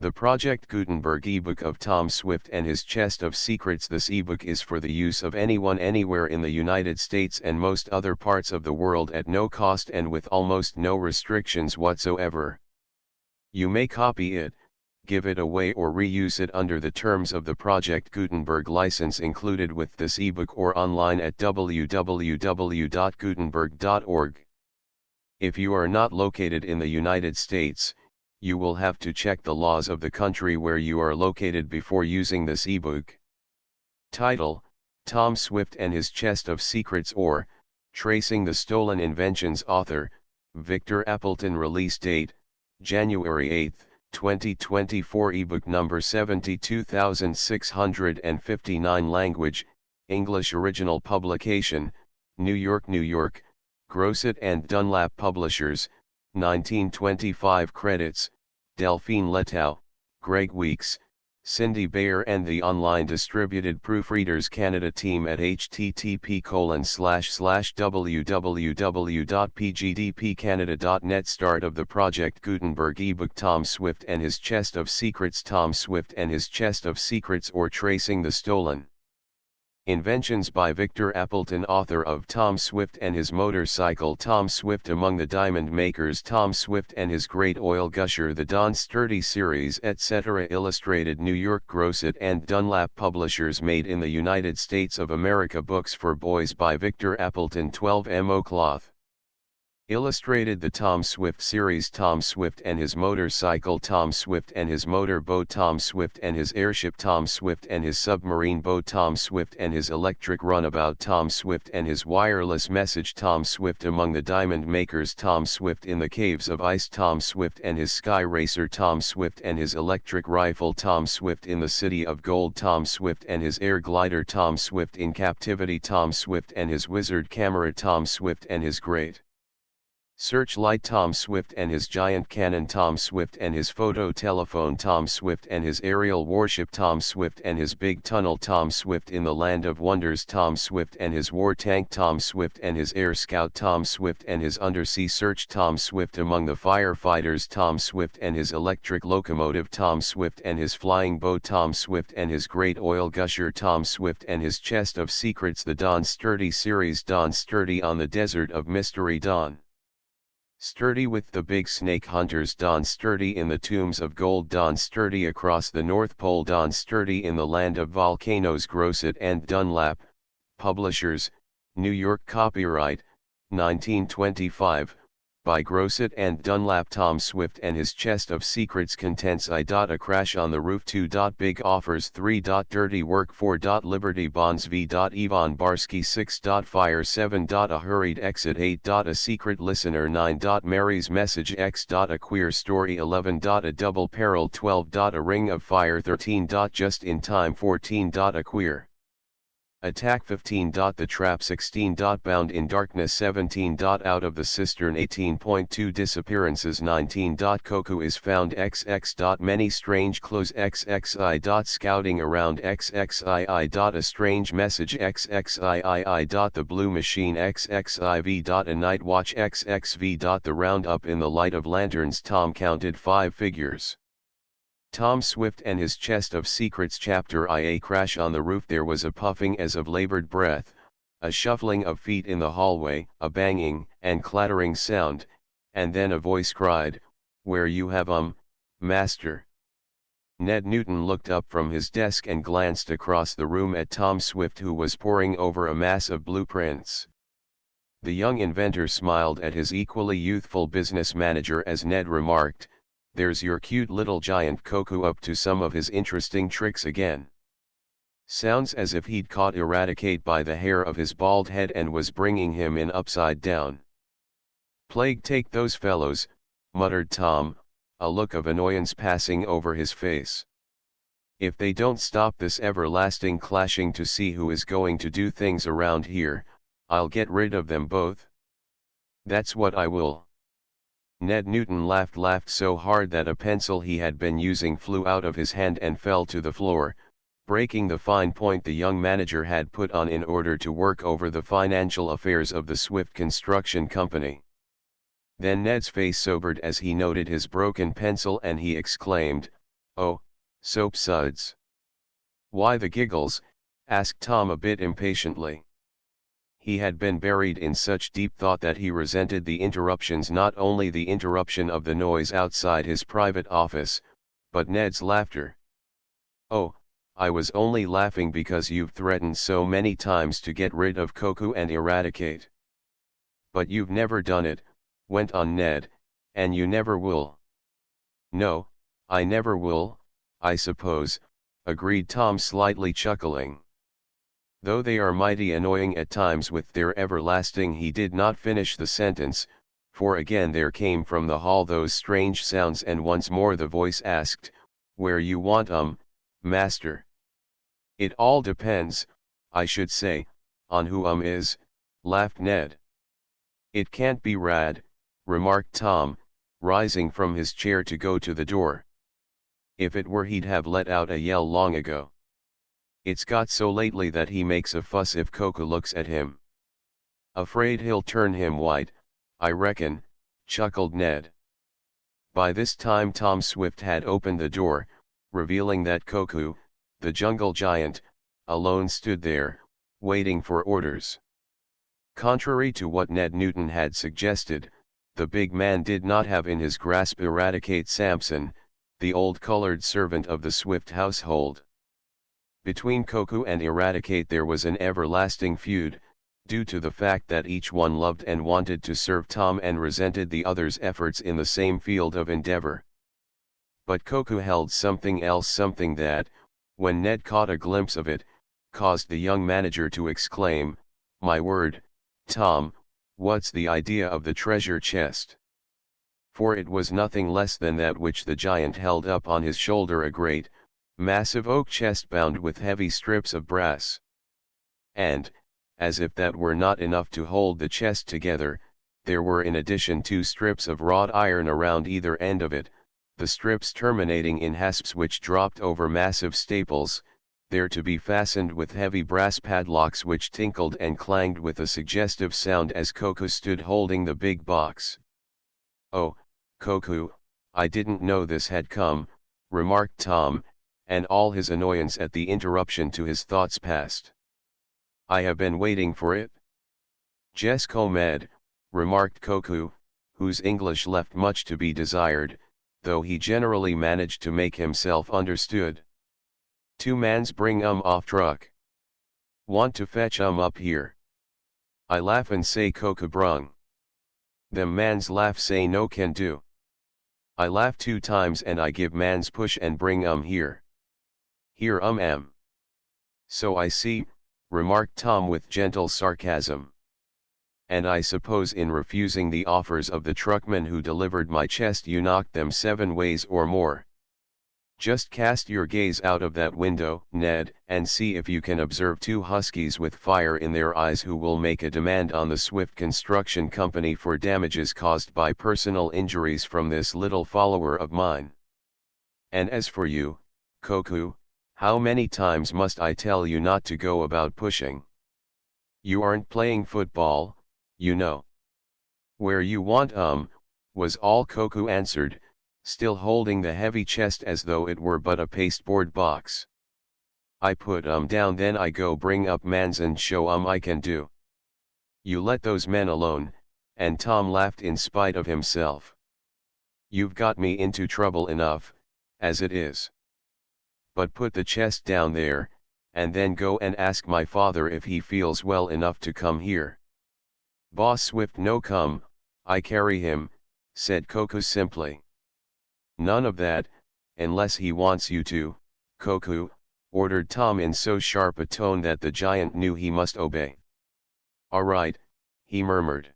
The Project Gutenberg ebook of Tom Swift and His Chest of Secrets. This ebook is for the use of anyone anywhere in the United States and most other parts of the world at no cost and with almost no restrictions whatsoever. You may copy it, give it away or reuse it under the terms of the Project Gutenberg license included with this ebook or online at www.gutenberg.org. If you are not located in the United States, you will have to check the laws of the country where you are located before using this ebook. Title: Tom Swift and His Chest of Secrets, or Tracing the Stolen Inventions. Author: Victor Appleton. Release date: January 8, 2024. Ebook number 72659. Language: English. Original publication: New York, New York, Grosset and Dunlap Publishers, 1925. Credits: Delphine Letau, Greg Weeks, Cindy Bayer and the online distributed Proofreaders Canada team at http://www.pgdpcanada.net. Start of the Project Gutenberg ebook. Tom Swift and His Chest of Secrets. Tom Swift and His Chest of Secrets, or Tracing the Stolen Inventions, by Victor Appleton, author of Tom Swift and His Motorcycle. Tom Swift among the Diamond Makers. Tom Swift and His Great Oil Gusher. The Don Sturdy Series, etc. Illustrated. New York, Grosset and Dunlap Publishers. Made in the United States of America. Books for Boys by Victor Appleton. 12mo cloth. Illustrated. The Tom Swift Series. Tom Swift and His Motorcycle. Tom Swift and His Motor Boat. Tom Swift and His Airship. Tom Swift and His Submarine Boat. Tom Swift and His Electric Runabout. Tom Swift and His Wireless Message. Tom Swift among the Diamond Makers. Tom Swift in the Caves of Ice. Tom Swift and His Sky Racer. Tom Swift and His Electric Rifle. Tom Swift in the City of Gold. Tom Swift and His Air Glider. Tom Swift in Captivity. Tom Swift and His Wizard Camera. Tom Swift and His Great Searchlight. Tom Swift and His Giant Cannon. Tom Swift and His Photo Telephone. Tom Swift and His Aerial Warship. Tom Swift and His Big Tunnel. Tom Swift in the Land of Wonders. Tom Swift and His War Tank. Tom Swift and His Air Scout. Tom Swift and His Undersea Search. Tom Swift among the Firefighters. Tom Swift and His Electric Locomotive. Tom Swift and His Flying Boat. Tom Swift and His Great Oil Gusher. Tom Swift and His Chest of Secrets. The Don Sturdy Series. Don Sturdy on the Desert of Mystery. Don Sturdy with the Big Snake Hunters. Don Sturdy in the Tombs of Gold. Don Sturdy across the North Pole. Don Sturdy in the Land of Volcanoes. Grosset and Dunlap Publishers, New York. Copyright 1925, by Grosset and Dunlap. Tom Swift and His Chest of Secrets. Contents: A Crash on the Roof. 2. Big Offers. 3. Dirty Work. 4. Liberty Bonds. V. Ivan Barsky. 6. Fire. 7. A Hurried Exit. 8. A Secret Listener. 9. Mary's Message. X. A Queer Story. 11. A Double Peril. 12. A Ring of Fire. 13. Just in Time. 14. A Queer Attack. 15. The Trap. 16. Bound in Darkness. 17. Out of the Cistern. 18.2 Disappearances. 19. Koku is found. XX. Many Strange Clothes. XXI. Scouting Around. XXII. A Strange Message. XXII. The Blue Machine. XXIV. A Night Watch. XXV. The Roundup in the Light of Lanterns. Tom counted 5 figures. Tom Swift and His Chest of Secrets. Chapter I. A Crash on the Roof. There was a puffing as of labored breath, a shuffling of feet in the hallway, a banging and clattering sound, and then a voice cried, "Where you have master." Ned Newton looked up from his desk and glanced across the room at Tom Swift, who was poring over a mass of blueprints. The young inventor smiled at his equally youthful business manager as Ned remarked, "There's your cute little giant Koku up to some of his interesting tricks again. Sounds as if he'd caught Eradicate by the hair of his bald head and was bringing him in upside down." "Plague take those fellows," muttered Tom, a look of annoyance passing over his face. "If they don't stop this everlasting clashing to see who is going to do things around here, I'll get rid of them both. That's what I will." Ned Newton laughed so hard that a pencil he had been using flew out of his hand and fell to the floor, breaking the fine point the young manager had put on in order to work over the financial affairs of the Swift Construction Company. Then Ned's face sobered as he noted his broken pencil and he exclaimed, "Oh, soap suds. Why the giggles?" asked Tom a bit impatiently. He had been buried in such deep thought that he resented the interruptions, not only the interruption of the noise outside his private office, but Ned's laughter. "Oh, I was only laughing because you've threatened so many times to get rid of Koku and eradicate. But you've never done it," went on Ned, "and you never will." "No, I never will, I suppose," agreed Tom, slightly chuckling. "Though they are mighty annoying at times with their everlasting—" He did not finish the sentence, for again there came from the hall those strange sounds, and once more the voice asked, "Where you want, master?" "It all depends, I should say, on who is," laughed Ned. "It can't be Rad," remarked Tom, rising from his chair to go to the door. "If it were, he'd have let out a yell long ago. It's got so lately that he makes a fuss if Koku looks at him." "Afraid he'll turn him white, I reckon," chuckled Ned. By this time Tom Swift had opened the door, revealing that Koku, the jungle giant, alone stood there, waiting for orders. Contrary to what Ned Newton had suggested, the big man did not have in his grasp Eradicate Sampson, the old colored servant of the Swift household. Between Koku and Eradicate there was an everlasting feud, due to the fact that each one loved and wanted to serve Tom and resented the other's efforts in the same field of endeavor. But Koku held something else, something that, when Ned caught a glimpse of it, caused the young manager to exclaim, "My word, Tom, what's the idea of the treasure chest?" For it was nothing less than that which the giant held up on his shoulder, a great, massive oak chest bound with heavy strips of brass. And, as if that were not enough to hold the chest together, there were in addition 2 strips of wrought iron around either end of it, the strips terminating in hasps which dropped over massive staples, there to be fastened with heavy brass padlocks which tinkled and clanged with a suggestive sound as Koku stood holding the big box. "Oh, Koku, I didn't know this had come," remarked Tom, and all his annoyance at the interruption to his thoughts passed. "I have been waiting for it." "Jes comed," remarked Koku, whose English left much to be desired, though he generally managed to make himself understood. "2 mans bring off truck. Want to fetch up here. I laugh and say Koku brung. Them mans laugh say no can do. I laugh 2 times and I give mans push and bring here. Here am." "So I see," remarked Tom with gentle sarcasm. "And I suppose in refusing the offers of the truckman who delivered my chest you knocked them 7 ways or more. Just cast your gaze out of that window, Ned, and see if you can observe 2 huskies with fire in their eyes who will make a demand on the Swift Construction Company for damages caused by personal injuries from this little follower of mine. And as for you, Koku, how many times must I tell you not to go about pushing? You aren't playing football, you know." "Where you want, was all Koku answered, still holding the heavy chest as though it were but a pasteboard box. "I put down, then I go bring up mans and show I can do." "You let those men alone," and Tom laughed in spite of himself. "You've got me into trouble enough, as it is. But put the chest down there, and then go and ask my father if he feels well enough to come here." "Boss Swift no come, I carry him," said Koku simply. "None of that, unless he wants you to, Koku," ordered Tom in so sharp a tone that the giant knew he must obey. "All right," he murmured.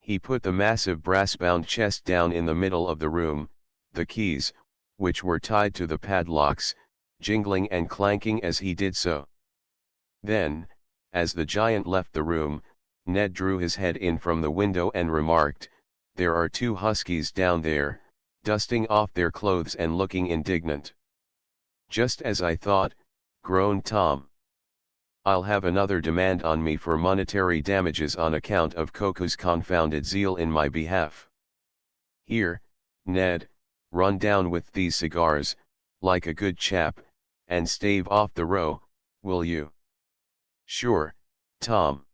He put the massive brass-bound chest down in the middle of the room, the keys, which were tied to the padlocks, jingling and clanking as he did so. Then, as the giant left the room, Ned drew his head in from the window and remarked, "There are 2 huskies down there, dusting off their clothes and looking indignant." "Just as I thought," groaned Tom. "I'll have another demand on me for monetary damages on account of Koku's confounded zeal in my behalf. Here, Ned, run down with these cigars, like a good chap, and stave off the row, will you? Sure, Tom.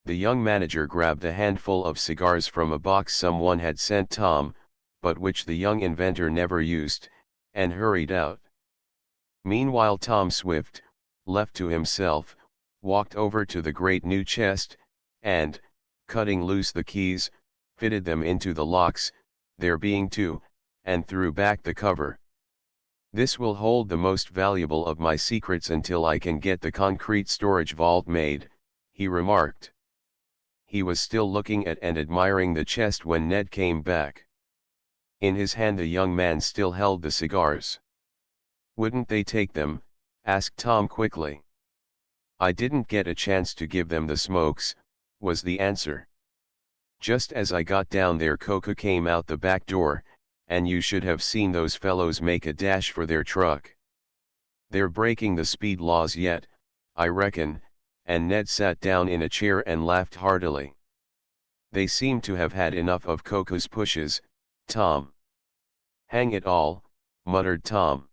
The young manager grabbed a handful of cigars from a box someone had sent Tom, but which the young inventor never used, and hurried out. Meanwhile Tom Swift, left to himself, walked over to the great new chest, and, cutting loose the keys, fitted them into the locks, there being two, and threw back the cover. This will hold the most valuable of my secrets until I can get the concrete storage vault made, he remarked. He was still looking at and admiring the chest when Ned came back. In his hand the young man still held the cigars. Wouldn't they take them? Asked Tom quickly. I didn't get a chance to give them the smokes, was the answer. Just as I got down there Coca came out the back door, and you should have seen those fellows make a dash for their truck. They're breaking the speed laws yet, I reckon, and Ned sat down in a chair and laughed heartily. They seem to have had enough of Coca's pushes, Tom. Hang it all, muttered Tom.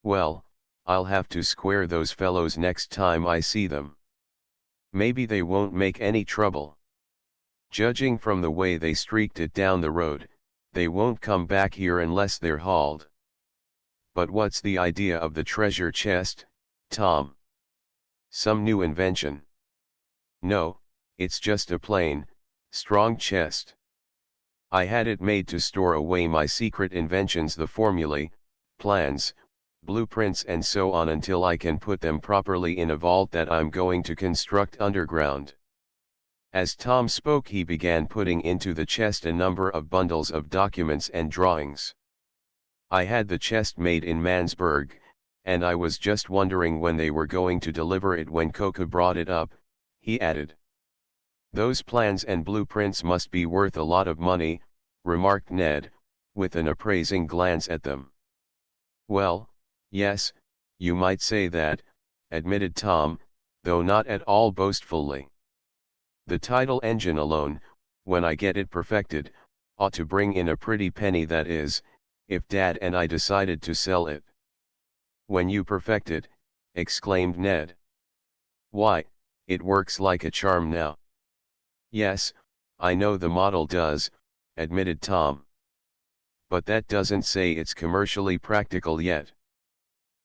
Well, I'll have to square those fellows next time I see them. Maybe they won't make any trouble. Judging from the way they streaked it down the road, they won't come back here unless they're hauled. But what's the idea of the treasure chest, Tom? Some new invention? No, it's just a plain, strong chest. I had it made to store away my secret inventions, the formulae, plans, blueprints and so on until I can put them properly in a vault that I'm going to construct underground. As Tom spoke he began putting into the chest a number of bundles of documents and drawings. I had the chest made in Mansburg, and I was just wondering when they were going to deliver it when Coca brought it up, he added. Those plans and blueprints must be worth a lot of money, remarked Ned, with an appraising glance at them. Well, yes, you might say that, admitted Tom, though not at all boastfully. The tidal engine alone, when I get it perfected, ought to bring in a pretty penny, that is, if Dad and I decided to sell it. When you perfect it, exclaimed Ned. Why, it works like a charm now. Yes, I know the model does, admitted Tom. But that doesn't say it's commercially practical yet.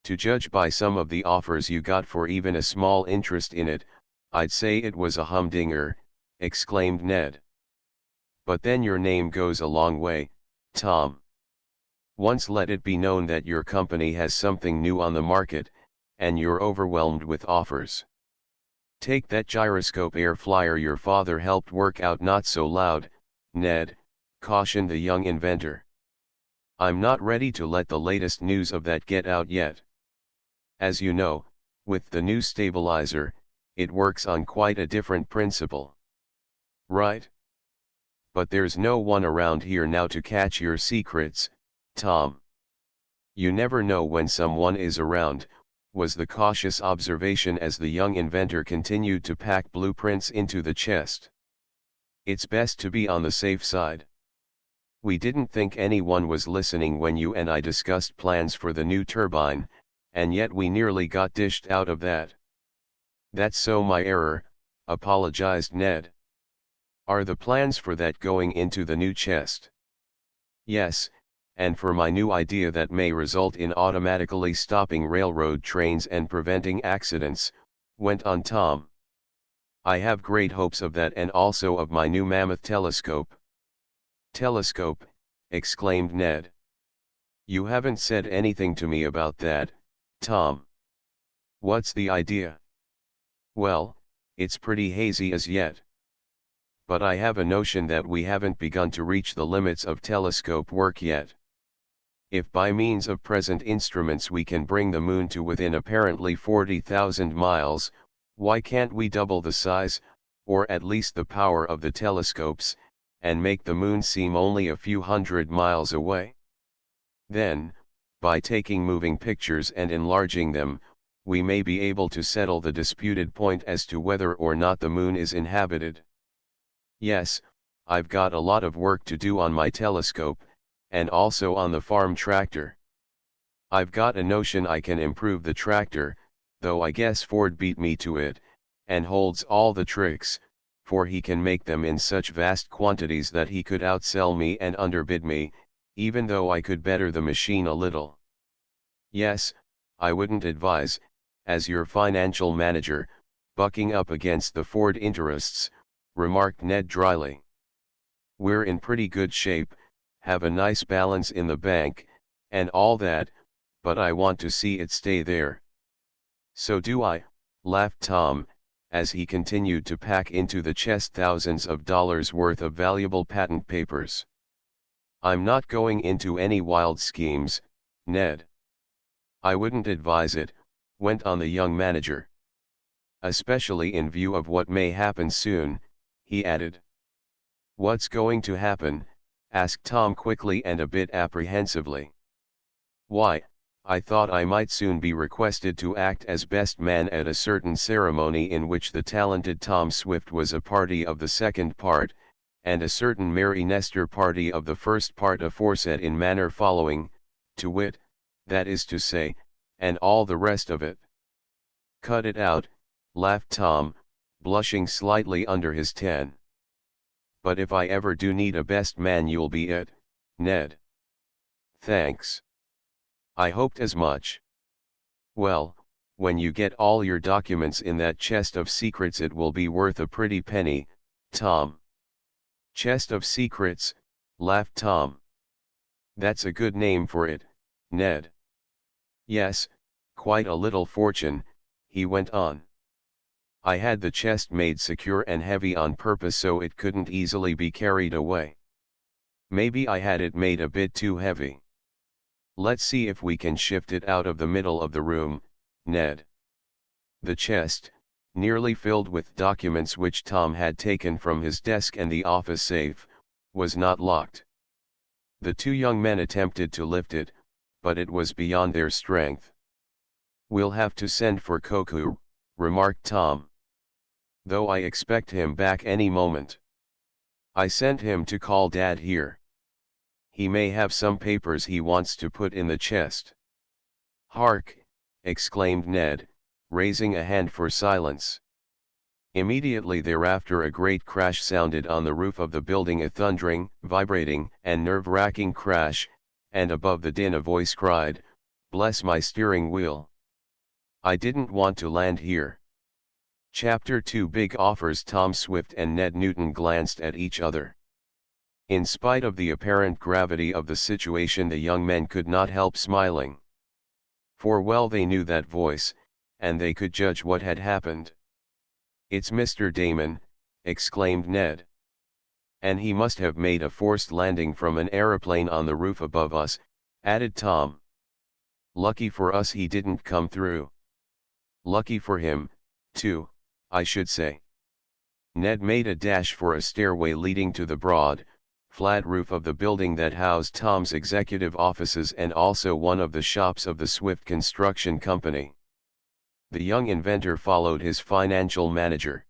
To judge by some of the offers you got for even a small interest in it, I'd say it was a humdinger, exclaimed Ned. But then your name goes a long way, Tom. Once let it be known that your company has something new on the market, and you're overwhelmed with offers. Take that gyroscope air flyer your father helped work out. Not so loud, Ned, cautioned the young inventor. I'm not ready to let the latest news of that get out yet. As you know, with the new stabilizer, it works on quite a different principle. Right? But there's no one around here now to catch your secrets, Tom. You never know when someone is around, was the cautious observation as the young inventor continued to pack blueprints into the chest. It's best to be on the safe side. We didn't think anyone was listening when you and I discussed plans for the new turbine, and yet we nearly got dished out of that. That's so my error, apologized Ned. Are the plans for that going into the new chest? Yes, and for my new idea that may result in automatically stopping railroad trains and preventing accidents, went on Tom. I have great hopes of that and also of my new mammoth telescope. Telescope, exclaimed Ned. You haven't said anything to me about that, Tom. What's the idea? Well, it's pretty hazy as yet. But I have a notion that we haven't begun to reach the limits of telescope work yet. If by means of present instruments we can bring the moon to within apparently 40,000 miles, why can't we double the size, or at least the power of the telescopes, and make the moon seem only a few hundred miles away? Then, by taking moving pictures and enlarging them, we may be able to settle the disputed point as to whether or not the moon is inhabited. Yes, I've got a lot of work to do on my telescope, and also on the farm tractor. I've got a notion I can improve the tractor, though I guess Ford beat me to it, and holds all the tricks, for he can make them in such vast quantities that he could outsell me and underbid me, even though I could better the machine a little. Yes, I wouldn't advise, as your financial manager, bucking up against the Ford interests, remarked Ned dryly. We're in pretty good shape, have a nice balance in the bank, and all that, but I want to see it stay there. So do I, laughed Tom, as he continued to pack into the chest thousands of dollars worth of valuable patent papers. I'm not going into any wild schemes, Ned. I wouldn't advise it, went on the young manager. Especially in view of what may happen soon, he added. What's going to happen? Asked Tom quickly and a bit apprehensively. Why, I thought I might soon be requested to act as best man at a certain ceremony in which the talented Tom Swift was a party of the second part, and a certain Mary Nestor party of the first part aforesaid in manner following, to wit, that is to say, and all the rest of it. Cut it out, laughed Tom, blushing slightly under his tan. But if I ever do need a best man you'll be it, Ned. Thanks. I hoped as much. Well, when you get all your documents in that chest of secrets it will be worth a pretty penny, Tom. Chest of secrets, laughed Tom. That's a good name for it, Ned. Yes, quite a little fortune, he went on. I had the chest made secure and heavy on purpose so it couldn't easily be carried away. Maybe I had it made a bit too heavy. Let's see if we can shift it out of the middle of the room, Ned. The chest, nearly filled with documents which Tom had taken from his desk and the office safe, was not locked. The two young men attempted to lift it, but it was beyond their strength. We'll have to send for Koku, remarked Tom. Though I expect him back any moment. I sent him to call Dad here. He may have some papers he wants to put in the chest. Hark! Exclaimed Ned, raising a hand for silence. Immediately thereafter a great crash sounded on the roof of the building, a thundering, vibrating, and nerve-wracking crash, and above the din a voice cried, "Bless my steering wheel! I didn't want to land here." Chapter 2 Big Offers. Tom Swift and Ned Newton glanced at each other. In spite of the apparent gravity of the situation, the young men could not help smiling. For well they knew that voice, and they could judge what had happened. "It's Mr. Damon," exclaimed Ned. "And he must have made a forced landing from an aeroplane on the roof above us," added Tom. "Lucky for us he didn't come through. Lucky for him, too, I should say." Ned made a dash for a stairway leading to the broad, flat roof of the building that housed Tom's executive offices and also one of the shops of the Swift Construction Company. The young inventor followed his financial manager.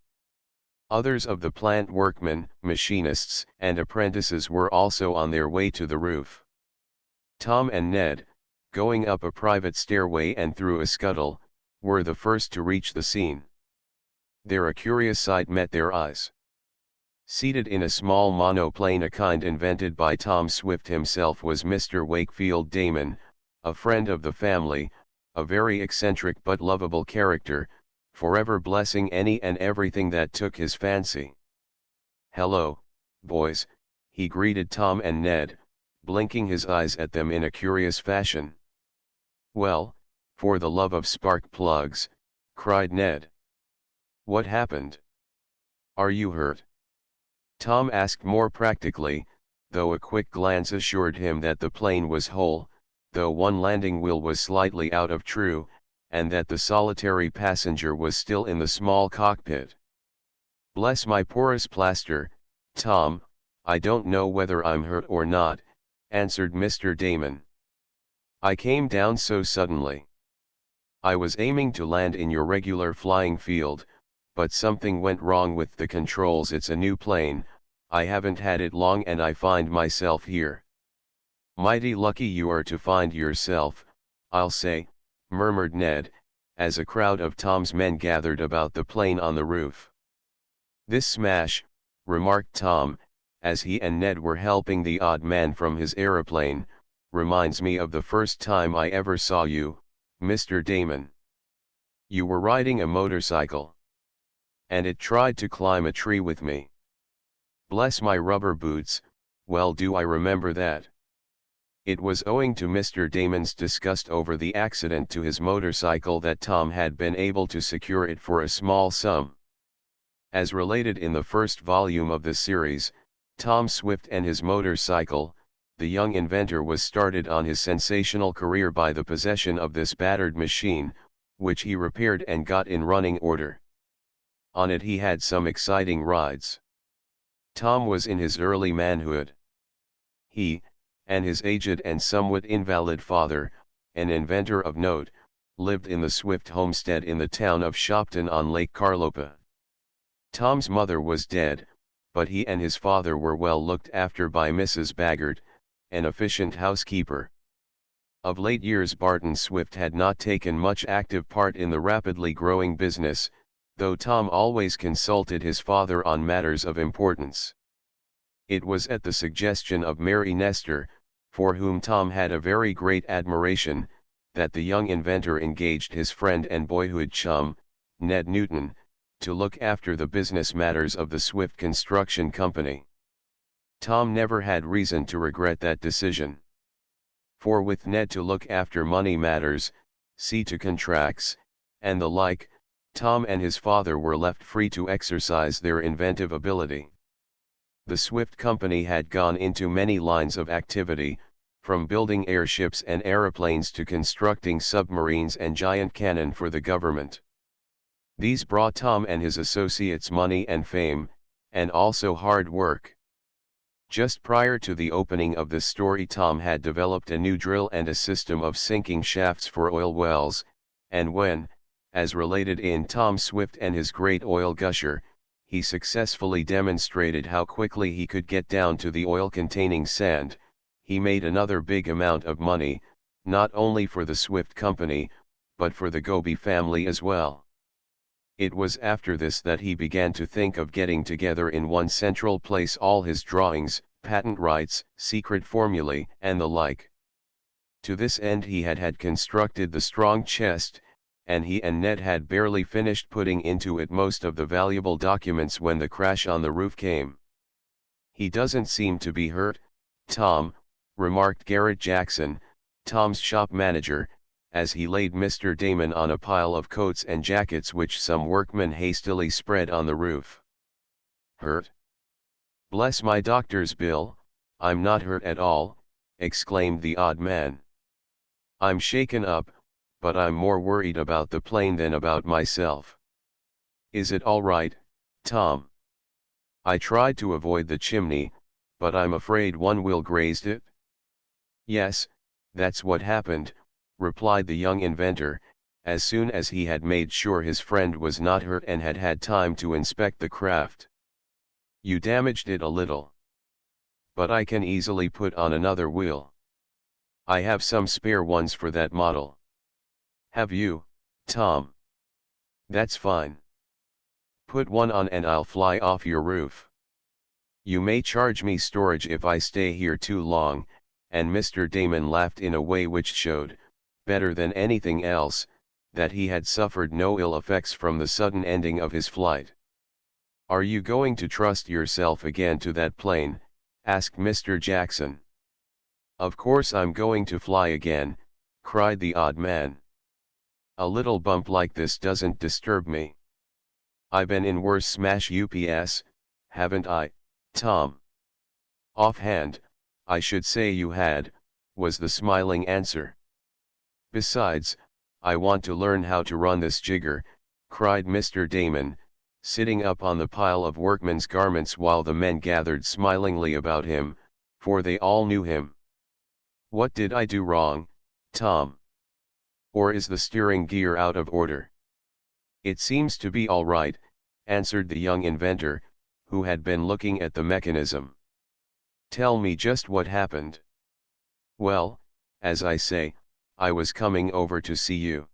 Others of the plant workmen, machinists, and apprentices were also on their way to the roof. Tom and Ned, going up a private stairway and through a scuttle, were the first to reach the scene. There a curious sight met their eyes. Seated in a small monoplane, a kind invented by Tom Swift himself, was Mr. Wakefield Damon, a friend of the family, a very eccentric but lovable character, forever blessing any and everything that took his fancy. "Hello, boys," he greeted Tom and Ned, blinking his eyes at them in a curious fashion. "Well, for the love of spark plugs," cried Ned. "What happened? Are you hurt?" Tom asked more practically, though a quick glance assured him that the plane was whole, though one landing wheel was slightly out of true, and that the solitary passenger was still in the small cockpit. "Bless my porous plaster, Tom, I don't know whether I'm hurt or not," answered Mr. Damon. "I came down so suddenly. I was aiming to land in your regular flying field, but something went wrong with the controls. It's a new plane, I haven't had it long, and I find myself here." "Mighty lucky you are to find yourself," I'll say, murmured Ned, as a crowd of Tom's men gathered about the plane on the roof. This smash, remarked Tom, as he and Ned were helping the odd man from his aeroplane, reminds me of the first time I ever saw you, Mr. Damon. You were riding a motorcycle. And it tried to climb a tree with me. Bless my rubber boots, well do I remember that. It was owing to Mr. Damon's disgust over the accident to his motorcycle that Tom had been able to secure it for a small sum. As related in the first volume of the series, Tom Swift and his motorcycle, the young inventor was started on his sensational career by the possession of this battered machine, which he repaired and got in running order. On it he had some exciting rides. Tom was in his early manhood. He, and his aged and somewhat invalid father, an inventor of note, lived in the Swift homestead in the town of Shopton on Lake Carlopa. Tom's mother was dead, but he and his father were well looked after by Mrs. Baggart, an efficient housekeeper. Of late years Barton Swift had not taken much active part in the rapidly growing business, though Tom always consulted his father on matters of importance. It was at the suggestion of Mary Nestor, for whom Tom had a very great admiration, that the young inventor engaged his friend and boyhood chum, Ned Newton, to look after the business matters of the Swift Construction Company. Tom never had reason to regret that decision. For with Ned to look after money matters, see to contracts, and the like, Tom and his father were left free to exercise their inventive ability. The Swift Company had gone into many lines of activity, from building airships and aeroplanes to constructing submarines and giant cannon for the government. These brought Tom and his associates money and fame, and also hard work. Just prior to the opening of the story, Tom had developed a new drill and a system of sinking shafts for oil wells, and when, as related in Tom Swift and His Great Oil Gusher, he successfully demonstrated how quickly he could get down to the oil-containing sand, he made another big amount of money, not only for the Swift Company, but for the Goby family as well. It was after this that he began to think of getting together in one central place all his drawings, patent rights, secret formulae, and the like. To this end he had constructed the strong chest, and he and Ned had barely finished putting into it most of the valuable documents when the crash on the roof came. "He doesn't seem to be hurt, Tom," remarked Garrett Jackson, Tom's shop manager, as he laid Mr. Damon on a pile of coats and jackets which some workmen hastily spread on the roof. "Hurt? Bless my doctor's bill, I'm not hurt at all," exclaimed the odd man. "I'm shaken up, but I'm more worried about the plane than about myself. Is it all right, Tom? I tried to avoid the chimney, but I'm afraid one will graze it." "Yes, that's what happened," replied the young inventor, as soon as he had made sure his friend was not hurt and had had time to inspect the craft. "You damaged it a little. But I can easily put on another wheel. I have some spare ones for that model." "Have you, Tom? That's fine. Put one on and I'll fly off your roof. You may charge me storage if I stay here too long," and Mr. Damon laughed in a way which showed, better than anything else, that he had suffered no ill effects from the sudden ending of his flight. "Are you going to trust yourself again to that plane?" asked Mr. Jackson. "Of course I'm going to fly again," cried the odd man. "A little bump like this doesn't disturb me. I been in worse smash ups, haven't I, Tom?" "Offhand, I should say you had," was the smiling answer. "Besides, I want to learn how to run this jigger," cried Mr. Damon, sitting up on the pile of workmen's garments while the men gathered smilingly about him, for they all knew him. "What did I do wrong, Tom? Or is the steering gear out of order?" "It seems to be all right," answered the young inventor, who had been looking at the mechanism. "Tell me just what happened." "Well, as I say, I was coming over to see you.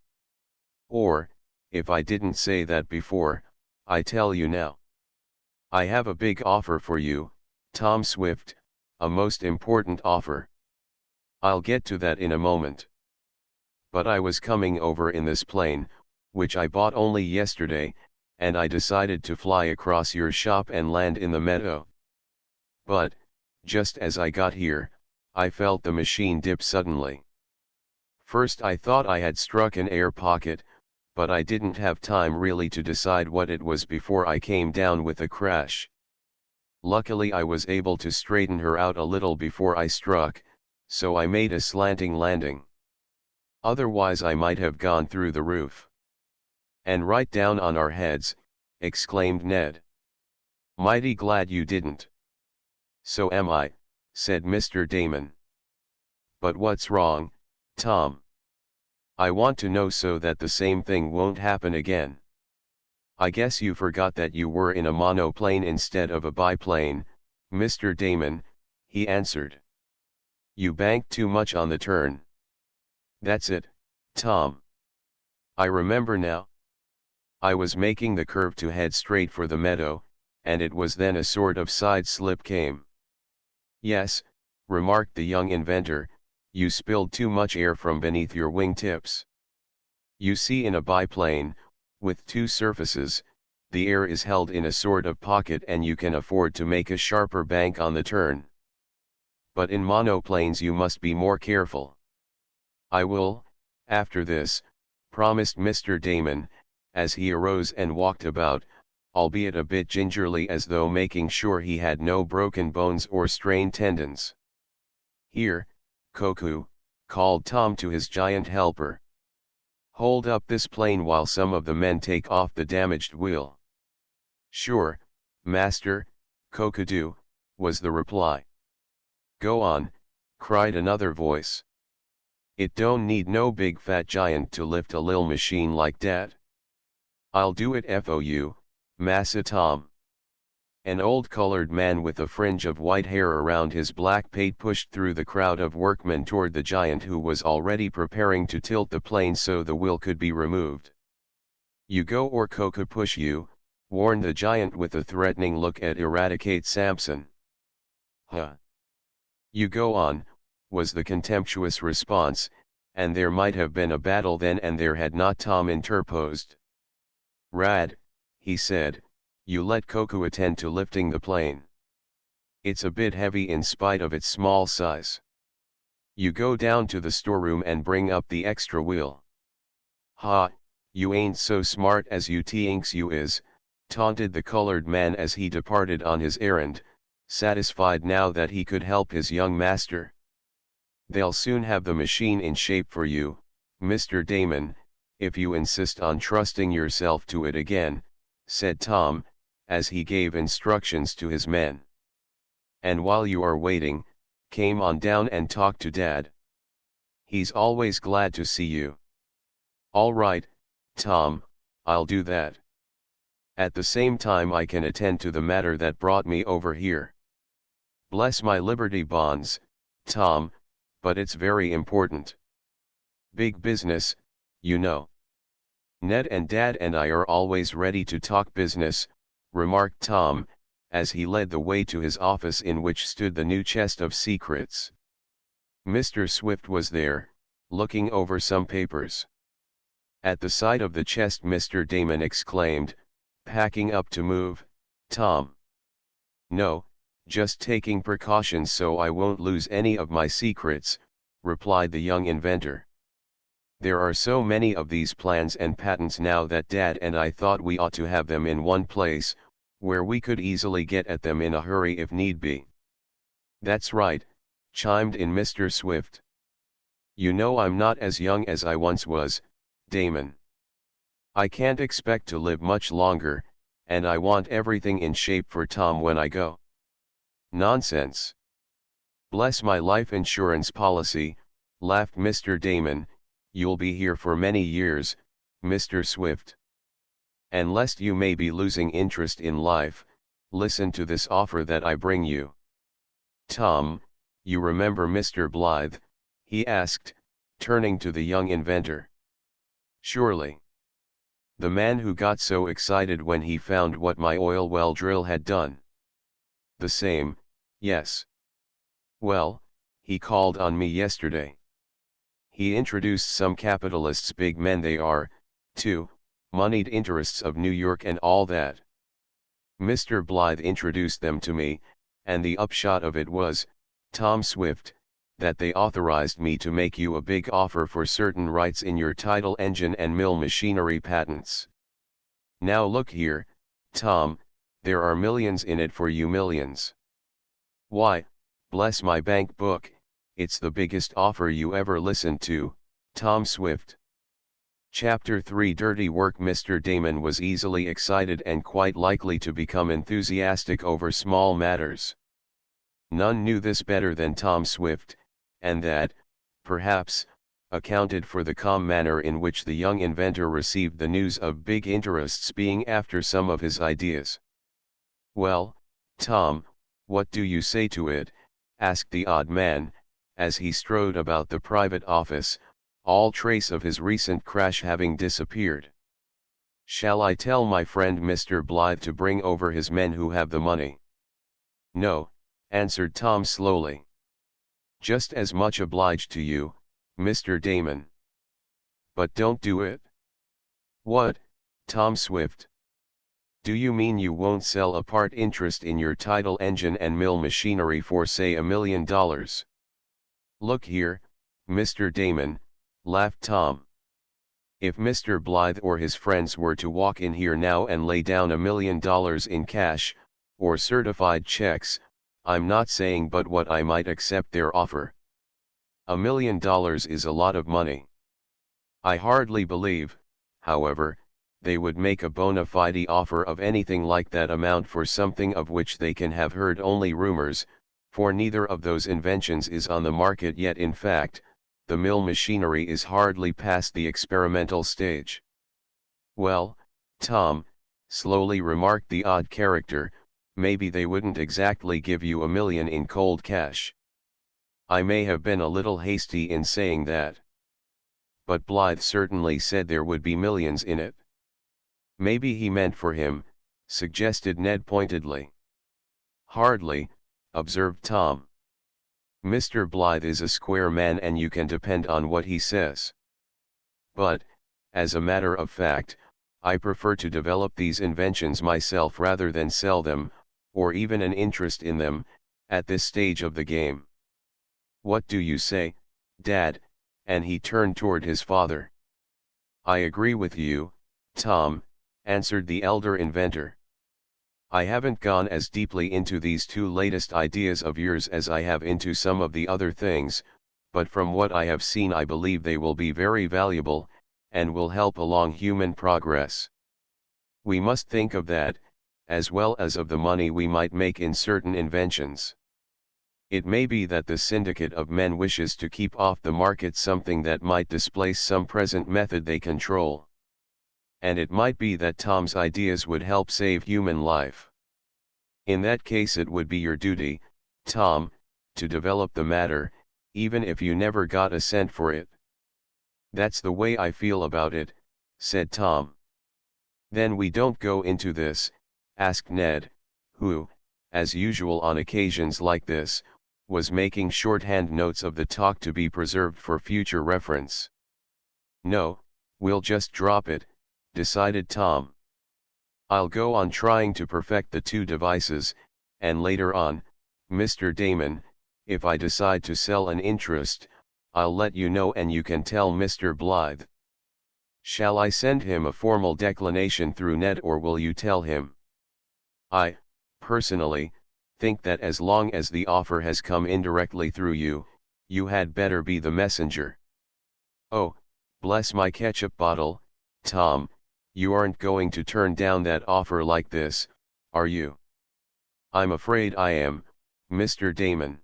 Or, if I didn't say that before, I tell you now. I have a big offer for you, Tom Swift, a most important offer. I'll get to that in a moment. But I was coming over in this plane, which I bought only yesterday, and I decided to fly across your shop and land in the meadow. But, just as I got here, I felt the machine dip suddenly. First I thought I had struck an air pocket, but I didn't have time really to decide what it was before I came down with a crash. Luckily I was able to straighten her out a little before I struck, so I made a slanting landing. Otherwise I might have gone through the roof. And right down on our heads, exclaimed Ned. Mighty glad you didn't. So am I, said Mr. Damon. But what's wrong, Tom? I want to know so that the same thing won't happen again. I guess you forgot that you were in a monoplane instead of a biplane, Mr. Damon, he answered. You banked too much on the turn. That's it, Tom. I remember now. I was making the curve to head straight for the meadow, and it was then a sort of side slip came. Yes, remarked the young inventor, you spilled too much air from beneath your wingtips. You see, in a biplane, with two surfaces, the air is held in a sort of pocket and you can afford to make a sharper bank on the turn. But in monoplanes you must be more careful. I will, after this, promised Mr. Damon, as he arose and walked about, albeit a bit gingerly as though making sure he had no broken bones or strained tendons. Here, Koku, called Tom to his giant helper. Hold up this plane while some of the men take off the damaged wheel. Sure, master, Koku, was the reply. Go on, cried another voice. It don't need no big fat giant to lift a lil machine like dat. I'll do it for you, Massa Tom. An old colored man with a fringe of white hair around his black pate pushed through the crowd of workmen toward the giant who was already preparing to tilt the plane so the wheel could be removed. You go or Koku push you, warned the giant with a threatening look at Eradicate Sampson. Huh. You go on, was the contemptuous response, and there might have been a battle then and there had not Tom interposed. Rad, he said, you let Koku attend to lifting the plane. It's a bit heavy in spite of its small size. You go down to the storeroom and bring up the extra wheel. Ha, you ain't so smart as you thinks you is, taunted the colored man as he departed on his errand, satisfied now that he could help his young master. They'll soon have the machine in shape for you, Mr. Damon, if you insist on trusting yourself to it again, said Tom, as he gave instructions to his men. And while you are waiting, came on down and talk to Dad. He's always glad to see you. All right, Tom, I'll do that. At the same time I can attend to the matter that brought me over here. Bless my Liberty bonds, Tom, but it's very important. Big business, you know. Ned and Dad and I are always ready to talk business, remarked Tom, as he led the way to his office in which stood the new chest of secrets. Mr. Swift was there, looking over some papers. At the sight of the chest Mr. Damon exclaimed, packing up to move, Tom. No, just taking precautions so I won't lose any of my secrets, replied the young inventor. There are so many of these plans and patents now that Dad and I thought we ought to have them in one place, where we could easily get at them in a hurry if need be. That's right, chimed in Mr. Swift. You know I'm not as young as I once was, Damon. I can't expect to live much longer, and I want everything in shape for Tom when I go. Nonsense. Bless my life insurance policy, laughed Mr. Damon, you'll be here for many years, Mr. Swift. And lest you may be losing interest in life, listen to this offer that I bring you. Tom, you remember Mr. Blythe? He asked, turning to the young inventor. Surely. The man who got so excited when he found what my oil well drill had done. The same, yes. Well, he called on me yesterday. He introduced some capitalists, big men they are, too, moneyed interests of New York and all that. Mr. Blythe introduced them to me, and the upshot of it was, Tom Swift, that they authorized me to make you a big offer for certain rights in your tidal engine and mill machinery patents. Now look here, Tom, there are millions in it for you, millions. Why, bless my bank book, it's the biggest offer you ever listened to, Tom Swift. Chapter 3 Dirty Work. Mr. Damon was easily excited and quite likely to become enthusiastic over small matters. None knew this better than Tom Swift, and that, perhaps, accounted for the calm manner in which the young inventor received the news of big interests being after some of his ideas. "Well, Tom, what do you say to it?" asked the odd man, as he strode about the private office, all trace of his recent crash having disappeared. "Shall I tell my friend Mr. Blythe to bring over his men who have the money?" "No," answered Tom slowly. "Just as much obliged to you, Mr. Damon." "But don't do it." "What, Tom Swift? Do you mean you won't sell a part interest in your tidal engine and mill machinery for say $1 million? "Look here, Mr. Damon," laughed Tom. "If Mr. Blythe or his friends were to walk in here now and lay down $1 million in cash, or certified checks, I'm not saying but what I might accept their offer. $1 million is a lot of money. I hardly believe, however, they would make a bona fide offer of anything like that amount for something of which they can have heard only rumors, for neither of those inventions is on the market yet. In fact, the mill machinery is hardly past the experimental stage." "Well, Tom," slowly remarked the odd character, "maybe they wouldn't exactly give you $1 million in cold cash. I may have been a little hasty in saying that. But Blythe certainly said there would be millions in it." "Maybe he meant for him," suggested Ned pointedly. "Hardly," observed Tom. "Mr. Blythe is a square man and you can depend on what he says. But, as a matter of fact, I prefer to develop these inventions myself rather than sell them, or even an interest in them, at this stage of the game. What do you say, Dad?" and he turned toward his father. "I agree with you, Tom," answered the elder inventor. "I haven't gone as deeply into these two latest ideas of yours as I have into some of the other things, but from what I have seen I believe they will be very valuable, and will help along human progress. We must think of that, as well as of the money we might make in certain inventions. It may be that the syndicate of men wishes to keep off the market something that might displace some present method they control. And it might be that Tom's ideas would help save human life. In that case it would be your duty, Tom, to develop the matter, even if you never got a cent for it." "That's the way I feel about it," said Tom. "Then we don't go into this?" asked Ned, who, as usual on occasions like this, was making shorthand notes of the talk to be preserved for future reference. "No, we'll just drop it," decided Tom. "I'll go on trying to perfect the two devices, and later on, Mr. Damon, if I decide to sell an interest, I'll let you know and you can tell Mr. Blythe. Shall I send him a formal declination through Ned or will you tell him? I, personally, think that as long as the offer has come indirectly through you, you had better be the messenger." "Oh, bless my ketchup bottle, Tom, you aren't going to turn down that offer like this, are you?" "I'm afraid I am, Mr. Damon."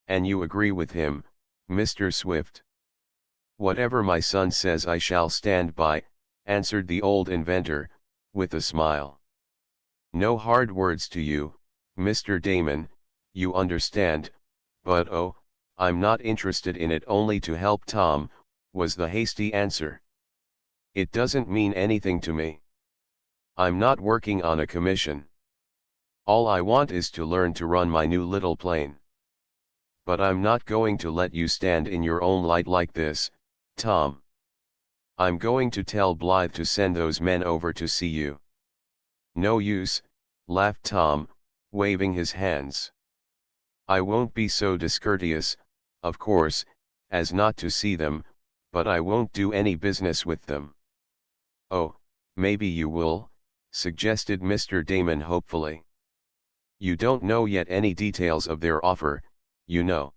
"And you agree with him, Mr. Swift?" "Whatever my son says I shall stand by," answered the old inventor, with a smile. "No hard words to you, Mr. Damon, you understand, but oh, I'm not interested in it, only to help Tom, was the hasty answer. It doesn't mean anything to me. I'm not working on a commission. All I want is to learn to run my new little plane. But I'm not going to let you stand in your own light like this, Tom. I'm going to tell Blythe to send those men over to see you. No use, laughed Tom, waving his hands. I won't be so discourteous, of course, as not to see them, but I won't do any business with them. Oh, maybe you will, suggested Mr. Damon hopefully. You don't know yet any details of their offer, you know.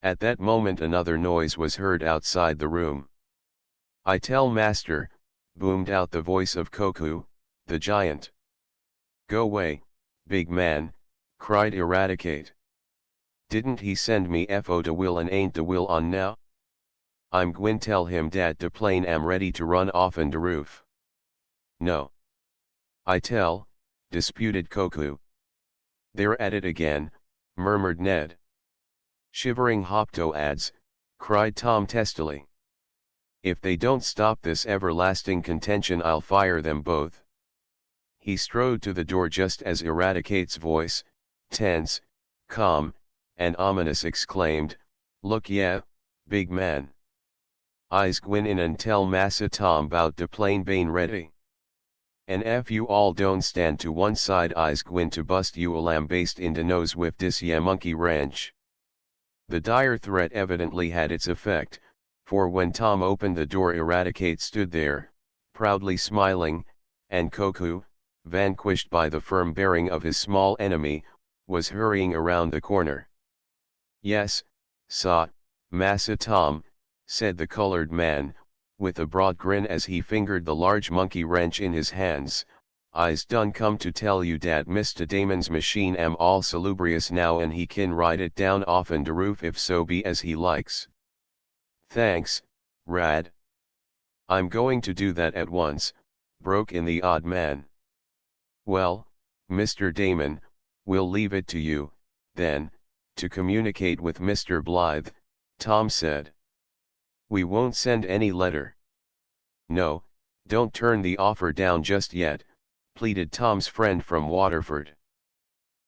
At that moment another noise was heard outside the room. I tell master, boomed out the voice of Koku, the giant. Go away, big man, cried Eradicate. Didn't he send me FO to Will and ain't the Will on now? I'm gwine tell him dat de plane am ready to run off in de roof. No. I tell, disputed Koku. They're at it again, murmured Ned. Shivering Hopto-ads, cried Tom testily. If they don't stop this everlasting contention, I'll fire them both. He strode to the door just as Eradicate's voice, tense, calm, and ominous, exclaimed, Look yeah, big man. I's gwine in and tell Massa Tom 'bout de plane bane ready. And if you all don't stand to one side, I's gwine to bust you a lambaste in de nose wif dis yeah monkey wrench. The dire threat evidently had its effect, for when Tom opened the door, Eradicate stood there, proudly smiling, and Koku, vanquished by the firm bearing of his small enemy, was hurrying around the corner. Yes, sah, Massa Tom, said the colored man, with a broad grin as he fingered the large monkey wrench in his hands. I's done come to tell you dat Mr. Damon's machine am all salubrious now, and he kin ride it down offen de roof if so be as he likes. Thanks, Rad. I'm going to do that at once, broke in the odd man. Well, Mr. Damon, we'll leave it to you, then, to communicate with Mr. Blythe, Tom said. We won't send any letter. No, don't turn the offer down just yet, pleaded Tom's friend from Waterford.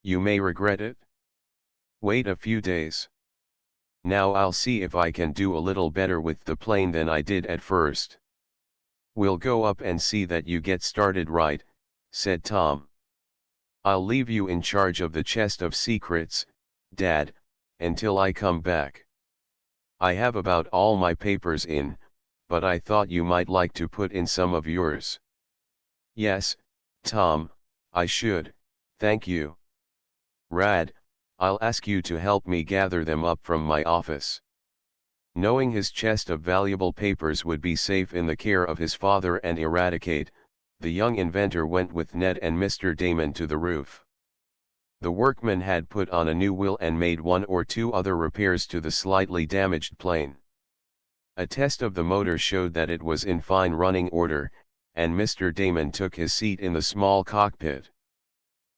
You may regret it. Wait a few days. Now I'll see if I can do a little better with the plane than I did at first. We'll go up and see that you get started right, said Tom. I'll leave you in charge of the chest of secrets, Dad, until I come back. I have about all my papers in, but I thought you might like to put in some of yours. Yes, Tom, I should, thank you. Rad, I'll ask you to help me gather them up from my office. Knowing his chest of valuable papers would be safe in the care of his father and Eradicate, the young inventor went with Ned and Mr. Damon to the roof. The workmen had put on a new wheel and made one or two other repairs to the slightly damaged plane. A test of the motor showed that it was in fine running order, and Mr. Damon took his seat in the small cockpit.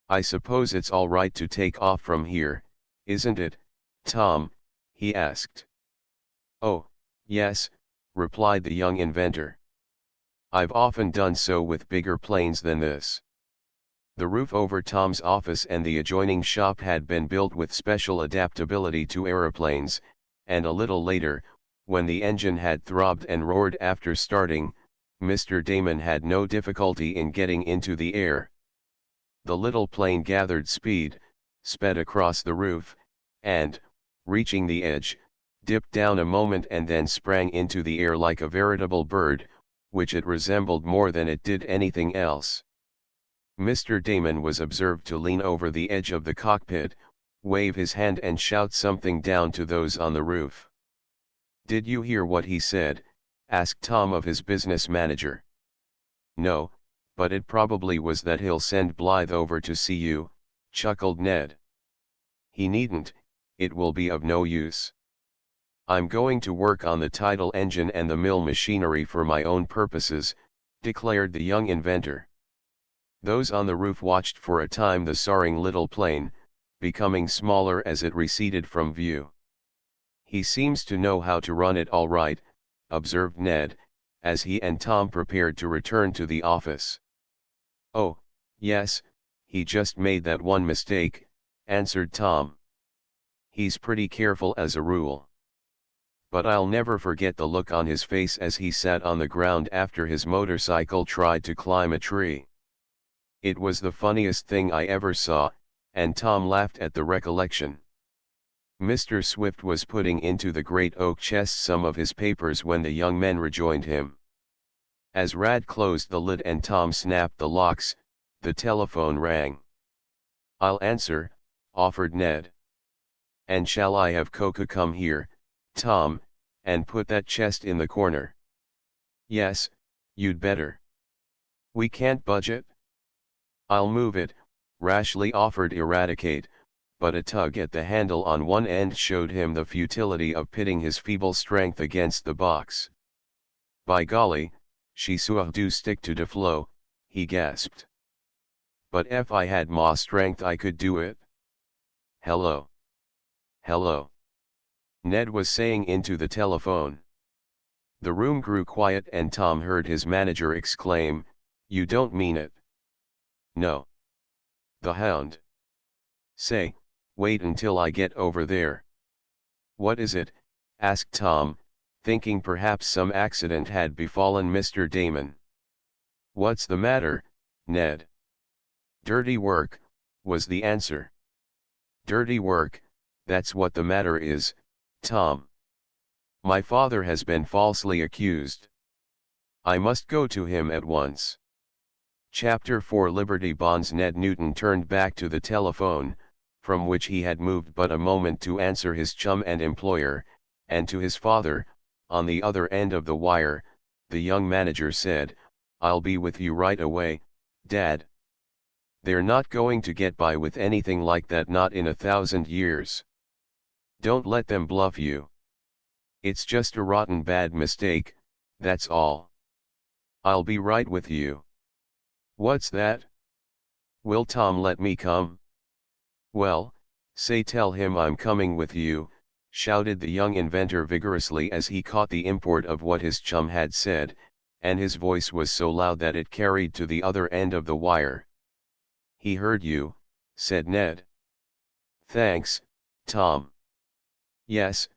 I suppose it's all right to take off from here, isn't it, Tom? He asked. Oh, yes, replied the young inventor. I've often done so with bigger planes than this. The roof over Tom's office and the adjoining shop had been built with special adaptability to aeroplanes, and a little later, when the engine had throbbed and roared after starting, Mr. Damon had no difficulty in getting into the air. The little plane gathered speed, sped across the roof, and, reaching the edge, dipped down a moment and then sprang into the air like a veritable bird, which it resembled more than it did anything else. Mr. Damon was observed to lean over the edge of the cockpit, wave his hand and shout something down to those on the roof. Did you hear what he said? Asked Tom of his business manager. No, but it probably was that he'll send Blythe over to see you, chuckled Ned. He needn't, it will be of no use. I'm going to work on the tidal engine and the mill machinery for my own purposes, declared the young inventor. Those on the roof watched for a time the soaring little plane, becoming smaller as it receded from view. He seems to know how to run it all right, observed Ned, as he and Tom prepared to return to the office. Oh, yes, he just made that one mistake, answered Tom. He's pretty careful as a rule. But I'll never forget the look on his face as he sat on the ground after his motorcycle tried to climb a tree. It was the funniest thing I ever saw, and Tom laughed at the recollection. Mr. Swift was putting into the great oak chest some of his papers when the young men rejoined him. As Rad closed the lid and Tom snapped the locks, the telephone rang. "I'll answer," offered Ned. "And shall I have Coca come here, Tom, and put that chest in the corner?" "Yes, you'd better." "We can't budge it?" "I'll move it," rashly offered Eradicate, but a tug at the handle on one end showed him the futility of pitting his feeble strength against the box. "By golly, she sure do stick to de flow," he gasped. "But if I had ma strength I could do it." "Hello. Hello," Ned was saying into the telephone. The room grew quiet and Tom heard his manager exclaim, "You don't mean it." "No. The hound." "Say, wait until I get over there." "What is it?" asked Tom, thinking perhaps some accident had befallen Mr. Damon. "What's the matter, Ned?" "Dirty work," was the answer. "Dirty work, that's what the matter is, Tom. My father has been falsely accused. I must go to him at once." Chapter 4 Liberty Bonds. Ned Newton turned back to the telephone, from which he had moved but a moment to answer his chum and employer, and to his father, on the other end of the wire. The young manager said, "I'll be with you right away, Dad. They're not going to get by with anything like that, not in 1,000 years. Don't let them bluff you. It's just a rotten bad mistake, that's all. I'll be right with you." "What's that? Will Tom let me come?" "Well, tell him I'm coming with you," shouted the young inventor vigorously as he caught the import of what his chum had said, and his voice was so loud that it carried to the other end of the wire. "He heard you," said Ned. "Thanks, Tom." "Yes,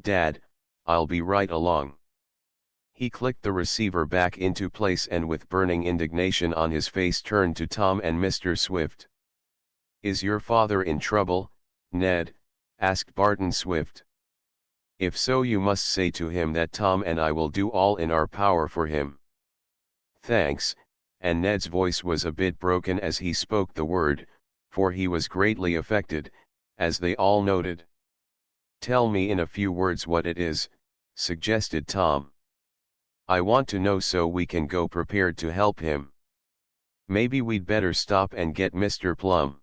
Dad, I'll be right along." He clicked the receiver back into place and with burning indignation on his face turned to Tom and Mr. Swift. "Is your father in trouble, Ned?" asked Barton Swift. "If so, you must say to him that Tom and I will do all in our power for him." "Thanks," and Ned's voice was a bit broken as he spoke the word, for he was greatly affected, as they all noted. "Tell me in a few words what it is," suggested Tom. "I want to know so we can go prepared to help him. Maybe we'd better stop and get Mr. Plum."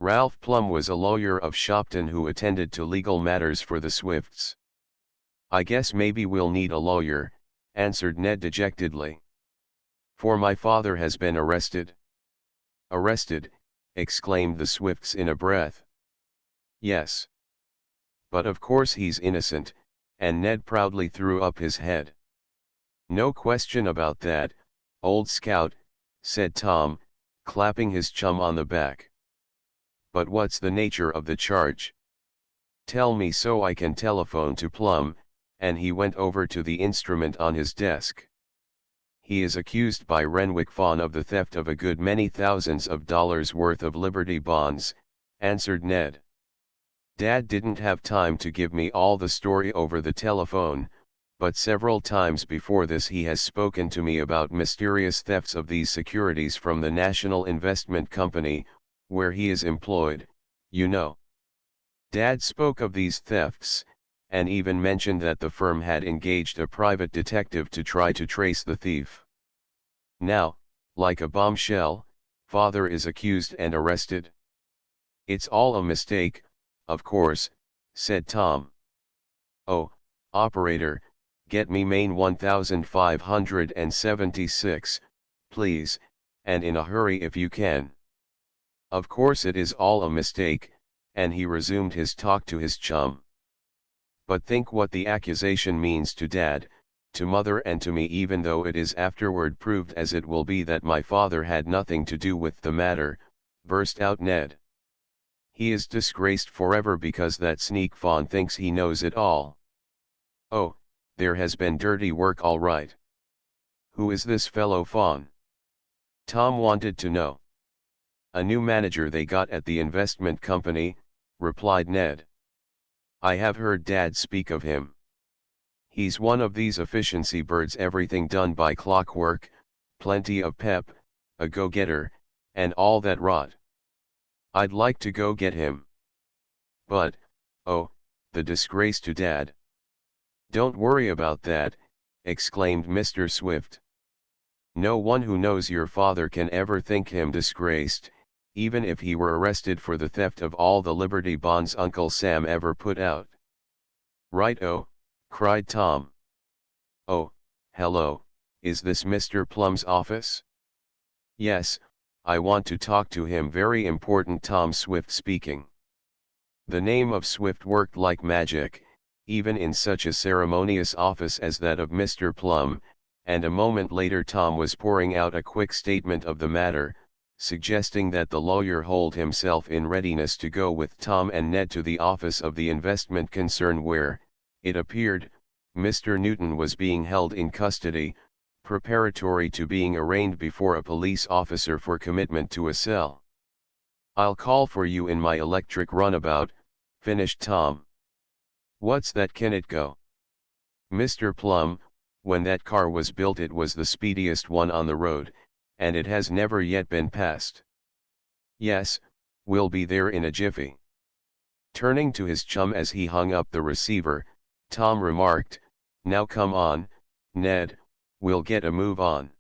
Ralph Plum was a lawyer of Shopton who attended to legal matters for the Swifts. "I guess maybe we'll need a lawyer," answered Ned dejectedly. "For my father has been arrested." "Arrested?" exclaimed the Swifts in a breath. "Yes. But of course he's innocent," and Ned proudly threw up his head. "No question about that, old scout," said Tom, clapping his chum on the back. "But what's the nature of the charge? Tell me so I can telephone to Plum," and he went over to the instrument on his desk. "He is accused by Renwick Fawn of the theft of a good many thousands of dollars worth of Liberty Bonds," answered Ned. "Dad didn't have time to give me all the story over the telephone, but several times before this he has spoken to me about mysterious thefts of these securities from the National Investment Company, where he is employed, you know. Dad spoke of these thefts, and even mentioned that the firm had engaged a private detective to try to trace the thief. Now, like a bombshell, Father is accused and arrested." "It's all a mistake, of course," said Tom. "Oh, operator, get me main 1576, please, and in a hurry if you can." "Of course it is all a mistake," and he resumed his talk to his chum. But think what the accusation means to Dad, to Mother and to me, even though it is afterward proved, as it will be, that my father had nothing to do with the matter," burst out Ned. "He is disgraced forever because that sneak Fawn thinks he knows it all. Oh, there has been dirty work all right. Who is this fellow Fawn?" Tom wanted to know. "A new manager they got at the investment company," replied Ned. "I have heard Dad speak of him. He's one of these efficiency birds, everything done by clockwork, plenty of pep, a go-getter, and all that rot. I'd like to go get him. But, oh, the disgrace to Dad." "Don't worry about that," exclaimed Mr. Swift. "No one who knows your father can ever think him disgraced, even if he were arrested for the theft of all the Liberty bonds Uncle Sam ever put out." "Right-o," cried Tom. "Oh, hello, is this Mr. Plum's office?" "Yes, I want to talk to him, very important." Tom Swift speaking. The name of Swift worked like magic, even in such a ceremonious office as that of Mr. Plum, and a moment later Tom was pouring out a quick statement of the matter, suggesting that the lawyer hold himself in readiness to go with Tom and Ned to the office of the investment concern where, it appeared, Mr. Newton was being held in custody, preparatory to being arraigned before a police officer for commitment to a cell. "I'll call for you in my electric runabout," finished Tom. "What's that, can it go?" "Mr. Plum, when that car was built it was the speediest one on the road, and it has never yet been passed." "Yes, we'll be there in a jiffy." Turning to his chum as he hung up the receiver, Tom remarked, "Now come on, Ned, we'll get a move on.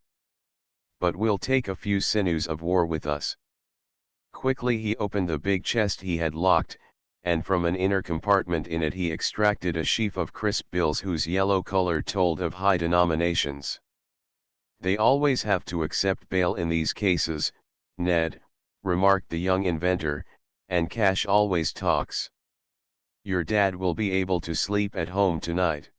But we'll take a few sinews of war with us." Quickly he opened the big chest he had locked, and from an inner compartment in it he extracted a sheaf of crisp bills whose yellow color told of high denominations. "They always have to accept bail in these cases, Ned," remarked the young inventor, "and cash always talks. Your dad will be able to sleep at home tonight."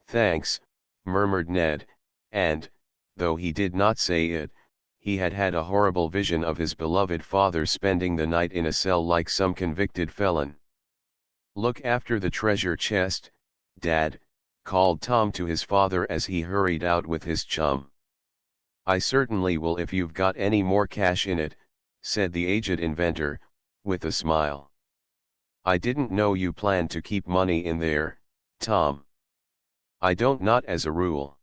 "Thanks," murmured Ned, and, though he did not say it, he had had a horrible vision of his beloved father spending the night in a cell like some convicted felon. "Look after the treasure chest, Dad," called Tom to his father as he hurried out with his chum. "I certainly will if you've got any more cash in it," said the aged inventor, with a smile. "I didn't know you planned to keep money in there, Tom." "I don't, not as a rule.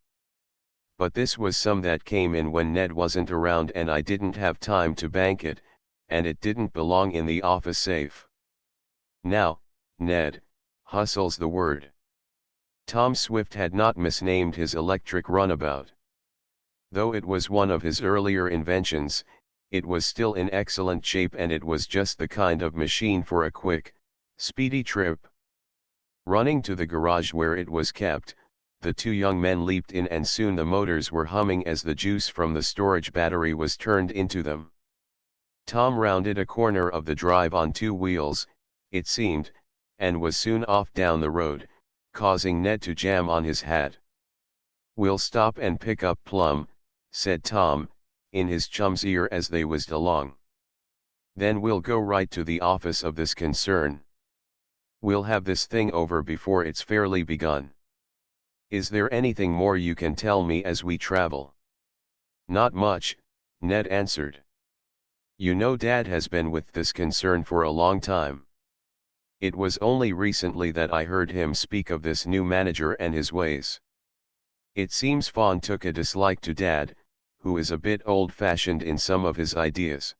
But this was some that came in when Ned wasn't around and I didn't have time to bank it, and it didn't belong in the office safe. Now, Ned, hustle's the word." Tom Swift had not misnamed his electric runabout. Though it was one of his earlier inventions, it was still in excellent shape, and it was just the kind of machine for a quick, speedy trip. Running to the garage where it was kept, the two young men leaped in, and soon the motors were humming as the juice from the storage battery was turned into them. Tom rounded a corner of the drive on two wheels, it seemed, and was soon off down the road, causing Ned to jam on his hat. "We'll stop and pick up Plum," said Tom, in his chum's ear as they whizzed along. "Then we'll go right to the office of this concern. We'll have this thing over before it's fairly begun. Is there anything more you can tell me as we travel?" "Not much," Ned answered. "You know Dad has been with this concern for a long time. It was only recently that I heard him speak of this new manager and his ways. It seems Fawn took a dislike to Dad, who is a bit old-fashioned in some of his ideas.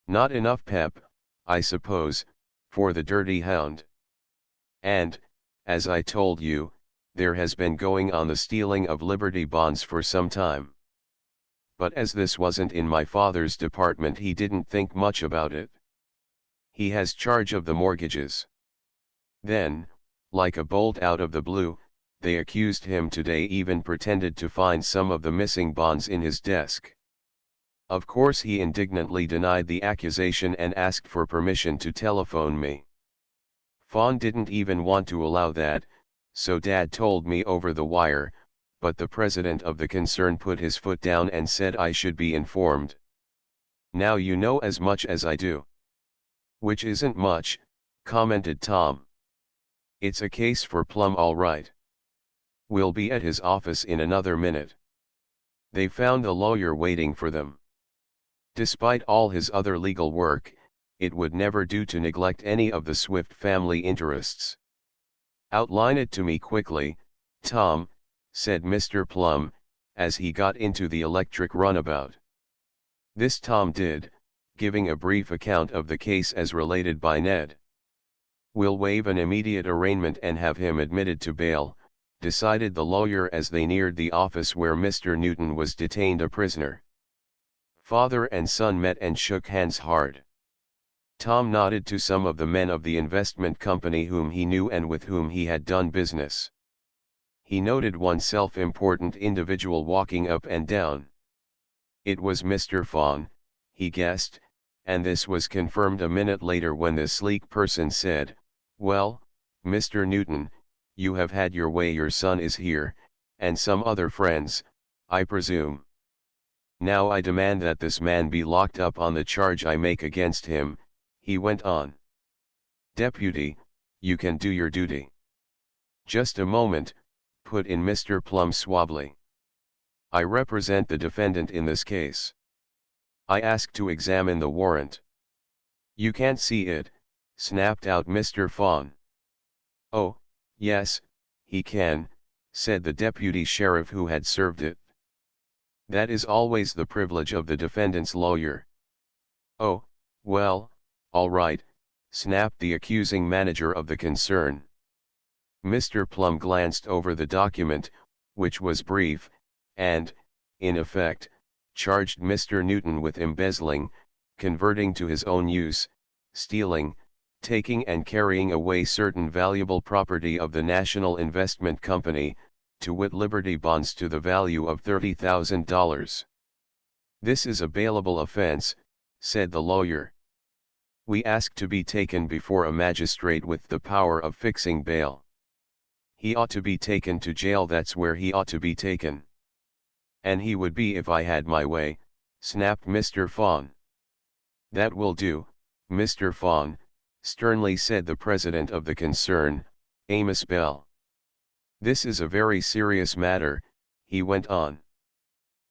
Not enough pep, I suppose, for the dirty hound. And, as I told you, there has been going on the stealing of Liberty bonds for some time. But as this wasn't in my father's department, he didn't think much about it. He has charge of the mortgages. Then, like a bolt out of the blue, they accused him today, even pretended to find some of the missing bonds in his desk. Of course he indignantly denied the accusation and asked for permission to telephone me. Fawn didn't even want to allow that, so Dad told me over the wire, but the president of the concern put his foot down and said I should be informed. Now you know as much as I do. Which isn't much, commented Tom. It's a case for Plum all right. We'll be at his office in another minute. They found a lawyer waiting for them. Despite all his other legal work, it would never do to neglect any of the Swift family interests. Outline it to me quickly, Tom, said Mr. Plum, as he got into the electric runabout. This Tom did, giving a brief account of the case as related by Ned. We'll waive an immediate arraignment and have him admitted to bail, decided the lawyer as they neared the office where Mr. Newton was detained a prisoner. Father and son met and shook hands hard. Tom nodded to some of the men of the investment company whom he knew and with whom he had done business. He noted one self-important individual walking up and down. It was Mr. Fawn, he guessed, and this was confirmed a minute later when the sleek person said, "Well, Mr. Newton, you have had your way. Your son is here, and some other friends, I presume. Now I demand that this man be locked up on the charge I make against him," he went on. "Deputy, you can do your duty." "Just a moment," put in Mr. Plum suavely. "I represent the defendant in this case. I ask to examine the warrant." "You can't see it," snapped out Mr. Fawn. "Oh, yes, he can," said the deputy sheriff who had served it. "That is always the privilege of the defendant's lawyer." "Oh, well, all right," snapped the accusing manager of the concern. Mr. Plum glanced over the document, which was brief, and, in effect, charged Mr. Newton with embezzling, converting to his own use, stealing, taking and carrying away certain valuable property of the National Investment Company, to wit Liberty bonds to the value of $30,000. "This is a bailable offense," said the lawyer. "We ask to be taken before a magistrate with the power of fixing bail." "He ought to be taken to jail. That's where he ought to be taken." "And he would be if I had my way," snapped Mr. Fawn. "That will do, Mr. Fawn," sternly said the president of the concern, Amos Bell. "This is a very serious matter," he went on.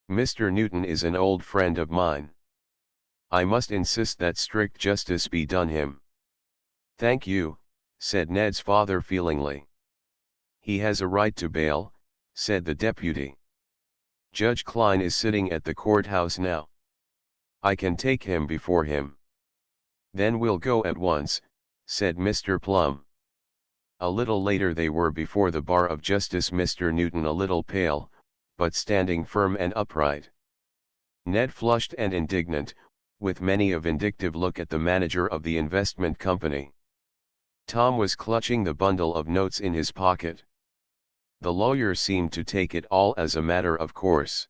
"Mr. Newton is an old friend of mine. I must insist that strict justice be done him." "Thank you," said Ned's father feelingly. "He has a right to bail," said the deputy. "Judge Klein is sitting at the courthouse now. I can take him before him." "Then we'll go at once," said Mr. Plum. A little later they were before the bar of justice, Mr. Newton a little pale, but standing firm and upright. Ned flushed and indignant, with many a vindictive look at the manager of the investment company. Tom was clutching the bundle of notes in his pocket. The lawyer seemed to take it all as a matter of course.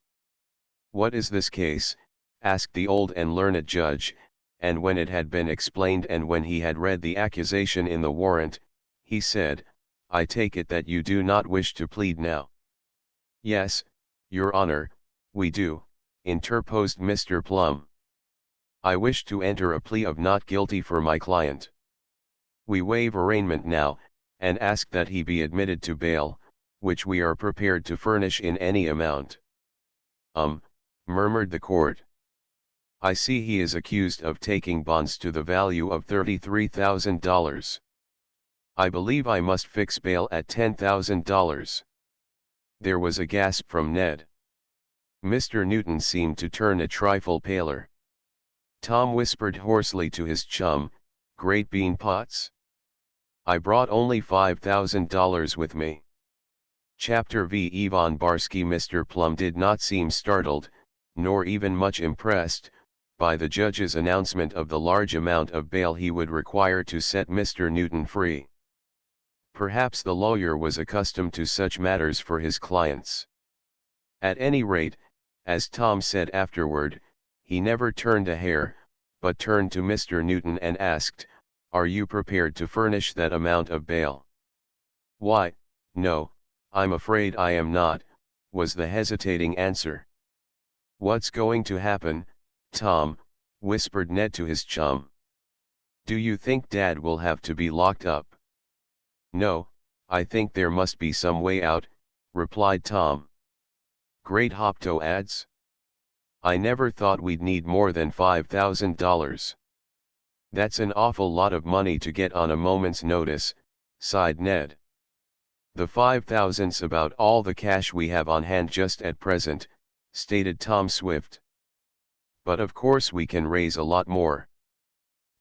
"What is this case?" asked the old and learned judge, and when it had been explained and when he had read the accusation in the warrant, he said, "I take it that you do not wish to plead now." "Yes, Your Honor, we do," interposed Mr. Plum. "I wish to enter a plea of not guilty for my client. We waive arraignment now, and ask that he be admitted to bail, which we are prepared to furnish in any amount." Murmured the court. "I see he is accused of taking bonds to the value of $33,000. I believe I must fix bail at $10,000. There was a gasp from Ned. Mr. Newton seemed to turn a trifle paler. Tom whispered hoarsely to his chum, "Great bean pots. I brought only $5,000 with me." Chapter V. Ivan Barsky. Mr. Plum did not seem startled, nor even much impressed, by the judge's announcement of the large amount of bail he would require to set Mr. Newton free. Perhaps the lawyer was accustomed to such matters for his clients. At any rate, as Tom said afterward, he never turned a hair, but turned to Mr. Newton and asked, Are you prepared to furnish that amount of bail? Why, no, I'm afraid I am not, was the hesitating answer. What's going to happen, Tom? Whispered Ned to his chum. Do you think Dad will have to be locked up? No, I think there must be some way out, replied Tom. Great Hopto ads? I never thought we'd need more than $5,000. That's an awful lot of money to get on a moment's notice, sighed Ned. The 5,000's about all the cash we have on hand just at present, stated Tom Swift. But of course we can raise a lot more.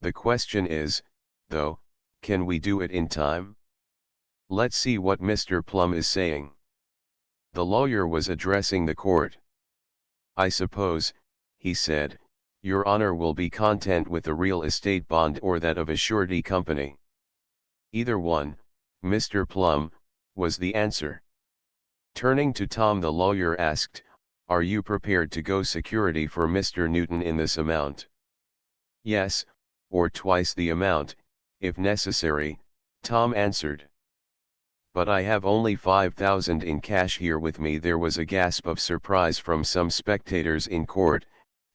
The question is, though, can we do it in time? Let's see what Mr. Plum is saying. The lawyer was addressing the court. I suppose, he said, Your Honor will be content with a real estate bond or that of a surety company. Either one, Mr. Plum, was the answer. Turning to Tom, the lawyer asked, Are you prepared to go security for Mr. Newton in this amount? Yes, or twice the amount, if necessary, Tom answered. But I have only 5,000 in cash here with me. There was a gasp of surprise from some spectators in court,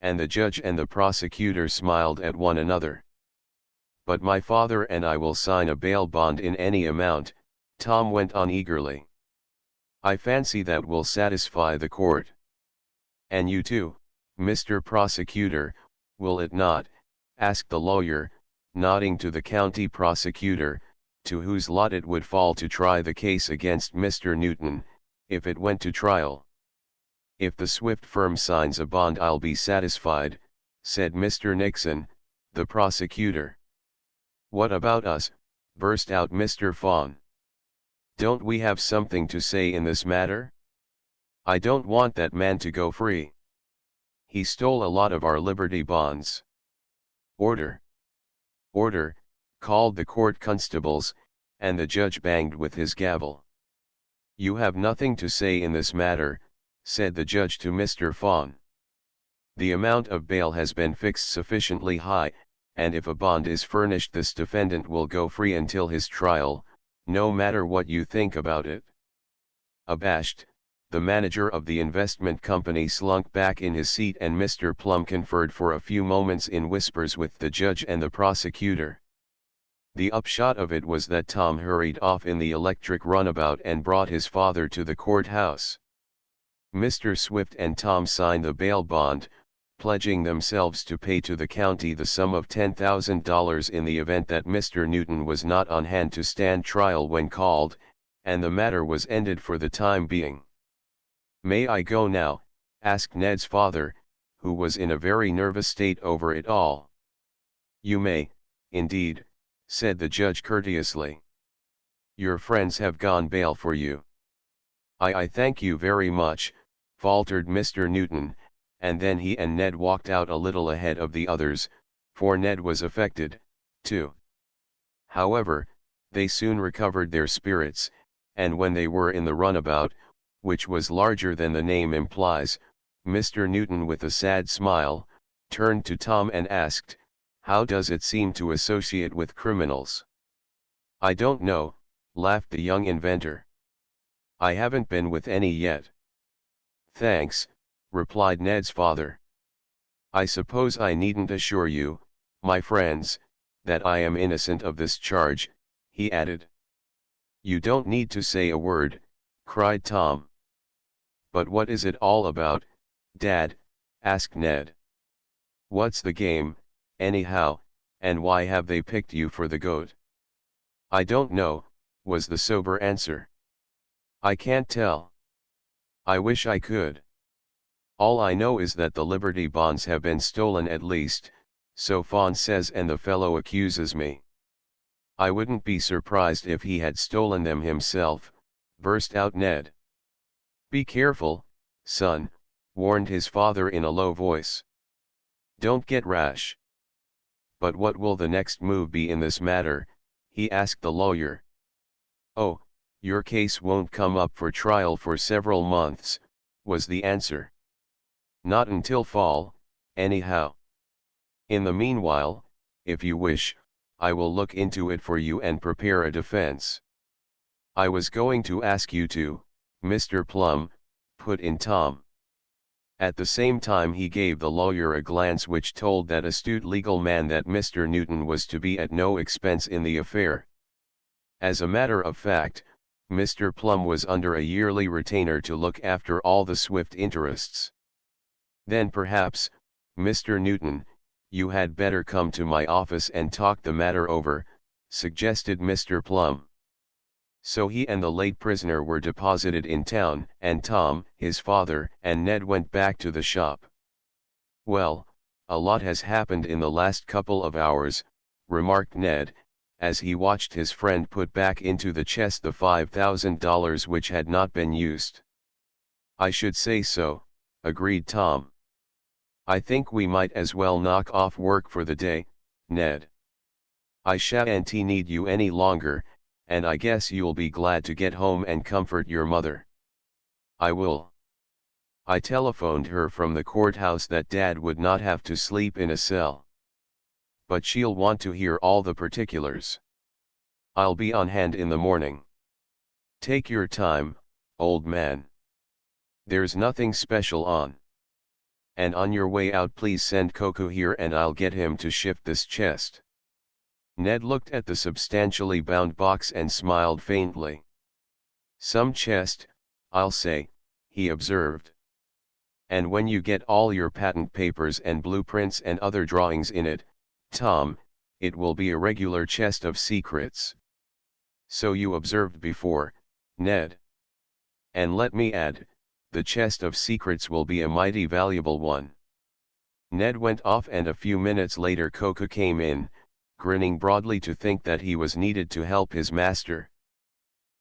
and the judge and the prosecutor smiled at one another. But my father and I will sign a bail bond in any amount, Tom went on eagerly. I fancy that will satisfy the court. And you too, Mr. Prosecutor, will it not? Asked the lawyer, nodding to the county prosecutor, to whose lot it would fall to try the case against Mr. Newton, if it went to trial. If the Swift firm signs a bond I'll be satisfied, said Mr. Nixon, the prosecutor. What about us? Burst out Mr. Fawn. Don't we have something to say in this matter? I don't want that man to go free. He stole a lot of our Liberty bonds. Order! Order! Called the court constables, and the judge banged with his gavel. You have nothing to say in this matter, said the judge to Mr. Fawn. The amount of bail has been fixed sufficiently high, and if a bond is furnished this defendant will go free until his trial, no matter what you think about it. Abashed, the manager of the investment company slunk back in his seat and Mr. Plum conferred for a few moments in whispers with the judge and the prosecutor. The upshot of it was that Tom hurried off in the electric runabout and brought his father to the courthouse. Mr. Swift and Tom signed the bail bond, pledging themselves to pay to the county the sum of $10,000 in the event that Mr. Newton was not on hand to stand trial when called, and the matter was ended for the time being. May I go now? Asked Ned's father, who was in a very nervous state over it all. You may, indeed, said the judge courteously. Your friends have gone bail for you. I thank you very much, faltered Mr. Newton, and then he and Ned walked out a little ahead of the others, for Ned was affected, too. However, they soon recovered their spirits, and when they were in the runabout, which was larger than the name implies, Mr. Newton with a sad smile, turned to Tom and asked, How does it seem to associate with criminals? I don't know, laughed the young inventor. I haven't been with any yet. Thanks, replied Ned's father. I suppose I needn't assure you, my friends, that I am innocent of this charge, he added. You don't need to say a word, cried Tom. But what is it all about, Dad? Asked Ned. What's the game, anyhow, and why have they picked you for the goat? I don't know, was the sober answer. I can't tell. I wish I could. All I know is that the Liberty bonds have been stolen at least, so Fawn says, and the fellow accuses me. I wouldn't be surprised if he had stolen them himself, burst out Ned. Be careful, son, warned his father in a low voice. Don't get rash. But what will the next move be in this matter? He asked the lawyer. Oh, your case won't come up for trial for several months, was the answer. Not until fall, anyhow. In the meanwhile, if you wish, I will look into it for you and prepare a defense. I was going to ask you to, Mr. Plum, put in Tom. At the same time he gave the lawyer a glance which told that astute legal man that Mr. Newton was to be at no expense in the affair. As a matter of fact, Mr. Plum was under a yearly retainer to look after all the Swift interests. Then perhaps, Mr. Newton, you had better come to my office and talk the matter over, suggested Mr. Plum. So he and the late prisoner were deposited in town, and Tom, his father, and Ned went back to the shop. "Well, a lot has happened in the last couple of hours," remarked Ned, as he watched his friend put back into the chest the $5,000 which had not been used. "I should say so," agreed Tom. "I think we might as well knock off work for the day, Ned. I shan't need you any longer, and I guess you'll be glad to get home and comfort your mother." "I will. I telephoned her from the courthouse that Dad would not have to sleep in a cell. But she'll want to hear all the particulars. I'll be on hand in the morning. Take your time, old man. There's nothing special on. And on your way out please send Coco here and I'll get him to shift this chest." Ned looked at the substantially bound box and smiled faintly. "Some chest, I'll say," he observed. "And when you get all your patent papers and blueprints and other drawings in it, Tom, it will be a regular chest of secrets. So you observed before, Ned. And let me add, the chest of secrets will be a mighty valuable one." Ned went off and a few minutes later Coco came in, grinning broadly to think that he was needed to help his master.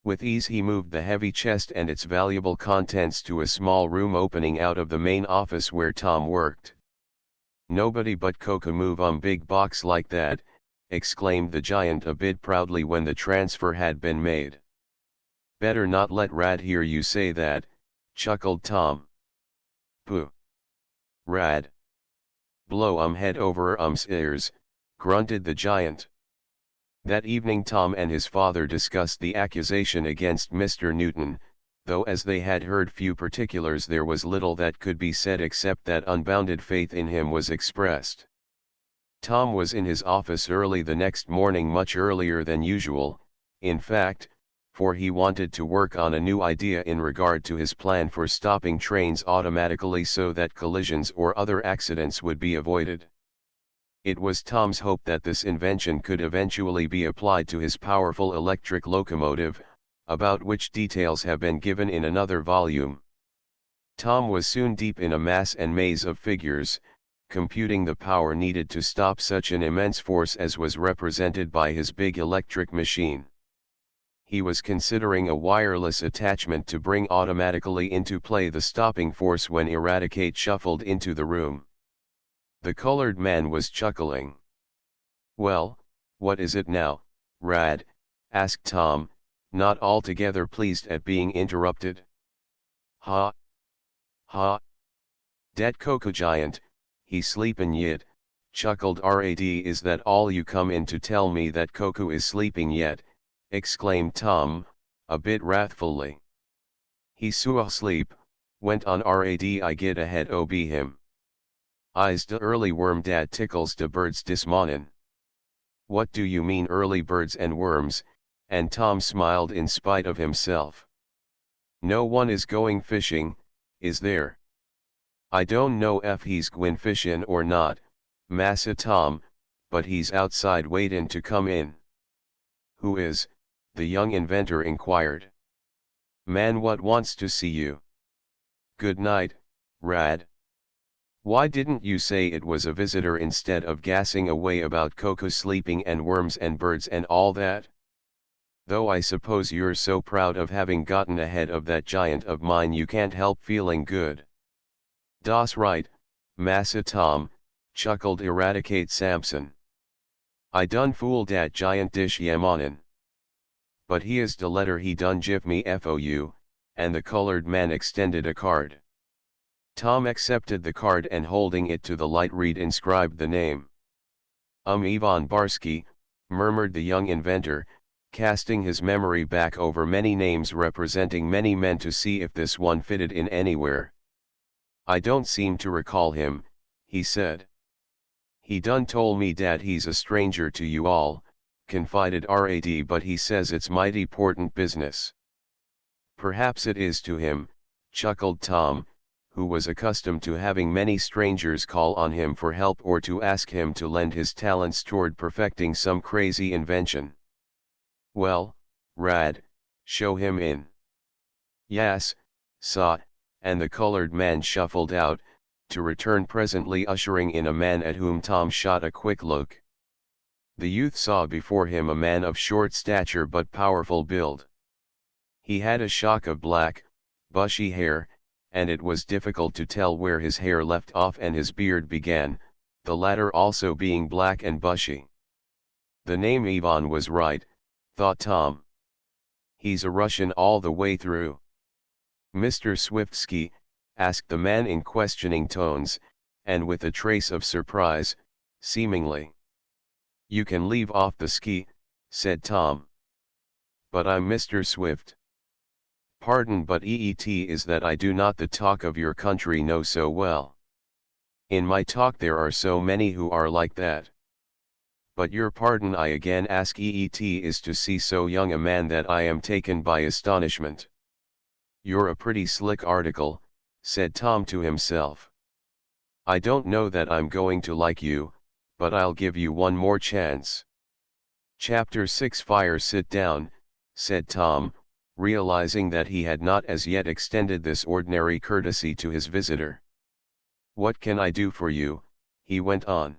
With ease he moved the heavy chest and its valuable contents to a small room opening out of the main office where Tom worked. "Nobody but Coco move big box like that," exclaimed the giant a bit proudly when the transfer had been made. "Better not let Rad hear you say that," chuckled Tom. "Pooh. Rad. Blow head over ears," grunted the giant. That evening Tom and his father discussed the accusation against Mr. Newton, though as they had heard few particulars there was little that could be said except that unbounded faith in him was expressed. Tom was in his office early the next morning, much earlier than usual, in fact, for he wanted to work on a new idea in regard to his plan for stopping trains automatically so that collisions or other accidents would be avoided. It was Tom's hope that this invention could eventually be applied to his powerful electric locomotive, about which details have been given in another volume. Tom was soon deep in a mass and maze of figures, computing the power needed to stop such an immense force as was represented by his big electric machine. He was considering a wireless attachment to bring automatically into play the stopping force when Eradicate shuffled into the room. The colored man was chuckling. "Well, what is it now, Rad?" asked Tom, not altogether pleased at being interrupted. "Ha! Ha! Dat Coco giant, he sleepin' yet," chuckled Rad. "Is that all you come in to tell me, that Coco is sleeping yet?" exclaimed Tom, a bit wrathfully. "He suah sleep," went on Rad. "I get ahead ob him. I's de early worm dat tickles de birds dis mawnin'." "What do you mean, early birds and worms?" and Tom smiled in spite of himself. "No one is going fishing, is there?" "I don't know ef he's gwine fishin' or not, Massa Tom, but he's outside waitin' to come in." "Who is?" the young inventor inquired. "Man what wants to see you." "Good night, Rad. Why didn't you say it was a visitor instead of gassing away about Coco sleeping and worms and birds and all that? Though I suppose you're so proud of having gotten ahead of that giant of mine you can't help feeling good." "Das right, Massa Tom," chuckled Eradicate Sampson. "I done fool dat giant dish yamanin'. But he is de letter he done give me FOU," and the colored man extended a card. Tom accepted the card and holding it to the light read inscribed the name. Ivan Barsky, murmured the young inventor, casting his memory back over many names representing many men to see if this one fitted in anywhere. I don't seem to recall him, he said. He done told me dat he's a stranger to you all, confided Rad, but he says it's mighty important business. Perhaps it is to him, chuckled Tom, who was accustomed to having many strangers call on him for help or to ask him to lend his talents toward perfecting some crazy invention. Well, Rad, show him in. Yes, saw, and the colored man shuffled out, to return presently ushering in a man at whom Tom shot a quick look. The youth saw before him a man of short stature but powerful build. He had a shock of black, bushy hair, and it was difficult to tell where his hair left off and his beard began, the latter also being black and bushy. The name Ivan was right, thought Tom. He's a Russian all the way through. Mr. Swiftsky, asked the man in questioning tones, and with a trace of surprise, seemingly. You can leave off the ski, said Tom. But I'm Mr. Swift. Pardon, but it is that I do not the talk of your country know so well. In my talk there are so many who are like that. But your pardon, I again ask, it is to see so young a man that I am taken by astonishment. You're a pretty slick article, said Tom to himself. I don't know that I'm going to like you, but I'll give you one more chance. Chapter 6 Fire Sit down, said Tom, realizing that he had not as yet extended this ordinary courtesy to his visitor. What can I do for you, he went on.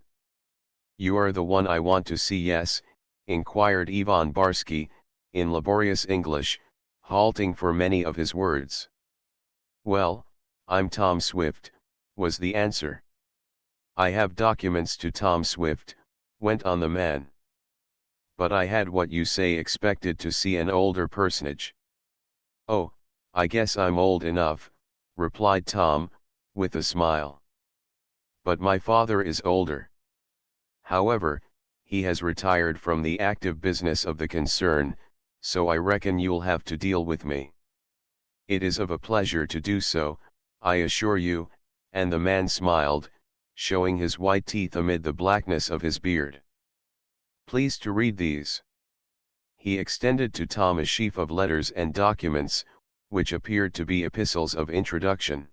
You are the one I want to see, yes, inquired Ivan Barsky, in laborious English, halting for many of his words. Well, I'm Tom Swift, was the answer. I have documents to Tom Swift, went on the man. But I had what you say expected to see an older personage. Oh, I guess I'm old enough, replied Tom, with a smile. But my father is older. However, he has retired from the active business of the concern, so I reckon you'll have to deal with me. It is of a pleasure to do so, I assure you, and the man smiled, showing his white teeth amid the blackness of his beard. Please to read these. He extended to Tom a sheaf of letters and documents, which appeared to be epistles of introduction.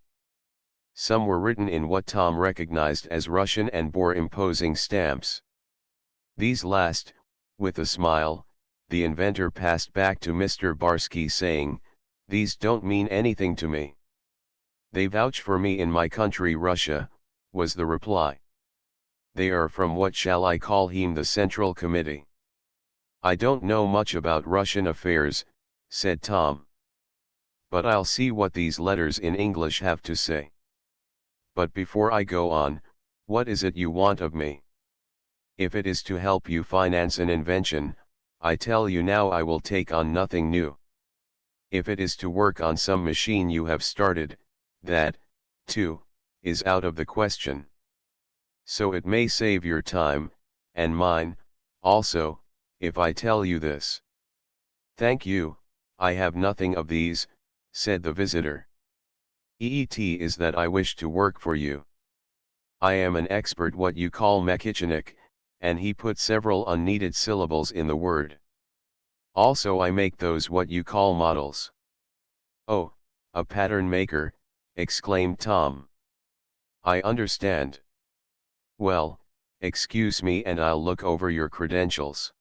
Some were written in what Tom recognized as Russian and bore imposing stamps. These last, with a smile, the inventor passed back to Mr. Barsky saying, These don't mean anything to me. They vouch for me in my country Russia, was the reply. They are from what shall I call him, the Central Committee. I don't know much about Russian affairs, said Tom. But I'll see what these letters in English have to say. But before I go on, what is it you want of me? If it is to help you finance an invention, I tell you now I will take on nothing new. If it is to work on some machine you have started, that, too, is out of the question. So it may save your time, and mine, also, if I tell you this. Thank you, I have nothing of these, said the visitor. It is that I wish to work for you. I am an expert what you call mechanic, and he put several unneeded syllables in the word. Also I make those what you call models. Oh, a pattern maker, exclaimed Tom. I understand. Well, excuse me and I'll look over your credentials.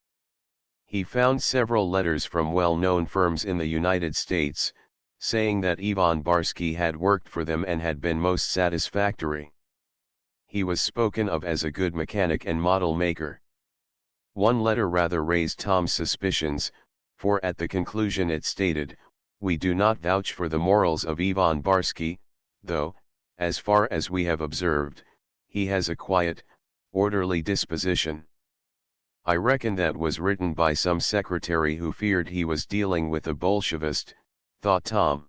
He found several letters from well-known firms in the United States, saying that Ivan Barsky had worked for them and had been most satisfactory. He was spoken of as a good mechanic and model maker. One letter rather raised Tom's suspicions, for at the conclusion it stated, We do not vouch for the morals of Ivan Barsky, though, as far as we have observed, he has a quiet, orderly disposition. I reckon that was written by some secretary who feared he was dealing with a Bolshevist, thought Tom.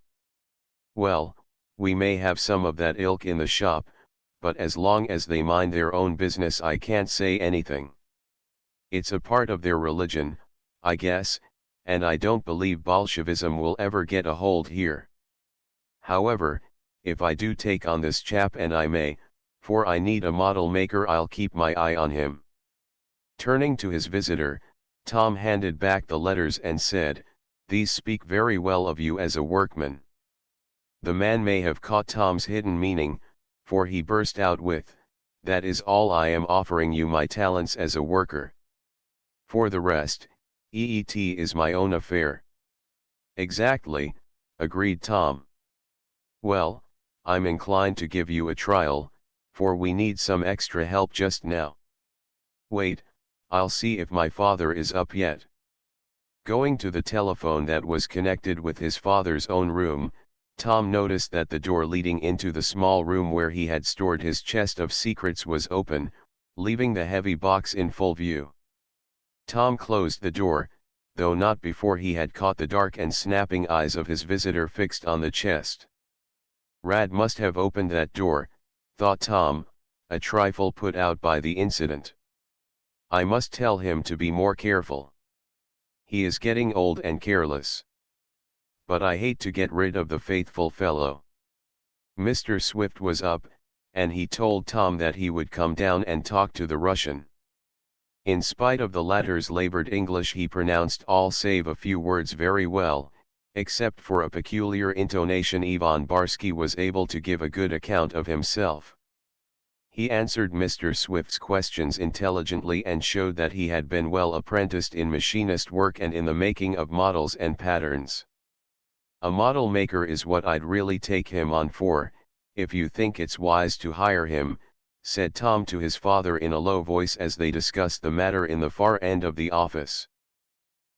Well, we may have some of that ilk in the shop, but as long as they mind their own business I can't say anything. It's a part of their religion, I guess, and I don't believe Bolshevism will ever get a hold here. However, if I do take on this chap, and I may, for I need a model maker, I'll keep my eye on him." Turning to his visitor, Tom handed back the letters and said, "These speak very well of you as a workman." The man may have caught Tom's hidden meaning, for he burst out with, "That is all. I am offering you my talents as a worker. For the rest, EET is my own affair." "Exactly," agreed Tom. "Well, I'm inclined to give you a trial, for we need some extra help just now. Wait, I'll see if my father is up yet." Going to the telephone that was connected with his father's own room, Tom noticed that the door leading into the small room where he had stored his chest of secrets was open, leaving the heavy box in full view. Tom closed the door, though not before he had caught the dark and snapping eyes of his visitor fixed on the chest. Rad must have opened that door, thought Tom, a trifle put out by the incident. I must tell him to be more careful. He is getting old and careless. But I hate to get rid of the faithful fellow. Mr. Swift was up, and he told Tom that he would come down and talk to the Russian. In spite of the latter's labored English, he pronounced all save a few words very well, except for a peculiar intonation. Ivan Barsky was able to give a good account of himself. He answered Mr. Swift's questions intelligently and showed that he had been well apprenticed in machinist work and in the making of models and patterns. "A model maker is what I'd really take him on for, if you think it's wise to hire him," said Tom to his father in a low voice as they discussed the matter in the far end of the office.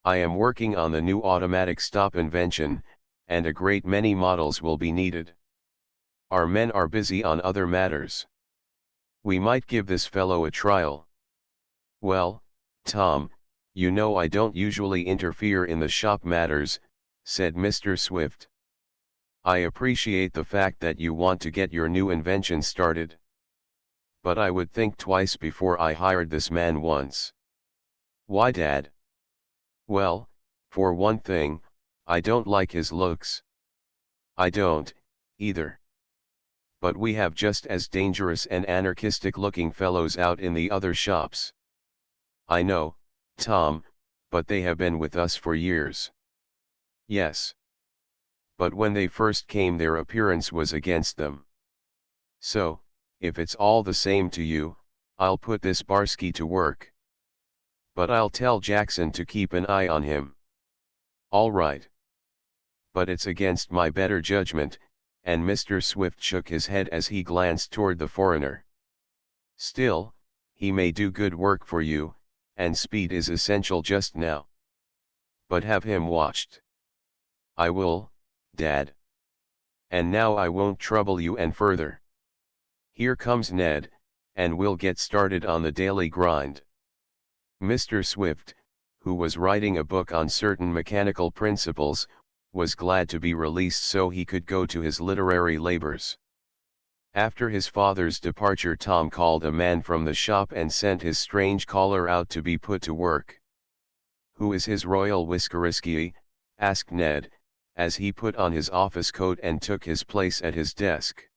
"I am working on the new automatic stop invention, and a great many models will be needed. Our men are busy on other matters. We might give this fellow a trial." "Well, Tom, you know I don't usually interfere in the shop matters," said Mr. Swift. "I appreciate the fact that you want to get your new invention started. But I would think twice before I hired this man once." "Why, Dad?" "Well, for one thing, I don't like his looks." "I don't, either. But we have just as dangerous and anarchistic-looking fellows out in the other shops." "I know, Tom, but they have been with us for years." "Yes. But when they first came their appearance was against them. So, if it's all the same to you, I'll put this Barsky to work. But I'll tell Jackson to keep an eye on him." "All right. But it's against my better judgment," and Mr. Swift shook his head as he glanced toward the foreigner. "Still, he may do good work for you, and speed is essential just now. But have him watched." "I will, Dad. And now I won't trouble you and further. Here comes Ned, and we'll get started on the daily grind." Mr. Swift, who was writing a book on certain mechanical principles, was glad to be released so he could go to his literary labors. After his father's departure, Tom called a man from the shop and sent his strange caller out to be put to work. "Who is His Royal Whiskerisky?" asked Ned, as he put on his office coat and took his place at his desk.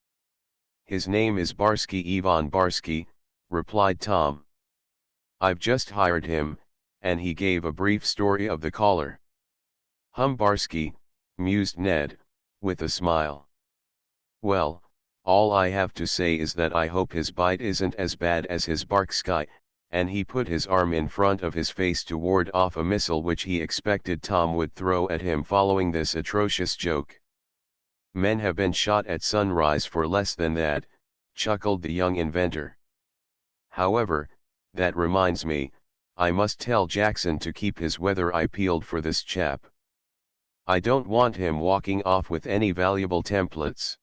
"His name is Barsky, Ivan Barsky," replied Tom. "I've just hired him," and he gave a brief story of the caller. Barsky," mused Ned, with a smile. "Well, all I have to say is that I hope his bite isn't as bad as his Barsky," and he put his arm in front of his face to ward off a missile which he expected Tom would throw at him following this atrocious joke. "Men have been shot at sunrise for less than that," chuckled the young inventor. "However, that reminds me, I must tell Jackson to keep his weather eye peeled for this chap. I don't want him walking off with any valuable templates."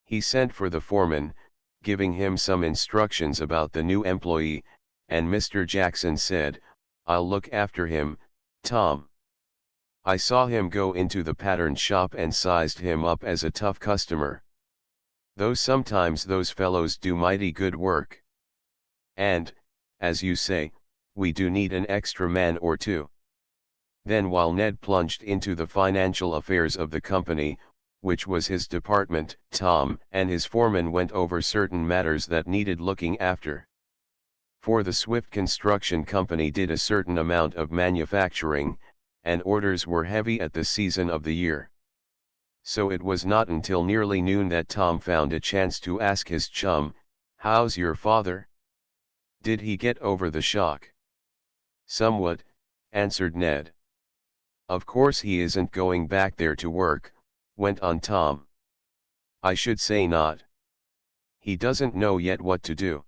He sent for the foreman, giving him some instructions about the new employee, and Mr. Jackson said, "I'll look after him, Tom. I saw him go into the pattern shop and sized him up as a tough customer. Though sometimes those fellows do mighty good work. And, as you say, we do need an extra man or two. Then while Ned plunged into the financial affairs of the company, which was his department, Tom and his foreman went over certain matters that needed looking after. For the Swift Construction Company did a certain amount of manufacturing, and orders were heavy at this season of the year. So it was not until nearly noon that Tom found a chance to ask his chum, "How's your father? Did he get over the shock?" "Somewhat," answered Ned. "Of course he isn't going back there to work," went on Tom. "I should say not. He doesn't know yet what to do.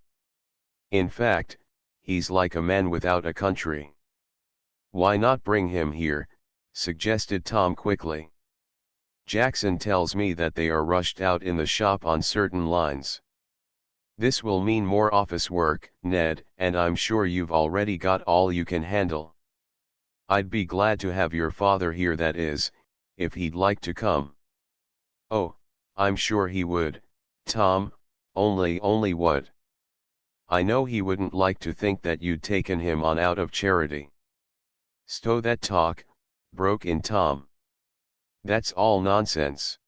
In fact, he's like a man without a country." "Why not bring him here?" suggested Tom quickly. "Jackson tells me that they are rushed out in the shop on certain lines. This will mean more office work, Ned, and I'm sure you've already got all you can handle. I'd be glad to have your father here, that is, if he'd like to come." "Oh, I'm sure he would, Tom, only what? I know he wouldn't like to think that you'd taken him on out of charity." "Stow that talk," broke in Tom. "That's all nonsense.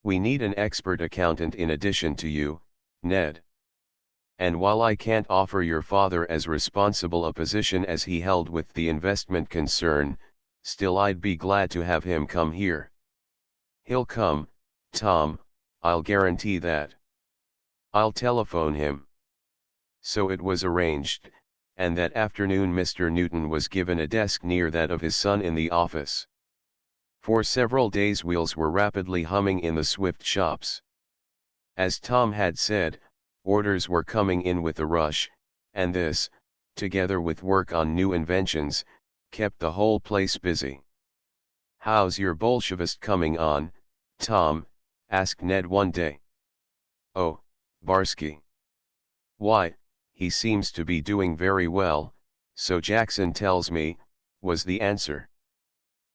We need an expert accountant in addition to you, Ned. And while I can't offer your father as responsible a position as he held with the investment concern, still I'd be glad to have him come here." "He'll come, Tom, I'll guarantee that. I'll telephone him." So it was arranged, and that afternoon Mr. Newton was given a desk near that of his son in the office. For several days wheels were rapidly humming in the Swift shops. As Tom had said, orders were coming in with a rush, and this, together with work on new inventions, kept the whole place busy. "How's your Bolshevist coming on, Tom?" asked Ned one day. "Oh, Barsky. Why, he seems to be doing very well, so Jackson tells me," was the answer.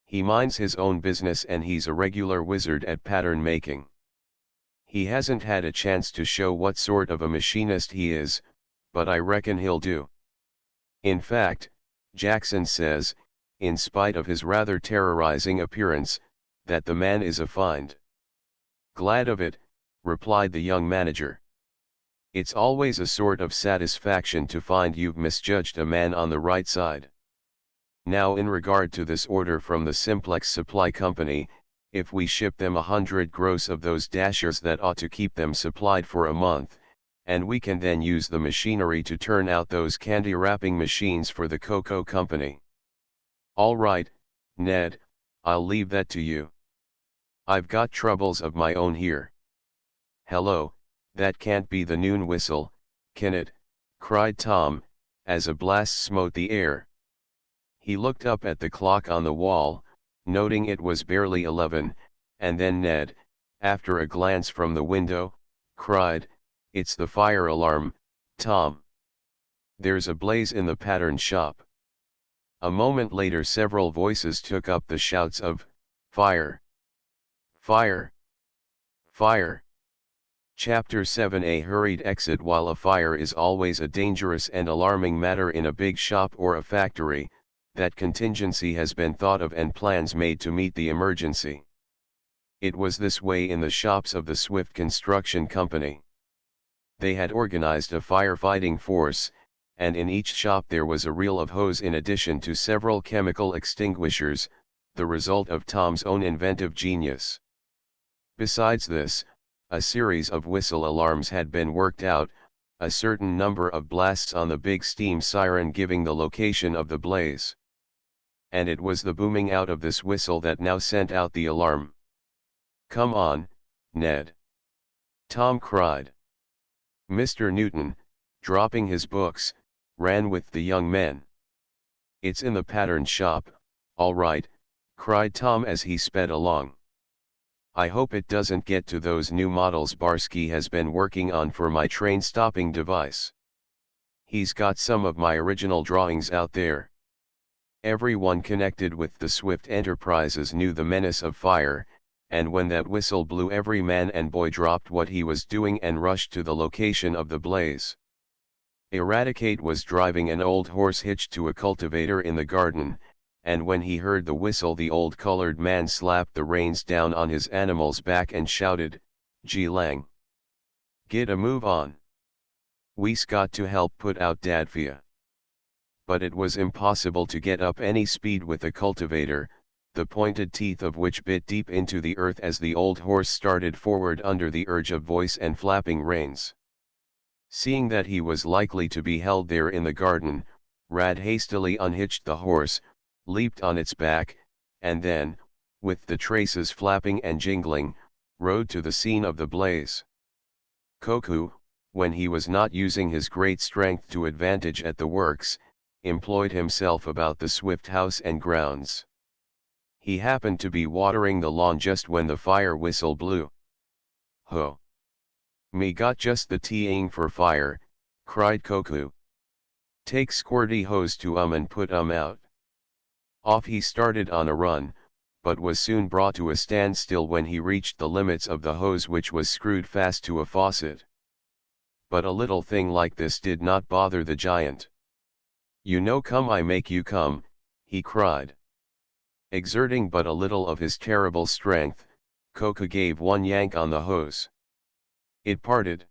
"He minds his own business and he's a regular wizard at pattern making. He hasn't had a chance to show what sort of a machinist he is, but I reckon he'll do. In fact, Jackson says, in spite of his rather terrorizing appearance, that the man is a find." "Glad of it," replied the young manager. "It's always a sort of satisfaction to find you've misjudged a man on the right side. Now in regard to this order from the Simplex Supply Company, if we ship them 100 gross of those dashers, that ought to keep them supplied for a month, and we can then use the machinery to turn out those candy wrapping machines for the Cocoa Company." "All right, Ned, I'll leave that to you. I've got troubles of my own here." "Hello, that can't be the noon whistle, can it?" cried Tom, as a blast smote the air. He looked up at the clock on the wall, noting it was barely 11, and then Ned, after a glance from the window, cried, "It's the fire alarm, Tom. There's a blaze in the pattern shop." A moment later several voices took up the shouts of, "Fire! Fire! Fire!" Chapter 7. A hurried exit. While a fire is always a dangerous and alarming matter in a big shop or a factory, that contingency has been thought of and plans made to meet the emergency. It was this way in the shops of the Swift Construction Company. They had organized a firefighting force, and in each shop there was a reel of hose in addition to several chemical extinguishers, the result of Tom's own inventive genius. Besides this, a series of whistle alarms had been worked out, a certain number of blasts on the big steam siren giving the location of the blaze. And it was the booming out of this whistle that now sent out the alarm. "Come on, Ned!" Tom cried. Mr. Newton, dropping his books, ran with the young men. "It's in the pattern shop, all right," cried Tom as he sped along. "I hope it doesn't get to those new models Barsky has been working on for my train stopping device. He's got some of my original drawings out there." Everyone connected with the Swift Enterprises knew the menace of fire, and when that whistle blew every man and boy dropped what he was doing and rushed to the location of the blaze. Eradicate was driving an old horse hitched to a cultivator in the garden, and when he heard the whistle the old colored man slapped the reins down on his animal's back and shouted, "Gee lang! Get a move on. We's got to help put out dat fia." But it was impossible to get up any speed with the cultivator, the pointed teeth of which bit deep into the earth as the old horse started forward under the urge of voice and flapping reins. Seeing that he was likely to be held there in the garden, Rad hastily unhitched the horse, leaped on its back, and then, with the traces flapping and jingling, rode to the scene of the blaze. Koku, when he was not using his great strength to advantage at the works, employed himself about the Swift house and grounds. He happened to be watering the lawn just when the fire whistle blew. "Ho! Me got just the thing for fire," cried Koku. "Take squirty hose to and put out." Off he started on a run, but was soon brought to a standstill when he reached the limits of the hose, which was screwed fast to a faucet. But a little thing like this did not bother the giant. "You no come, I make you come," he cried. Exerting but a little of his terrible strength, Koku gave one yank on the hose. It parted.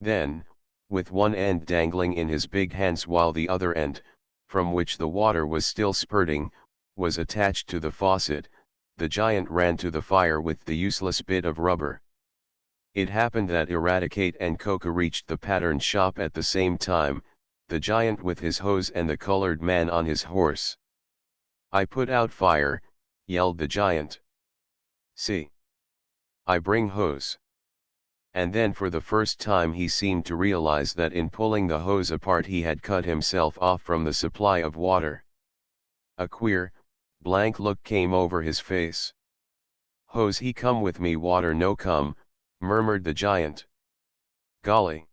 Then, with one end dangling in his big hands while the other end, from which the water was still spurting, was attached to the faucet, the giant ran to the fire with the useless bit of rubber. It happened that Eradicate and Koku reached the pattern shop at the same time, the giant with his hose and the colored man on his horse. "I put out fire," yelled the giant. "See! I bring hose." And then for the first time he seemed to realize that in pulling the hose apart he had cut himself off from the supply of water. A queer, blank look came over his face. "Hose he come with me, water no come," murmured the giant. "Golly!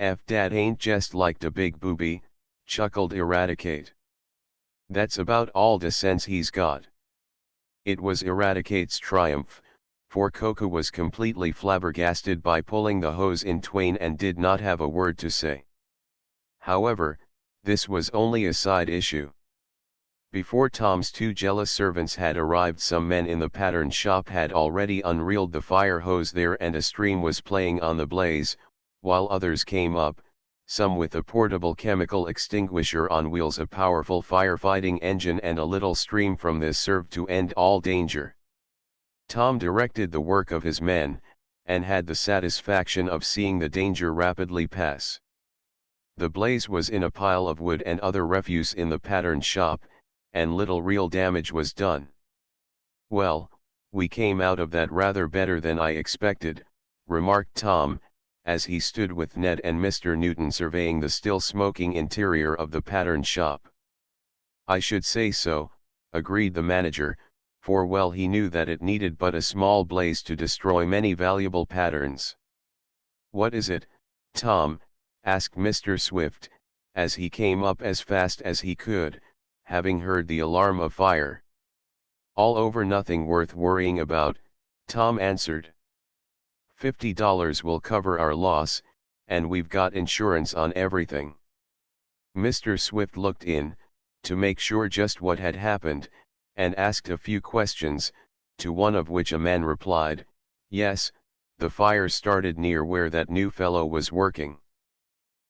F dat ain't jest like de big booby," chuckled Eradicate. "That's about all de sense he's got." It was Eradicate's triumph, for Koku was completely flabbergasted by pulling the hose in twain and did not have a word to say. However, this was only a side issue. Before Tom's two jealous servants had arrived, some men in the pattern shop had already unreeled the fire hose there and a stream was playing on the blaze, while others came up, some with a portable chemical extinguisher on wheels, a powerful firefighting engine, and a little stream from this served to end all danger. Tom directed the work of his men, and had the satisfaction of seeing the danger rapidly pass. The blaze was in a pile of wood and other refuse in the pattern shop, and little real damage was done. "Well, we came out of that rather better than I expected," remarked Tom, as he stood with Ned and Mr. Newton surveying the still smoking interior of the pattern shop. "I should say so," agreed the manager, for well he knew that it needed but a small blaze to destroy many valuable patterns. "What is it, Tom?" asked Mr. Swift, as he came up as fast as he could, having heard the alarm of fire. "All over, nothing worth worrying about," Tom answered. $50 will cover our loss, and we've got insurance on everything." Mr. Swift looked in, to make sure just what had happened, and asked a few questions, to one of which a man replied, "Yes, the fire started near where that new fellow was working."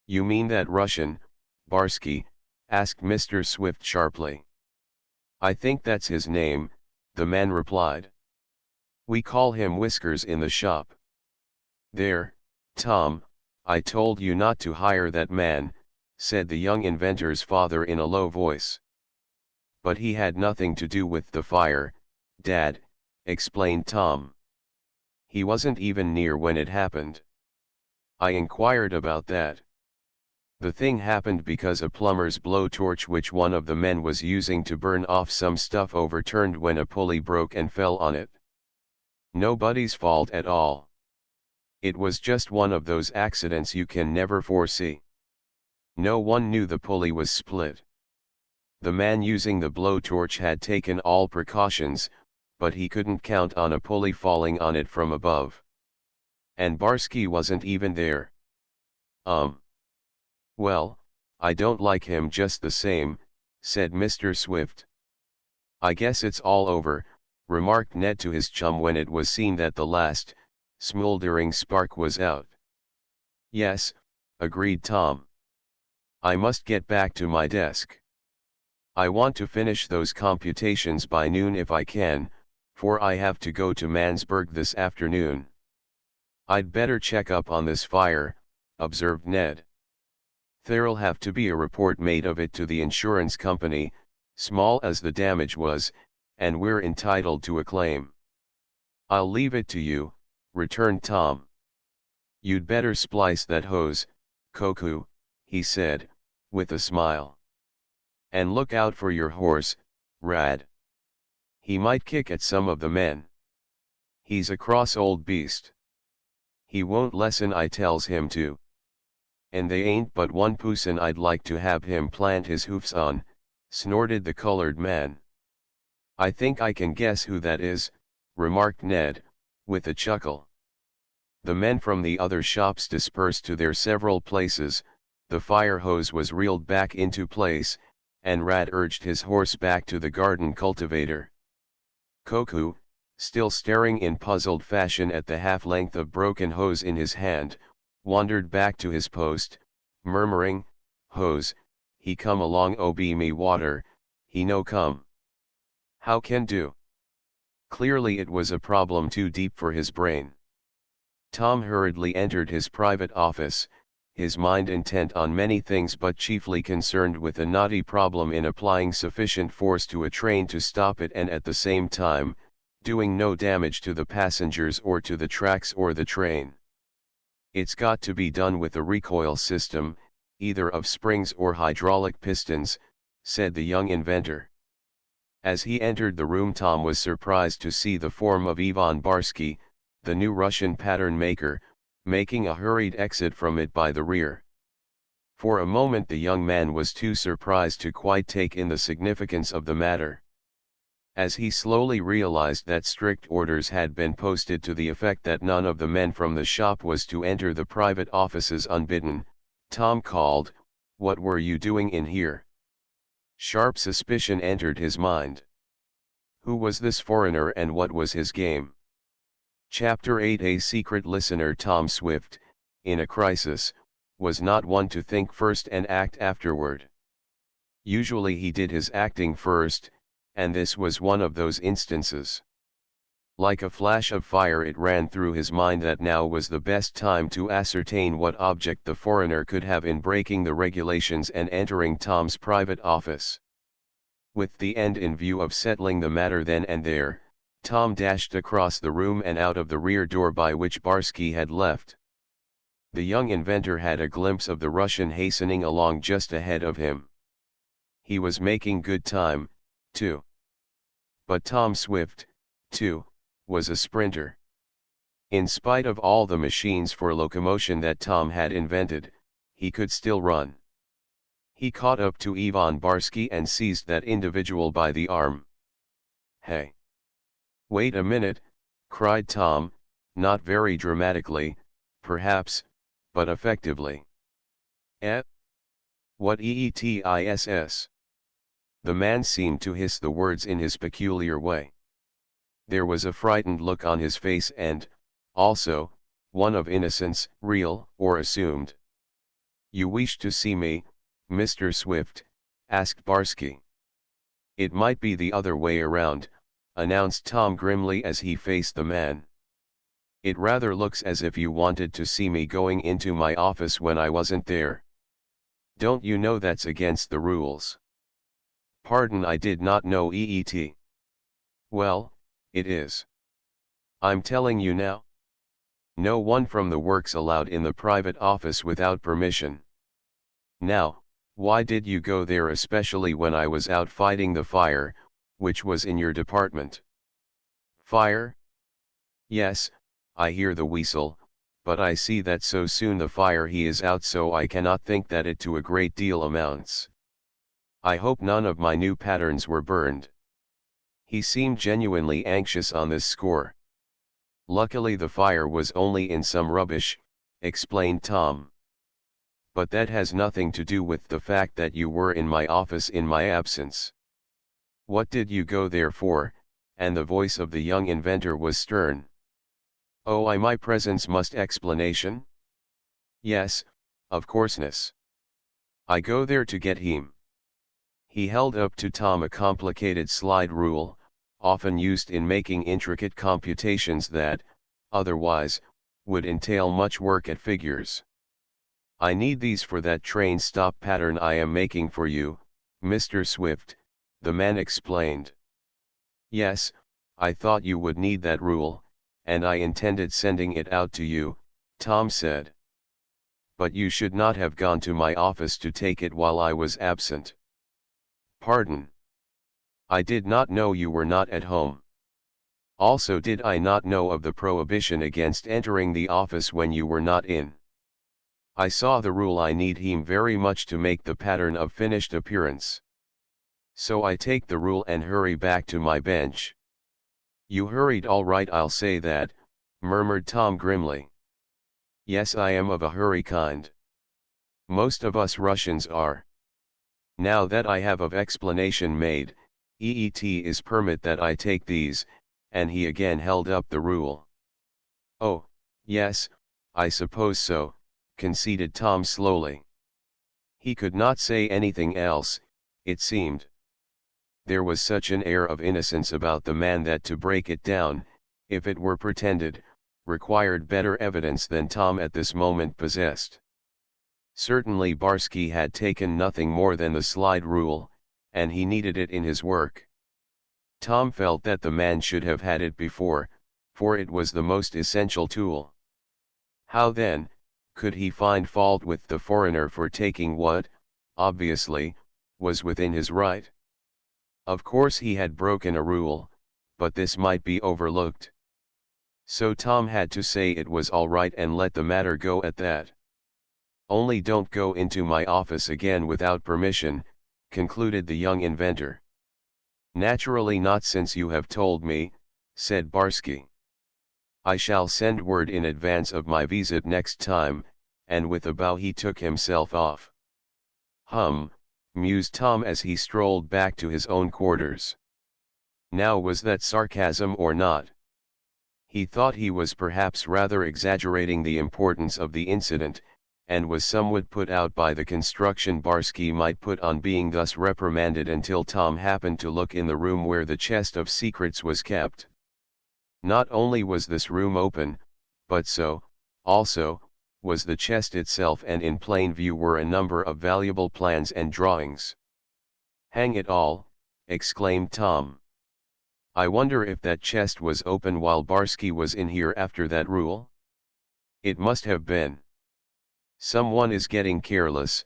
"You mean that Russian, Barsky?" asked Mr. Swift sharply. "I think that's his name," the man replied. "We call him Whiskers in the shop." "There, Tom, I told you not to hire that man," said the young inventor's father in a low voice. "But he had nothing to do with the fire, Dad," explained Tom. "He wasn't even near when it happened. I inquired about that. The thing happened because a plumber's blowtorch which one of the men was using to burn off some stuff overturned when a pulley broke and fell on it. Nobody's fault at all. It was just one of those accidents you can never foresee. No one knew the pulley was split. The man using the blowtorch had taken all precautions, but he couldn't count on a pulley falling on it from above. And Barsky wasn't even there." "Well, I don't like him just the same," said Mr. Swift. "I guess it's all over," remarked Ned to his chum when it was seen that the last, smoldering spark was out. "Yes," agreed Tom. "I must get back to my desk. I want to finish those computations by noon if I can, for I have to go to Mansburg this afternoon." "I'd better check up on this fire," observed Ned. "There'll have to be a report made of it to the insurance company, small as the damage was, and we're entitled to a claim." "I'll leave it to you," returned Tom. "You'd better splice that hose, Koku," he said, with a smile. "And look out for your horse, Rad. He might kick at some of the men. He's a cross old beast. He won't lessen I tells him to. And they ain't but one poosin' I'd like to have him plant his hoofs on," snorted the colored man. "I think I can guess who that is," remarked Ned, with a chuckle. The men from the other shops dispersed to their several places, the fire hose was reeled back into place, and Rad urged his horse back to the garden cultivator. Koku, still staring in puzzled fashion at the half-length of broken hose in his hand, wandered back to his post, murmuring, "Hose, he come along ob me water, he no come. How can do?" Clearly it was a problem too deep for his brain. Tom hurriedly entered his private office, his mind intent on many things but chiefly concerned with a knotty problem in applying sufficient force to a train to stop it and at the same time, doing no damage to the passengers or to the tracks or the train. "It's got to be done with a recoil system, either of springs or hydraulic pistons," said the young inventor. As he entered the room, Tom was surprised to see the form of Ivan Barsky, the new Russian pattern maker, making a hurried exit from it by the rear. For a moment the young man was too surprised to quite take in the significance of the matter. As he slowly realized that strict orders had been posted to the effect that none of the men from the shop was to enter the private offices unbidden, Tom called, "What were you doing in here?" Sharp suspicion entered his mind. Who was this foreigner and what was his game? Chapter 8. A secret listener. Tom Swift, in a crisis, was not one to think first and act afterward. Usually he did his acting first, and this was one of those instances. Like a flash of fire it ran through his mind that now was the best time to ascertain what object the foreigner could have in breaking the regulations and entering Tom's private office. With the end in view of settling the matter then and there, Tom dashed across the room and out of the rear door by which Barsky had left. The young inventor had a glimpse of the Russian hastening along just ahead of him. He was making good time, too. But Tom Swift, too, was a sprinter. In spite of all the machines for locomotion that Tom had invented, he could still run. He caught up to Ivan Barsky and seized that individual by the arm. "Hey! Wait a minute," cried Tom, not very dramatically, perhaps, but effectively. "Eh? What eetiss?" The man seemed to hiss the words in his peculiar way. There was a frightened look on his face and, also, one of innocence, real or assumed. "You wish to see me, Mr. Swift?" asked Barsky. "It might be the other way around," announced Tom grimly as he faced the man. "It rather looks as if you wanted to see me going into my office when I wasn't there. Don't you know that's against the rules?" "Pardon, I did not know EET. "Well, it is. I'm telling you now. No one from the works allowed in the private office without permission. Now, why did you go there especially when I was out fighting the fire, which was in your department?" "Fire? Yes, I hear the whistle, but I see that so soon the fire he is out, so I cannot think that it to a great deal amounts. I hope none of my new patterns were burned." He seemed genuinely anxious on this score. "Luckily the fire was only in some rubbish," explained Tom. But that has nothing to do with the fact that you were in my office in my absence. What did you go there for?" And the voice of the young inventor was stern. "Oh, my presence must explanation?" "Yes, of courseness. I go there to get him." He held up to Tom a complicated slide rule, often used in making intricate computations that, otherwise, would entail much work at figures. "I need these for that train stop pattern I am making for you, Mr. Swift," the man explained. "Yes, I thought you would need that rule, and I intended sending it out to you," Tom said. "But you should not have gone to my office to take it while I was absent." "Pardon? I did not know you were not at home. Also, did I not know of the prohibition against entering the office when you were not in? I saw the rule. I need him very much to make the pattern of finished appearance. So I take the rule and hurry back to my bench." "You hurried all right, I'll say that," murmured Tom grimly. "Yes, I am of a hurry kind. Most of us Russians are. Now that I have of explanation made, it is permit that I take these," and he again held up the rule. "Oh, yes, I suppose so," conceded Tom slowly. He could not say anything else, it seemed. There was such an air of innocence about the man that to break it down, if it were pretended, required better evidence than Tom at this moment possessed. Certainly Barsky had taken nothing more than the slide rule, and he needed it in his work. Tom felt that the man should have had it before, for it was the most essential tool. How then, could he find fault with the foreigner for taking what, obviously, was within his right? Of course he had broken a rule, but this might be overlooked. So Tom had to say it was all right and let the matter go at that. "Only don't go into my office again without permission," concluded the young inventor. "Naturally not, since you have told me," said Barsky. "I shall send word in advance of my visit next time," and with a bow he took himself off. Mused Tom as he strolled back to his own quarters. Now, was that sarcasm or not? He thought he was perhaps rather exaggerating the importance of the incident, and was somewhat put out by the construction Barsky might put on being thus reprimanded until Tom happened to look in the room where the chest of secrets was kept. Not only was this room open, but so, also, was the chest itself, and in plain view were a number of valuable plans and drawings. "Hang it all," exclaimed Tom. "I wonder if that chest was open while Barsky was in here after that rule? It must have been. Someone is getting careless,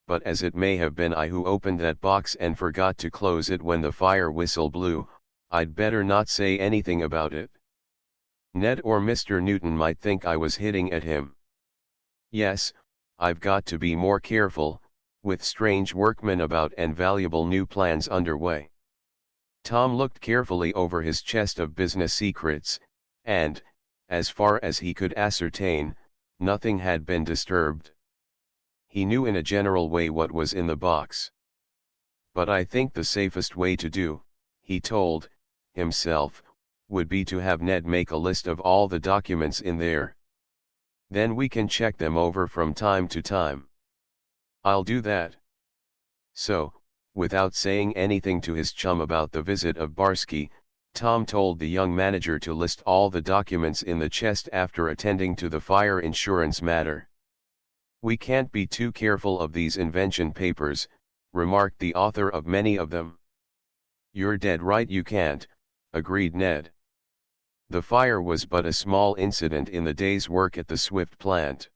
but as it may have been I who opened that box and forgot to close it when the fire whistle blew, I'd better not say anything about it. Ned or Mr. Newton might think I was hitting at him. Yes, I've got to be more careful, with strange workmen about and valuable new plans underway." Tom looked carefully over his chest of business secrets, and, as far as he could ascertain, nothing had been disturbed. He knew in a general way what was in the box. "But I think the safest way to do," he told himself, "would be to have Ned make a list of all the documents in there. Then we can check them over from time to time. I'll do that." So, without saying anything to his chum about the visit of Barsky, Tom told the young manager to list all the documents in the chest after attending to the fire insurance matter. "We can't be too careful of these invention papers," remarked the author of many of them. "You're dead right, you can't," agreed Ned. The fire was but a small incident in the day's work at the Swift plant.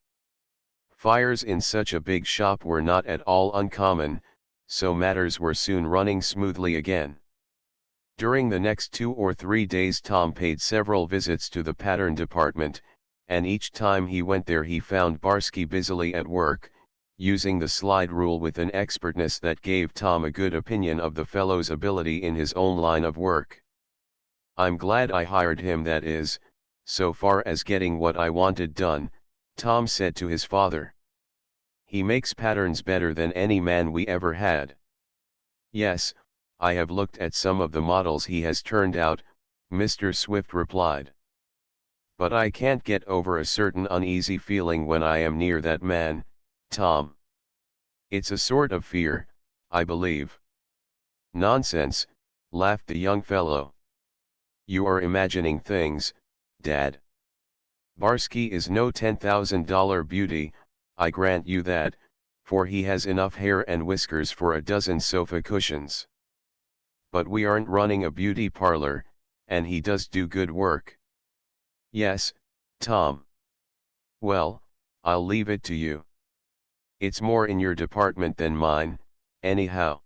Fires in such a big shop were not at all uncommon, so matters were soon running smoothly again. During the next 2 or 3 days Tom paid several visits to the pattern department, and each time he went there he found Barsky busily at work, using the slide rule with an expertness that gave Tom a good opinion of the fellow's ability in his own line of work. "I'm glad I hired him, that is, so far as getting what I wanted done," Tom said to his father. He makes patterns better than any man we ever had. Yes, I have looked at some of the models he has turned out, Mr. Swift replied. But I can't get over a certain uneasy feeling when I am near that man, Tom. It's a sort of fear, I believe. Nonsense, laughed the young fellow. You are imagining things, Dad. Barsky is no $10,000 beauty, I grant you that, for he has enough hair and whiskers for a dozen sofa cushions. But we aren't running a beauty parlor, and he does do good work. Yes, Tom. Well, I'll leave it to you. It's more in your department than mine, anyhow.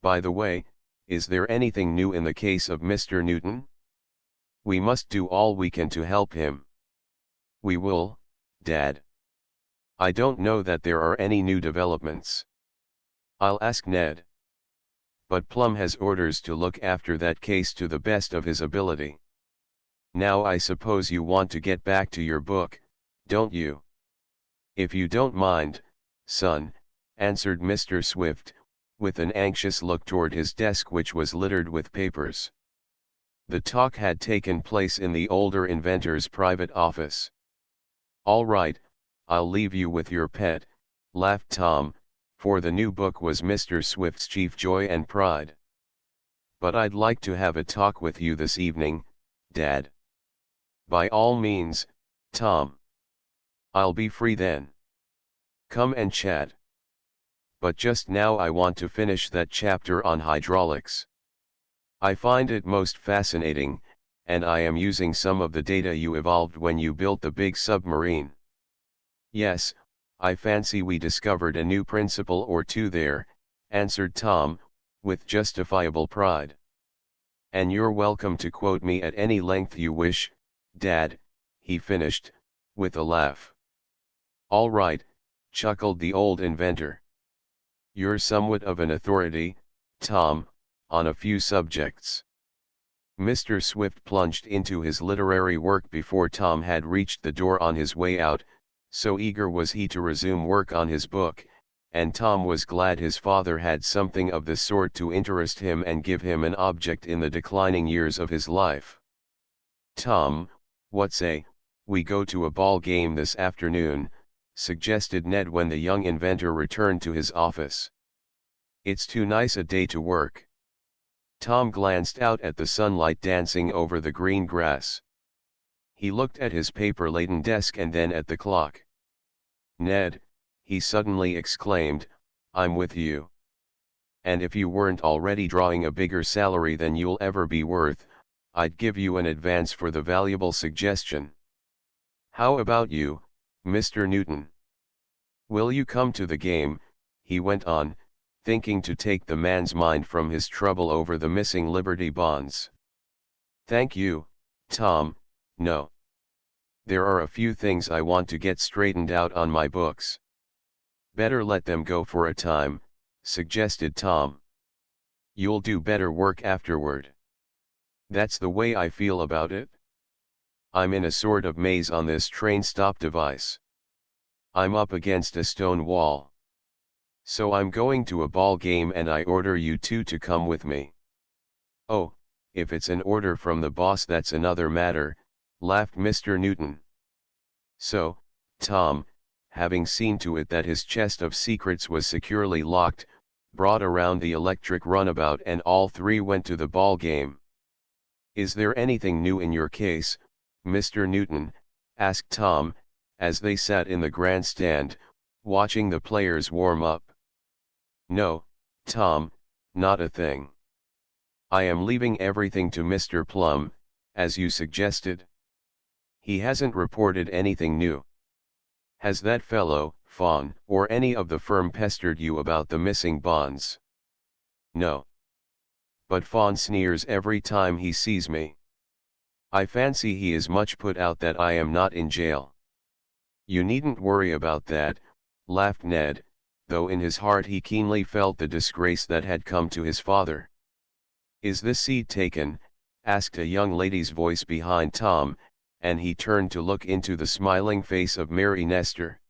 By the way, is there anything new in the case of Mr. Newton? We must do all we can to help him. We will, Dad. I don't know that there are any new developments. I'll ask Ned. But Plum has orders to look after that case to the best of his ability. Now I suppose you want to get back to your book, don't you? If you don't mind, son, answered Mr. Swift, with an anxious look toward his desk which was littered with papers. The talk had taken place in the older inventor's private office. All right, I'll leave you with your pet, laughed Tom, for the new book was Mr. Swift's chief joy and pride. But I'd like to have a talk with you this evening, Dad. By all means, Tom. I'll be free then. Come and chat. But just now I want to finish that chapter on hydraulics. I find it most fascinating, and I am using some of the data you evolved when you built the big submarine. Yes, I fancy we discovered a new principle or two there, answered Tom, with justifiable pride. And you're welcome to quote me at any length you wish, Dad, he finished, with a laugh. All right, chuckled the old inventor. You're somewhat of an authority, Tom, on a few subjects. Mr. Swift plunged into his literary work before Tom had reached the door on his way out, so eager was he to resume work on his book, and Tom was glad his father had something of the sort to interest him and give him an object in the declining years of his life. Tom, what say we go to a ball game this afternoon, suggested Ned when the young inventor returned to his office. It's too nice a day to work. Tom glanced out at the sunlight dancing over the green grass. He looked at his paper-laden desk and then at the clock. Ned, he suddenly exclaimed, I'm with you. And if you weren't already drawing a bigger salary than you'll ever be worth, I'd give you an advance for the valuable suggestion. How about you, Mr. Newton? Will you come to the game, he went on, thinking to take the man's mind from his trouble over the missing Liberty bonds. Thank you, Tom, no. There are a few things I want to get straightened out on my books. Better let them go for a time, suggested Tom. You'll do better work afterward. That's the way I feel about it. I'm in a sort of maze on this train stop device. I'm up against a stone wall. So I'm going to a ball game and I order you two to come with me. Oh, if it's an order from the boss that's another matter, laughed Mr. Newton. So, Tom, having seen to it that his chest of secrets was securely locked, brought around the electric runabout and all three went to the ball game. Is there anything new in your case, Mr. Newton? Asked Tom, as they sat in the grandstand, watching the players warm up. No, Tom, not a thing. I am leaving everything to Mr. Plum, as you suggested. He hasn't reported anything new. Has that fellow, Fawn, or any of the firm pestered you about the missing bonds? No. But Fawn sneers every time he sees me. I fancy he is much put out that I am not in jail. You needn't worry about that, laughed Ned, though in his heart he keenly felt the disgrace that had come to his father. Is this seat taken? Asked a young lady's voice behind Tom, and he turned to look into the smiling face of Mary Nestor.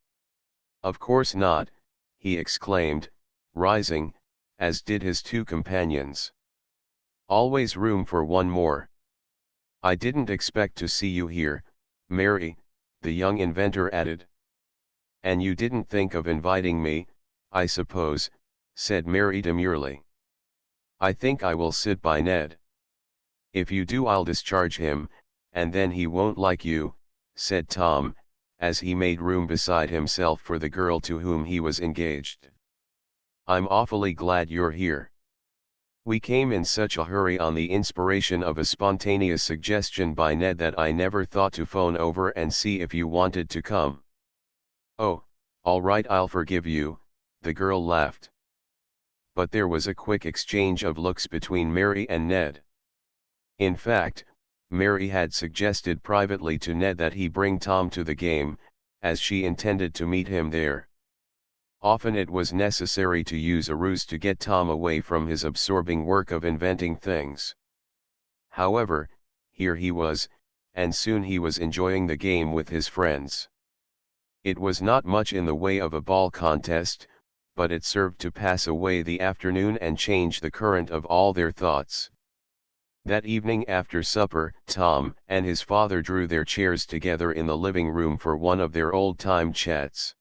Of course not, he exclaimed, rising, as did his two companions. Always room for one more. I didn't expect to see you here, Mary, the young inventor added. And you didn't think of inviting me, I suppose, said Mary demurely. I think I will sit by Ned. If you do, I'll discharge him, and then he won't like you, said Tom, as he made room beside himself for the girl to whom he was engaged. I'm awfully glad you're here. We came in such a hurry on the inspiration of a spontaneous suggestion by Ned that I never thought to phone over and see if you wanted to come. Oh, all right, I'll forgive you, the girl laughed. But there was a quick exchange of looks between Mary and Ned. In fact, Mary had suggested privately to Ned that he bring Tom to the game, as she intended to meet him there. Often it was necessary to use a ruse to get Tom away from his absorbing work of inventing things. However, here he was, and soon he was enjoying the game with his friends. It was not much in the way of a ball contest, but it served to pass away the afternoon and change the current of all their thoughts. That evening after supper, Tom and his father drew their chairs together in the living room for one of their old-time chats.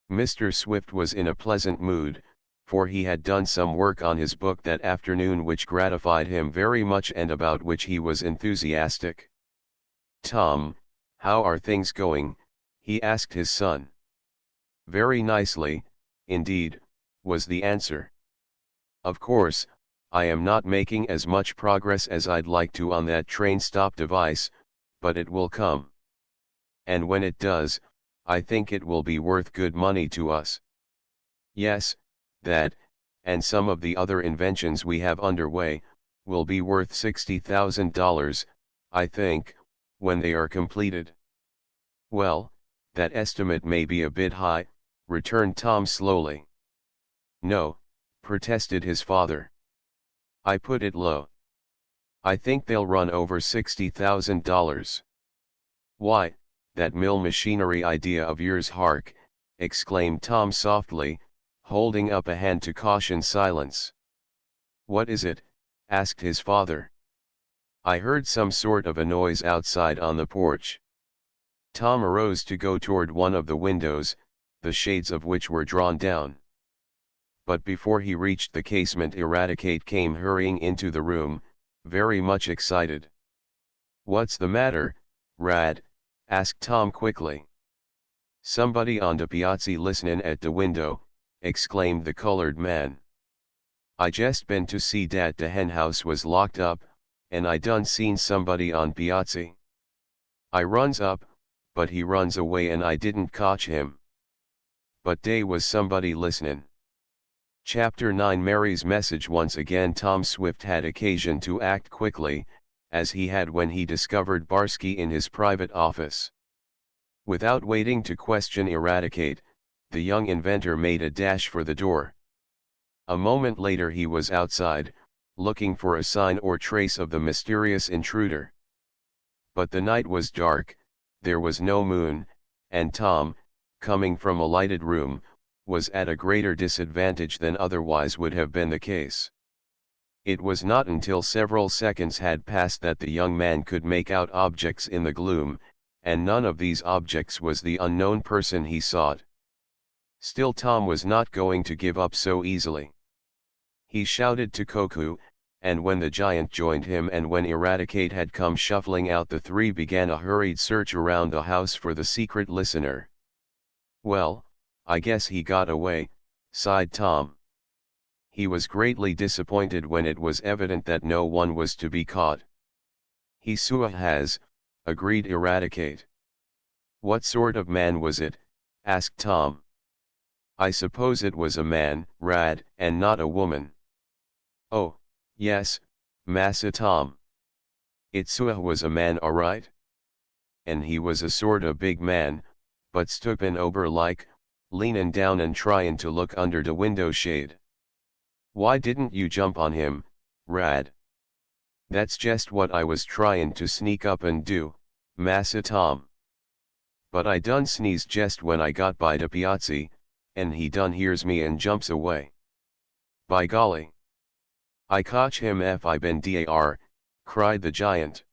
Mr. Swift was in a pleasant mood, for he had done some work on his book that afternoon which gratified him very much and about which he was enthusiastic. "Tom, how are things going?" he asked his son. "Very nicely, indeed," was the answer. "Of course, I am not making as much progress as I'd like to on that train stop device, but it will come. And when it does, I think it will be worth good money to us. Yes, that, and some of the other inventions we have underway, will be worth $60,000, I think, when they are completed." "Well, that estimate may be a bit high," returned Tom slowly. "No," protested his father. "I put it low. I think they'll run over $60,000. "Why, that mill machinery idea of yours, hark!" exclaimed Tom softly, holding up a hand to caution silence. "What is it?" asked his father. "I heard some sort of a noise outside on the porch." Tom arose to go toward one of the windows, the shades of which were drawn down. But before he reached the casement, Eradicate came hurrying into the room, very much excited. "What's the matter, Rad?" asked Tom quickly. "Somebody on the piazza listenin' at the window," exclaimed the colored man. "I jest been to see dat de hen house was locked up, and I done seen somebody on piazza. I runs up, but he runs away and I didn't cotch him. But dey was somebody listenin'." Chapter 9 Mary's message. Once again Tom Swift had occasion to act quickly, as he had when he discovered Barsky in his private office. Without waiting to question Eradicate, the young inventor made a dash for the door. A moment later he was outside, looking for a sign or trace of the mysterious intruder. But the night was dark, there was no moon, and Tom, coming from a lighted room, was at a greater disadvantage than otherwise would have been the case. It was not until several seconds had passed that the young man could make out objects in the gloom, and none of these objects was the unknown person he sought. Still Tom was not going to give up so easily. He shouted to Koku, and when the giant joined him and when Eradicate had come shuffling out, the three began a hurried search around the house for the secret listener. "Well, I guess he got away," sighed Tom. He was greatly disappointed when it was evident that no one was to be caught. "He sure has," agreed Eradicate. "What sort of man was it?" asked Tom. "I suppose it was a man, Rad, and not a woman." "Oh, yes, Massa Tom. It sure was a man, all right. And he was a sort of big man, but stoopin' over like, leanin' down and tryin' to look under the window shade. Why didn't you jump on him, Rad?" "That's jest what I was tryin' to sneak up and do, Massa Tom. But I done sneezed just when I got by the piazza, and he done hears me and jumps away. By golly! I catch him if I been dar, cried the giant.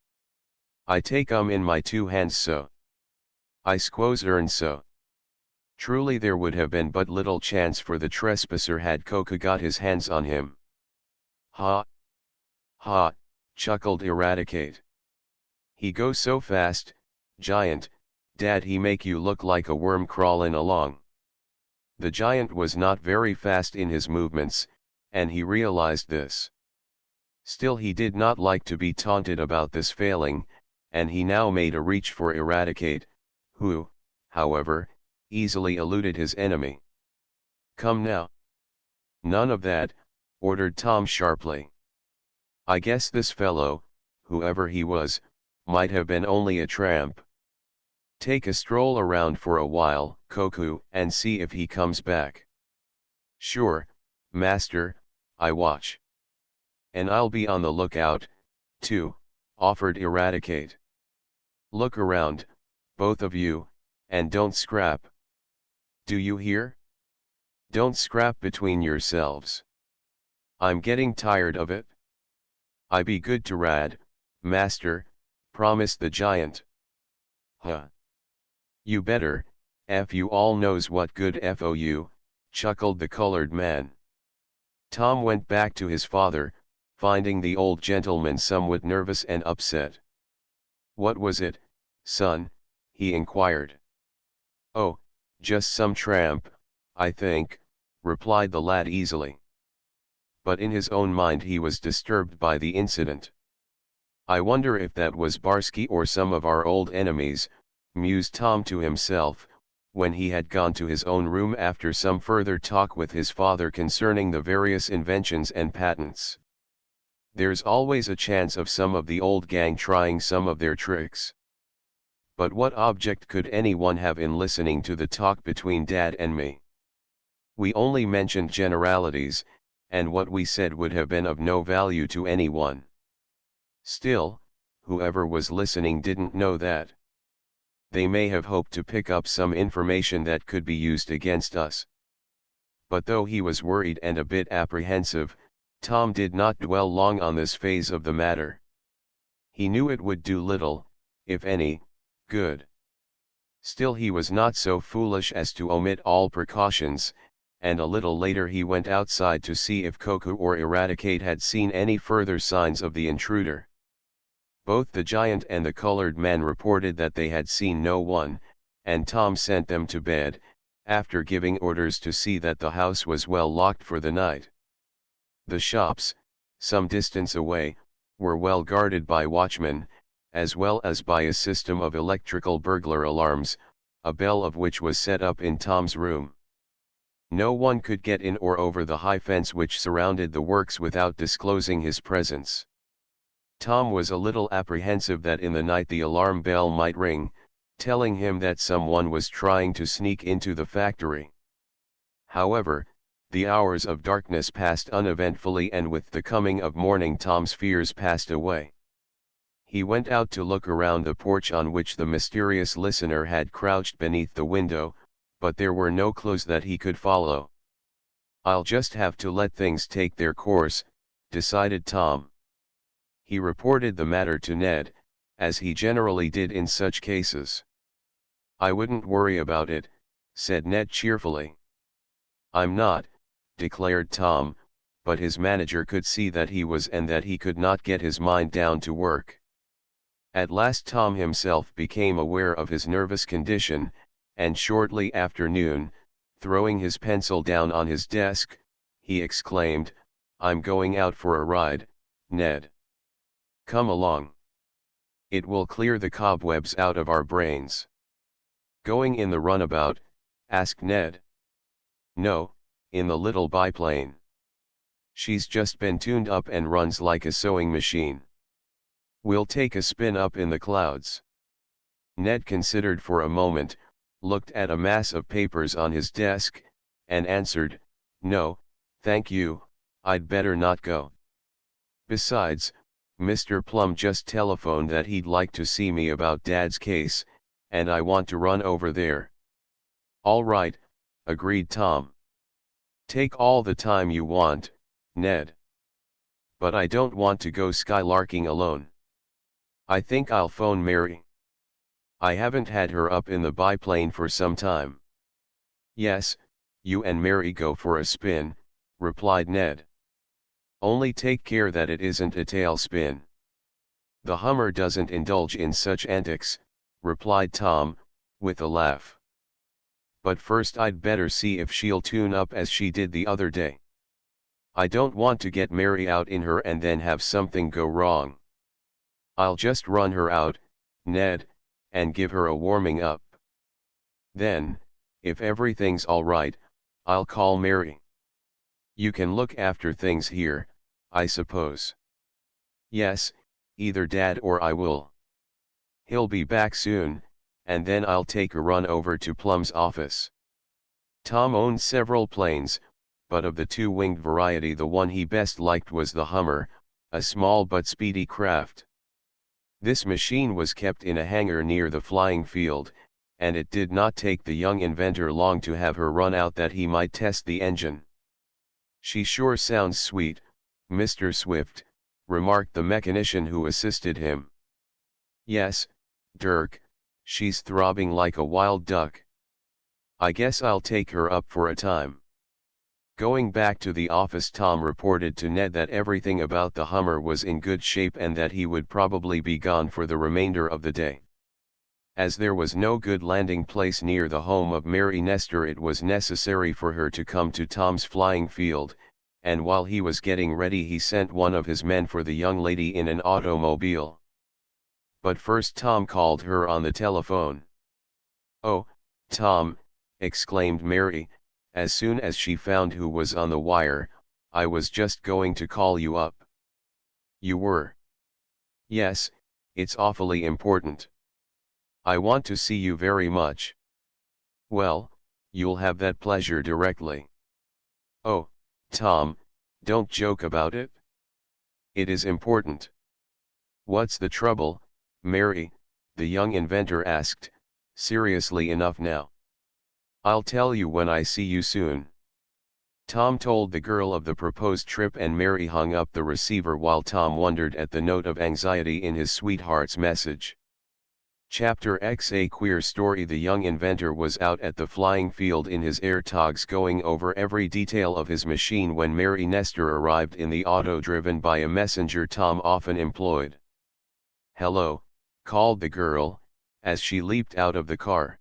I take in my 2 hands so. I squoze earn so. Truly there would have been but little chance for the trespasser had Coca got his hands on him. Ha! Ha! Chuckled Eradicate. He goes so fast, giant, dad he make you look like a worm crawlin' along. The giant was not very fast in his movements, and he realized this. Still he did not like to be taunted about this failing, and he now made a reach for Eradicate, who, however, easily eluded his enemy. Come now. None of that, ordered Tom sharply. I guess this fellow, whoever he was, might have been only a tramp. Take a stroll around for a while, Koku, and see if he comes back. Sure, master, I watch. And I'll be on the lookout, too, offered Eradicate. Look around, both of you, and don't scrap. Do you hear? Don't scrap between yourselves. I'm getting tired of it. I be good to Rad, master, promised the giant. Huh. You better, you all knows what good for, chuckled the colored man. Tom went back to his father, finding the old gentleman somewhat nervous and upset. What was it, son? He inquired. Oh, just some tramp, I think, replied the lad easily. But in his own mind he was disturbed by the incident. I wonder if that was Barsky or some of our old enemies, mused Tom to himself, when he had gone to his own room after some further talk with his father concerning the various inventions and patents. There's always a chance of some of the old gang trying some of their tricks. But what object could anyone have in listening to the talk between Dad and me? We only mentioned generalities, and what we said would have been of no value to anyone. Still, whoever was listening didn't know that. They may have hoped to pick up some information that could be used against us. But though he was worried and a bit apprehensive, Tom did not dwell long on this phase of the matter. He knew it would do little, if any, good. Still he was not so foolish as to omit all precautions, and a little later he went outside to see if Koku or Eradicate had seen any further signs of the intruder. Both the giant and the colored man reported that they had seen no one, and Tom sent them to bed, after giving orders to see that the house was well locked for the night. The shops, some distance away, were well guarded by watchmen, as well as by a system of electrical burglar alarms, a bell of which was set up in Tom's room. No one could get in or over the high fence which surrounded the works without disclosing his presence. Tom was a little apprehensive that in the night the alarm bell might ring, telling him that someone was trying to sneak into the factory. However, the hours of darkness passed uneventfully, and with the coming of morning Tom's fears passed away. He went out to look around the porch on which the mysterious listener had crouched beneath the window, but there were no clues that he could follow. I'll just have to let things take their course, decided Tom. He reported the matter to Ned, as he generally did in such cases. I wouldn't worry about it, said Ned cheerfully. I'm not, declared Tom, but his manager could see that he was and that he could not get his mind down to work. At last Tom himself became aware of his nervous condition, and shortly after noon, throwing his pencil down on his desk, he exclaimed, I'm going out for a ride, Ned. Come along. It will clear the cobwebs out of our brains. Going in the runabout? Asked Ned. No, in the little biplane. She's just been tuned up and runs like a sewing machine. We'll take a spin up in the clouds. Ned considered for a moment, looked at a mass of papers on his desk, and answered, No, thank you, I'd better not go. Besides, Mr. Plum just telephoned that he'd like to see me about Dad's case, and I want to run over there. All right, agreed Tom. Take all the time you want, Ned. But I don't want to go skylarking alone. I think I'll phone Mary. I haven't had her up in the biplane for some time. Yes, you and Mary go for a spin, replied Ned. Only take care that it isn't a tailspin. The Hummer doesn't indulge in such antics, replied Tom, with a laugh. But first I'd better see if she'll tune up as she did the other day. I don't want to get Mary out in her and then have something go wrong. I'll just run her out, Ned, and give her a warming up. Then, if everything's all right, I'll call Mary. You can look after things here, I suppose. Yes, either Dad or I will. He'll be back soon, and then I'll take a run over to Plum's office. Tom owned several planes, but of the two-winged variety the one he best liked was the Hummer, a small but speedy craft. This machine was kept in a hangar near the flying field, and it did not take the young inventor long to have her run out that he might test the engine. "She sure sounds sweet, Mr. Swift," remarked the mechanician who assisted him. "Yes, Dirk, she's throbbing like a wild duck. I guess I'll take her up for a time." Going back to the office, Tom reported to Ned that everything about the Hummer was in good shape and that he would probably be gone for the remainder of the day. As there was no good landing place near the home of Mary Nestor, it was necessary for her to come to Tom's flying field, and while he was getting ready he sent one of his men for the young lady in an automobile. But first Tom called her on the telephone. "Oh, Tom," exclaimed Mary, as soon as she found who was on the wire, "I was just going to call you up." "You were?" "Yes, it's awfully important. I want to see you very much." "Well, you'll have that pleasure directly." "Oh, Tom, don't joke about it. It is important." "What's the trouble, Mary?" the young inventor asked, seriously enough now. "I'll tell you when I see you soon." Tom told the girl of the proposed trip and Mary hung up the receiver while Tom wondered at the note of anxiety in his sweetheart's message. Chapter X, a queer story. The young inventor was out at the flying field in his air togs going over every detail of his machine when Mary Nestor arrived in the auto driven by a messenger Tom often employed. "Hello," called the girl, as she leaped out of the car.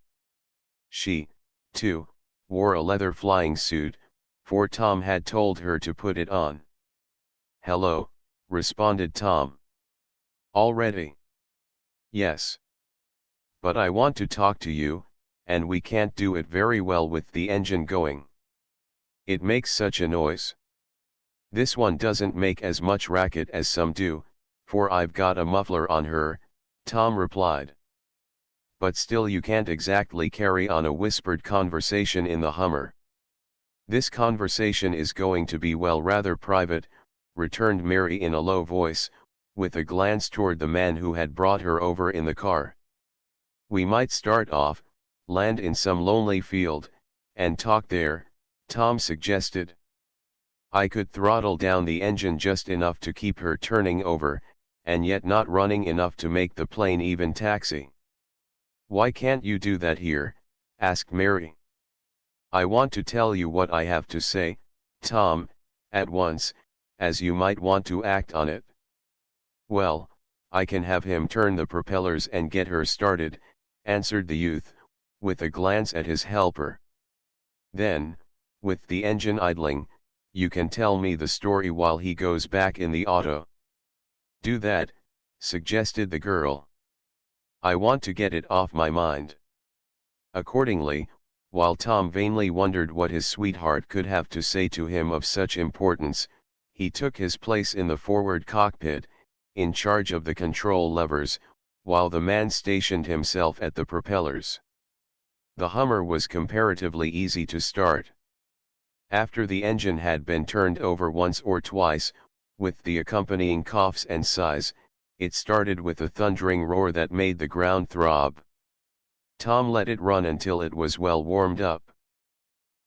She, too, wore a leather flying suit, for Tom had told her to put it on. "Hello," responded Tom. "All ready?" "Yes. But I want to talk to you, and we can't do it very well with the engine going. It makes such a noise." "This one doesn't make as much racket as some do, for I've got a muffler on her," Tom replied. "But still you can't exactly carry on a whispered conversation in the Hummer." "This conversation is going to be rather private," returned Mary in a low voice, with a glance toward the man who had brought her over in the car. "We might start off, land in some lonely field, and talk there," Tom suggested. "I could throttle down the engine just enough to keep her turning over, and yet not running enough to make the plane even taxi." "Why can't you do that here?" asked Mary. "I want to tell you what I have to say, Tom, at once, as you might want to act on it." "Well, I can have him turn the propellers and get her started," answered the youth, with a glance at his helper. "Then, with the engine idling, you can tell me the story while he goes back in the auto." "Do that," suggested the girl. "I want to get it off my mind." Accordingly, while Tom vainly wondered what his sweetheart could have to say to him of such importance, he took his place in the forward cockpit, in charge of the control levers, while the man stationed himself at the propellers. The Hummer was comparatively easy to start. After the engine had been turned over once or twice, with the accompanying coughs and sighs, it started with a thundering roar that made the ground throb. Tom let it run until it was well warmed up.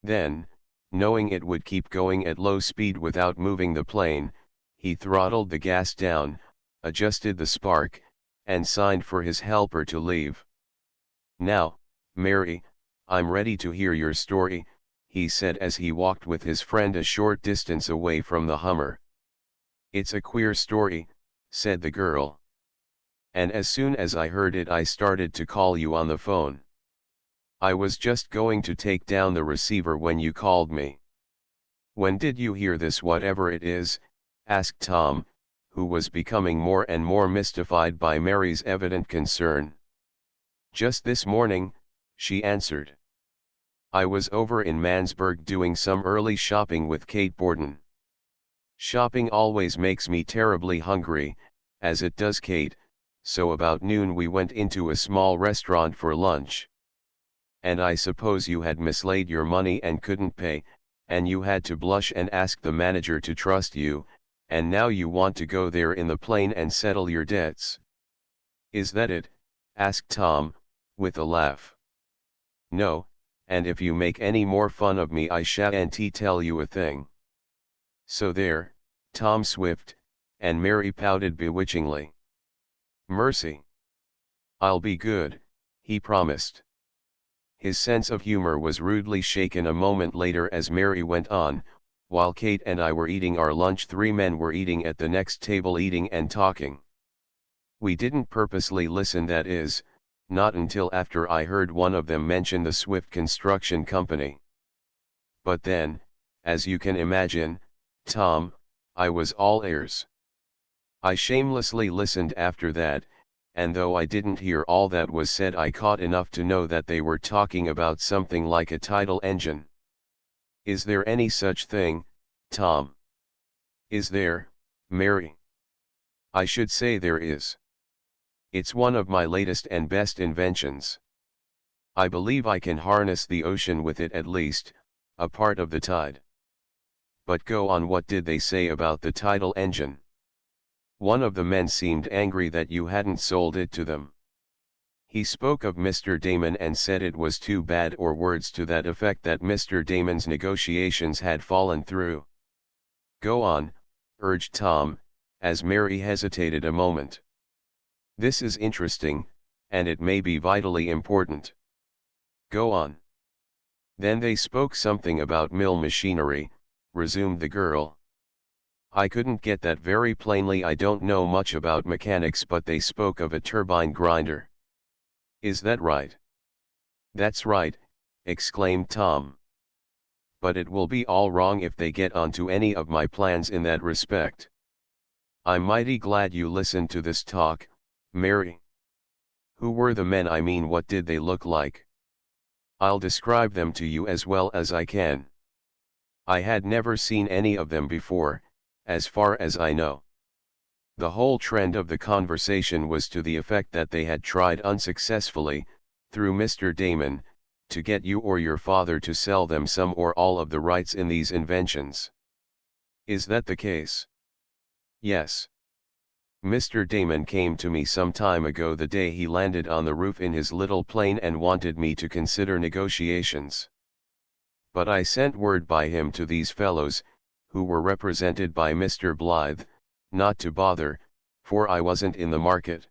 Then, knowing it would keep going at low speed without moving the plane, he throttled the gas down, adjusted the spark, and signed for his helper to leave. "Now, Mary, I'm ready to hear your story," he said as he walked with his friend a short distance away from the Hummer. "It's a queer story," said the girl. "And as soon as I heard it I started to call you on the phone. I was just going to take down the receiver when you called me." "When did you hear this, whatever it is?" asked Tom, who was becoming more and more mystified by Mary's evident concern. "Just this morning," she answered. "I was over in Mansburg doing some early shopping with Kate Borden. Shopping always makes me terribly hungry, as it does Kate, so about noon we went into a small restaurant for lunch. And I suppose you had mislaid your money and couldn't pay, and you had to blush and ask the manager to trust you, and now you want to go there in the plane and settle your debts. Is that it?" asked Tom, with a laugh. "No, and if you make any more fun of me I shan't tell you a thing." So there, Tom Swift, and Mary pouted bewitchingly. "Mercy. I'll be good," he promised. His sense of humor was rudely shaken a moment later as Mary went on, "While Kate and I were eating our lunch, 3 men were eating at the next table, eating and talking. We didn't purposely listen, that is, not until after I heard one of them mention the Swift Construction Company. But then, as you can imagine, Tom, I was all ears. I shamelessly listened after that, and though I didn't hear all that was said I caught enough to know that they were talking about something like a tidal engine. Is there any such thing, Tom?" "Is there, Mary?" "I should say there is. It's one of my latest and best inventions. I believe I can harness the ocean with it, at least, a part of the tide." "But go on, what did they say about the tidal engine?" "One of the men seemed angry that you hadn't sold it to them. He spoke of Mr. Damon and said it was too bad, or words to that effect, that Mr. Damon's negotiations had fallen through." "Go on," urged Tom, as Mary hesitated a moment. "This is interesting, and it may be vitally important." "Go on." "Then they spoke something about mill machinery," resumed the girl. "I couldn't get that very plainly, I don't know much about mechanics, but they spoke of a turbine grinder." "Is that right?" "That's right," exclaimed Tom. "But it will be all wrong if they get onto any of my plans in that respect. I'm mighty glad you listened to this talk, Mary. Who were the men? I mean, what did they look like?" "I'll describe them to you as well as I can. I had never seen any of them before, as far as I know. The whole trend of the conversation was to the effect that they had tried unsuccessfully, through Mr. Damon, to get you or your father to sell them some or all of the rights in these inventions." "Is that the case?" "Yes. Mr. Damon came to me some time ago, the day he landed on the roof in his little plane, and wanted me to consider negotiations. But I sent word by him to these fellows, who were represented by Mr. Blythe, not to bother, for I wasn't in the market."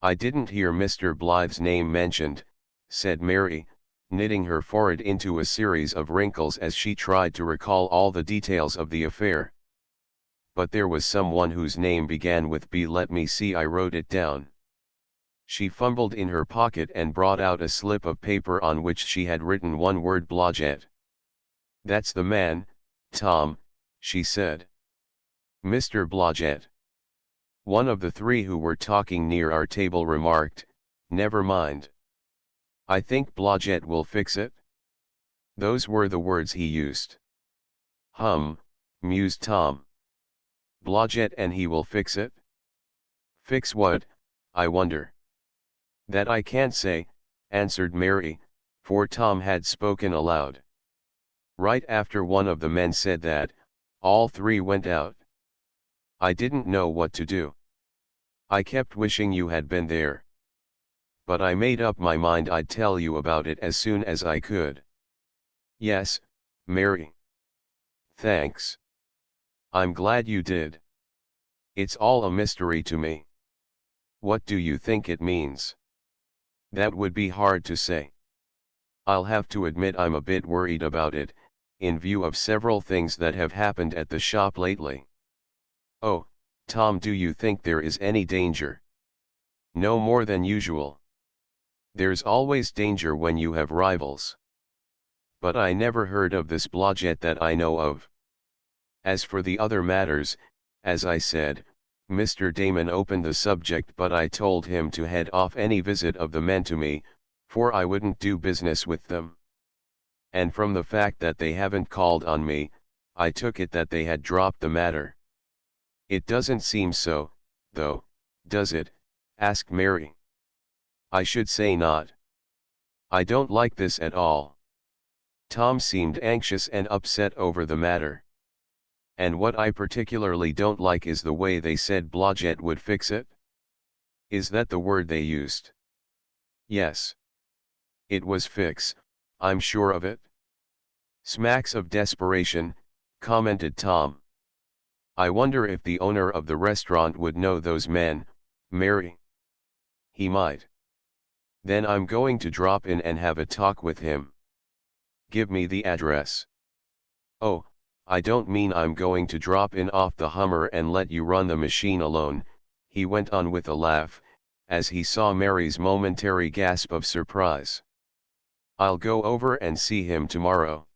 "I didn't hear Mr. Blythe's name mentioned," said Mary, knitting her forehead into a series of wrinkles as she tried to recall all the details of the affair. "But there was someone whose name began with B. Let me see, I wrote it down." She fumbled in her pocket and brought out a slip of paper on which she had written one word: Blodgett. "That's the man, Tom," she said. "Mr. Blodgett." One of the 3 who were talking near our table remarked, "Never mind. I think Blodgett will fix it." Those were the words he used. Mused Tom. "Blodgett and he will fix it? Fix what, I wonder?" "That I can't say," answered Mary, for Tom had spoken aloud. "Right after one of the men said that, all 3 went out. I didn't know what to do. I kept wishing you had been there. but I made up my mind I'd tell you about it as soon as I could. Yes, Mary. Thanks. I'm glad you did. It's all a mystery to me. What do you think it means? That would be hard to say. I'll have to admit I'm a bit worried about it, in view of several things that have happened at the shop lately. Oh, Tom, do you think there is any danger? No more than usual. There's always danger when you have rivals. But I never heard of this Blodgett that I know of. As for the other matters, as I said, Mr. Damon opened the subject, but I told him to head off any visit of the men to me, for I wouldn't do business with them. And from the fact that they haven't called on me, I took it that they had dropped the matter. It doesn't seem so, though, does it? Asked Mary. I should say not. I don't like this at all. Tom seemed anxious and upset over the matter. And what I particularly don't like is the way they said Blodgett would fix it. Is that the word they used? Yes. It was fix, I'm sure of it. Smacks of desperation, commented Tom. I wonder if the owner of the restaurant would know those men, Mary. He might. Then I'm going to drop in and have a talk with him. Give me the address. Oh, I don't mean I'm going to drop in off the Hummer and let you run the machine alone, he went on with a laugh, as he saw Mary's momentary gasp of surprise. I'll go over and see him tomorrow.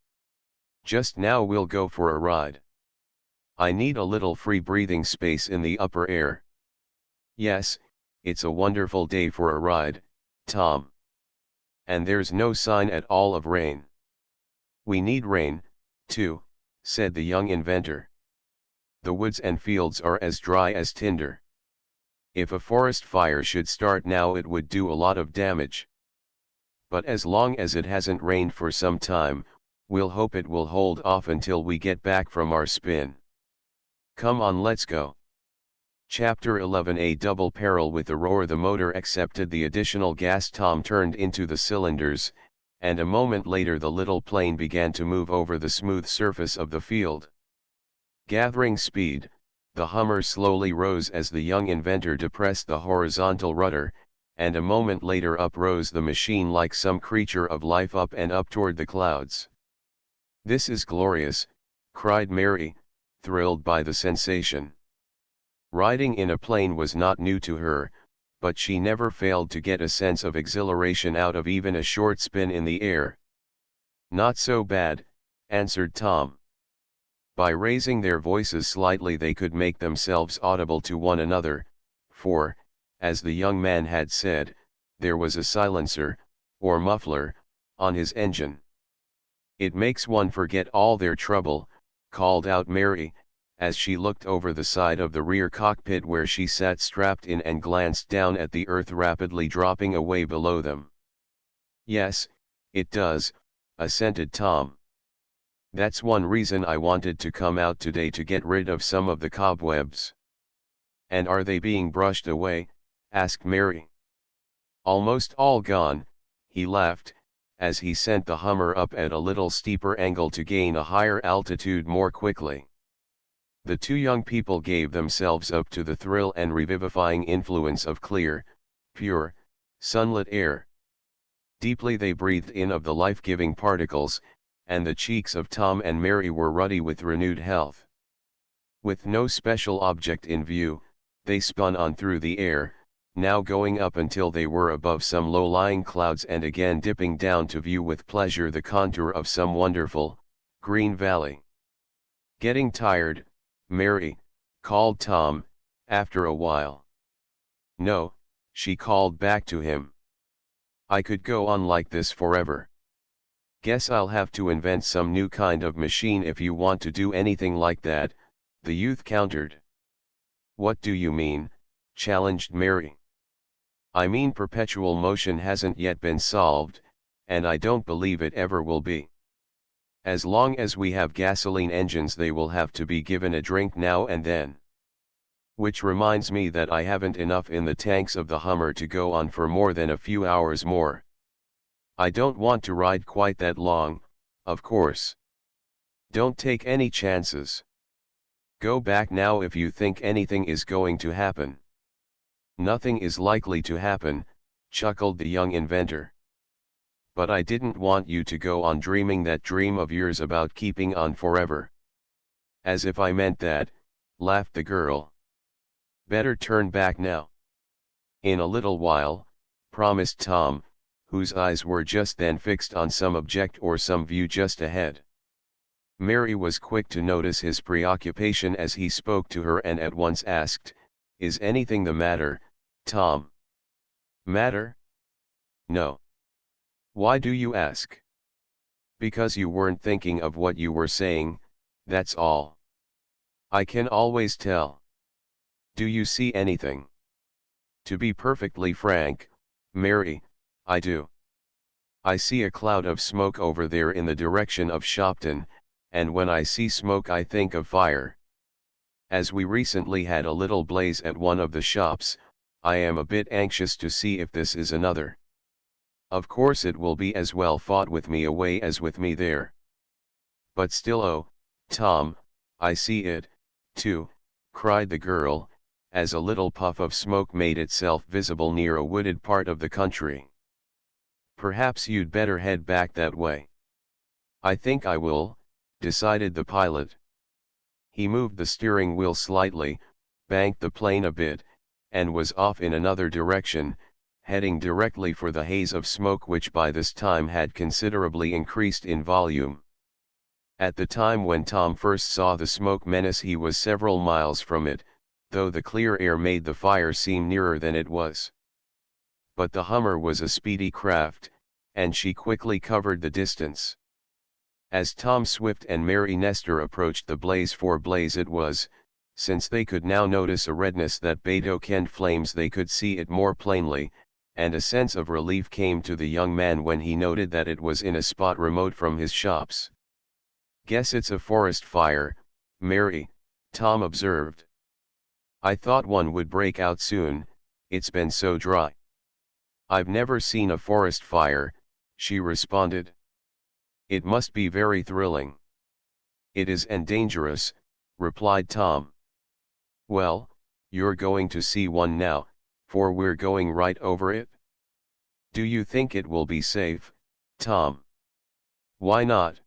Just now we'll go for a ride. I need a little free breathing space in the upper air. Yes, it's a wonderful day for a ride, Tom. And there's no sign at all of rain. We need rain, too, said the young inventor. The woods and fields are as dry as tinder. If a forest fire should start now, it would do a lot of damage. But as long as it hasn't rained for some time, we'll hope it will hold off until we get back from our spin. Come on, let's go. Chapter 11. A double peril. With a roar, the motor accepted the additional gas. Tom turned into the cylinders, and a moment later the little plane began to move over the smooth surface of the field. Gathering speed, the Hummer slowly rose as the young inventor depressed the horizontal rudder, and a moment later up rose the machine like some creature of life, up and up toward the clouds. This is glorious, cried Mary, thrilled by the sensation. Riding in a plane was not new to her, but she never failed to get a sense of exhilaration out of even a short spin in the air. Not so bad, answered Tom. By raising their voices slightly they could make themselves audible to one another, for, as the young man had said, there was a silencer, or muffler, on his engine. It makes one forget all their trouble, called out Mary, as she looked over the side of the rear cockpit where she sat strapped in and glanced down at the earth rapidly dropping away below them. Yes, it does, assented Tom. That's one reason I wanted to come out today, to get rid of some of the cobwebs. And are they being brushed away? Asked Mary. Almost all gone, he laughed, as he sent the Hummer up at a little steeper angle to gain a higher altitude more quickly. The two young people gave themselves up to the thrill and revivifying influence of clear, pure, sunlit air. Deeply they breathed in of the life-giving particles, and the cheeks of Tom and Mary were ruddy with renewed health. With no special object in view, they spun on through the air, now going up until they were above some low-lying clouds and again dipping down to view with pleasure the contour of some wonderful, green valley. Getting tired, Mary, called Tom, after a while. No, she called back to him. I could go on like this forever. Guess I'll have to invent some new kind of machine if you want to do anything like that, the youth countered. What do you mean? Challenged Mary. I mean perpetual motion hasn't yet been solved, and I don't believe it ever will be. As long as we have gasoline engines they will have to be given a drink now and then. Which reminds me that I haven't enough in the tanks of the Hummer to go on for more than a few hours more. I don't want to ride quite that long, of course. Don't take any chances. Go back now if you think anything is going to happen. Nothing is likely to happen, chuckled the young inventor. But I didn't want you to go on dreaming that dream of yours about keeping on forever. As if I meant that, laughed the girl. Better turn back now. In a little while, promised Tom, whose eyes were just then fixed on some object or some view just ahead. Mary was quick to notice his preoccupation as he spoke to her and at once asked, "Is anything the matter, Tom?" "Matter? No. Why do you ask?" "Because you weren't thinking of what you were saying, that's all." "I can always tell." "Do you see anything?" "To be perfectly frank, Mary, I do. I see a cloud of smoke over there in the direction of Shopton, and when I see smoke I think of fire. As we recently had a little blaze at one of the shops, I am a bit anxious to see if this is another. Of course it will be as well fought with me away as with me there. But still, oh, Tom, I see it, too," cried the girl, as a little puff of smoke made itself visible near a wooded part of the country. "Perhaps you'd better head back that way." "I think I will," decided the pilot. He moved the steering wheel slightly, banked the plane a bit, and was off in another direction, heading directly for the haze of smoke which by this time had considerably increased in volume. At the time when Tom first saw the smoke menace he was several miles from it, though the clear air made the fire seem nearer than it was. But the Hummer was a speedy craft, and she quickly covered the distance. As Tom Swift and Mary Nestor approached the blaze, for blaze it was, since they could now notice a redness that betokened flames, they could see it more plainly, and a sense of relief came to the young man when he noted that it was in a spot remote from his shops. "Guess it's a forest fire, Mary," Tom observed. "I thought one would break out soon, it's been so dry." "I've never seen a forest fire," she responded. "It must be very thrilling." "It is, and dangerous," replied Tom. "Well, you're going to see one now, for we're going right over it." "Do you think it will be safe, Tom?" "Why not?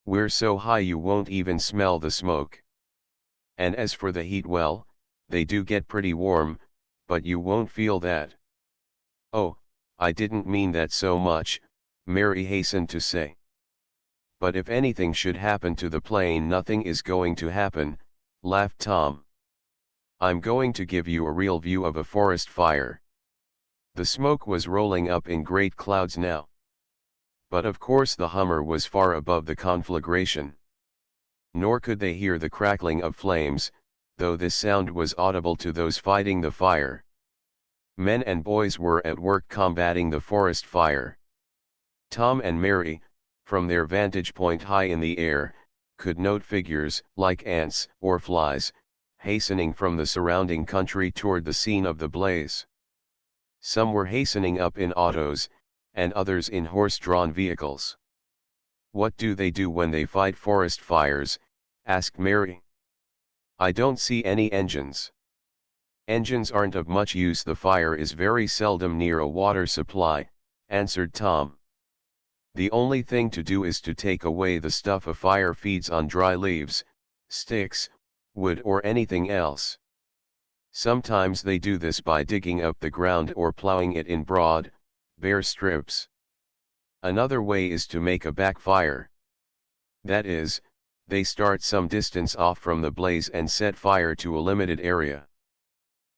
We're so high you won't even smell the smoke. And as for the heat, well, they do get pretty warm, but you won't feel that." "Oh, I didn't mean that so much," Mary hastened to say. "But if anything should happen to the plane." "Nothing is going to happen," laughed Tom. "I'm going to give you a real view of a forest fire." The smoke was rolling up in great clouds now. But of course the Hummer was far above the conflagration. Nor could they hear the crackling of flames, though this sound was audible to those fighting the fire. Men and boys were at work combating the forest fire. Tom and Mary, from their vantage point high in the air, could note figures, like ants or flies, hastening from the surrounding country toward the scene of the blaze. Some were hastening up in autos, and others in horse-drawn vehicles. "What do they do when they fight forest fires?" asked Mary. "I don't see any engines." "Engines aren't of much use. The fire is very seldom near a water supply," answered Tom. "The only thing to do is to take away the stuff a fire feeds on: dry leaves, sticks, wood, or anything else. Sometimes they do this by digging up the ground or plowing it in broad, bare strips. Another way is to make a backfire. That is, they start some distance off from the blaze and set fire to a limited area.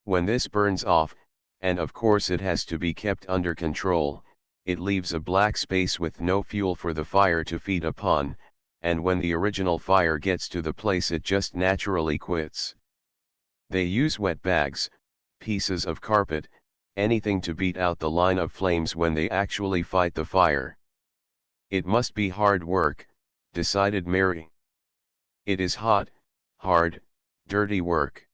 When this burns off, and of course it has to be kept under control, it leaves a black space with no fuel for the fire to feed upon, and when the original fire gets to the place it just naturally quits. They use wet bags, pieces of carpet, anything to beat out the line of flames when they actually fight the fire." "It must be hard work," decided Mary. "It is hot, hard, dirty work."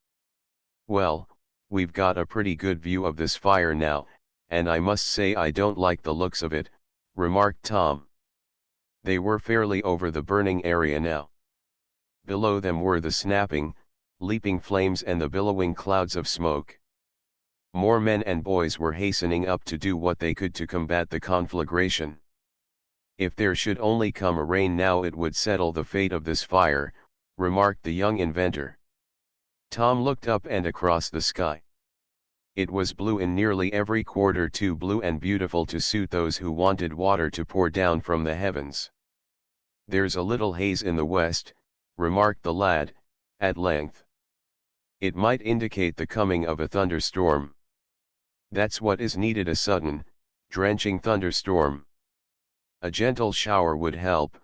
Well, we've got a pretty good view of this fire now, and I must say I don't like the looks of it," remarked Tom. They were fairly over the burning area now. Below them were the snapping, leaping flames and the billowing clouds of smoke. More men and boys were hastening up to do what they could to combat the conflagration. "If there should only come a rain now it would settle the fate of this fire," remarked the young inventor. Tom looked up and across the sky. It was blue in nearly every quarter, too blue and beautiful to suit those who wanted water to pour down from the heavens. "There's a little haze in the west," remarked the lad, at length. "It might indicate the coming of a thunderstorm." "That's what is needed, a sudden, drenching thunderstorm. A gentle shower would help,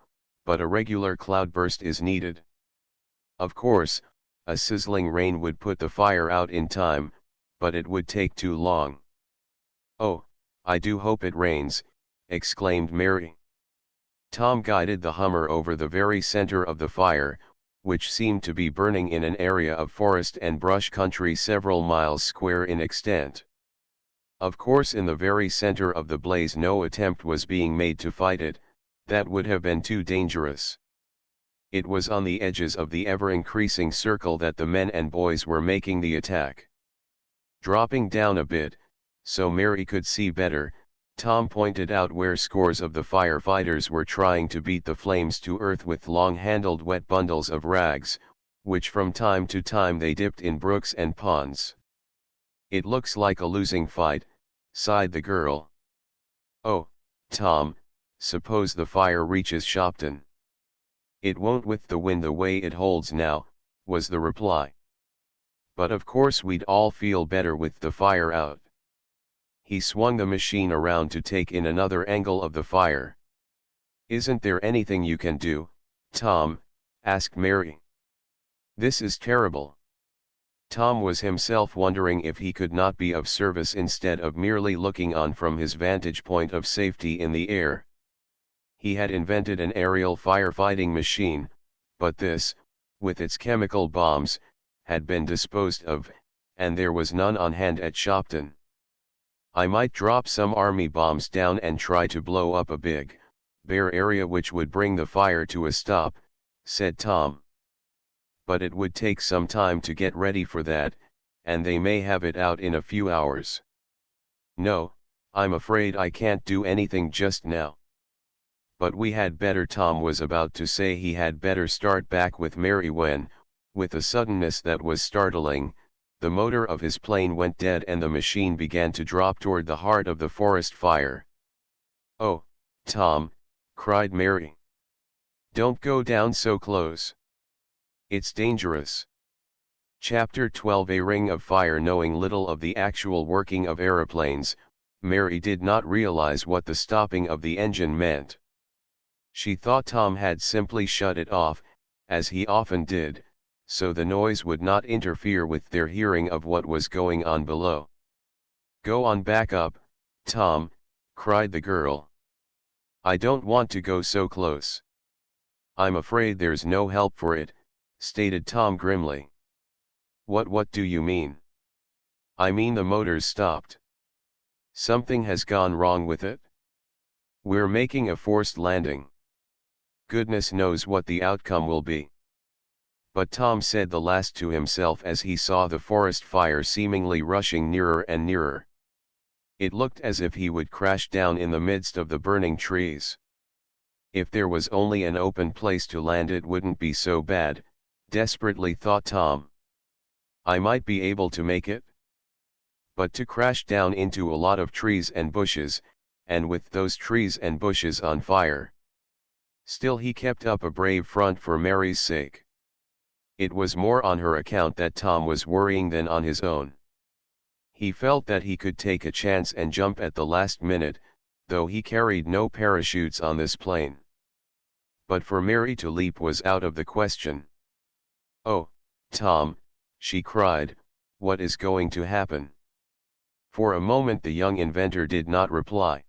but a regular cloudburst is needed. Of course, a sizzling rain would put the fire out in time, but it would take too long." "Oh, I do hope it rains," exclaimed Mary. Tom guided the Hummer over the very center of the fire, which seemed to be burning in an area of forest and brush country several miles square in extent. Of course, in the very center of the blaze no attempt was being made to fight it, that would have been too dangerous. It was on the edges of the ever-increasing circle that the men and boys were making the attack. Dropping down a bit, so Mary could see better, Tom pointed out where scores of the firefighters were trying to beat the flames to earth with long-handled wet bundles of rags, which from time to time they dipped in brooks and ponds. "It looks like a losing fight," sighed the girl. "Oh, Tom, suppose the fire reaches Shopton." "It won't with the wind the way it holds now," was the reply. "But of course we'd all feel better with the fire out." He swung the machine around to take in another angle of the fire. "Isn't there anything you can do, Tom?" asked Mary. "This is terrible." Tom was himself wondering if he could not be of service instead of merely looking on from his vantage point of safety in the air. He had invented an aerial firefighting machine, but this, with its chemical bombs, had been disposed of, and there was none on hand at Shopton. "I might drop some army bombs down and try to blow up a big, bare area which would bring the fire to a stop," said Tom. "But it would take some time to get ready for that, and they may have it out in a few hours. No, I'm afraid I can't do anything just now." "But we had better," Tom was about to say he had better start back with Mary when, with a suddenness that was startling, the motor of his plane went dead and the machine began to drop toward the heart of the forest fire. "Oh, Tom," cried Mary. "Don't go down so close. It's dangerous." Chapter 12 A Ring of Fire. Knowing little of the actual working of aeroplanes, Mary did not realize what the stopping of the engine meant. She thought Tom had simply shut it off, as he often did, so the noise would not interfere with their hearing of what was going on below. "Go on back up, Tom," cried the girl. "I don't want to go so close." "I'm afraid there's no help for it," stated Tom grimly. What do you mean?" "I mean the motor's stopped." "Something has gone wrong with it?" "We're making a forced landing. Goodness knows what the outcome will be." But Tom said the last to himself as he saw the forest fire seemingly rushing nearer and nearer. It looked as if he would crash down in the midst of the burning trees. If there was only an open place to land it wouldn't be so bad, desperately thought Tom. I might be able to make it. But to crash down into a lot of trees and bushes, and with those trees and bushes on fire. Still he kept up a brave front for Mary's sake. It was more on her account that Tom was worrying than on his own. He felt that he could take a chance and jump at the last minute, though he carried no parachutes on this plane. But for Mary to leap was out of the question. "Oh, Tom," she cried, "what is going to happen?" For a moment the young inventor did not reply.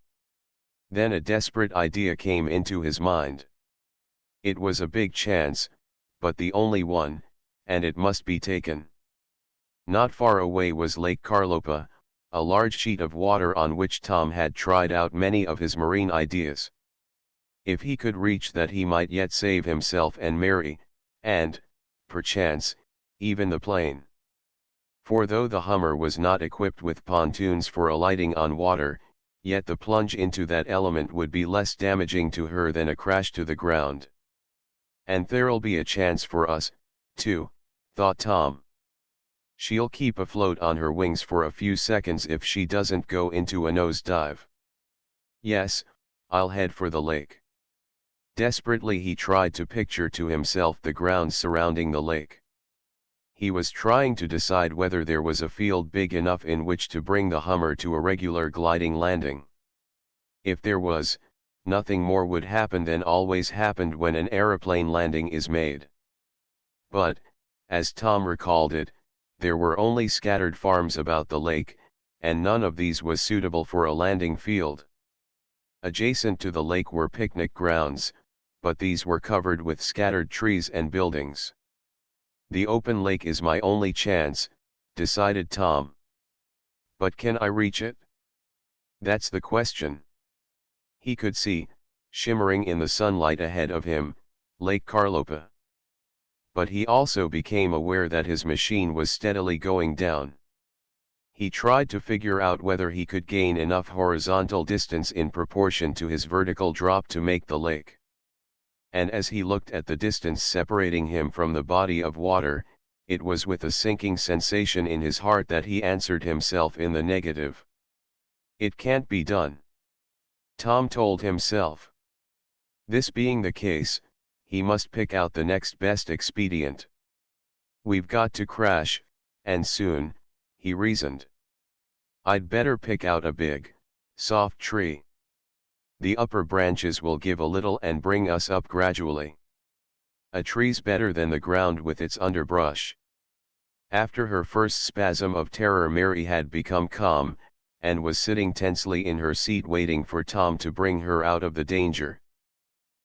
Then a desperate idea came into his mind. It was a big chance, but the only one, and it must be taken. Not far away was Lake Carlopa, a large sheet of water on which Tom had tried out many of his marine ideas. If he could reach that, he might yet save himself and Mary, and, perchance, even the plane. For though the Hummer was not equipped with pontoons for alighting on water, yet the plunge into that element would be less damaging to her than a crash to the ground. "And there'll be a chance for us, too," thought Tom. "She'll keep afloat on her wings for a few seconds if she doesn't go into a nosedive. Yes, I'll head for the lake." Desperately he tried to picture to himself the grounds surrounding the lake. He was trying to decide whether there was a field big enough in which to bring the Hummer to a regular gliding landing. If there was, nothing more would happen than always happened when an aeroplane landing is made. But, as Tom recalled it, there were only scattered farms about the lake, and none of these was suitable for a landing field. Adjacent to the lake were picnic grounds, but these were covered with scattered trees and buildings. "The open lake is my only chance," decided Tom. "But can I reach it? That's the question." He could see, shimmering in the sunlight ahead of him, Lake Carlopa. But he also became aware that his machine was steadily going down. He tried to figure out whether he could gain enough horizontal distance in proportion to his vertical drop to make the lake. And as he looked at the distance separating him from the body of water, it was with a sinking sensation in his heart that he answered himself in the negative. "It can't be done," Tom told himself. This being the case, he must pick out the next best expedient. "We've got to crash, and soon," he reasoned. "I'd better pick out a big, soft tree. The upper branches will give a little and bring us up gradually. A tree's better than the ground with its underbrush." After her first spasm of terror, Mary had become calm, and was sitting tensely in her seat waiting for Tom to bring her out of the danger.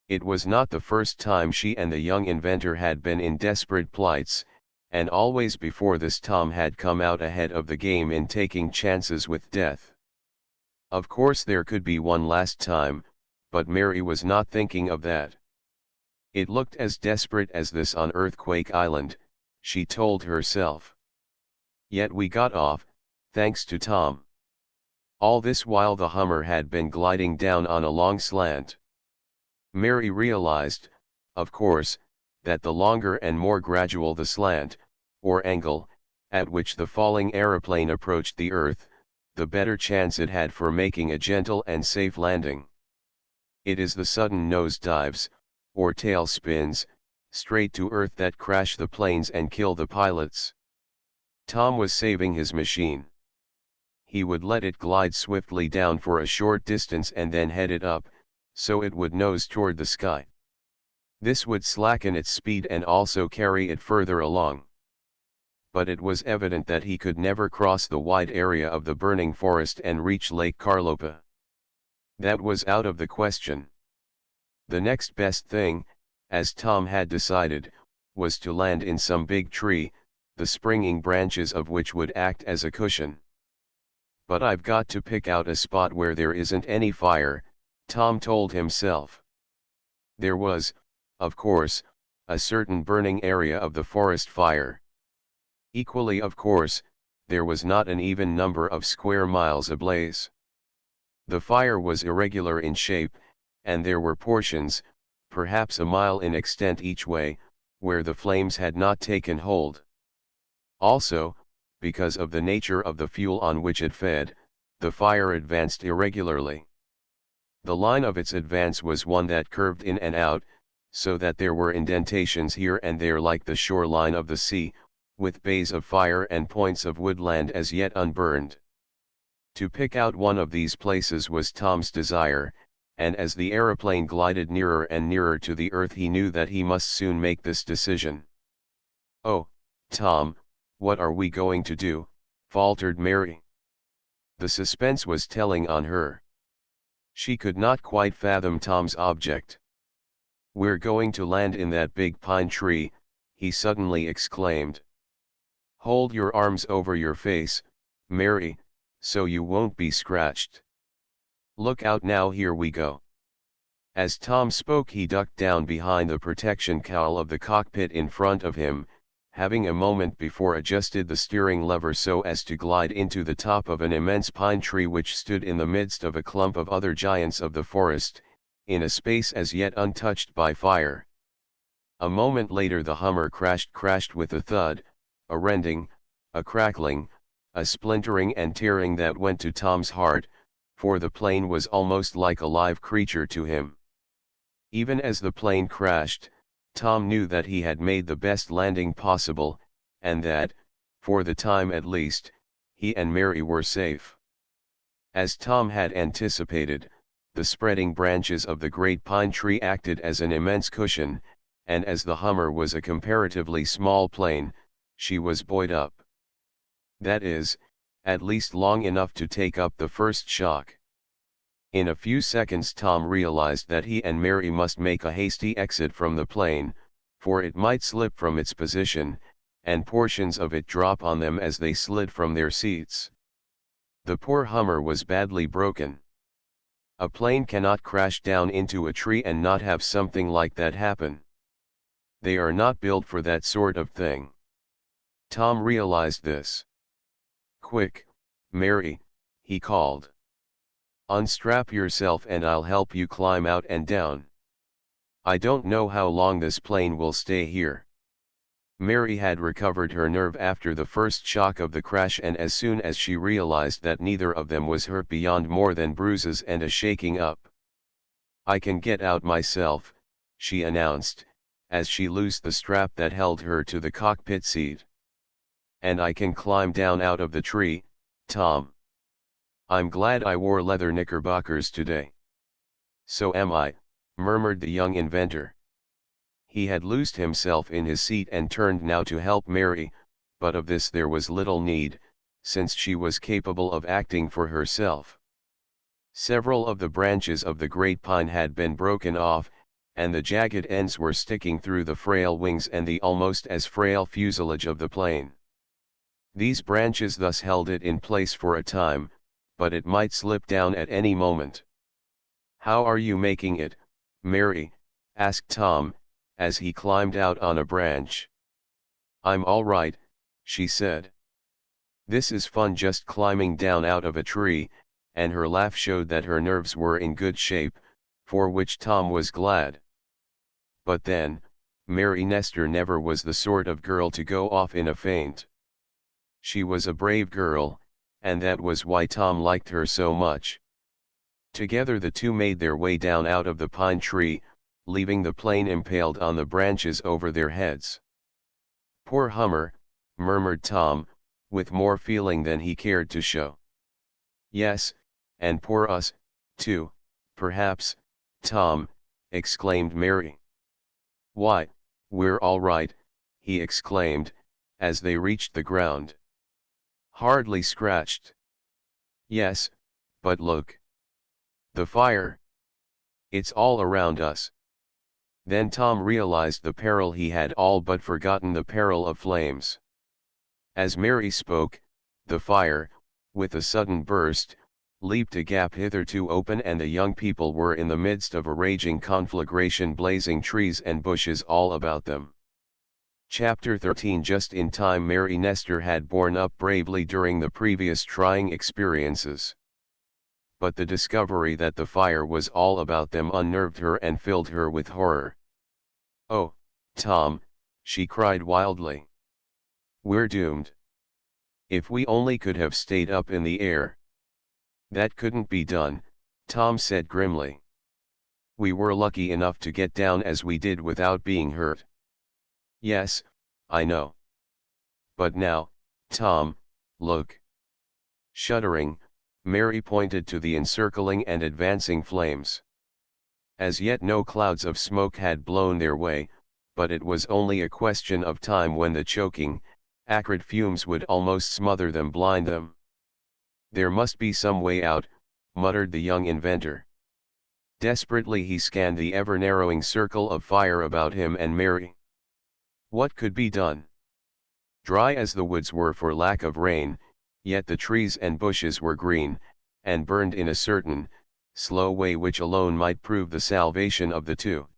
It was not the first time she and the young inventor had been in desperate plights, and always before this Tom had come out ahead of the game in taking chances with death. Of course there could be one last time, but Mary was not thinking of that. It looked as desperate as this on Earthquake Island, she told herself. Yet we got off, thanks to Tom. All this while the Hummer had been gliding down on a long slant. Mary realized, of course, that the longer and more gradual the slant, or angle, at which the falling aeroplane approached the earth, the better chance it had for making a gentle and safe landing. It is the sudden nose dives, or tail spins, straight to earth that crash the planes and kill the pilots. Tom was saving his machine. He would let it glide swiftly down for a short distance and then head it up, so it would nose toward the sky. This would slacken its speed and also carry it further along. But it was evident that he could never cross the wide area of the burning forest and reach Lake Carlopa. That was out of the question. The next best thing, as Tom had decided, was to land in some big tree, the springing branches of which would act as a cushion. "But I've got to pick out a spot where there isn't any fire," Tom told himself. There was, of course, a certain burning area of the forest fire. Equally of course, there was not an even number of square miles ablaze. The fire was irregular in shape, and there were portions, perhaps a mile in extent each way, where the flames had not taken hold. Also, because of the nature of the fuel on which it fed, the fire advanced irregularly. The line of its advance was one that curved in and out, so that there were indentations here and there like the shoreline of the sea, with bays of fire and points of woodland as yet unburned. To pick out one of these places was Tom's desire, and as the aeroplane glided nearer and nearer to the earth he knew that he must soon make this decision. "Oh, Tom, what are we going to do?" faltered Mary. The suspense was telling on her. She could not quite fathom Tom's object. "We're going to land in that big pine tree," he suddenly exclaimed. Hold your arms over your face, Mary, so you won't be scratched. Look out now, here we go. As Tom spoke, he ducked down behind the protection cowl of the cockpit in front of him, having a moment before adjusted the steering lever so as to glide into the top of an immense pine tree which stood in the midst of a clump of other giants of the forest, in a space as yet untouched by fire. A moment later the Hummer crashed with a thud, a rending, a crackling, a splintering and tearing that went to Tom's heart, for the plane was almost like a live creature to him. Even as the plane crashed, Tom knew that he had made the best landing possible, and that, for the time at least, he and Mary were safe. As Tom had anticipated, the spreading branches of the great pine tree acted as an immense cushion, and as the Hummer was a comparatively small plane, she was buoyed up. That is, at least long enough to take up the first shock. In a few seconds Tom realized that he and Mary must make a hasty exit from the plane, for it might slip from its position, and portions of it drop on them as they slid from their seats. The poor Hummer was badly broken. A plane cannot crash down into a tree and not have something like that happen. They are not built for that sort of thing. Tom realized this. "Quick, Mary," he called. "Unstrap yourself and I'll help you climb out and down. I don't know how long this plane will stay here." Mary had recovered her nerve after the first shock of the crash, and as soon as she realized that neither of them was hurt beyond more than bruises and a shaking up. "I can get out myself," she announced, as she loosed the strap that held her to the cockpit seat. "And I can climb down out of the tree, Tom. I'm glad I wore leather knickerbockers today." "So am I," murmured the young inventor. He had loosed himself in his seat and turned now to help Mary, but of this there was little need, since she was capable of acting for herself. Several of the branches of the great pine had been broken off, and the jagged ends were sticking through the frail wings and the almost as frail fuselage of the plane. These branches thus held it in place for a time, but it might slip down at any moment. "How are you making it, Mary?" asked Tom, as he climbed out on a branch. "I'm all right," she said. "This is fun, just climbing down out of a tree," and her laugh showed that her nerves were in good shape, for which Tom was glad. But then, Mary Nestor never was the sort of girl to go off in a faint. She was a brave girl, and that was why Tom liked her so much. Together the two made their way down out of the pine tree, leaving the plane impaled on the branches over their heads. "Poor Hummer," murmured Tom, with more feeling than he cared to show. "Yes, and poor us, too, perhaps, Tom," exclaimed Mary. "Why, we're all right," he exclaimed, as they reached the ground. "Hardly scratched." "Yes, but look. The fire. It's all around us." Then Tom realized the peril. He had all but forgotten the peril of flames. As Mary spoke, the fire, with a sudden burst, leaped a gap hitherto open, and the young people were in the midst of a raging conflagration, blazing trees and bushes all about them. Chapter 13. Just in time. Mary Nestor had borne up bravely during the previous trying experiences. But the discovery that the fire was all about them unnerved her and filled her with horror. "Oh, Tom," she cried wildly. "We're doomed. If we only could have stayed up in the air." "That couldn't be done," Tom said grimly. "We were lucky enough to get down as we did without being hurt." "Yes, I know. But now, Tom, look." Shuddering, Mary pointed to the encircling and advancing flames. As yet no clouds of smoke had blown their way, but it was only a question of time when the choking, acrid fumes would almost smother them, blind them. "There must be some way out," muttered the young inventor. Desperately he scanned the ever-narrowing circle of fire about him and Mary. What could be done? Dry as the woods were for lack of rain, yet the trees and bushes were green, and burned in a certain, slow way which alone might prove the salvation of the two.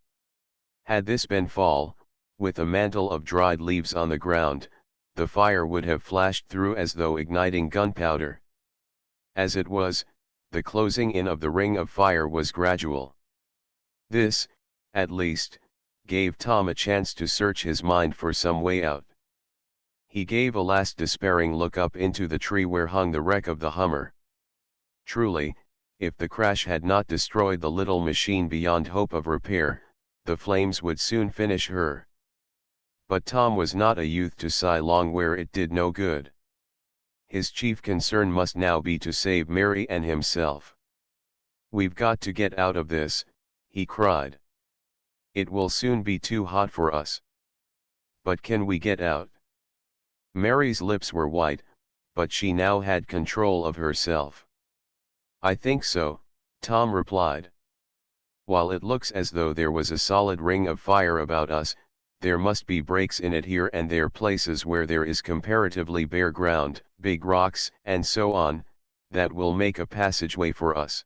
Had this been fall, with a mantle of dried leaves on the ground, the fire would have flashed through as though igniting gunpowder. As it was, the closing in of the ring of fire was gradual. This, at least, gave Tom a chance to search his mind for some way out. He gave a last despairing look up into the tree where hung the wreck of the Hummer. Truly, if the crash had not destroyed the little machine beyond hope of repair, the flames would soon finish her. But Tom was not a youth to sigh long where it did no good. His chief concern must now be to save Mary and himself. "We've got to get out of this," he cried. "It will soon be too hot for us." "But can we get out?" Mary's lips were white, but she now had control of herself. "I think so," Tom replied. "While it looks as though there was a solid ring of fire about us, there must be breaks in it here and there, places where there is comparatively bare ground, big rocks, and so on, that will make a passageway for us.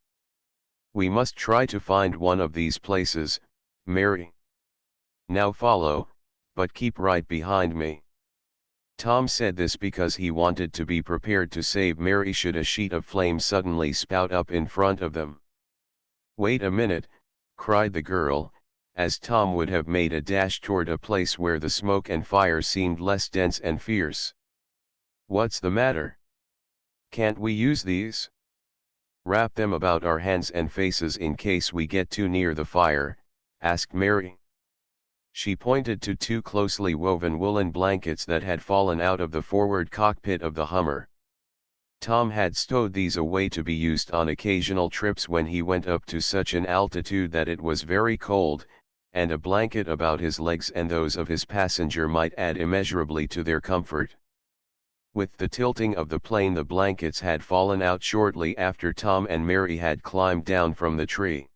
We must try to find one of these places, Mary. Now follow, but keep right behind me." Tom said this because he wanted to be prepared to save Mary should a sheet of flame suddenly spout up in front of them. "Wait a minute," cried the girl, as Tom would have made a dash toward a place where the smoke and fire seemed less dense and fierce. "What's the matter? Can't we use these? Wrap them about our hands and faces in case we get too near the fire," asked Mary. She pointed to two closely woven woolen blankets that had fallen out of the forward cockpit of the Hummer. Tom had stowed these away to be used on occasional trips when he went up to such an altitude that it was very cold, and a blanket about his legs and those of his passenger might add immeasurably to their comfort. With the tilting of the plane, the blankets had fallen out shortly after Tom and Mary had climbed down from the tree.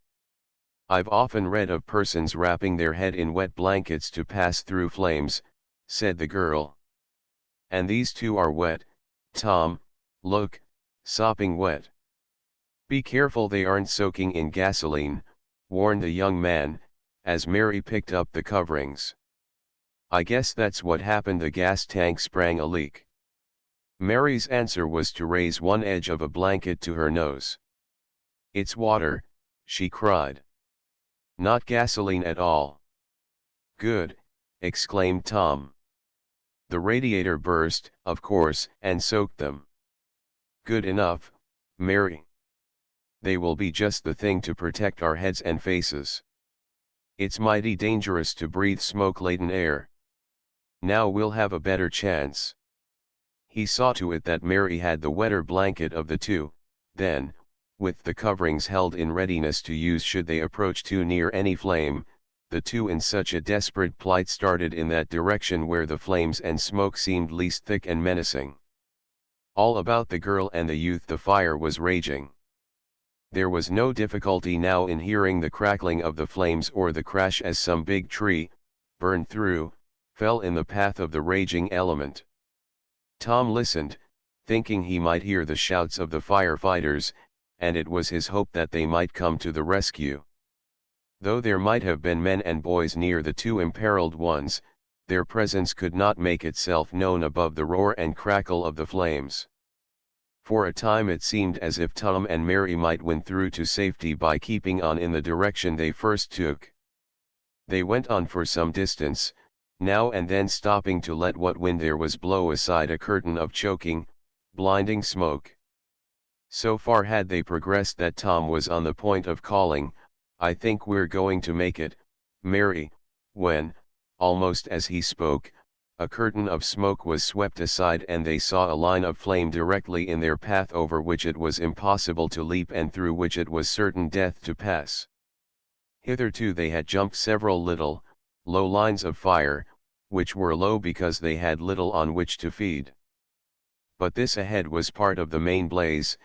"I've often read of persons wrapping their head in wet blankets to pass through flames," said the girl. "And these two are wet, Tom, look, sopping wet." "Be careful they aren't soaking in gasoline," warned the young man, as Mary picked up the coverings. "I guess that's what happened, the gas tank sprang a leak." Mary's answer was to raise one edge of a blanket to her nose. "It's water," she cried. "Not gasoline at all." "Good," exclaimed Tom. "The radiator burst, of course, and soaked them." "Good enough, Mary. They will be just the thing to protect our heads and faces. It's mighty dangerous to breathe smoke-laden air. Now we'll have a better chance." He saw to it that Mary had the wetter blanket of the two, then, with the coverings held in readiness to use should they approach too near any flame, the two in such a desperate plight started in that direction where the flames and smoke seemed least thick and menacing. All about the girl and the youth the fire was raging. There was no difficulty now in hearing the crackling of the flames or the crash as some big tree, burned through, fell in the path of the raging element. Tom listened, thinking he might hear the shouts of the firefighters, and it was his hope that they might come to the rescue. Though there might have been men and boys near the two imperiled ones, their presence could not make itself known above the roar and crackle of the flames. For a time it seemed as if Tom and Mary might win through to safety by keeping on in the direction they first took. They went on for some distance, now and then stopping to let what wind there was blow aside a curtain of choking, blinding smoke. So far had they progressed that Tom was on the point of calling, "I think we're going to make it, Mary," when, almost as he spoke, a curtain of smoke was swept aside and they saw a line of flame directly in their path over which it was impossible to leap and through which it was certain death to pass. Hitherto they had jumped several little, low lines of fire, which were low because they had little on which to feed. But this ahead was part of the main blaze,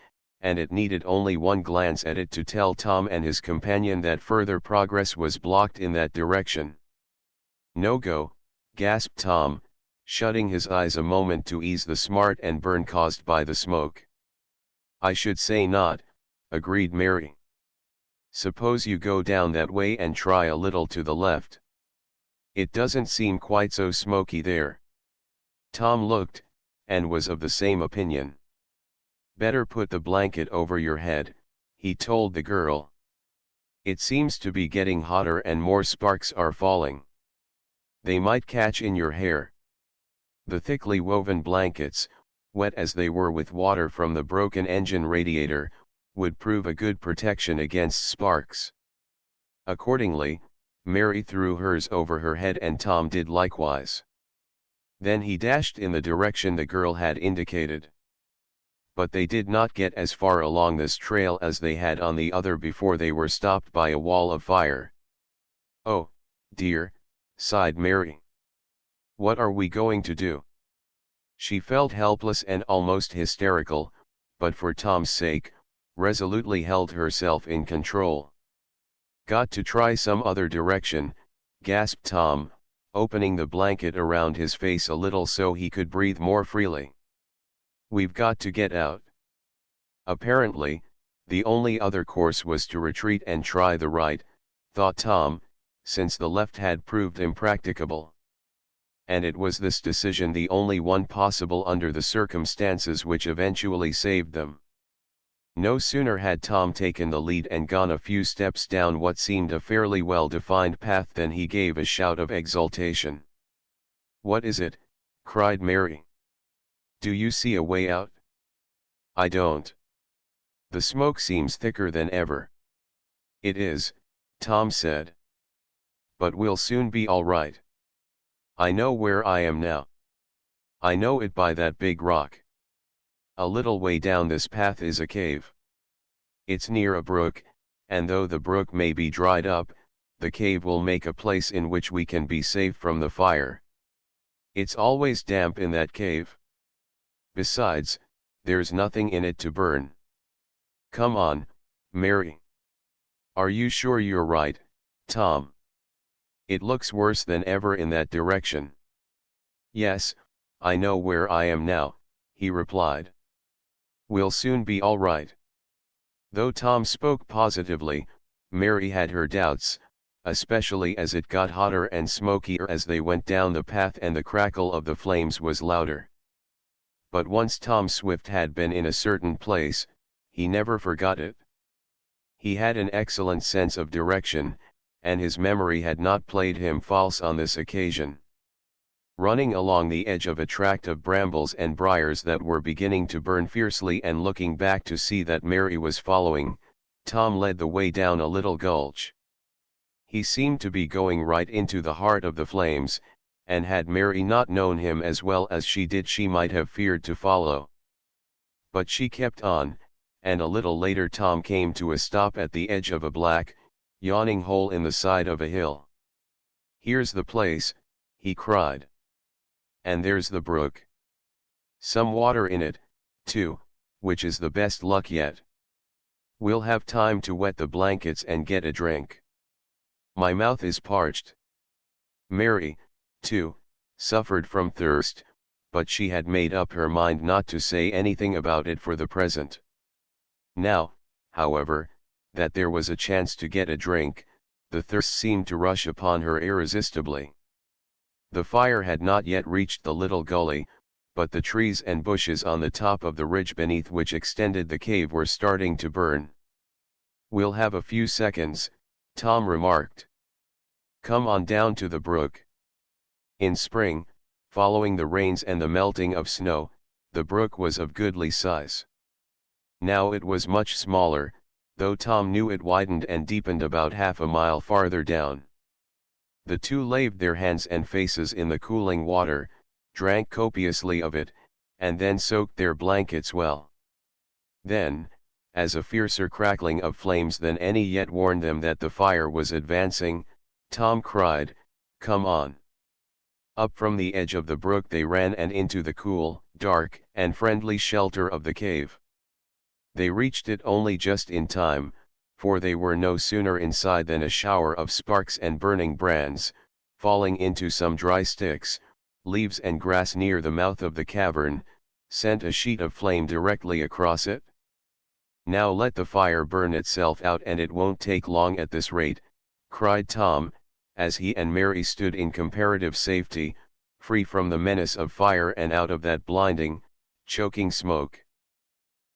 and it needed only one glance at it to tell Tom and his companion that further progress was blocked in that direction. "No go," gasped Tom, shutting his eyes a moment to ease the smart and burn caused by the smoke. "I should say not," agreed Mary. "Suppose you go down that way and try a little to the left. It doesn't seem quite so smoky there." Tom looked, and was of the same opinion. "Better put the blanket over your head," he told the girl. "It seems to be getting hotter and more sparks are falling. They might catch in your hair." The thickly woven blankets, wet as they were with water from the broken engine radiator, would prove a good protection against sparks. Accordingly, Mary threw hers over her head and Tom did likewise. Then he dashed in the direction the girl had indicated. But they did not get as far along this trail as they had on the other before they were stopped by a wall of fire. "Oh, dear," sighed Mary. "What are we going to do?" She felt helpless and almost hysterical, but for Tom's sake, resolutely held herself in control. "Got to try some other direction," gasped Tom, opening the blanket around his face a little so he could breathe more freely. "We've got to get out." Apparently, the only other course was to retreat and try the right, thought Tom, since the left had proved impracticable. And it was this decision the only one possible under the circumstances which eventually saved them. No sooner had Tom taken the lead and gone a few steps down what seemed a fairly well-defined path than he gave a shout of exultation. "What is it?" cried Mary. "Do you see a way out?" "I don't. The smoke seems thicker than ever." "It is," Tom said. "But we'll soon be all right. I know where I am now. I know it by that big rock. A little way down this path is a cave. It's near a brook, and though the brook may be dried up, the cave will make a place in which we can be safe from the fire. It's always damp in that cave. Besides, there's nothing in it to burn. Come on, Mary." "Are you sure you're right, Tom? It looks worse than ever in that direction." "Yes, I know where I am now," he replied. "We'll soon be all right." Though Tom spoke positively, Mary had her doubts, especially as it got hotter and smokier as they went down the path and the crackle of the flames was louder. But once Tom Swift had been in a certain place, he never forgot it. He had an excellent sense of direction, and his memory had not played him false on this occasion. Running along the edge of a tract of brambles and briars that were beginning to burn fiercely and looking back to see that Mary was following, Tom led the way down a little gulch. He seemed to be going right into the heart of the flames, and had Mary not known him as well as she did she might have feared to follow. But she kept on, and a little later Tom came to a stop at the edge of a black, yawning hole in the side of a hill. "Here's the place," he cried. "And there's the brook. Some water in it, too, which is the best luck yet. We'll have time to wet the blankets and get a drink. My mouth is parched." Mary, too, suffered from thirst, but she had made up her mind not to say anything about it for the present. Now, however, that there was a chance to get a drink, the thirst seemed to rush upon her irresistibly. The fire had not yet reached the little gully, but the trees and bushes on the top of the ridge beneath which extended the cave were starting to burn. "We'll have a few seconds," Tom remarked. "Come on down to the brook." In spring, following the rains and the melting of snow, the brook was of goodly size. Now it was much smaller, though Tom knew it widened and deepened about half a mile farther down. The two laved their hands and faces in the cooling water, drank copiously of it, and then soaked their blankets well. Then, as a fiercer crackling of flames than any yet warned them that the fire was advancing, Tom cried, "Come on!" Up from the edge of the brook they ran and into the cool, dark, and friendly shelter of the cave. They reached it only just in time, for they were no sooner inside than a shower of sparks and burning brands, falling into some dry sticks, leaves and grass near the mouth of the cavern, sent a sheet of flame directly across it. "Now let the fire burn itself out, and it won't take long at this rate," cried Tom, as he and Mary stood in comparative safety, free from the menace of fire and out of that blinding, choking smoke.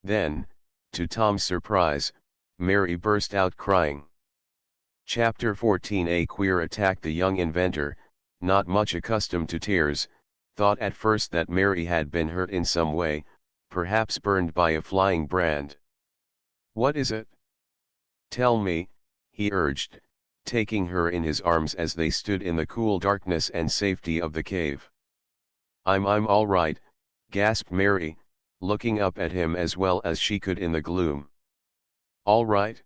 Then, to Tom's surprise, Mary burst out crying. Chapter 14. A queer attack. The young inventor, not much accustomed to tears, thought at first that Mary had been hurt in some way, perhaps burned by a flying brand. "What is it? Tell me," he urged, taking her in his arms as they stood in the cool darkness and safety of the cave. I'm all right," gasped Mary, looking up at him as well as she could in the gloom. "All right?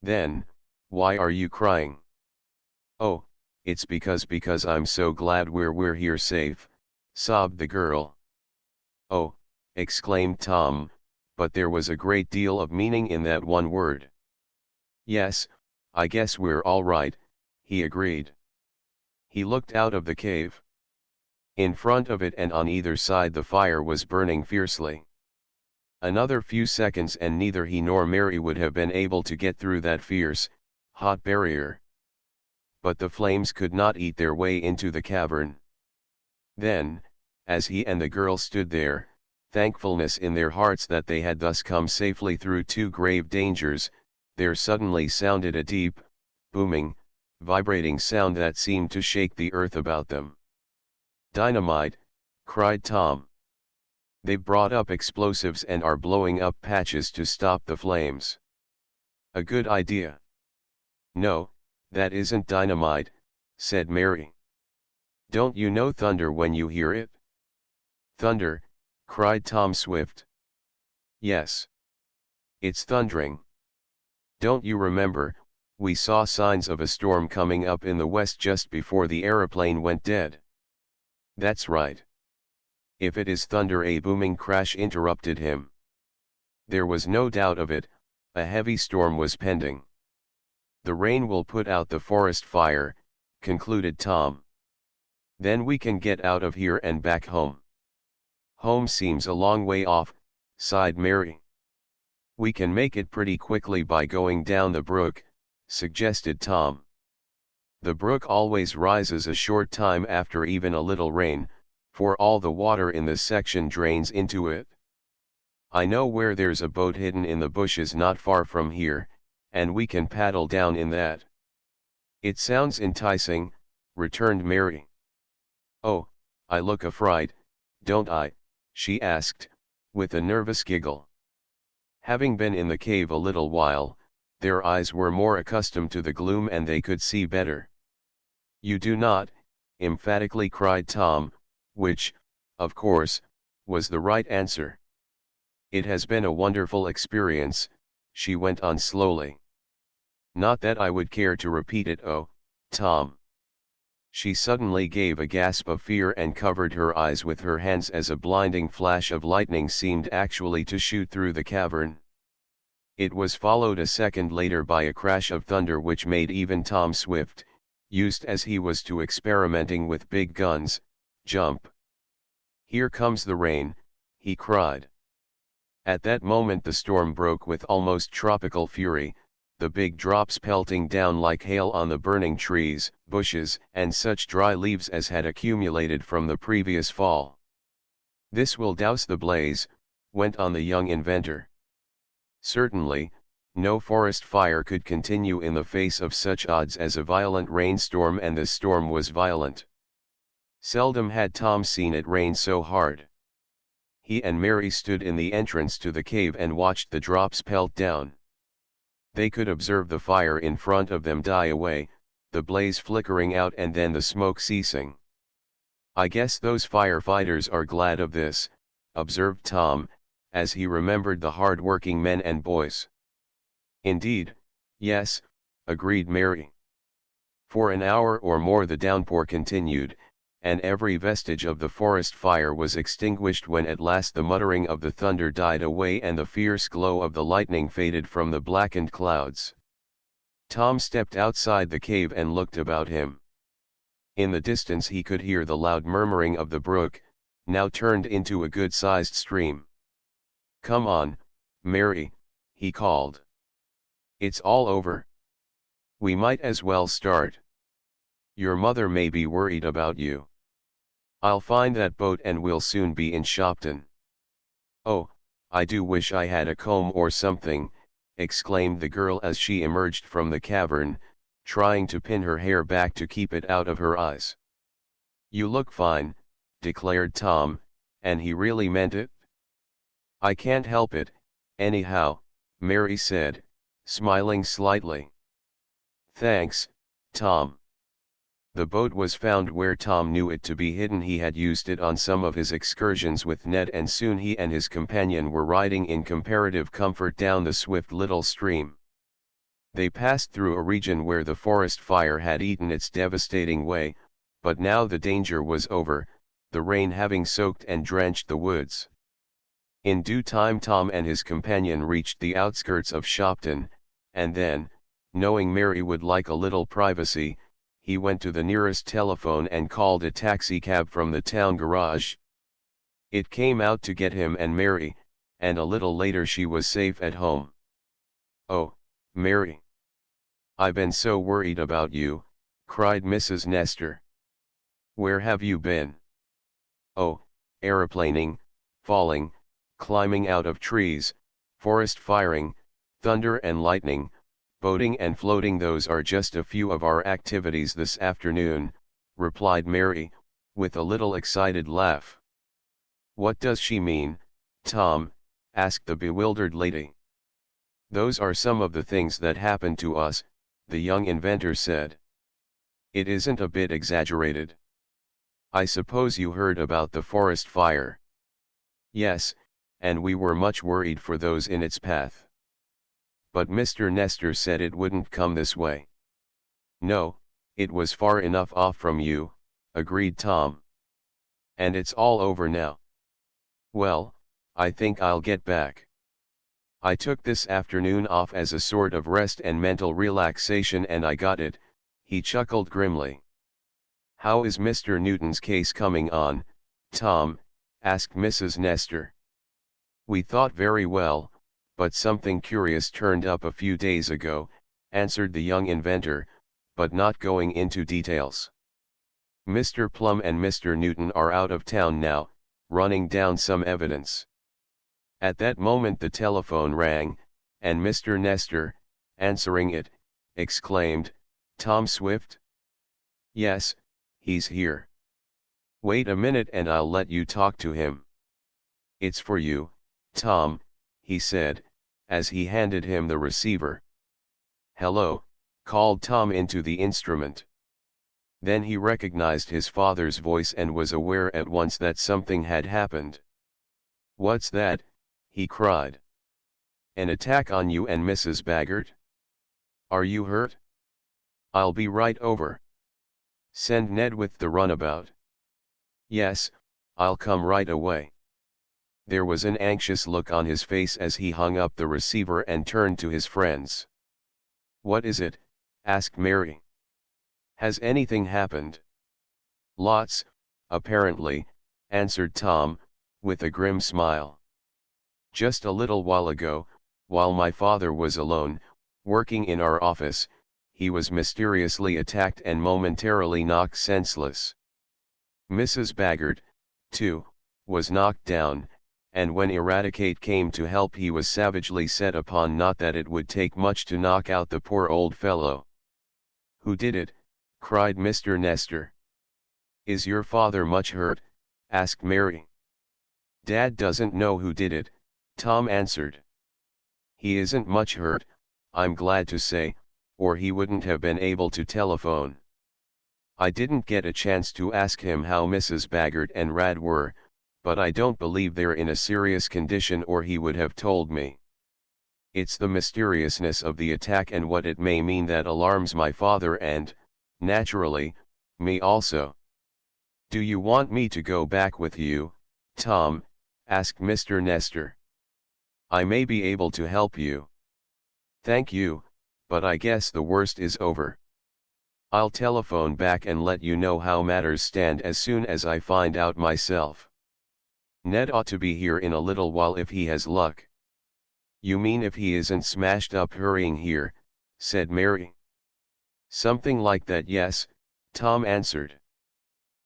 Then, why are you crying?" "Oh, it's because I'm so glad we're here safe," sobbed the girl. "Oh," exclaimed Tom, but there was a great deal of meaning in that one word. "Yes, I guess we're all right," he agreed. He looked out of the cave. In front of it and on either side the fire was burning fiercely. Another few seconds and neither he nor Mary would have been able to get through that fierce, hot barrier. But the flames could not eat their way into the cavern. Then, as he and the girl stood there, thankfulness in their hearts that they had thus come safely through two grave dangers, there suddenly sounded a deep, booming, vibrating sound that seemed to shake the earth about them. "Dynamite!" cried Tom. "They've brought up explosives and are blowing up patches to stop the flames." "A good idea." "No, that isn't dynamite," said Mary. "Don't you know thunder when you hear it?" "Thunder!" cried Tom Swift. "Yes. It's thundering. Don't you remember, we saw signs of a storm coming up in the west just before the aeroplane went dead?" "That's right." "If it is thunder," a booming crash interrupted him. There was no doubt of it, a heavy storm was pending. "The rain will put out the forest fire," concluded Tom. "Then we can get out of here and back home." "Home seems a long way off," sighed Mary. "We can make it pretty quickly by going down the brook," suggested Tom. "The brook always rises a short time after even a little rain, for all the water in this section drains into it. I know where there's a boat hidden in the bushes not far from here, and we can paddle down in that." "It sounds enticing," returned Mary. "Oh, I look a fright, don't I?" she asked, with a nervous giggle. Having been in the cave a little while, their eyes were more accustomed to the gloom and they could see better. "You do not," emphatically cried Tom, which, of course, was the right answer. "It has been a wonderful experience," she went on slowly. "Not that I would care to repeat it. Oh, Tom." She suddenly gave a gasp of fear and covered her eyes with her hands as a blinding flash of lightning seemed actually to shoot through the cavern. It was followed a second later by a crash of thunder which made even Tom Swift, used as he was to experimenting with big guns, jump. "Here comes the rain," he cried. At that moment the storm broke with almost tropical fury, the big drops pelting down like hail on the burning trees, bushes, and such dry leaves as had accumulated from the previous fall. "This will douse the blaze," went on the young inventor. Certainly, no forest fire could continue in the face of such odds as a violent rainstorm, and this storm was violent. Seldom had Tom seen it rain so hard. He and Mary stood in the entrance to the cave and watched the drops pelt down. They could observe the fire in front of them die away, the blaze flickering out and then the smoke ceasing. "I guess those firefighters are glad of this," observed Tom, as he remembered the hard-working men and boys. "Indeed, yes," agreed Mary. For an hour or more the downpour continued, and every vestige of the forest fire was extinguished when at last the muttering of the thunder died away and the fierce glow of the lightning faded from the blackened clouds. Tom stepped outside the cave and looked about him. In the distance he could hear the loud murmuring of the brook, now turned into a good-sized stream. "Come on, Mary," he called. "It's all over. We might as well start. Your mother may be worried about you. I'll find that boat and we'll soon be in Shopton." "Oh, I do wish I had a comb or something," exclaimed the girl as she emerged from the cavern, trying to pin her hair back to keep it out of her eyes. "You look fine," declared Tom, and he really meant it. "I can't help it, anyhow," Mary said, smiling slightly. "Thanks, Tom." The boat was found where Tom knew it to be hidden. He had used it on some of his excursions with Ned, and soon he and his companion were riding in comparative comfort down the swift little stream. They passed through a region where the forest fire had eaten its devastating way, but now the danger was over, the rain having soaked and drenched the woods. In due time Tom and his companion reached the outskirts of Shopton, and then, knowing Mary would like a little privacy, he went to the nearest telephone and called a taxicab from the town garage. It came out to get him and Mary, and a little later she was safe at home. "Oh, Mary. I've been so worried about you," cried Mrs. Nestor. "Where have you been?" "Oh, aeroplaning, falling, climbing out of trees, forest firing, thunder and lightning, boating and floating. Those are just a few of our activities this afternoon," replied Mary, with a little excited laugh. "What does she mean, Tom?" asked the bewildered lady. "Those are some of the things that happen to us," the young inventor said. "It isn't a bit exaggerated. I suppose you heard about the forest fire?" "Yes, and we were much worried for those in its path. But Mr. Nestor said it wouldn't come this way." "No, it was far enough off from you," agreed Tom. "And it's all over now. Well, I think I'll get back. I took this afternoon off as a sort of rest and mental relaxation, and I got it," he chuckled grimly. "How is Mr. Newton's case coming on, Tom?" asked Mrs. Nestor. "We thought very well, but something curious turned up a few days ago," answered the young inventor, but not going into details. "Mr. Plum and Mr. Newton are out of town now, running down some evidence." At that moment the telephone rang, and Mr. Nestor, answering it, exclaimed, "Tom Swift?" "Yes, he's here. Wait a minute and I'll let you talk to him." "It's for you, Tom," he said, as he handed him the receiver. "Hello," called Tom into the instrument. Then he recognized his father's voice and was aware at once that something had happened. "What's that?" he cried. "An attack on you and Mrs. Baggert? Are you hurt?" "I'll be right over. Send Ned with the runabout." "Yes, I'll come right away." There was an anxious look on his face as he hung up the receiver and turned to his friends. "What is it?" asked Mary. "Has anything happened?" "Lots, apparently," answered Tom, with a grim smile. "Just a little while ago, while my father was alone, working in our office, he was mysteriously attacked and momentarily knocked senseless. Mrs. Baggert, too, was knocked down, and when Eradicate came to help he was savagely set upon. Not that it would take much to knock out the poor old fellow." "Who did it?" cried Mr. Nestor. "Is your father much hurt?" asked Mary. "Dad doesn't know who did it," Tom answered. "He isn't much hurt, I'm glad to say, or he wouldn't have been able to telephone. I didn't get a chance to ask him how Mrs. Baggert and Rad were, but I don't believe they're in a serious condition or he would have told me. It's the mysteriousness of the attack and what it may mean that alarms my father and, naturally, me also." "Do you want me to go back with you, Tom?" asked Mr. Nestor. "I may be able to help you." "Thank you, but I guess the worst is over." I'll telephone back and let you know how matters stand as soon as I find out myself. Ned ought to be here in a little while if he has luck. You mean if he isn't smashed up hurrying here, said Mary. Something like that, yes, Tom answered.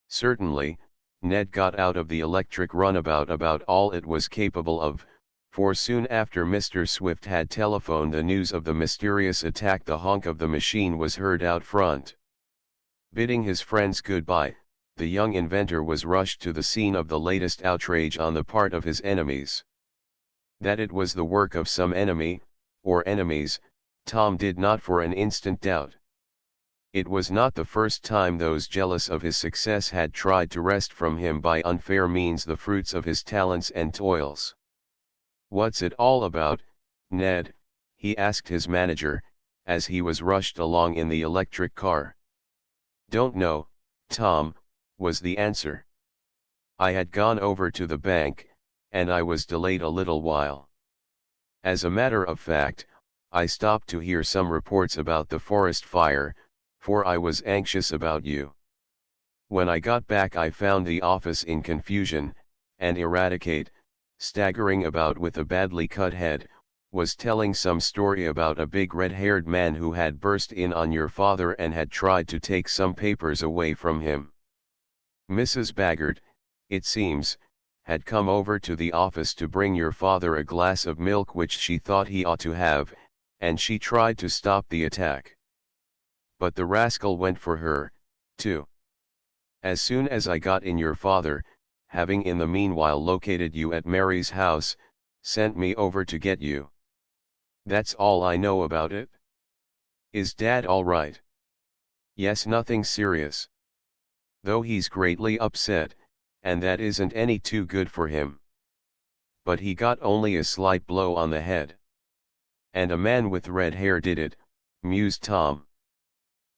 Certainly, Ned got out of the electric runabout about all it was capable of, for soon after Mr. Swift had telephoned the news of the mysterious attack, the honk of the machine was heard out front. Bidding his friends goodbye, the young inventor was rushed to the scene of the latest outrage on the part of his enemies. That it was the work of some enemy, or enemies, Tom did not for an instant doubt. It was not the first time those jealous of his success had tried to wrest from him by unfair means the fruits of his talents and toils. "What's it all about, Ned?" he asked his manager, as he was rushed along in the electric car. "Don't know, Tom," was the answer. "I had gone over to the bank, and I was delayed a little while. As a matter of fact, I stopped to hear some reports about the forest fire, for I was anxious about you. When I got back I found the office in confusion, and Eradicate, staggering about with a badly cut head, was telling some story about a big red-haired man who had burst in on your father and had tried to take some papers away from him. Mrs. Baggert, it seems, had come over to the office to bring your father a glass of milk which she thought he ought to have, and she tried to stop the attack. But the rascal went for her, too. As soon as I got in, your father, having in the meanwhile located you at Mary's house, sent me over to get you. That's all I know about it." "Is Dad all right?" "Yes, nothing serious. Though he's greatly upset, and that isn't any too good for him. But he got only a slight blow on the head." "And a man with red hair did it," mused Tom.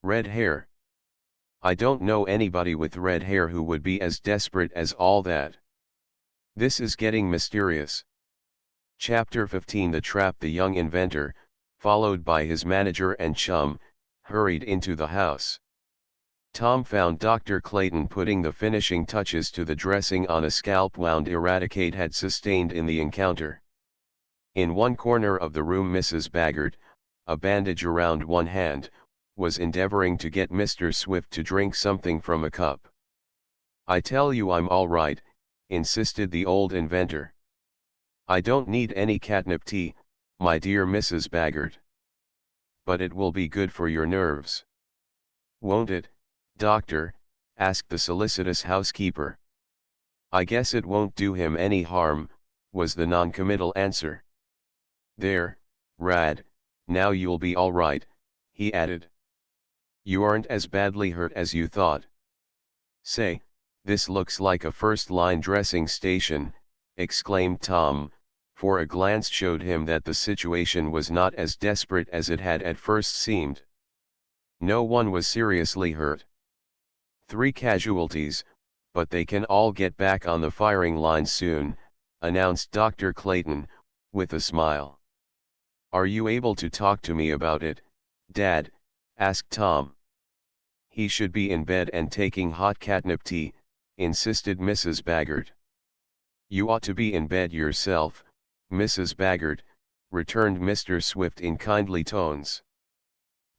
"Red hair? I don't know anybody with red hair who would be as desperate as all that. This is getting mysterious." Chapter 15. The Trap. The young inventor, followed by his manager and chum, hurried into the house. Tom found Dr. Clayton putting the finishing touches to the dressing on a scalp wound Eradicate had sustained in the encounter. In one corner of the room Mrs. Baggert, a bandage around one hand, was endeavoring to get Mr. Swift to drink something from a cup. "I tell you I'm all right," insisted the old inventor. "I don't need any catnip tea, my dear Mrs. Baggert. But it will be good for your nerves." "Won't it, Doctor?" asked the solicitous housekeeper. "I guess it won't do him any harm," was the noncommittal answer. "There, Rad, now you'll be all right," he added. "You aren't as badly hurt as you thought." "Say, this looks like a first-line dressing station," exclaimed Tom, for a glance showed him that the situation was not as desperate as it had at first seemed. No one was seriously hurt. 3 casualties, but they can all get back on the firing line soon, announced Dr. Clayton, with a smile. "Are you able to talk to me about it, Dad?" asked Tom. "He should be in bed and taking hot catnip tea," insisted Mrs. Baggert. "You ought to be in bed yourself, Mrs. Baggert," returned Mr. Swift in kindly tones.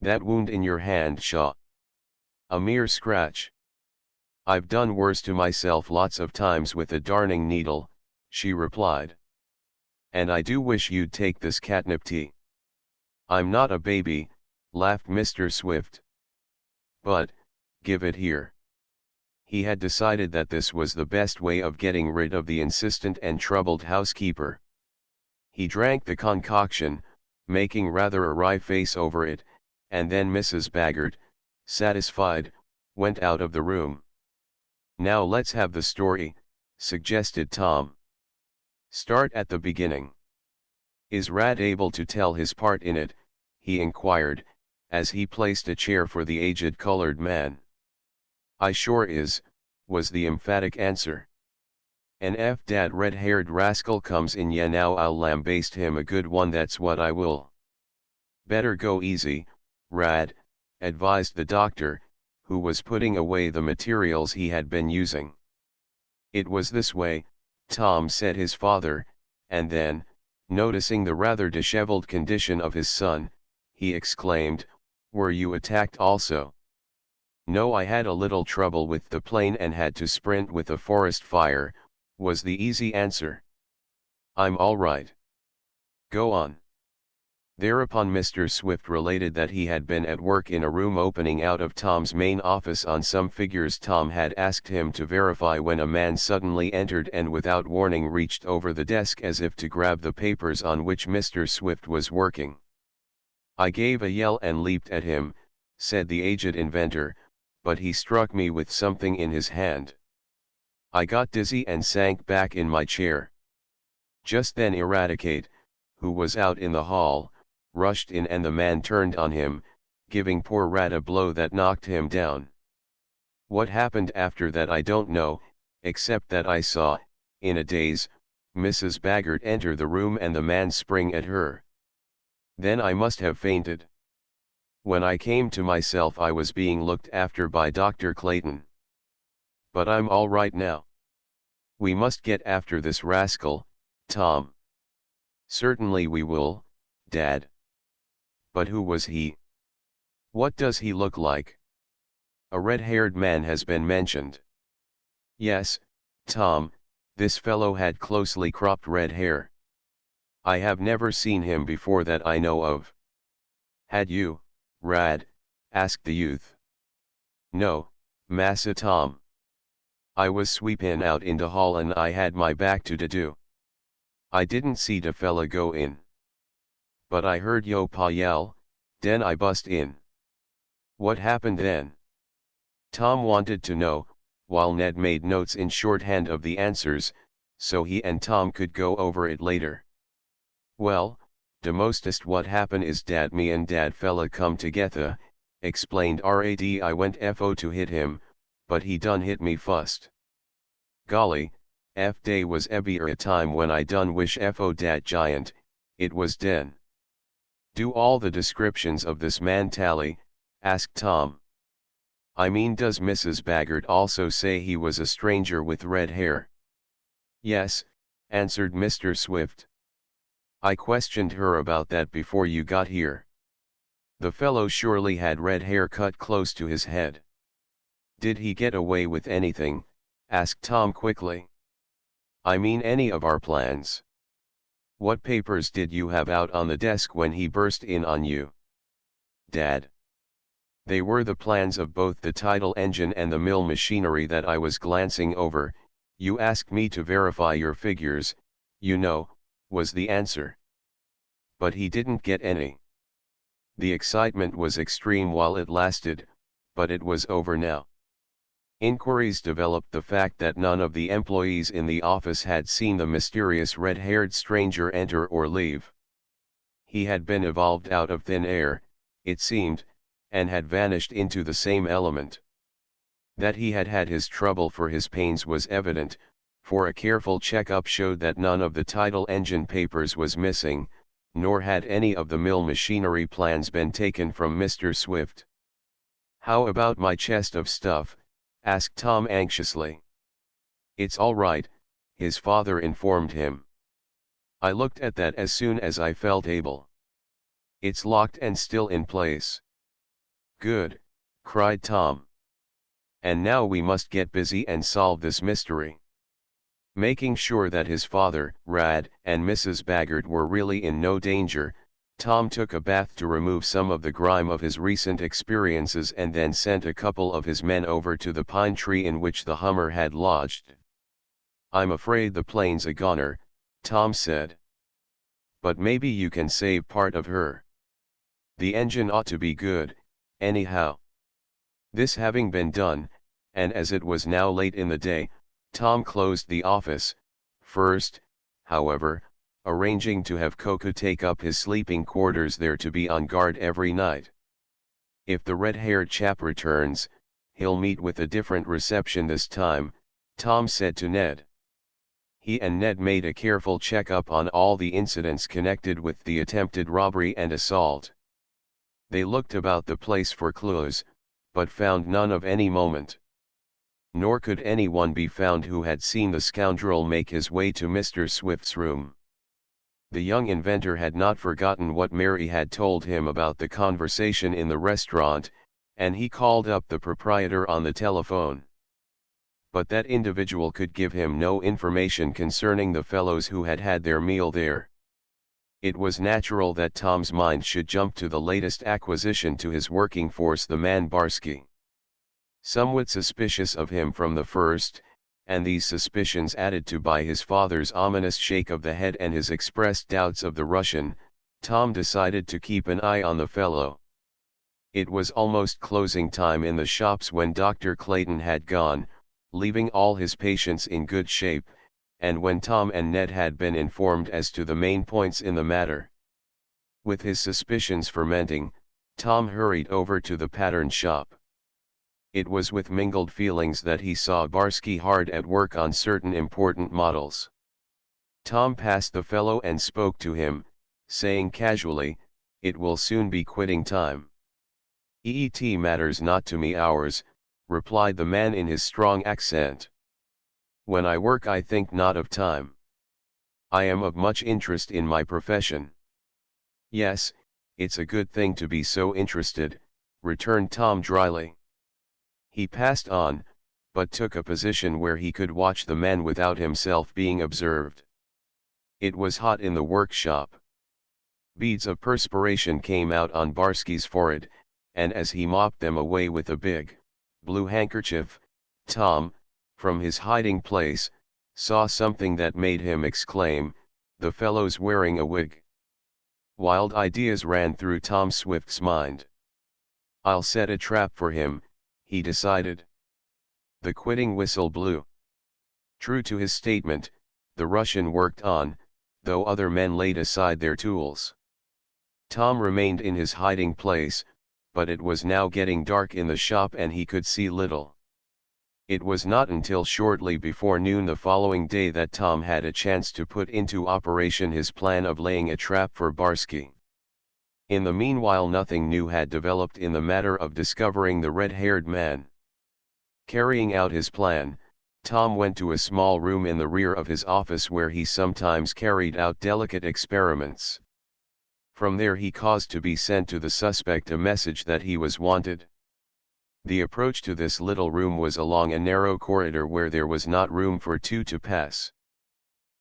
"That wound in your hand, Shaw?" "A mere scratch. I've done worse to myself lots of times with a darning needle," she replied. "And I do wish you'd take this catnip tea." "I'm not a baby," laughed Mr. Swift. "But, give it here." He had decided that this was the best way of getting rid of the insistent and troubled housekeeper. He drank the concoction, making rather a wry face over it, and then Mrs. Baggert, satisfied, went out of the room. "Now let's have the story," suggested Tom. "Start at the beginning. Is Rad able to tell his part in it?" he inquired, as he placed a chair for the aged colored man. "I sure is," was the emphatic answer. "An F-dad red-haired rascal comes in, yeah, now I'll lambaste him a good one, that's what I will." "Better go easy, Rad," advised the doctor, who was putting away the materials he had been using. It was this way, Tom said his father, and then, noticing the rather disheveled condition of his son, he exclaimed, "Were you attacked also?" "No, I had a little trouble with the plane and had to sprint with a forest fire," was the easy answer. "I'm all right. Go on." Thereupon Mr. Swift related that he had been at work in a room opening out of Tom's main office on some figures Tom had asked him to verify when a man suddenly entered and without warning reached over the desk as if to grab the papers on which Mr. Swift was working. "I gave a yell and leaped at him," said the aged inventor, "but he struck me with something in his hand. I got dizzy and sank back in my chair. Just then Eradicate, who was out in the hall, rushed in and the man turned on him, giving poor Rat a blow that knocked him down. What happened after that I don't know, except that I saw, in a daze, Mrs. Baggert enter the room and the man spring at her. Then I must have fainted. When I came to myself I was being looked after by Dr. Clayton. But I'm all right now. We must get after this rascal, Tom." "Certainly we will, Dad. But who was he? What does he look like?" "A red-haired man has been mentioned." "Yes, Tom, this fellow had closely cropped red hair. I have never seen him before that I know of." "Had you, Rad?" asked the youth. "No, Massa Tom. I was sweepin' out in de hall and I had my back to de do. I didn't see de fella go in. But I heard yo pa yell, den I bust in." "What happened then?" Tom wanted to know, while Ned made notes in shorthand of the answers, so he and Tom could go over it later. "Well, de mostest what happen is dat me and dat fella come together," explained Rad. "I went fo to hit him, but he done hit me fust. Golly, F day was ever a time when I done wish fo dat giant, it was den." "Do all the descriptions of this man tally?" asked Tom. "I mean, does Mrs. Baggert also say he was a stranger with red hair?" "Yes," answered Mr. Swift. "I questioned her about that before you got here. The fellow surely had red hair cut close to his head." "Did he get away with anything?" asked Tom quickly. "I mean any of our plans. What papers did you have out on the desk when he burst in on you?" "Dad. They were the plans of both the tidal engine and the mill machinery that I was glancing over. You asked me to verify your figures, you know," was the answer. "But he didn't get any." The excitement was extreme while it lasted, but it was over now. Inquiries developed the fact that none of the employees in the office had seen the mysterious red-haired stranger enter or leave. He had been evolved out of thin air, it seemed, and had vanished into the same element. That he had had his trouble for his pains was evident, for a careful checkup showed that none of the tidal engine papers was missing, nor had any of the mill machinery plans been taken from Mr. Swift. "How about my chest of stuff?" asked Tom anxiously. "It's all right," his father informed him. "I looked at that as soon as I felt able. It's locked and still in place." "Good," cried Tom. "And now we must get busy and solve this mystery." Making sure that his father, Rad, and Mrs. Baggert were really in no danger, Tom took a bath to remove some of the grime of his recent experiences and then sent a couple of his men over to the pine tree in which the Hummer had lodged. "I'm afraid the plane's a goner," Tom said. "But maybe you can save part of her. The engine ought to be good, anyhow." This having been done, and as it was now late in the day, Tom closed the office, first, however, arranging to have Coco take up his sleeping quarters there to be on guard every night. "If the red-haired chap returns, he'll meet with a different reception this time," Tom said to Ned. He and Ned made a careful check-up on all the incidents connected with the attempted robbery and assault. They looked about the place for clues, but found none of any moment. Nor could anyone be found who had seen the scoundrel make his way to Mr. Swift's room. The young inventor had not forgotten what Mary had told him about the conversation in the restaurant, and he called up the proprietor on the telephone. But that individual could give him no information concerning the fellows who had had their meal there. It was natural that Tom's mind should jump to the latest acquisition to his working force, the man Barsky. Somewhat suspicious of him from the first, and these suspicions added to by his father's ominous shake of the head and his expressed doubts of the Russian, Tom decided to keep an eye on the fellow. It was almost closing time in the shops when Dr. Clayton had gone, leaving all his patients in good shape, and when Tom and Ned had been informed as to the main points in the matter. With his suspicions fermenting, Tom hurried over to the pattern shop. It was with mingled feelings that he saw Barsky hard at work on certain important models. Tom passed the fellow and spoke to him, saying casually, "It will soon be quitting time." "It matters not to me hours," replied the man in his strong accent. "When I work I think not of time. I am of much interest in my profession." "Yes, it's a good thing to be so interested," returned Tom dryly. He passed on, but took a position where he could watch the man without himself being observed. It was hot in the workshop. Beads of perspiration came out on Barsky's forehead, and as he mopped them away with a big, blue handkerchief, Tom, from his hiding place, saw something that made him exclaim, "The fellow's wearing a wig." Wild ideas ran through Tom Swift's mind. "I'll set a trap for him," he decided. The quitting whistle blew. True to his statement, the Russian worked on, though other men laid aside their tools. Tom remained in his hiding place, but it was now getting dark in the shop and he could see little. It was not until shortly before noon the following day that Tom had a chance to put into operation his plan of laying a trap for Barsky. In the meanwhile nothing new had developed in the matter of discovering the red-haired man. Carrying out his plan, Tom went to a small room in the rear of his office where he sometimes carried out delicate experiments. From there he caused to be sent to the suspect a message that he was wanted. The approach to this little room was along a narrow corridor where there was not room for two to pass.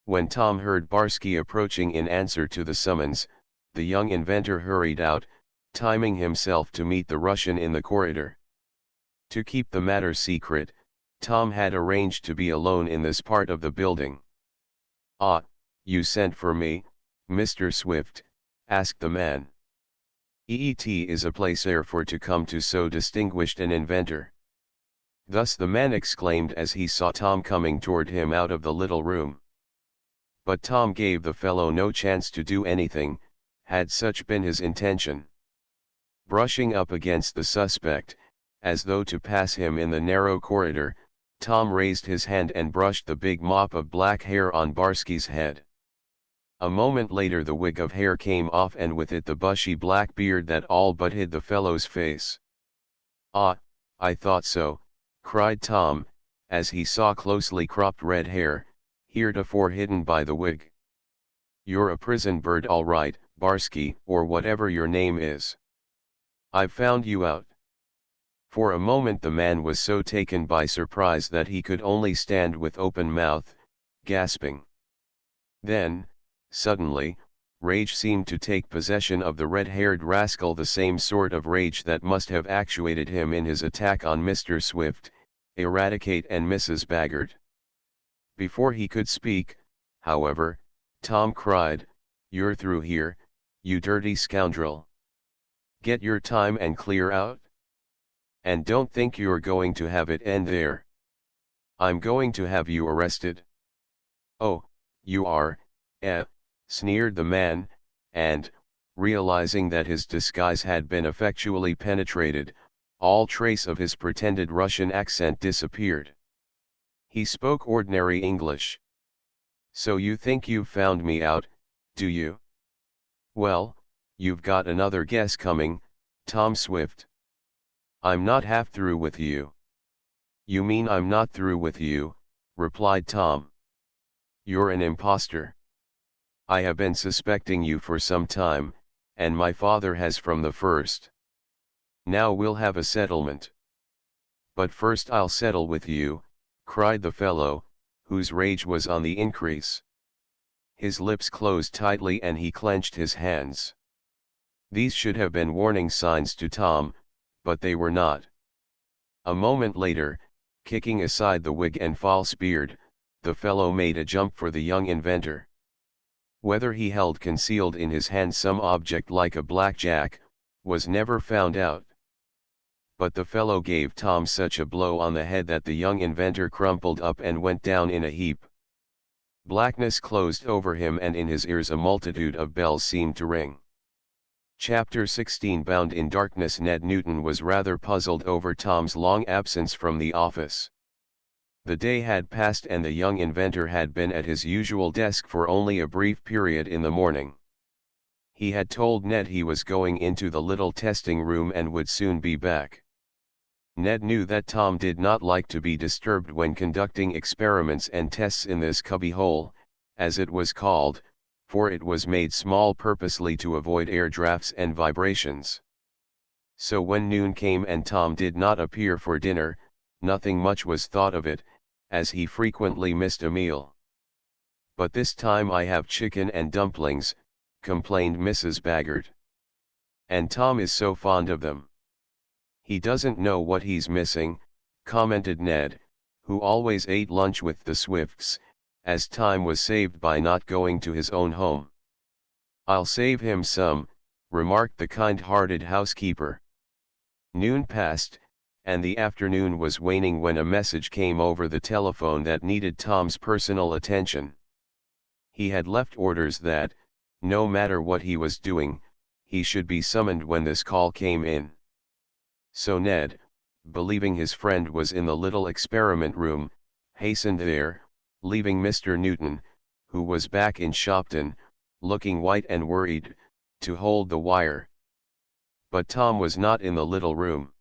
When Tom heard Barsky approaching in answer to the summons, the young inventor hurried out, timing himself to meet the Russian in the corridor. To keep the matter secret, Tom had arranged to be alone in this part of the building. "Ah, you sent for me, Mr. Swift?" asked the man. "It is a pleasure for to come to so distinguished an inventor." Thus the man exclaimed as he saw Tom coming toward him out of the little room. But Tom gave the fellow no chance to do anything, had such been his intention. Brushing up against the suspect, as though to pass him in the narrow corridor, Tom raised his hand and brushed the big mop of black hair on Barsky's head. A moment later the wig of hair came off and with it the bushy black beard that all but hid the fellow's face. "Ah, I thought so," cried Tom, as he saw closely cropped red hair, heretofore hidden by the wig. "You're a prison bird all right, Barsky, or whatever your name is. I've found you out." For a moment the man was so taken by surprise that he could only stand with open mouth, gasping. Then, suddenly, rage seemed to take possession of the red-haired rascal, the same sort of rage that must have actuated him in his attack on Mr. Swift, Eradicate and Mrs. Baggert. Before he could speak, however, Tom cried, "You're through here, you dirty scoundrel. Get your time and clear out. And don't think you're going to have it end there. I'm going to have you arrested." "Oh, you are, eh?" sneered the man, and, realizing that his disguise had been effectually penetrated, all trace of his pretended Russian accent disappeared. He spoke ordinary English. "So you think you've found me out, do you? Well, you've got another guess coming, Tom Swift. I'm not half through with you. You mean I'm not through with you, replied Tom. You're an imposter. I have been suspecting you for some time, and my father has from the first. Now we'll have a settlement. But first I'll settle with you, cried the fellow, whose rage was on the increase. His lips closed tightly and he clenched his hands. These should have been warning signs to Tom, but they were not. A moment later, kicking aside the wig and false beard, the fellow made a jump for the young inventor. Whether he held concealed in his hand some object like a blackjack, was never found out. But the fellow gave Tom such a blow on the head that the young inventor crumpled up and went down in a heap. Blackness closed over him and in his ears a multitude of bells seemed to ring. Chapter 16. Bound in darkness. Ned Newton was rather puzzled over Tom's long absence from the office. The day had passed and the young inventor had been at his usual desk for only a brief period in the morning. He had told Ned he was going into the little testing room and would soon be back. Ned knew that Tom did not like to be disturbed when conducting experiments and tests in this cubbyhole, as it was called, for it was made small purposely to avoid air drafts and vibrations. So when noon came and Tom did not appear for dinner, nothing much was thought of it, as he frequently missed a meal. But this time I have chicken and dumplings, complained Mrs. Baggert. And Tom is so fond of them. He doesn't know what he's missing, commented Ned, who always ate lunch with the Swifts, as time was saved by not going to his own home. I'll save him some, remarked the kind-hearted housekeeper. Noon passed, and the afternoon was waning when a message came over the telephone that needed Tom's personal attention. He had left orders that, no matter what he was doing, he should be summoned when this call came in. So Ned, believing his friend was in the little experiment room, hastened there, leaving Mr. Newton, who was back in Shopton, looking white and worried, to hold the wire. But Tom was not in the little room.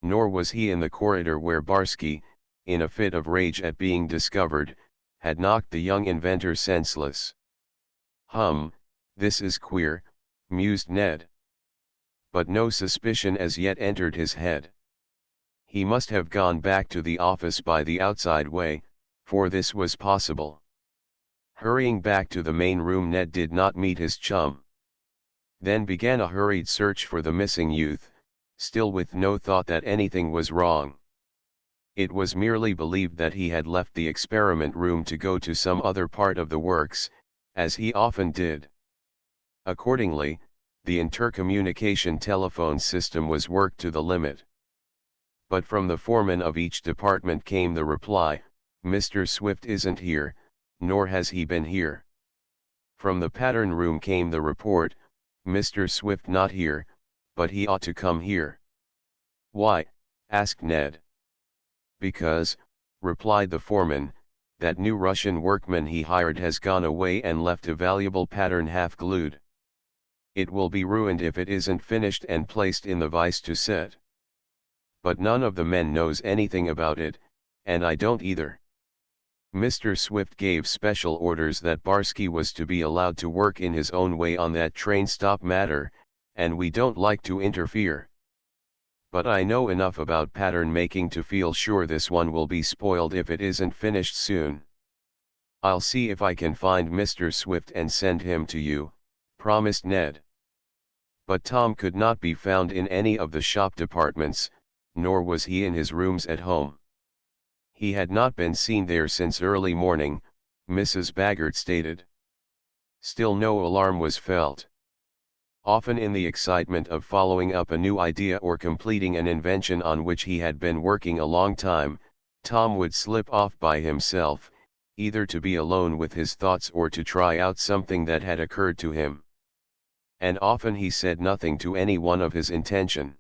Nor was he in the corridor where Barsky, in a fit of rage at being discovered, had knocked the young inventor senseless. This is queer, mused Ned. But no suspicion as yet entered his head. He must have gone back to the office by the outside way, for this was possible. Hurrying back to the main room, Ned did not meet his chum. Then began a hurried search for the missing youth, still with no thought that anything was wrong. It was merely believed that he had left the experiment room to go to some other part of the works, as he often did. Accordingly, the intercommunication telephone system was worked to the limit. But from the foreman of each department came the reply, "Mr. Swift isn't here, nor has he been here." From the pattern room came the report, "Mr. Swift not here, but he ought to come here." "Why?" asked Ned. "Because," replied the foreman, "that new Russian workman he hired has gone away and left a valuable pattern half glued. It will be ruined if it isn't finished and placed in the vise to set. But none of the men knows anything about it, and I don't either. Mr. Swift gave special orders that Barsky was to be allowed to work in his own way on that train stop matter, and we don't like to interfere. But I know enough about pattern making to feel sure this one will be spoiled if it isn't finished soon. I'll see if I can find Mr. Swift and send him to you," promised Ned. But Tom could not be found in any of the shop departments, nor was he in his rooms at home. He had not been seen there since early morning, Mrs. Baggert stated. Still no alarm was felt. Often in the excitement of following up a new idea or completing an invention on which he had been working a long time, Tom would slip off by himself, either to be alone with his thoughts or to try out something that had occurred to him. And often he said nothing to anyone of his intention.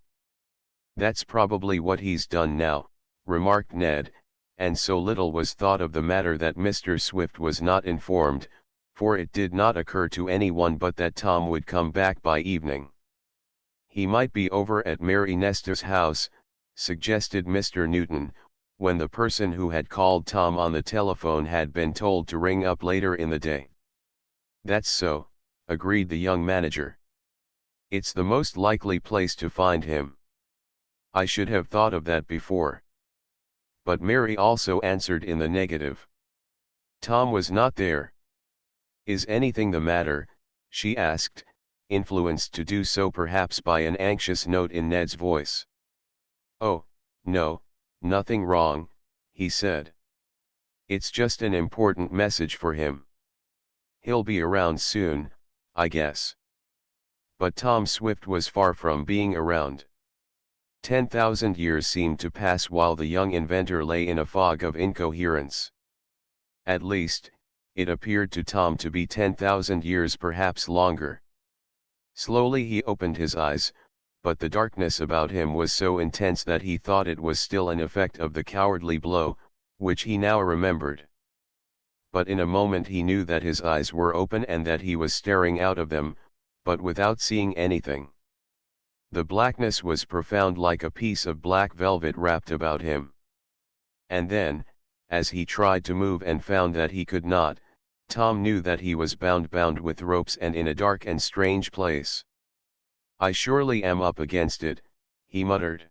"That's probably what he's done now," remarked Ned, and so little was thought of the matter that Mr. Swift was not informed, for it did not occur to anyone but that Tom would come back by evening. He might be over at Mary Nesta's house, suggested Mr. Newton, when the person who had called Tom on the telephone had been told to ring up later in the day. That's so, agreed the young manager. It's the most likely place to find him. I should have thought of that before. But Mary also answered in the negative. Tom was not there. Is anything the matter, she asked, influenced to do so perhaps by an anxious note in Ned's voice. Oh, no, nothing wrong, he said. It's just an important message for him. He'll be around soon, I guess. But Tom Swift was far from being around. 10,000 years seemed to pass while the young inventor lay in a fog of incoherence. At least, it appeared to Tom to be 10,000 years, perhaps longer. Slowly he opened his eyes, but the darkness about him was so intense that he thought it was still an effect of the cowardly blow, which he now remembered. But in a moment he knew that his eyes were open and that he was staring out of them, but without seeing anything. The blackness was profound, like a piece of black velvet wrapped about him. And then, as he tried to move and found that he could not, Tom knew that he was bound with ropes and in a dark and strange place. I surely am up against it, he muttered.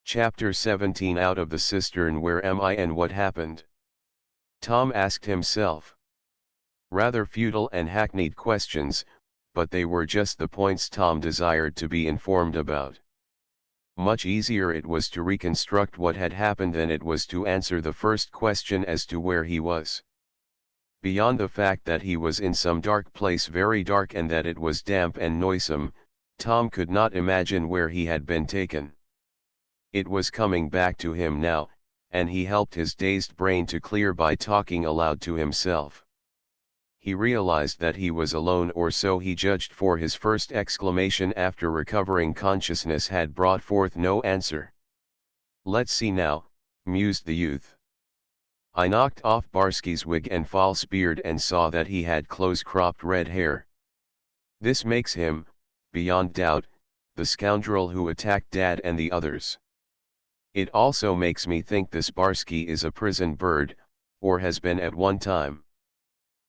Chapter 17. Out of the cistern. Where am I and what happened? Tom asked himself. Rather futile and hackneyed questions, but they were just the points Tom desired to be informed about. Much easier it was to reconstruct what had happened than it was to answer the first question as to where he was. Beyond the fact that he was in some dark place, very dark, and that it was damp and noisome, Tom could not imagine where he had been taken. It was coming back to him now, and he helped his dazed brain to clear by talking aloud to himself. He realized that he was alone, or so he judged, for his first exclamation after recovering consciousness had brought forth no answer. Let's see now, mused the youth. I knocked off Barsky's wig and false beard and saw that he had close-cropped red hair. This makes him, beyond doubt, the scoundrel who attacked Dad and the others. It also makes me think this Barsky is a prison bird, or has been at one time.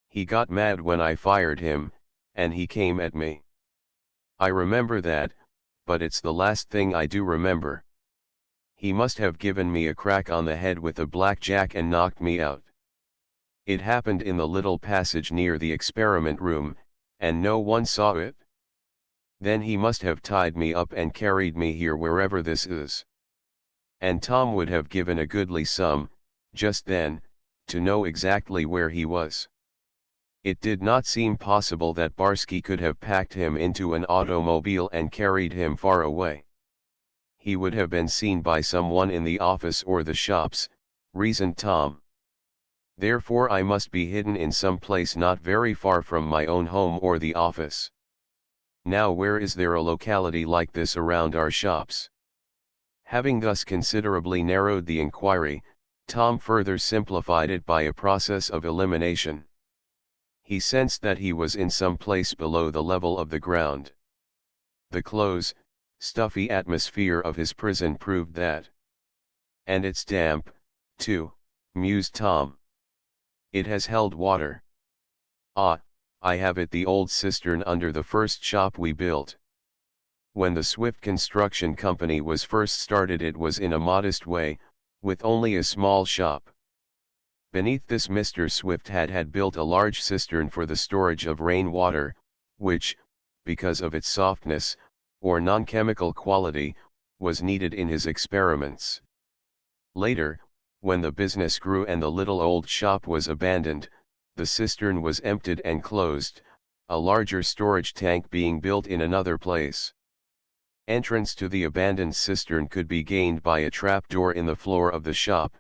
He got mad when I fired him, and he came at me. I remember that, but it's the last thing I do remember. He must have given me a crack on the head with a blackjack and knocked me out. It happened in the little passage near the experiment room, and no one saw it. Then he must have tied me up and carried me here, wherever this is. And Tom would have given a goodly sum, just then, to know exactly where he was. It did not seem possible that Barsky could have packed him into an automobile and carried him far away. He would have been seen by someone in the office or the shops, reasoned Tom. Therefore I must be hidden in some place not very far from my own home or the office. Now where is there a locality like this around our shops? Having thus considerably narrowed the inquiry, Tom further simplified it by a process of elimination. He sensed that he was in some place below the level of the ground. The close, stuffy atmosphere of his prison proved that. And it's damp, too, mused Tom. It has held water. Ah, I have it, the old cistern under the first shop we built. When the Swift Construction Company was first started, it was in a modest way, with only a small shop. Beneath this Mr. Swift had built a large cistern for the storage of rainwater, which, because of its softness, or non-chemical quality, was needed in his experiments. Later, when the business grew and the little old shop was abandoned, the cistern was emptied and closed, a larger storage tank being built in another place. Entrance to the abandoned cistern could be gained by a trapdoor in the floor of the shop,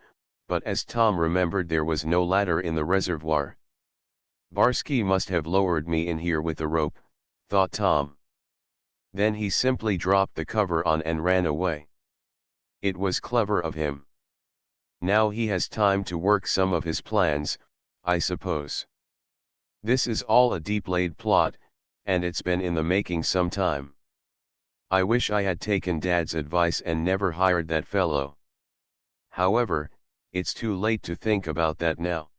but as Tom remembered, there was no ladder in the reservoir. Barsky must have lowered me in here with a rope, thought Tom. Then he simply dropped the cover on and ran away. It was clever of him. Now he has time to work some of his plans, I suppose. This is all a deep-laid plot, and it's been in the making some time. I wish I had taken Dad's advice and never hired that fellow. However, it's too late to think about that now.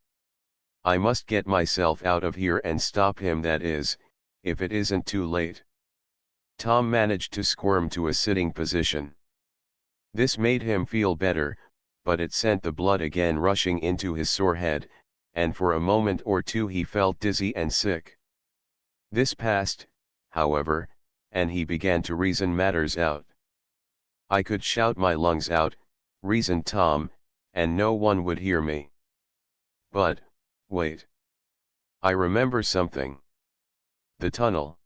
I must get myself out of here and stop him, that is, if it isn't too late. Tom managed to squirm to a sitting position. This made him feel better, but it sent the blood again rushing into his sore head, and for a moment or two he felt dizzy and sick. This passed, however, and he began to reason matters out. I could shout my lungs out, reasoned Tom, and no one would hear me. But, wait. I remember something. The tunnel.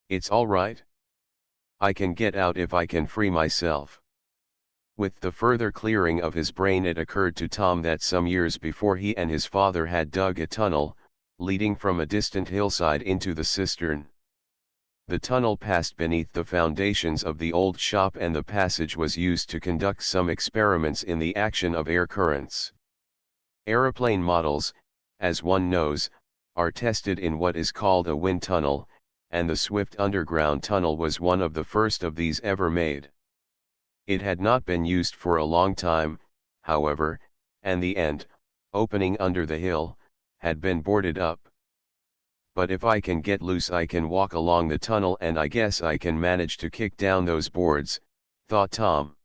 It's all right. I can get out if I can free myself. With the further clearing of his brain, it occurred to Tom that some years before he and his father had dug a tunnel, leading from a distant hillside into the cistern. The tunnel passed beneath the foundations of the old shop, and the passage was used to conduct some experiments in the action of air currents. Aeroplane models, as one knows, are tested in what is called a wind tunnel, and the Swift Underground Tunnel was one of the first of these ever made. It had not been used for a long time, however, and the end, opening under the hill, had been boarded up. But if I can get loose, I can walk along the tunnel, and I guess I can manage to kick down those boards, thought Tom.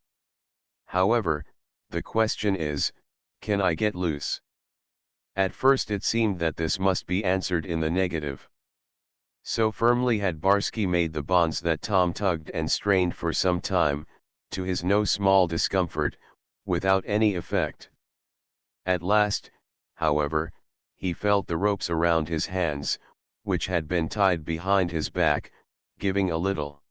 However, the question is, can I get loose? At first it seemed that this must be answered in the negative. So firmly had Barsky made the bonds that Tom tugged and strained for some time, to his no small discomfort, without any effect. At last, however, he felt the ropes around his hands, which had been tied behind his back, giving a little.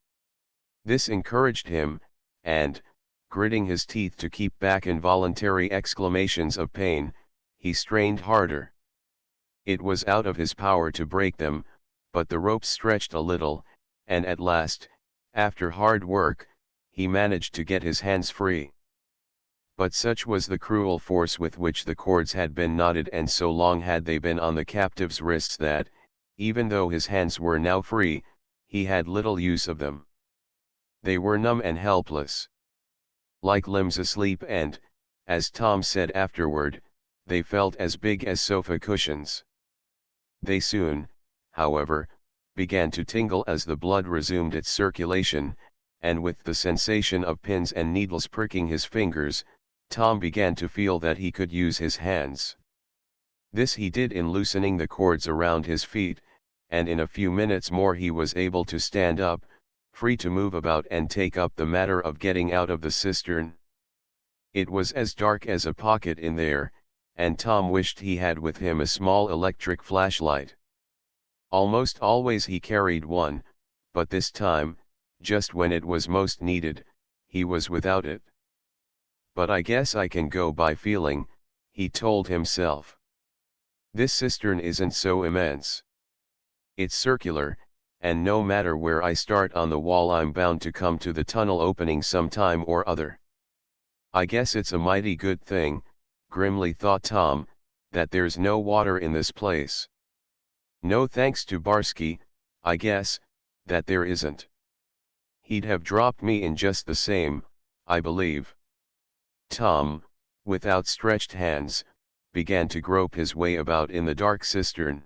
This encouraged him, and, gritting his teeth to keep back involuntary exclamations of pain, he strained harder. It was out of his power to break them, but the ropes stretched a little, and at last, after hard work, he managed to get his hands free. But such was the cruel force with which the cords had been knotted, and so long had they been on the captive's wrists, that, even though his hands were now free, he had little use of them. They were numb and helpless. Like limbs asleep, and, as Tom said afterward, they felt as big as sofa cushions. They soon, however, began to tingle as the blood resumed its circulation, and with the sensation of pins and needles pricking his fingers, Tom began to feel that he could use his hands. This he did in loosening the cords around his feet, and in a few minutes more he was able to stand up, free to move about and take up the matter of getting out of the cistern. It was as dark as a pocket in there, and Tom wished he had with him a small electric flashlight. Almost always he carried one, but this time, just when it was most needed, he was without it. But I guess I can go by feeling, he told himself. This cistern isn't so immense. It's circular, and no matter where I start on the wall I'm bound to come to the tunnel opening sometime or other. I guess it's a mighty good thing, grimly thought Tom, that there's no water in this place. No thanks to Barsky, I guess, that there isn't. He'd have dropped me in just the same, I believe. Tom, with outstretched hands, began to grope his way about in the dark cistern.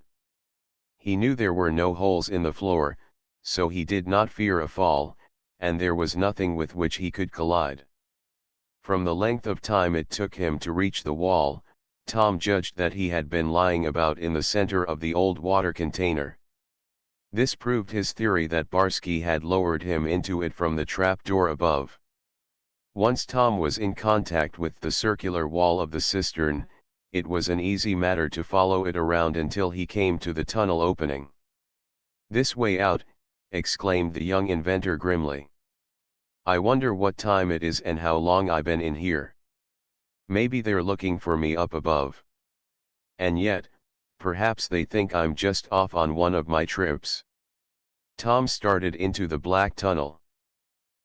He knew there were no holes in the floor, so he did not fear a fall, and there was nothing with which he could collide. From the length of time it took him to reach the wall, Tom judged that he had been lying about in the center of the old water container. This proved his theory that Barsky had lowered him into it from the trap door above. Once Tom was in contact with the circular wall of the cistern, it was an easy matter to follow it around until he came to the tunnel opening. "This way out," exclaimed the young inventor grimly. "I wonder what time it is and how long I've been in here. Maybe they're looking for me up above. And yet, perhaps they think I'm just off on one of my trips." Tom started into the black tunnel.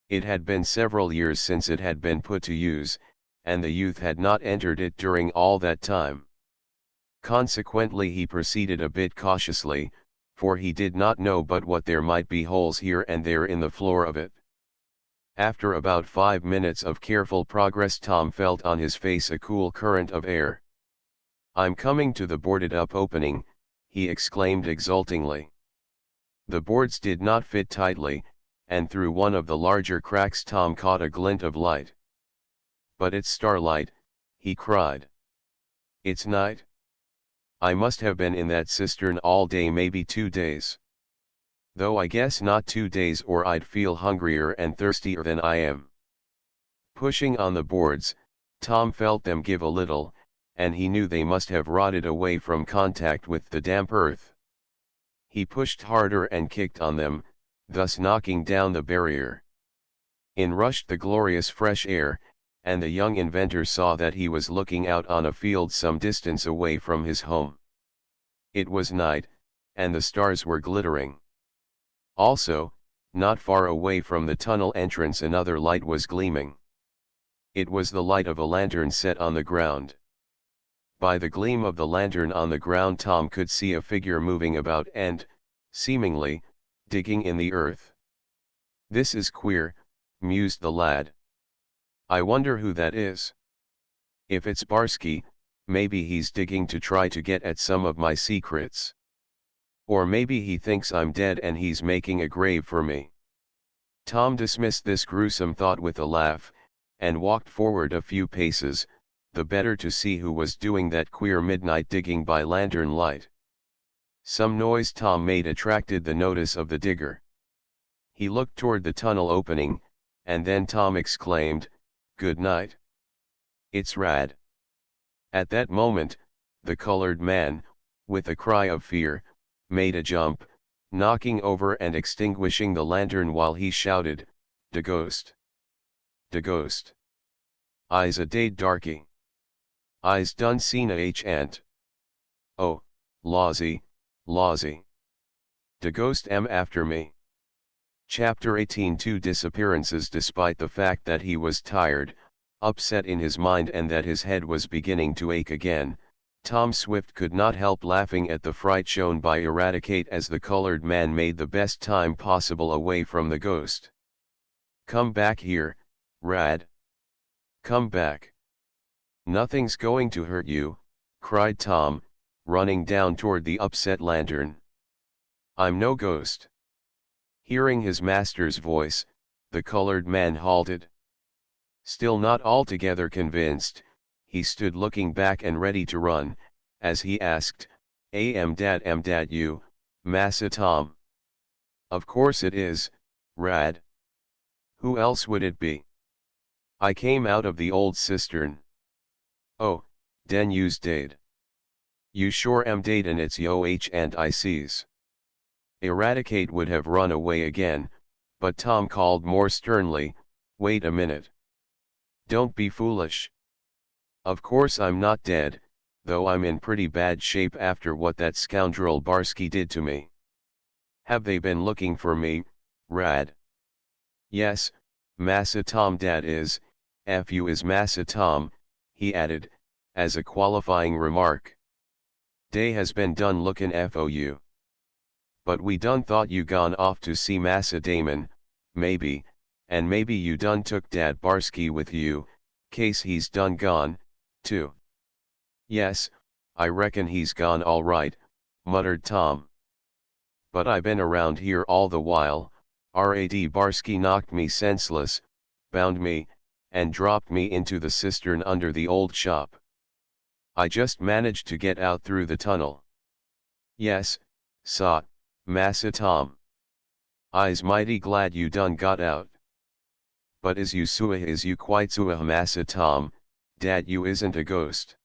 It had been several years since it had been put to use, and the youth had not entered it during all that time. Consequently he proceeded a bit cautiously, for he did not know but what there might be holes here and there in the floor of it. After about 5 minutes of careful progress, Tom felt on his face a cool current of air. "I'm coming to the boarded-up opening," he exclaimed exultingly. The boards did not fit tightly, and through one of the larger cracks Tom caught a glint of light. "But it's starlight," he cried. "It's night. I must have been in that cistern all day, maybe 2 days. Though I guess not 2 days, or I'd feel hungrier and thirstier than I am." Pushing on the boards, Tom felt them give a little, and he knew they must have rotted away from contact with the damp earth. He pushed harder and kicked on them, thus knocking down the barrier. In rushed the glorious fresh air, and the young inventor saw that he was looking out on a field some distance away from his home. It was night, and the stars were glittering. Also, not far away from the tunnel entrance another light was gleaming. It was the light of a lantern set on the ground. By the gleam of the lantern on the ground Tom could see a figure moving about and, seemingly, digging in the earth. "This is queer," mused the lad. "I wonder who that is. If it's Barsky, maybe he's digging to try to get at some of my secrets. Or maybe he thinks I'm dead and he's making a grave for me." Tom dismissed this gruesome thought with a laugh, and walked forward a few paces, the better to see who was doing that queer midnight digging by lantern light. Some noise Tom made attracted the notice of the digger. He looked toward the tunnel opening, and then Tom exclaimed, "Good night. It's rad." At that moment, the colored man, with a cry of fear, made a jump, knocking over and extinguishing the lantern while he shouted, "De ghost! De ghost! I's a dead darky. I's done seen a ant. Oh, lawsy, lawsy. De ghost am after me." Chapter 18. 2 disappearances. Despite the fact that he was tired, upset in his mind, and that his head was beginning to ache again, Tom Swift could not help laughing at the fright shown by Eradicate as the colored man made the best time possible away from the ghost. "Come back here, Rad. Come back. Nothing's going to hurt you," cried Tom, running down toward the upset lantern. "I'm no ghost." Hearing his master's voice, the colored man halted. Still not altogether convinced, he stood looking back and ready to run, as he asked, am dad you, Massa Tom?" "Of course it is, Rad. Who else would it be? I came out of the old cistern." "Oh, den you's dade. You sure am dade, and it's yo and I sees." Eradicate would have run away again, but Tom called more sternly, "Wait a minute. Don't be foolish. Of course I'm not dead, though I'm in pretty bad shape after what that scoundrel Barsky did to me. Have they been looking for me, Rad?" "Yes, Massa Tom, dat is, ef you is Massa Tom," he added, as a qualifying remark. "Dey has been done lookin' for you. But we done thought you gone off to see Massa Damon, maybe, and maybe you done took dat Barsky with you, case he's done gone, too." "Yes, I reckon he's gone all right," muttered Tom. "But I been around here all the while. Rad Barsky knocked me senseless, bound me, and dropped me into the cistern under the old shop. I just managed to get out through the tunnel." "Yes, sah, Massa Tom. I's mighty glad you done got out. But is you quite sure, Massa Tom, dat you isn't a ghost?"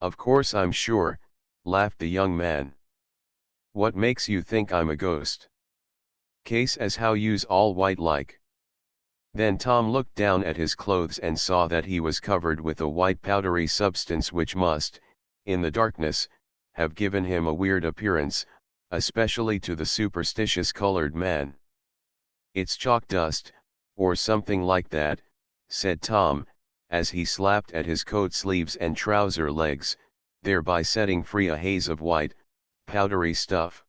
"Of course I'm sure," laughed the young man. "What makes you think I'm a ghost? Case as how you's all white like." Then Tom looked down at his clothes and saw that he was covered with a white powdery substance which must, in the darkness, have given him a weird appearance, especially to the superstitious colored man. "It's chalk dust, or something like that," said Tom, as he slapped at his coat sleeves and trouser legs, thereby setting free a haze of white, powdery stuff.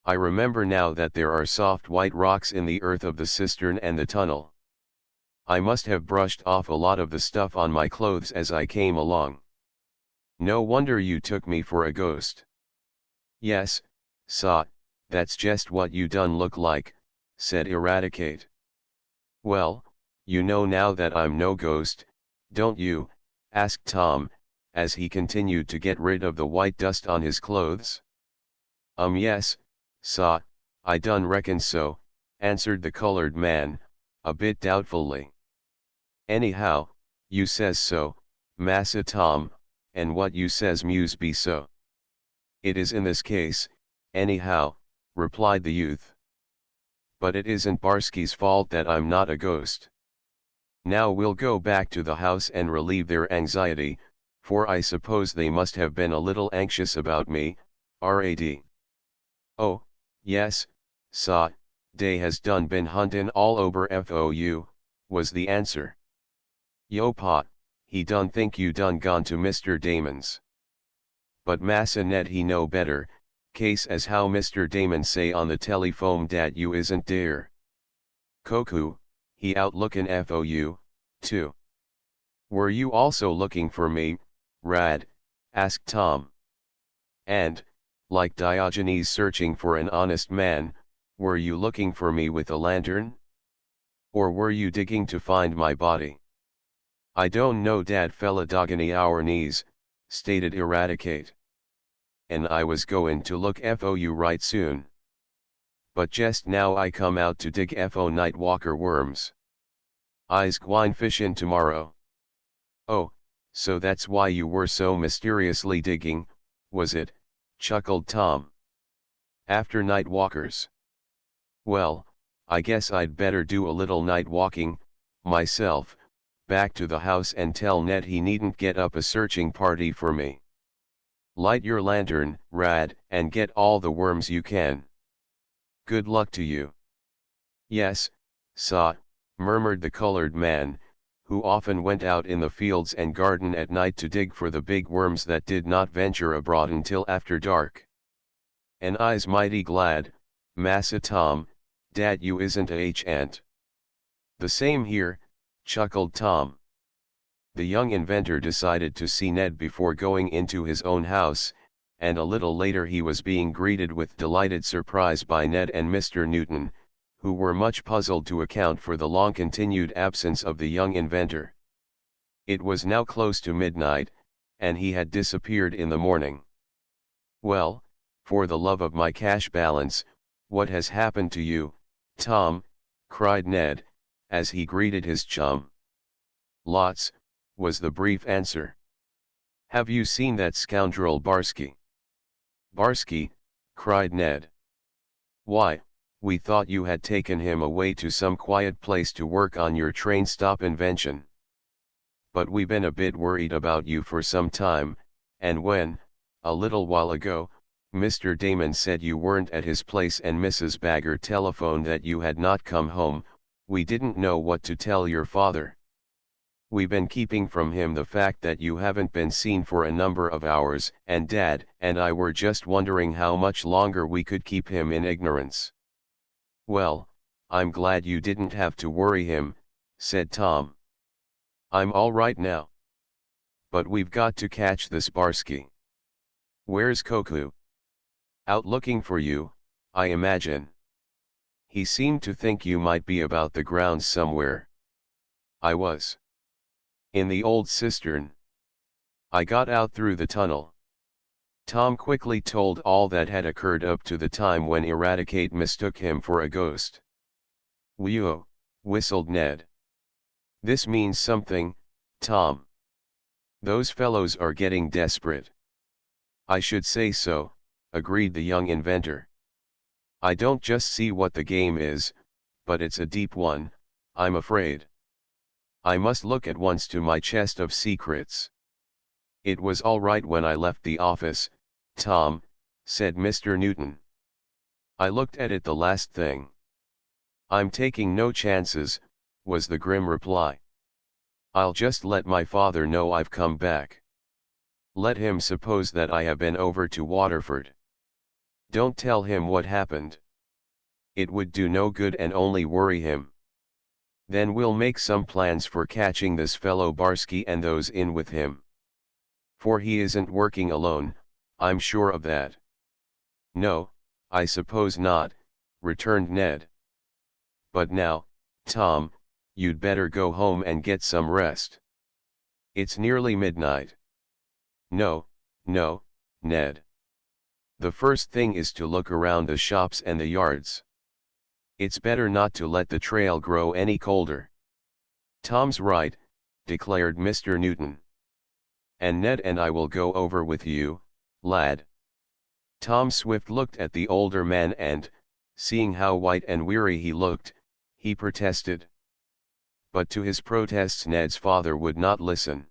"I remember now that there are soft white rocks in the earth of the cistern and the tunnel. I must have brushed off a lot of the stuff on my clothes as I came along. No wonder you took me for a ghost. Yes, sa, that's just what you done look like, said Eradicate. Well, you know now that I'm no ghost, don't you? Asked Tom, as he continued to get rid of the white dust on his clothes. Yes, sa, I done reckon so, answered the colored man, a bit doubtfully. Anyhow, you says so, Massa Tom, and what you says muse be so. It is in this case, anyhow, replied the youth. But it isn't Barsky's fault that I'm not a ghost. Now we'll go back to the house and relieve their anxiety, for I suppose they must have been a little anxious about me, Rad. Oh, yes, sa, dey has done been huntin' all over FOU, was the answer. Yo pa, he done think you done gone to Mr. Damon's. But Massa Ned he know better, case as how Mr. Damon say on the telephone dat you isn't dere. Koku, he out lookin' FOU, too. Were you also looking for me, Rad? Asked Tom. And, like Diogenes searching for an honest man, were you looking for me with a lantern? Or were you digging to find my body? I don't know dat fella dogany our knees, stated Eradicate. And I was goin' to look FOU right soon. But just now I come out to dig FO Nightwalker worms. I's gwine fishin' tomorrow. Oh, so that's why you were so mysteriously digging, was it? Chuckled Tom. After Nightwalkers. Well, I guess I'd better do a little night walking, myself, back to the house and tell Ned he needn't get up a searching party for me. Light your lantern, Rad, and get all the worms you can. Good luck to you. Yes, sa, murmured the colored man, who often went out in the fields and garden at night to dig for the big worms that did not venture abroad until after dark. And I's mighty glad, Massa Tom, dat you isn't a ant. The same here, chuckled Tom. The young inventor decided to see Ned before going into his own house, and a little later he was being greeted with delighted surprise by Ned and Mr. Newton, who were much puzzled to account for the long-continued absence of the young inventor. It was now close to midnight, and he had disappeared in the morning. Well, for the love of my cash balance, what has happened to you, Tom? Cried Ned, as he greeted his chum. Lots, was the brief answer. Have you seen that scoundrel Barsky? Barsky, cried Ned. Why, we thought you had taken him away to some quiet place to work on your train stop invention. But we been a bit worried about you for some time, and when, a little while ago, Mr. Damon said you weren't at his place and Mrs. Bagger telephoned that you had not come home, we didn't know what to tell your father. We been keeping from him the fact that you haven't been seen for a number of hours, and Dad and I were just wondering how much longer we could keep him in ignorance. Well, I'm glad you didn't have to worry him, said Tom. I'm all right now. But we've got to catch this Barsky. Where's Koku? Out looking for you, I imagine. He seemed to think you might be about the grounds somewhere. I was. In the old cistern. I got out through the tunnel. Tom quickly told all that had occurred up to the time when Eradicate mistook him for a ghost. Whew, whistled Ned. This means something, Tom. Those fellows are getting desperate. I should say so, agreed the young inventor. I don't just see what the game is, but it's a deep one, I'm afraid. I must look at once to my chest of secrets. It was all right when I left the office, Tom, said Mr. Newton. I looked at it the last thing. I'm taking no chances, was the grim reply. I'll just let my father know I've come back. Let him suppose that I have been over to Waterford. Don't tell him what happened. It would do no good and only worry him. Then we'll make some plans for catching this fellow Barsky and those in with him. For he isn't working alone, I'm sure of that. No, I suppose not, returned Ned. But now, Tom, you'd better go home and get some rest. It's nearly midnight. No, no, Ned. The first thing is to look around the shops and the yards. It's better not to let the trail grow any colder. Tom's right, declared Mr. Newton. And Ned and I will go over with you, lad. Tom Swift looked at the older man and, seeing how white and weary he looked, he protested. But to his protests Ned's father would not listen.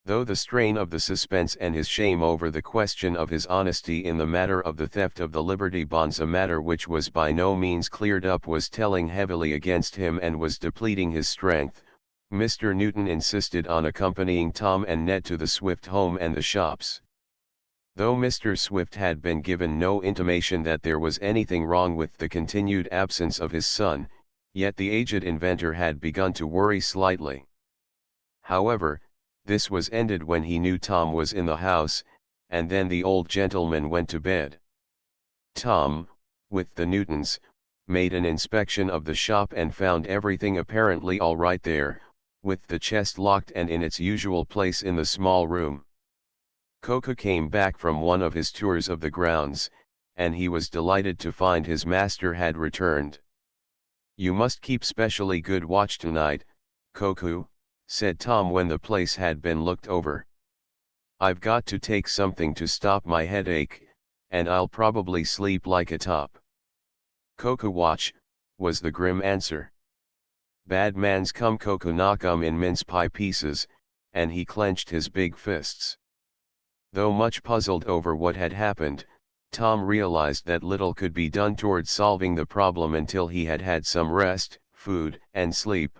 Though the strain of the suspense and his shame over the question of his honesty in the matter of the theft of the Liberty bonds, a matter which was by no means cleared up, was telling heavily against him and was depleting his strength, Mr. Newton insisted on accompanying Tom and Ned to the Swift home and the shops. Though Mr. Swift had been given no intimation that there was anything wrong with the continued absence of his son, yet the aged inventor had begun to worry slightly. However, this was ended when he knew Tom was in the house, and then the old gentleman went to bed. Tom, with the Newtons, made an inspection of the shop and found everything apparently all right there, with the chest locked and in its usual place in the small room. Coco came back from one of his tours of the grounds, and he was delighted to find his master had returned. "You must keep specially good watch tonight, Coco," said Tom when the place had been looked over. "I've got to take something to stop my headache, and I'll probably sleep like a top." "Coco watch," was the grim answer. "Bad man's come Coco knock 'em in mince pie pieces," and he clenched his big fists. Though much puzzled over what had happened, Tom realized that little could be done towards solving the problem until he had had some rest, food, and sleep.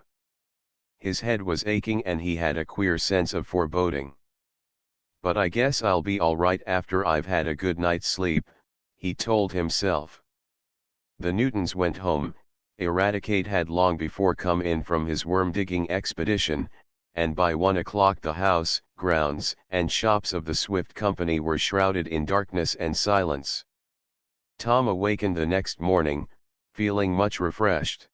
His head was aching and he had a queer sense of foreboding. "But I guess I'll be all right after I've had a good night's sleep," he told himself. The Newtons went home. Eradicate had long before come in from his worm-digging expedition, and by 1 o'clock the house, grounds, and shops of the Swift Company were shrouded in darkness and silence. Tom awakened the next morning, feeling much refreshed.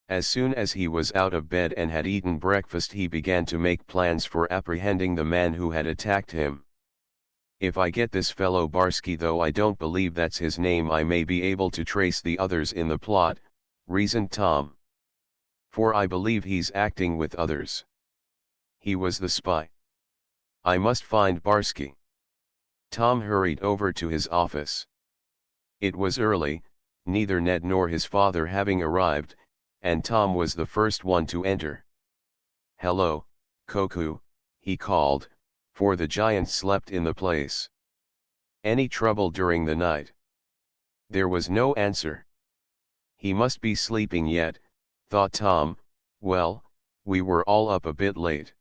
As soon as he was out of bed and had eaten breakfast, he began to make plans for apprehending the man who had attacked him. "If I get this fellow Barsky, though I don't believe that's his name, I may be able to trace the others in the plot," reasoned Tom. "For I believe he's acting with others. He was the spy. I must find Barsky." Tom hurried over to his office. It was early, neither Ned nor his father having arrived, and Tom was the first one to enter. "Hello, Coco," he called, for the giant slept in the place. "Any trouble during the night?" There was no answer. He must be sleeping yet, thought Tom. Well, we were all up a bit late.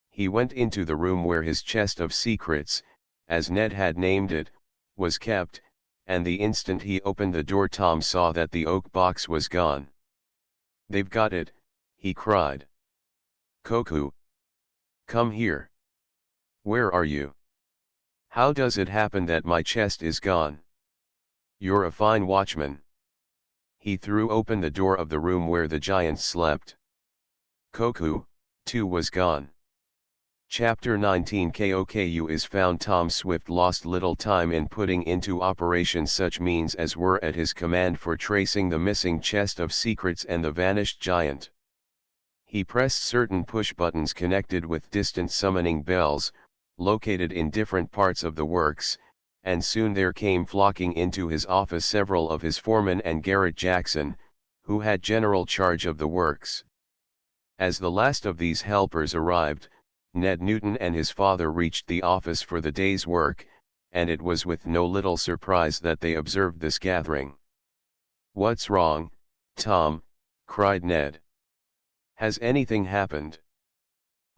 He went into the room where his chest of secrets, as Ned had named it, was kept, and the instant he opened the door Tom saw that the oak box was gone. "They've got it," he cried. "Coco, come here. Where are you? How does it happen that my chest is gone? You're a fine watchman." He threw open the door of the room where the giant slept. Coco, too, was gone. Chapter 19 KOKU is found. Tom Swift lost little time in putting into operation such means as were at his command for tracing the missing chest of secrets and the vanished giant. He pressed certain push buttons connected with distant summoning bells, located in different parts of the works, and soon there came flocking into his office several of his foremen and Garrett Jackson, who had general charge of the works. As the last of these helpers arrived, Ned Newton and his father reached the office for the day's work, and it was with no little surprise that they observed this gathering. "What's wrong, Tom?" cried Ned. "Has anything happened?"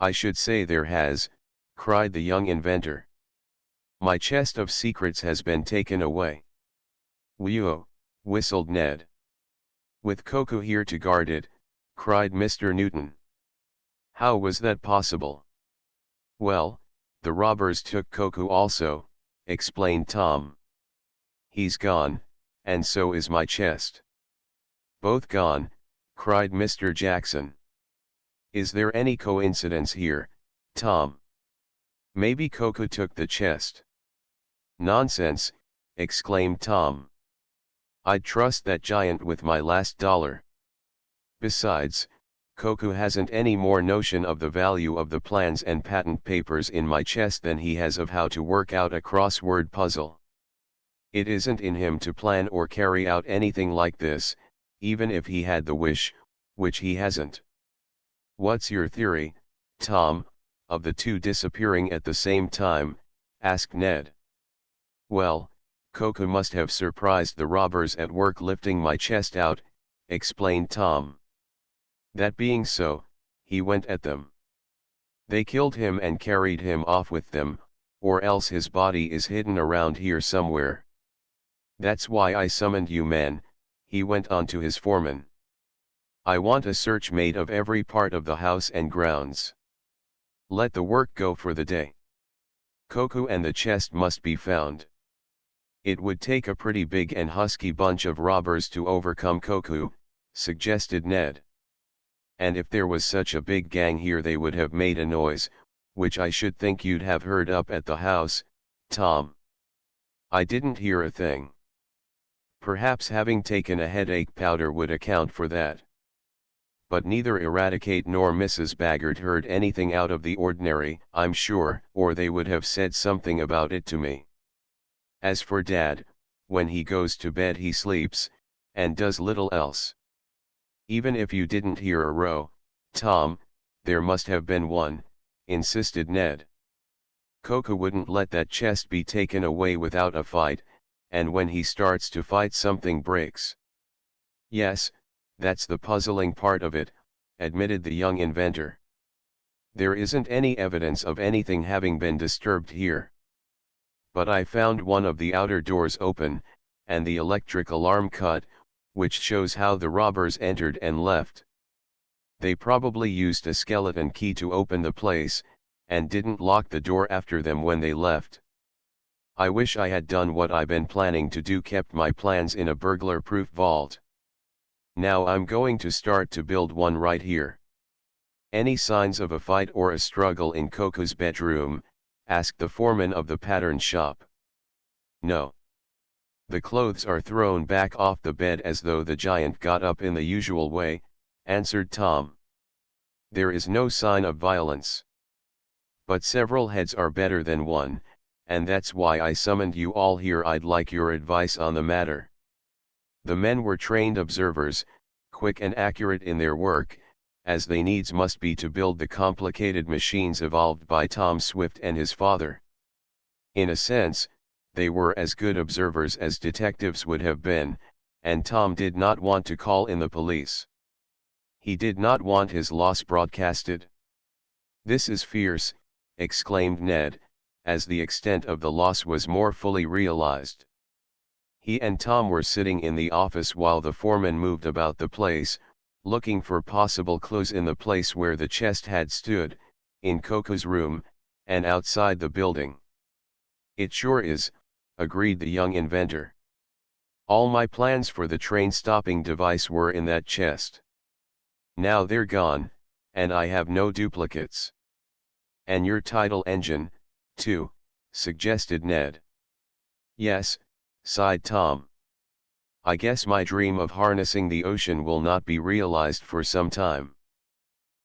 "I should say there has," cried the young inventor. "My chest of secrets has been taken away." "Whew!" whistled Ned. "With Coco here to guard it," cried Mr. Newton. How was that possible? Well, the robbers took Coco also, explained Tom. He's gone, and so is my chest. Both gone, cried Mr. Jackson. Is there any coincidence here, Tom? Maybe Coco took the chest. Nonsense, exclaimed Tom. I'd trust that giant with my last dollar. Besides, Coco hasn't any more notion of the value of the plans and patent papers in my chest than he has of how to work out a crossword puzzle. It isn't in him to plan or carry out anything like this, even if he had the wish, which he hasn't. What's your theory, Tom, of the two disappearing at the same time? Asked Ned. Well, Coco must have surprised the robbers at work lifting my chest out, explained Tom. That being so, he went at them. They killed him and carried him off with them, or else his body is hidden around here somewhere. That's why I summoned you men, he went on to his foreman. I want a search made of every part of the house and grounds. Let the work go for the day. Coco and the chest must be found. It would take a pretty big and husky bunch of robbers to overcome Coco, suggested Ned. And if there was such a big gang here they would have made a noise, which I should think you'd have heard up at the house, Tom. I didn't hear a thing. Perhaps having taken a headache powder would account for that. But neither Eradicate nor Mrs. Baggert heard anything out of the ordinary, I'm sure, or they would have said something about it to me. As for Dad, when he goes to bed he sleeps, and does little else. Even if you didn't hear a row, Tom, there must have been one, insisted Ned. Coco wouldn't let that chest be taken away without a fight, and when he starts to fight something breaks. Yes, that's the puzzling part of it, admitted the young inventor. There isn't any evidence of anything having been disturbed here. But I found one of the outer doors open, and the electric alarm cut, which shows how the robbers entered and left. They probably used a skeleton key to open the place, and didn't lock the door after them when they left. I wish I had done what I've been planning to do, kept my plans in a burglar-proof vault. Now I'm going to start to build one right here. Any signs of a fight or a struggle in Coco's bedroom? Asked the foreman of the pattern shop. No. The clothes are thrown back off the bed as though the giant got up in the usual way, answered Tom. There is no sign of violence. But several heads are better than one, and that's why I summoned you all here. I'd like your advice on the matter. The men were trained observers, quick and accurate in their work, as they needs must be to build the complicated machines evolved by Tom Swift and his father. In a sense, they were as good observers as detectives would have been, and Tom did not want to call in the police. He did not want his loss broadcasted. This is fierce, exclaimed Ned, as the extent of the loss was more fully realized. He and Tom were sitting in the office while the foreman moved about the place, looking for possible clues in the place where the chest had stood, in Coco's room, and outside the building. It sure is, agreed the young inventor. All my plans for the train stopping device were in that chest. Now they're gone, and I have no duplicates. And your tidal engine, too, suggested Ned. Yes, sighed Tom. I guess my dream of harnessing the ocean will not be realized for some time.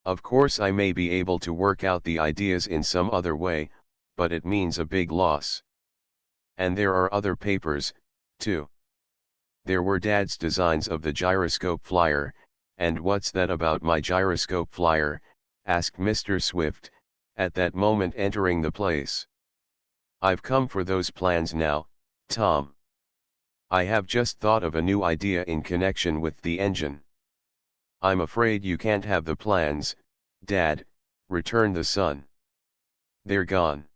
Of course I may be able to work out the ideas in some other way, but it means a big loss. And there are other papers, too. There were Dad's designs of the gyroscope flyer, and what's that about my gyroscope flyer? Asked Mr. Swift, at that moment entering the place. I've come for those plans now, Tom. I have just thought of a new idea in connection with the engine. I'm afraid you can't have the plans, Dad, returned the son. They're gone.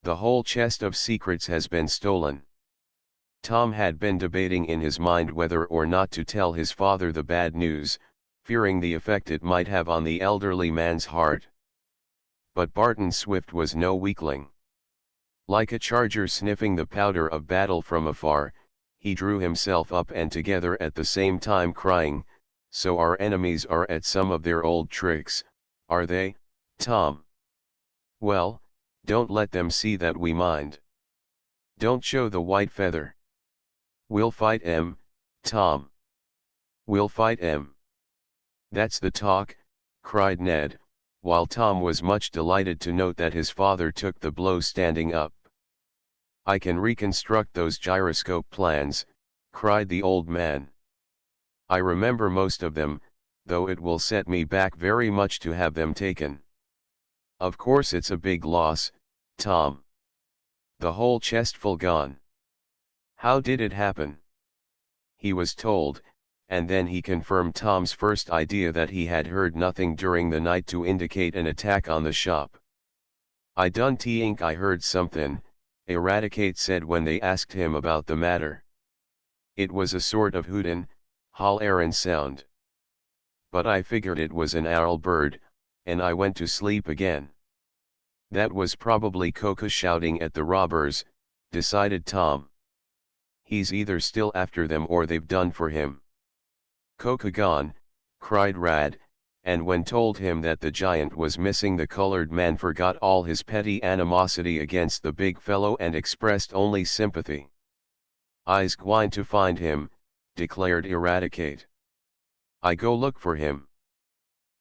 The whole chest of secrets has been stolen. Tom had been debating in his mind whether or not to tell his father the bad news, fearing the effect it might have on the elderly man's heart. But Barton Swift was no weakling. Like a charger sniffing the powder of battle from afar, he drew himself up and together at the same time crying, "So our enemies are at some of their old tricks, are they, Tom? Well, don't let them see that we mind. Don't show the white feather. We'll fight 'em, Tom. We'll fight 'em." "That's the talk," cried Ned, while Tom was much delighted to note that his father took the blow standing up. "I can reconstruct those gyroscope plans," cried the old man. "I remember most of them, though it will set me back very much to have them taken. Of course it's a big loss, Tom. The whole chestful gone. How did it happen?" He was told, and then he confirmed Tom's first idea that he had heard nothing during the night to indicate an attack on the shop. "I done think I heard something," Eradicate said when they asked him about the matter. "It was a sort of hootin', hollerin' sound. But I figured it was an owl bird, and I went to sleep again." "That was probably Coca shouting at the robbers," decided Tom. "He's either still after them or they've done for him." "Coca gone," cried Rad, and when told him that the giant was missing, the colored man forgot all his petty animosity against the big fellow and expressed only sympathy. "I's gwine to find him," declared Eradicate. "I go look for him."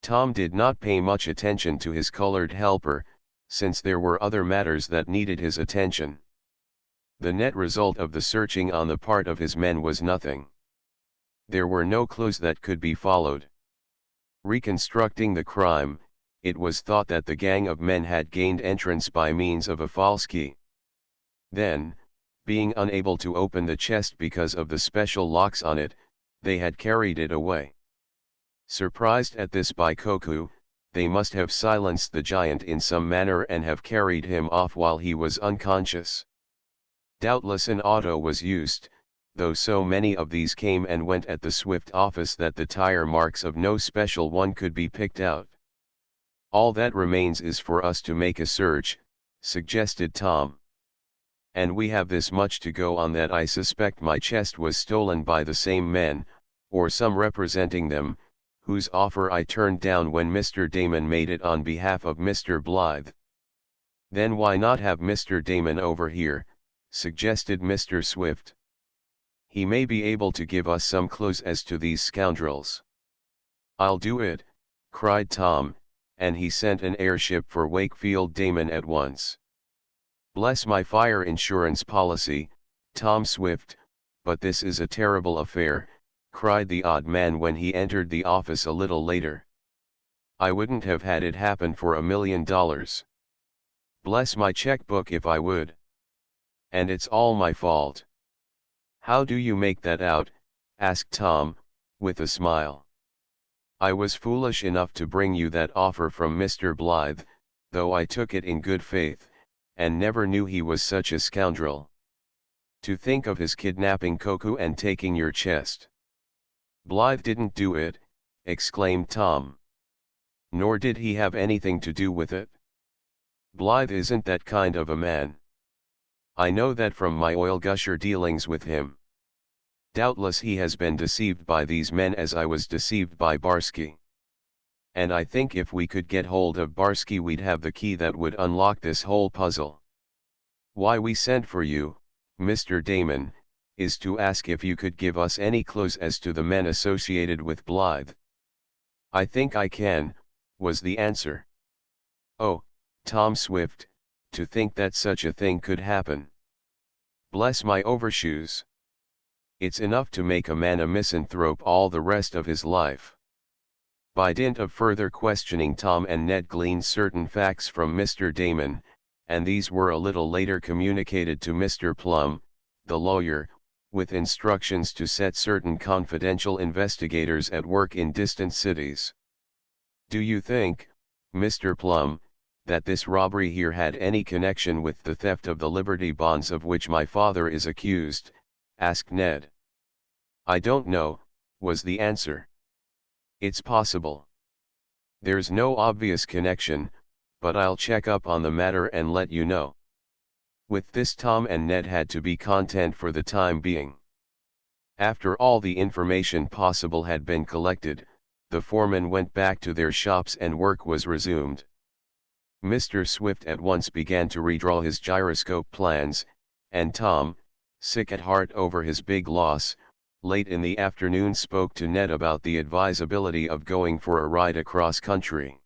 Tom did not pay much attention to his colored helper, since there were other matters that needed his attention. The net result of the searching on the part of his men was nothing. There were no clues that could be followed. Reconstructing the crime, it was thought that the gang of men had gained entrance by means of a false key. Then, being unable to open the chest because of the special locks on it, they had carried it away. Surprised at this by Koku, they must have silenced the giant in some manner and have carried him off while he was unconscious. Doubtless an auto was used, though so many of these came and went at the Swift office that the tire marks of no special one could be picked out. "All that remains is for us to make a search," suggested Tom. "And we have this much to go on, that I suspect my chest was stolen by the same men, or some representing them, whose offer I turned down when Mr. Damon made it on behalf of Mr. Blythe." "Then why not have Mr. Damon over here?" suggested Mr. Swift. "He may be able to give us some clues as to these scoundrels." "I'll do it," cried Tom, and he sent an airship for Wakefield Damon at once. "Bless my fire insurance policy, Tom Swift, but this is a terrible affair," cried the odd man when he entered the office a little later. "I wouldn't have had it happen for $1,000,000. Bless my checkbook if I would. And it's all my fault." "How do you make that out?" asked Tom, with a smile. "I was foolish enough to bring you that offer from Mr. Blythe, though I took it in good faith, and never knew he was such a scoundrel. To think of his kidnapping Koku and taking your chest." "Blythe didn't do it," exclaimed Tom. "Nor did he have anything to do with it. Blythe isn't that kind of a man. I know that from my oil gusher dealings with him. Doubtless he has been deceived by these men as I was deceived by Barsky. And I think if we could get hold of Barsky we'd have the key that would unlock this whole puzzle. Why we sent for you, Mr. Damon, is to ask if you could give us any clues as to the men associated with Blythe." "I think I can," was the answer. "Oh, Tom Swift, to think that such a thing could happen. Bless my overshoes. It's enough to make a man a misanthrope all the rest of his life." By dint of further questioning, Tom and Ned gleaned certain facts from Mr. Damon, and these were a little later communicated to Mr. Plum, the lawyer, with instructions to set certain confidential investigators at work in distant cities. "Do you think, Mr. Plum, that this robbery here had any connection with the theft of the Liberty bonds of which my father is accused?" asked Ned. "I don't know," was the answer. It's possible. There's no obvious connection, but I'll check up on the matter and let you know. With this, Tom and Ned had to be content for the time being. After all the information possible had been collected, the foreman went back to their shops and work was resumed. Mr. Swift at once began to redraw his gyroscope plans, and Tom, sick at heart over his big loss, late in the afternoon spoke to Ned about the advisability of going for a ride across country.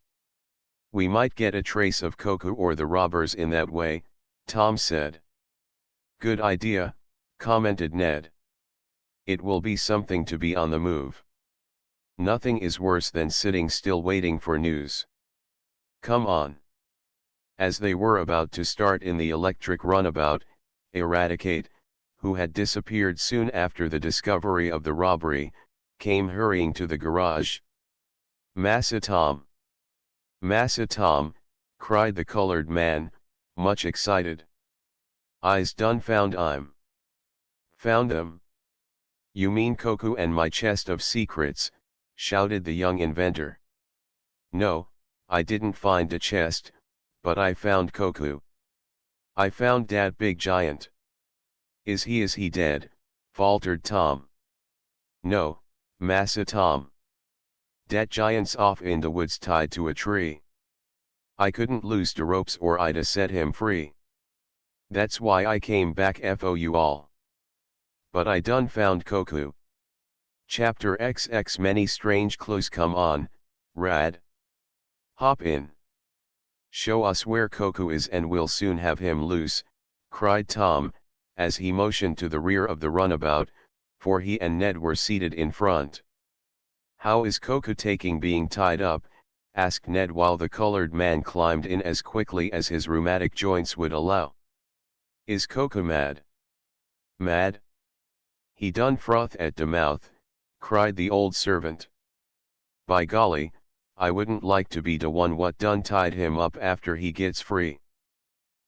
"We might get a trace of Koku or the robbers in that way," Tom said. "Good idea," commented Ned. "It will be something to be on the move. Nothing is worse than sitting still waiting for news. Come on." As they were about to start in the electric runabout, Eradicate, who had disappeared soon after the discovery of the robbery, came hurrying to the garage. "Massa Tom! Massa Tom!" cried the colored man, much excited. "I's done found 'im." "Found 'em? You mean Koku and my chest of secrets," shouted the young inventor. "No, I didn't find a chest, but I found Koku. I found dat big giant." Is he dead?" faltered Tom. "No, Massa Tom. Dat giant's off in the woods tied to a tree. I couldn't loose de ropes or I'd a set him free. That's why I came back for you all. But I done found Koku." Chapter XX Many strange clues come on, Rad. "Hop in. Show us where Koku is and we'll soon have him loose," cried Tom, as he motioned to the rear of the runabout, for he and Ned were seated in front. "How is Koku taking being tied up?" asked Ned while the colored man climbed in as quickly as his rheumatic joints would allow. "Is Koku mad?" "Mad? He done froth at de mouth," cried the old servant. "By golly, I wouldn't like to be de one what done tied him up after he gets free.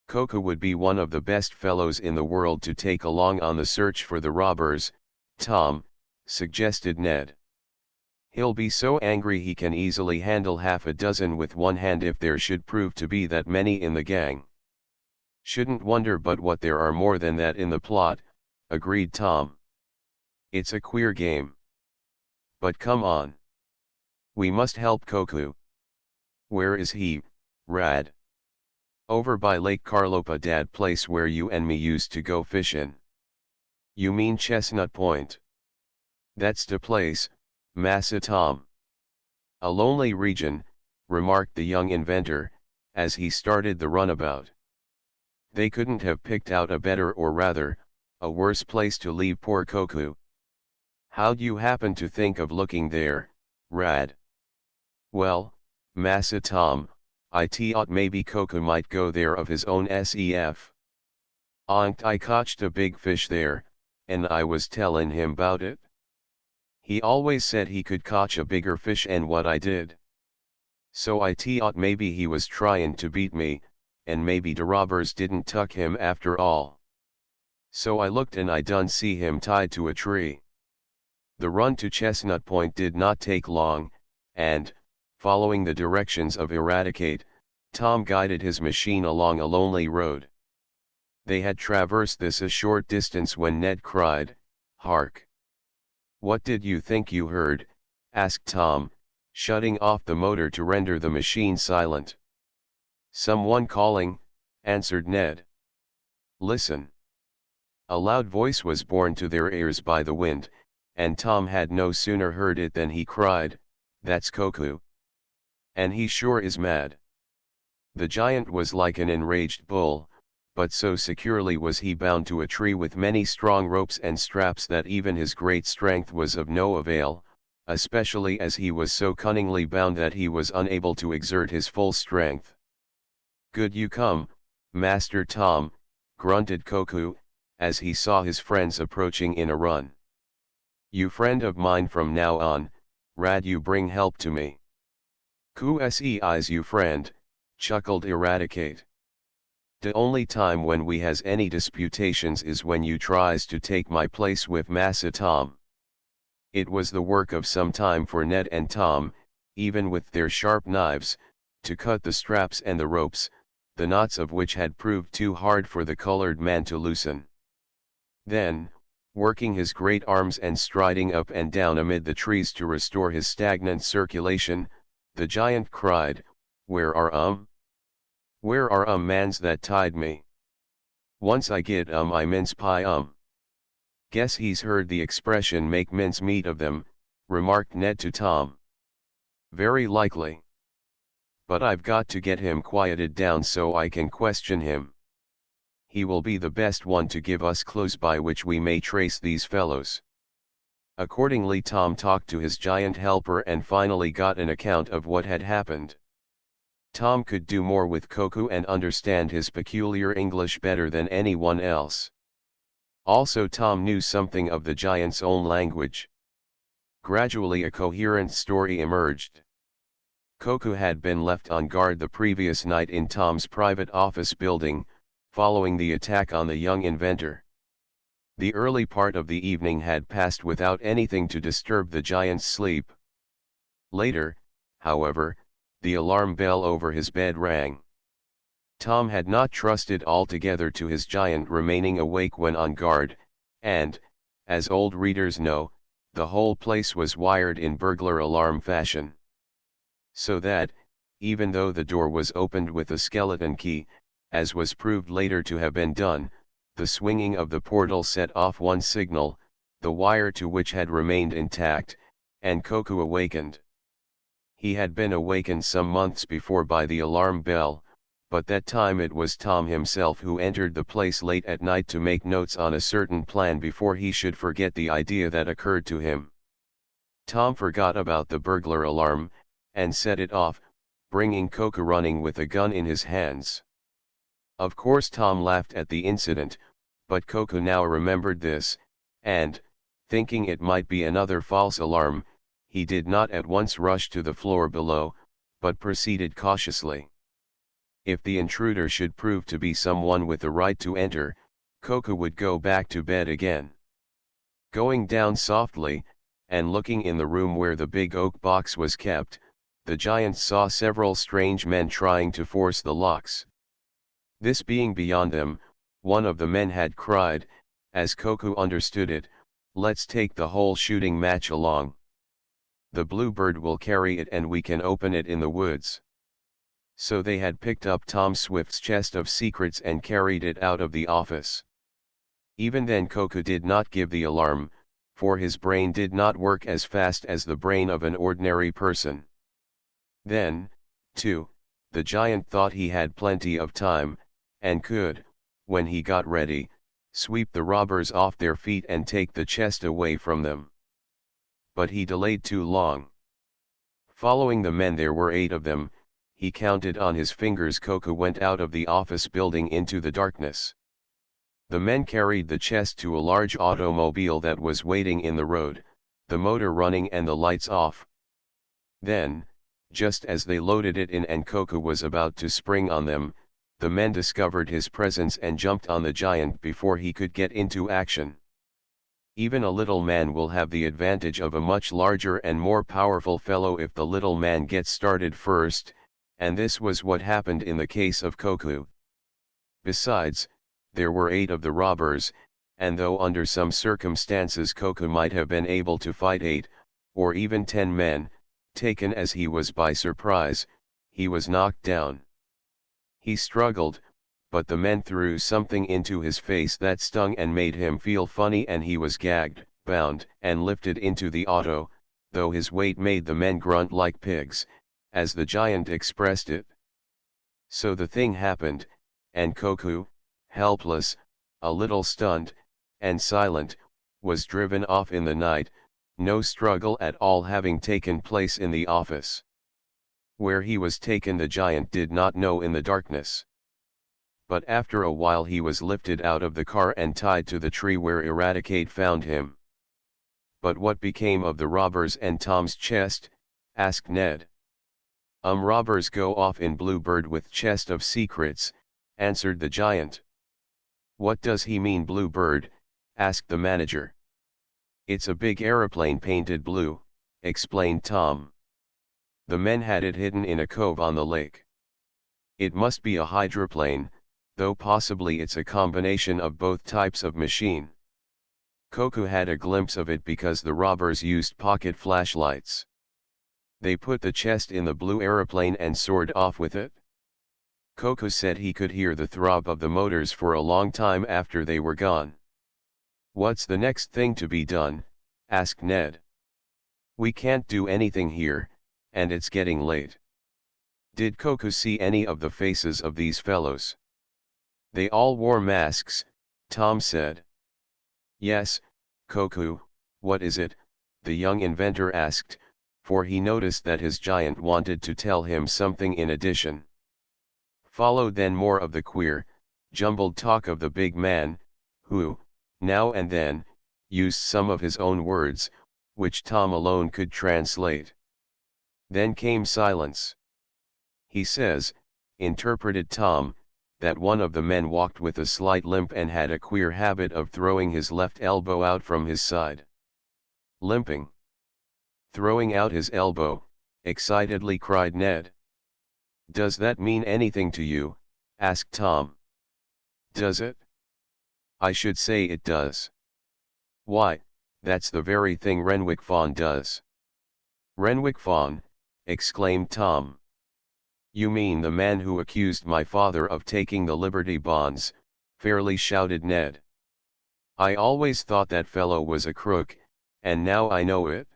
Koku would be one of the best fellows in the world to take along on the search for the robbers, Tom," suggested Ned. "He'll be so angry he can easily handle half a dozen with one hand if there should prove to be that many in the gang." "Shouldn't wonder but what there are more than that in the plot," agreed Tom. "It's a queer game. But come on. We must help Koku. Where is he, Rad?" "Over by Lake Carlopa, dat place where you and me used to go fishin'." "You mean Chestnut Point?" "That's de place, Massa Tom." "A lonely region," remarked the young inventor, as he started the runabout. "They couldn't have picked out a better or rather, a worse place to leave poor Koku. How'd you happen to think of looking there, Rad?" "Well, Massa Tom, I thought maybe Koku might go there of his own self. Onct I cotched a big fish there, and I was tellin' him 'bout it. He always said he could cotch a bigger fish and what I did. So I thought maybe he was tryin' to beat me, and maybe de robbers didn't tuck him after all. So I looked and I done see him tied to a tree." The run to Chestnut Point did not take long, and, following the directions of Eradicate, Tom guided his machine along a lonely road. They had traversed this a short distance when Ned cried, "Hark!" "What did you think you heard?" asked Tom, shutting off the motor to render the machine silent. "Someone calling," answered Ned. "Listen." A loud voice was borne to their ears by the wind, and Tom had no sooner heard it than he cried, "That's Koku. And he sure is mad." The giant was like an enraged bull, but so securely was he bound to a tree with many strong ropes and straps that even his great strength was of no avail, especially as he was so cunningly bound that he was unable to exert his full strength. "Good you come, Master Tom," grunted Koku, as he saw his friends approaching in a run. "You friend of mine from now on, Rad, you bring help to me." "Eyes you friend," chuckled Eradicate. "The only time when we has any disputations is when you tries to take my place with Massa Tom." It was the work of some time for Ned and Tom, even with their sharp knives, to cut the straps and the ropes, the knots of which had proved too hard for the colored man to loosen. Then, working his great arms and striding up and down amid the trees to restore his stagnant circulation, the giant cried, "Where are Where are mans that tied me? Once I get I mince pie Guess he's heard the expression make mince meat of them," remarked Ned to Tom. "Very likely. But I've got to get him quieted down so I can question him. He will be the best one to give us clues by which we may trace these fellows." Accordingly Tom talked to his giant helper and finally got an account of what had happened. Tom could do more with Koku and understand his peculiar English better than anyone else. Also Tom knew something of the giant's own language. Gradually a coherent story emerged. Koku had been left on guard the previous night in Tom's private office building, following the attack on the young inventor. The early part of the evening had passed without anything to disturb the giant's sleep. Later, however, the alarm bell over his bed rang. Tom had not trusted altogether to his giant remaining awake when on guard, and, as old readers know, the whole place was wired in burglar alarm fashion. So that, even though the door was opened with a skeleton key, as was proved later to have been done, the swinging of the portal set off one signal, the wire to which had remained intact, and Koku awakened. He had been awakened some months before by the alarm bell, but that time it was Tom himself who entered the place late at night to make notes on a certain plan before he should forget the idea that occurred to him. Tom forgot about the burglar alarm, and set it off, bringing Koku running with a gun in his hands. Of course Tom laughed at the incident, but Koku now remembered this, and, thinking it might be another false alarm, he did not at once rush to the floor below, but proceeded cautiously. If the intruder should prove to be someone with the right to enter, Koku would go back to bed again. Going down softly, and looking in the room where the big oak box was kept, the giant saw several strange men trying to force the locks. This being beyond them, one of the men had cried, as Koku understood it, "Let's take the whole shooting match along. The bluebird will carry it and we can open it in the woods." So they had picked up Tom Swift's chest of secrets and carried it out of the office. Even then Koku did not give the alarm, for his brain did not work as fast as the brain of an ordinary person. Then, too, the giant thought he had plenty of time, and could, when he got ready, sweep the robbers off their feet and take the chest away from them. But he delayed too long. Following the men, there were 8 of them, he counted on his fingers. Koku went out of the office building into the darkness. The men carried the chest to a large automobile that was waiting in the road, the motor running and the lights off. Then, just as they loaded it in and Koku was about to spring on them, the men discovered his presence and jumped on the giant before he could get into action. Even a little man will have the advantage of a much larger and more powerful fellow if the little man gets started first, and this was what happened in the case of Koku. Besides, there were 8 of the robbers, and though under some circumstances Koku might have been able to fight 8, or even 10 men, taken as he was by surprise, he was knocked down. He struggled, but the men threw something into his face that stung and made him feel funny, and he was gagged, bound, and lifted into the auto, though his weight made the men grunt like pigs, as the giant expressed it. So the thing happened, and Koku, helpless, a little stunned, and silent, was driven off in the night, no struggle at all having taken place in the office. Where he was taken the giant did not know in the darkness. But after a while he was lifted out of the car and tied to the tree where Eradicate found him. "But what became of the robbers and Tom's chest?" asked Ned. Robbers go off in Bluebird with chest of secrets," answered the giant. "What does he mean, Bluebird?" asked the manager. It's a big aeroplane painted blue, explained Tom. The men had it hidden in a cove on the lake. It must be a hydroplane, though possibly it's a combination of both types of machine. Koku had a glimpse of it because the robbers used pocket flashlights. They put the chest in the blue aeroplane and soared off with it. Koku said he could hear the throb of the motors for a long time after they were gone. "What's the next thing to be done?" asked Ned. "We can't do anything here, and it's getting late." "Did Koku see any of the faces of these fellows?" "They all wore masks," Tom said. "Yes, Koku, what is it?" the young inventor asked, for he noticed that his giant wanted to tell him something in addition. Followed then more of the queer, jumbled talk of the big man, who, now and then, used some of his own words, which Tom alone could translate. Then came silence. "He says," interpreted Tom, "that one of the men walked with a slight limp and had a queer habit of throwing his left elbow out from his side." "Limping? Throwing out his elbow," excitedly cried Ned. "Does that mean anything to you?" asked Tom. "Does it? I should say it does." "Why, that's the very thing Renwick Fawn does." "Renwick Fawn?" exclaimed Tom. "You mean the man who accused my father of taking the Liberty bonds," fairly shouted Ned. "I always thought that fellow was a crook, and now I know it."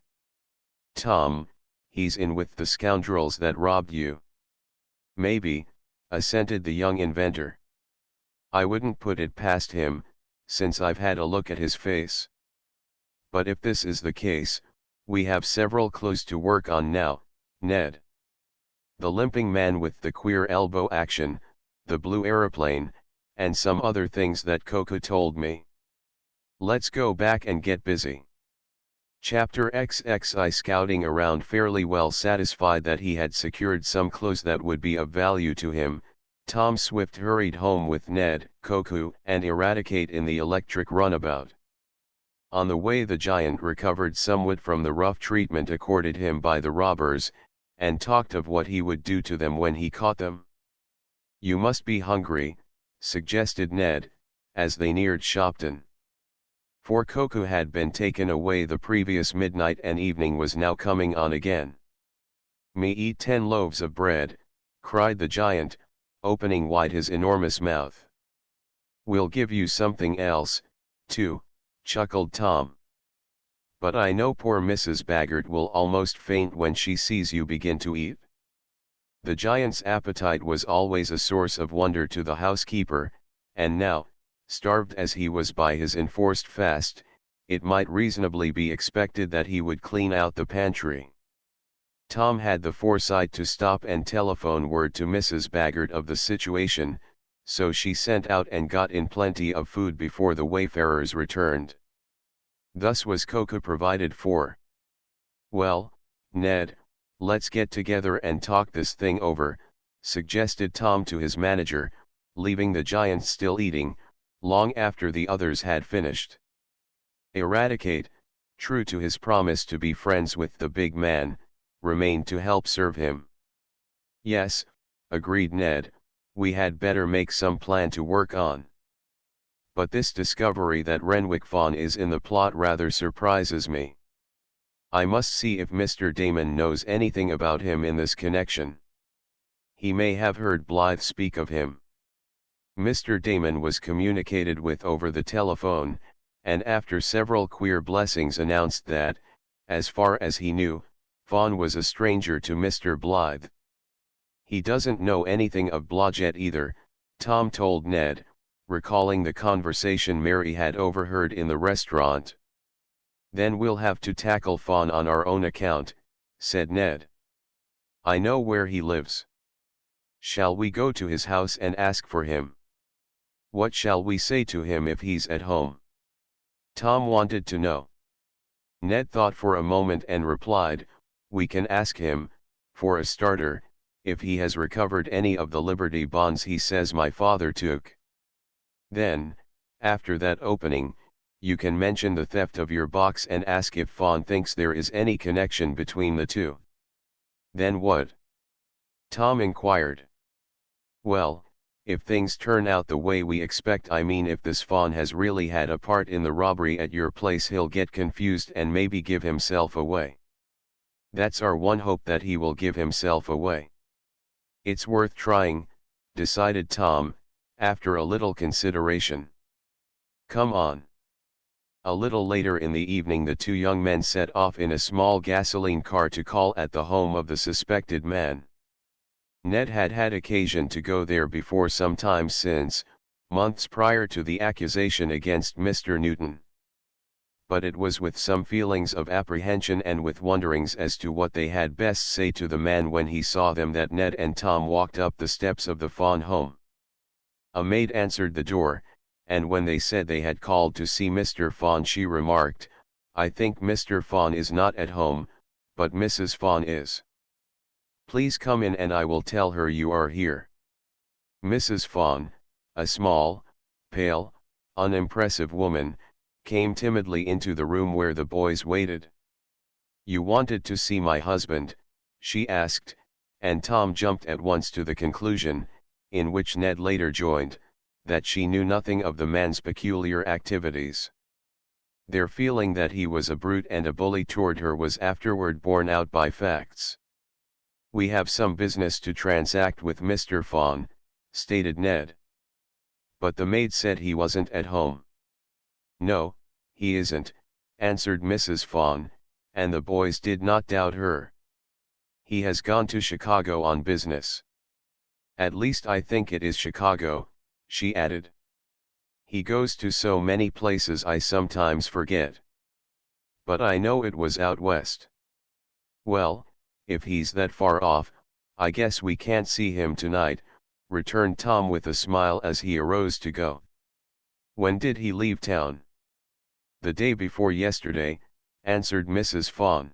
"Tom, he's in with the scoundrels that robbed you." "Maybe," assented the young inventor. "I wouldn't put it past him, since I've had a look at his face. But if this is the case, we have several clues to work on now, Ned. The limping man with the queer elbow action, the blue aeroplane, and some other things that Koku told me. Let's go back and get busy." Chapter XXI. Scouting around fairly well satisfied that he had secured some clues that would be of value to him, Tom Swift hurried home with Ned, Koku, and Eradicate in the electric runabout. On the way the giant recovered somewhat from the rough treatment accorded him by the robbers, and talked of what he would do to them when he caught them. "You must be hungry," suggested Ned, as they neared Shopton. For Koku had been taken away the previous midnight and evening was now coming on again. "Me eat 10 loaves of bread," cried the giant, opening wide his enormous mouth. "We'll give you something else, too," chuckled Tom. "But I know poor Mrs. Baggert will almost faint when she sees you begin to eat." The giant's appetite was always a source of wonder to the housekeeper, and now, starved as he was by his enforced fast, it might reasonably be expected that he would clean out the pantry. Tom had the foresight to stop and telephone word to Mrs. Baggert of the situation, so she sent out and got in plenty of food before the wayfarers returned. Thus was Koku provided for. "Well, Ned, let's get together and talk this thing over," suggested Tom to his manager, leaving the giant still eating, long after the others had finished. Eradicate, true to his promise to be friends with the big man, remained to help serve him. "Yes," agreed Ned, "we had better make some plan to work on. But this discovery that Renwick Fawn is in the plot rather surprises me. I must see if Mr. Damon knows anything about him in this connection. He may have heard Blythe speak of him." Mr. Damon was communicated with over the telephone, and after several queer blessings announced that, as far as he knew, Fawn was a stranger to Mr. Blythe. "He doesn't know anything of Blodgett either," Tom told Ned, recalling the conversation Mary had overheard in the restaurant. "Then we'll have to tackle Fawn on our own account," said Ned. "I know where he lives. Shall we go to his house and ask for him?" "What shall we say to him if he's at home?" Tom wanted to know. Ned thought for a moment and replied, "We can ask him, for a starter, if he has recovered any of the Liberty bonds he says my father took. Then, after that opening, you can mention the theft of your box and ask if Fawn thinks there is any connection between the two. Then what? Tom inquired. Well, if things turn out the way we expect, I mean if this Fawn has really had a part in the robbery at your place, he'll get confused and maybe give himself away. That's our one hope, that he will give himself away. It's worth trying, decided Tom, after a little consideration. Come on. A little later in the evening the two young men set off in a small gasoline car to call at the home of the suspected man. Ned had had occasion to go there before, some time since, months prior to the accusation against Mr. Newton. But it was with some feelings of apprehension and with wonderings as to what they had best say to the man when he saw them that Ned and Tom walked up the steps of the Fawn home. A maid answered the door, and when they said they had called to see Mr. Fawn, she remarked, "I think Mr. Fawn is not at home, but Mrs. Fawn is. Please come in and I will tell her you are here." Mrs. Fawn, a small, pale, unimpressive woman, came timidly into the room where the boys waited. "You wanted to see my husband?" she asked, and Tom jumped at once to the conclusion, in which Ned later joined, that she knew nothing of the man's peculiar activities. Their feeling that he was a brute and a bully toward her was afterward borne out by facts. "We have some business to transact with Mr. Fawn," stated Ned. "But the maid said he wasn't at home." "No, he isn't," answered Mrs. Fawn, and the boys did not doubt her. "He has gone to Chicago on business. At least I think it is Chicago," she added. "He goes to so many places I sometimes forget. But I know it was out west." "Well, if he's that far off, I guess we can't see him tonight," returned Tom with a smile as he arose to go. "When did he leave town?" "The day before yesterday," answered Mrs. Fawn.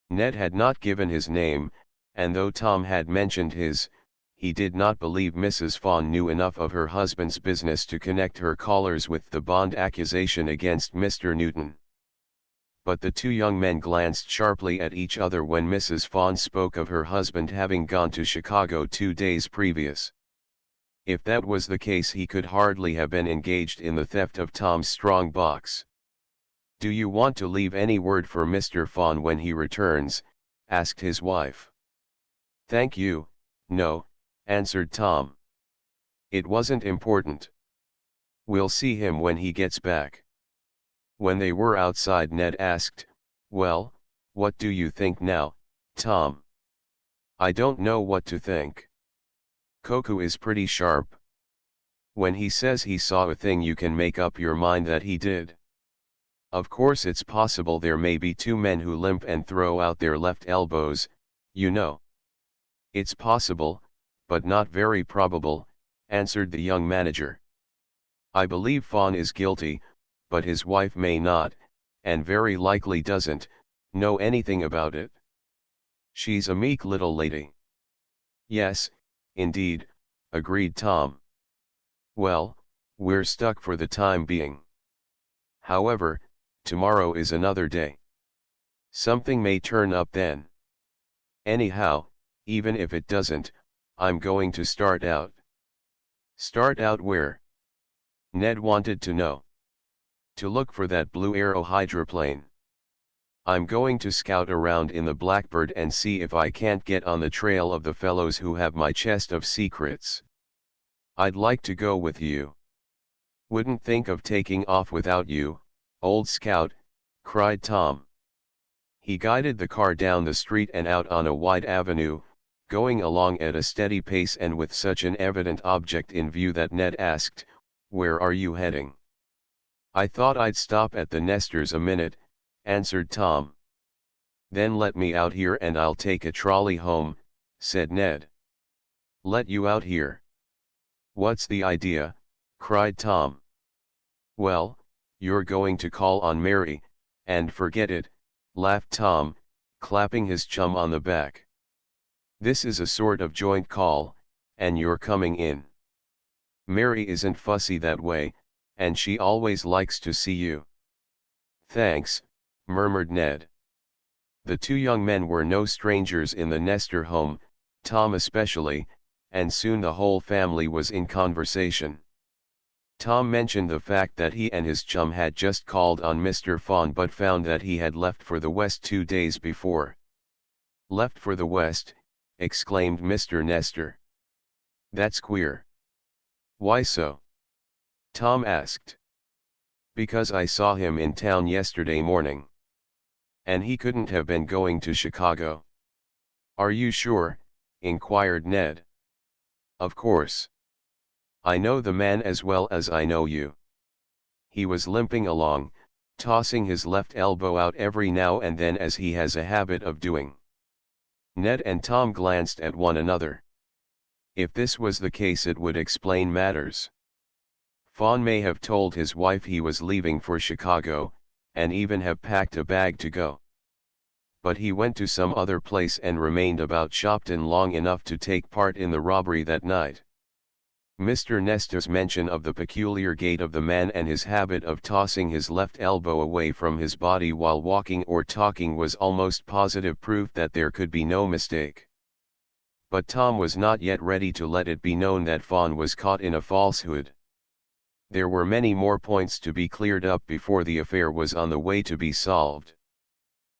Ned had not given his name, and though Tom had mentioned his, he did not believe Mrs. Fawn knew enough of her husband's business to connect her callers with the bond accusation against Mr. Newton. But the two young men glanced sharply at each other when Mrs. Fawn spoke of her husband having gone to Chicago 2 days previous. If that was the case, he could hardly have been engaged in the theft of Tom's strong box. "Do you want to leave any word for Mr. Fawn when he returns?" asked his wife. "Thank you, no," answered Tom. "It wasn't important. We'll see him when he gets back." When they were outside, Ned asked, "Well, what do you think now, Tom?" "I don't know what to think. Koku is pretty sharp. When he says he saw a thing, you can make up your mind that he did. Of course it's possible there may be two men who limp and throw out their left elbows, you know." "It's possible, but not very probable," answered the young manager. "I believe Fawn is guilty, but his wife may not, and very likely doesn't, know anything about it. She's a meek little lady." "Yes, indeed," agreed Tom. "Well, we're stuck for the time being. However, tomorrow is another day. Something may turn up then. Anyhow, even if it doesn't, I'm going to start out." "Start out where?" Ned wanted to know. "To look for that Blue Arrow hydroplane. I'm going to scout around in the Blackbird and see if I can't get on the trail of the fellows who have my chest of secrets. I'd like to go with you." "Wouldn't think of taking off without you, old scout," cried Tom. He guided the car down the street and out on a wide avenue, going along at a steady pace and with such an evident object in view that Ned asked, "Where are you heading?" "I thought I'd stop at the Nesters a minute," answered Tom. "Then let me out here and I'll take a trolley home," said Ned. "Let you out here? What's the idea?" cried Tom. "Well, you're going to call on Mary, and forget it," laughed Tom, clapping his chum on the back. "This is a sort of joint call, and you're coming in. Mary isn't fussy that way, and she always likes to see you. Thanks, murmured Ned. The two young men were no strangers in the Nestor home, Tom especially, and soon the whole family was in conversation. Tom mentioned the fact that he and his chum had just called on Mr. Fawn but found that he had left for the West 2 days before. Left for the West, exclaimed Mr. Nestor. That's queer. Why so? Tom asked. Because I saw him in town yesterday morning. And he couldn't have been going to Chicago. Are you sure? Inquired Ned. Of course. I know the man as well as I know you. He was limping along, tossing his left elbow out every now and then as he has a habit of doing. Ned and Tom glanced at one another. If this was the case, it would explain matters. Fawn may have told his wife he was leaving for Chicago, and even have packed a bag to go. But he went to some other place and remained about Shopton long enough to take part in the robbery that night. Mr. Nestor's mention of the peculiar gait of the man and his habit of tossing his left elbow away from his body while walking or talking was almost positive proof that there could be no mistake. But Tom was not yet ready to let it be known that Fawn was caught in a falsehood. There were many more points to be cleared up before the affair was on the way to be solved.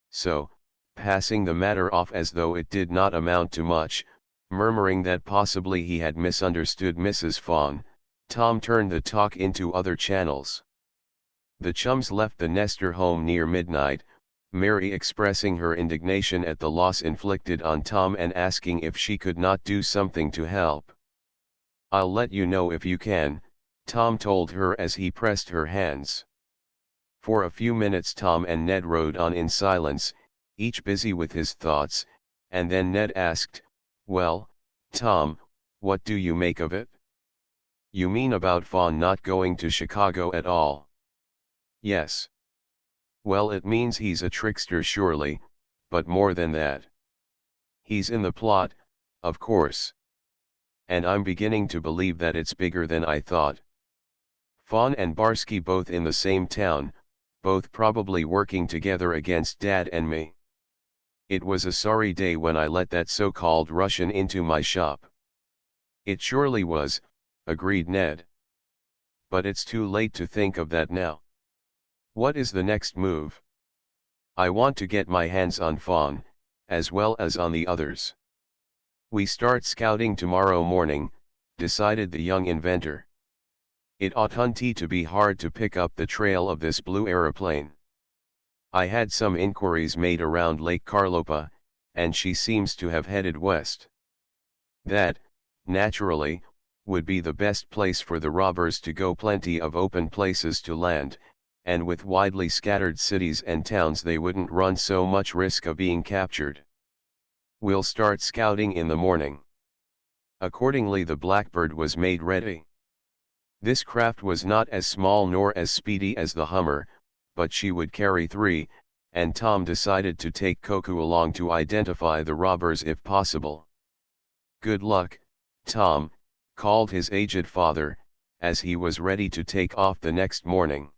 So, passing the matter off as though it did not amount to much, murmuring that possibly he had misunderstood Mrs. Fawn, Tom turned the talk into other channels. The chums left the Nestor home near midnight, Mary expressing her indignation at the loss inflicted on Tom and asking if she could not do something to help. "I'll let you know if you can," Tom told her as he pressed her hands. For a few minutes Tom and Ned rode on in silence, each busy with his thoughts, and then Ned asked, "Well, Tom, what do you make of it?" "You mean about Fawn not going to Chicago at all?" "Yes." "Well, it means he's a trickster surely, but more than that. He's in the plot, of course. And I'm beginning to believe that it's bigger than I thought. Fawn and Barsky both in the same town, both probably working together against Dad and me. It was a sorry day when I let that so-called Russian into my shop." "It surely was," agreed Ned. "But it's too late to think of that now. What is the next move?" "I want to get my hands on Fawn, as well as on the others." "We start scouting tomorrow morning," decided the young inventor. "It oughtn't to be hard to pick up the trail of this blue aeroplane. I had some inquiries made around Lake Carlopa, and she seems to have headed west. That, naturally, would be the best place for the robbers to go. Plenty of open places to land, and with widely scattered cities and towns they wouldn't run so much risk of being captured. We'll start scouting in the morning." Accordingly the Blackbird was made ready. This craft was not as small nor as speedy as the Hummer, but she would carry 3, and Tom decided to take Koku along to identify the robbers if possible. "Good luck, Tom," called his aged father, as he was ready to take off the next morning.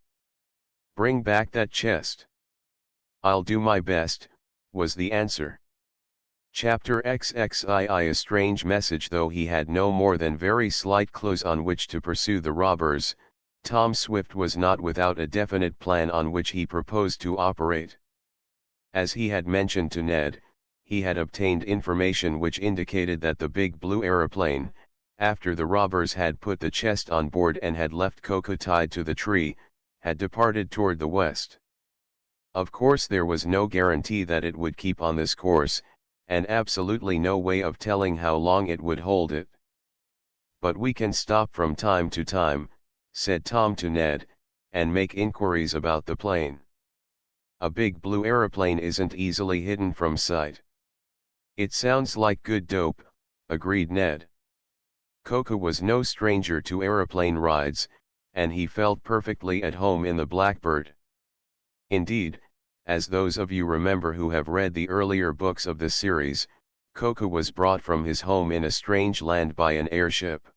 "Bring back that chest." "I'll do my best," was the answer. Chapter XXII. A strange message. Though he had no more than very slight clues on which to pursue the robbers, Tom Swift was not without a definite plan on which he proposed to operate. As he had mentioned to Ned, he had obtained information which indicated that the big blue aeroplane, after the robbers had put the chest on board and had left Koku tied to the tree, had departed toward the west. Of course there was no guarantee that it would keep on this course, and absolutely no way of telling how long it would hold it. "But we can stop from time to time," said Tom to Ned, "and make inquiries about the plane. A big blue aeroplane isn't easily hidden from sight." "It sounds like good dope," agreed Ned. Koku was no stranger to aeroplane rides, and he felt perfectly at home in the Blackbird. Indeed, as those of you remember who have read the earlier books of the series, Koku was brought from his home in a strange land by an airship.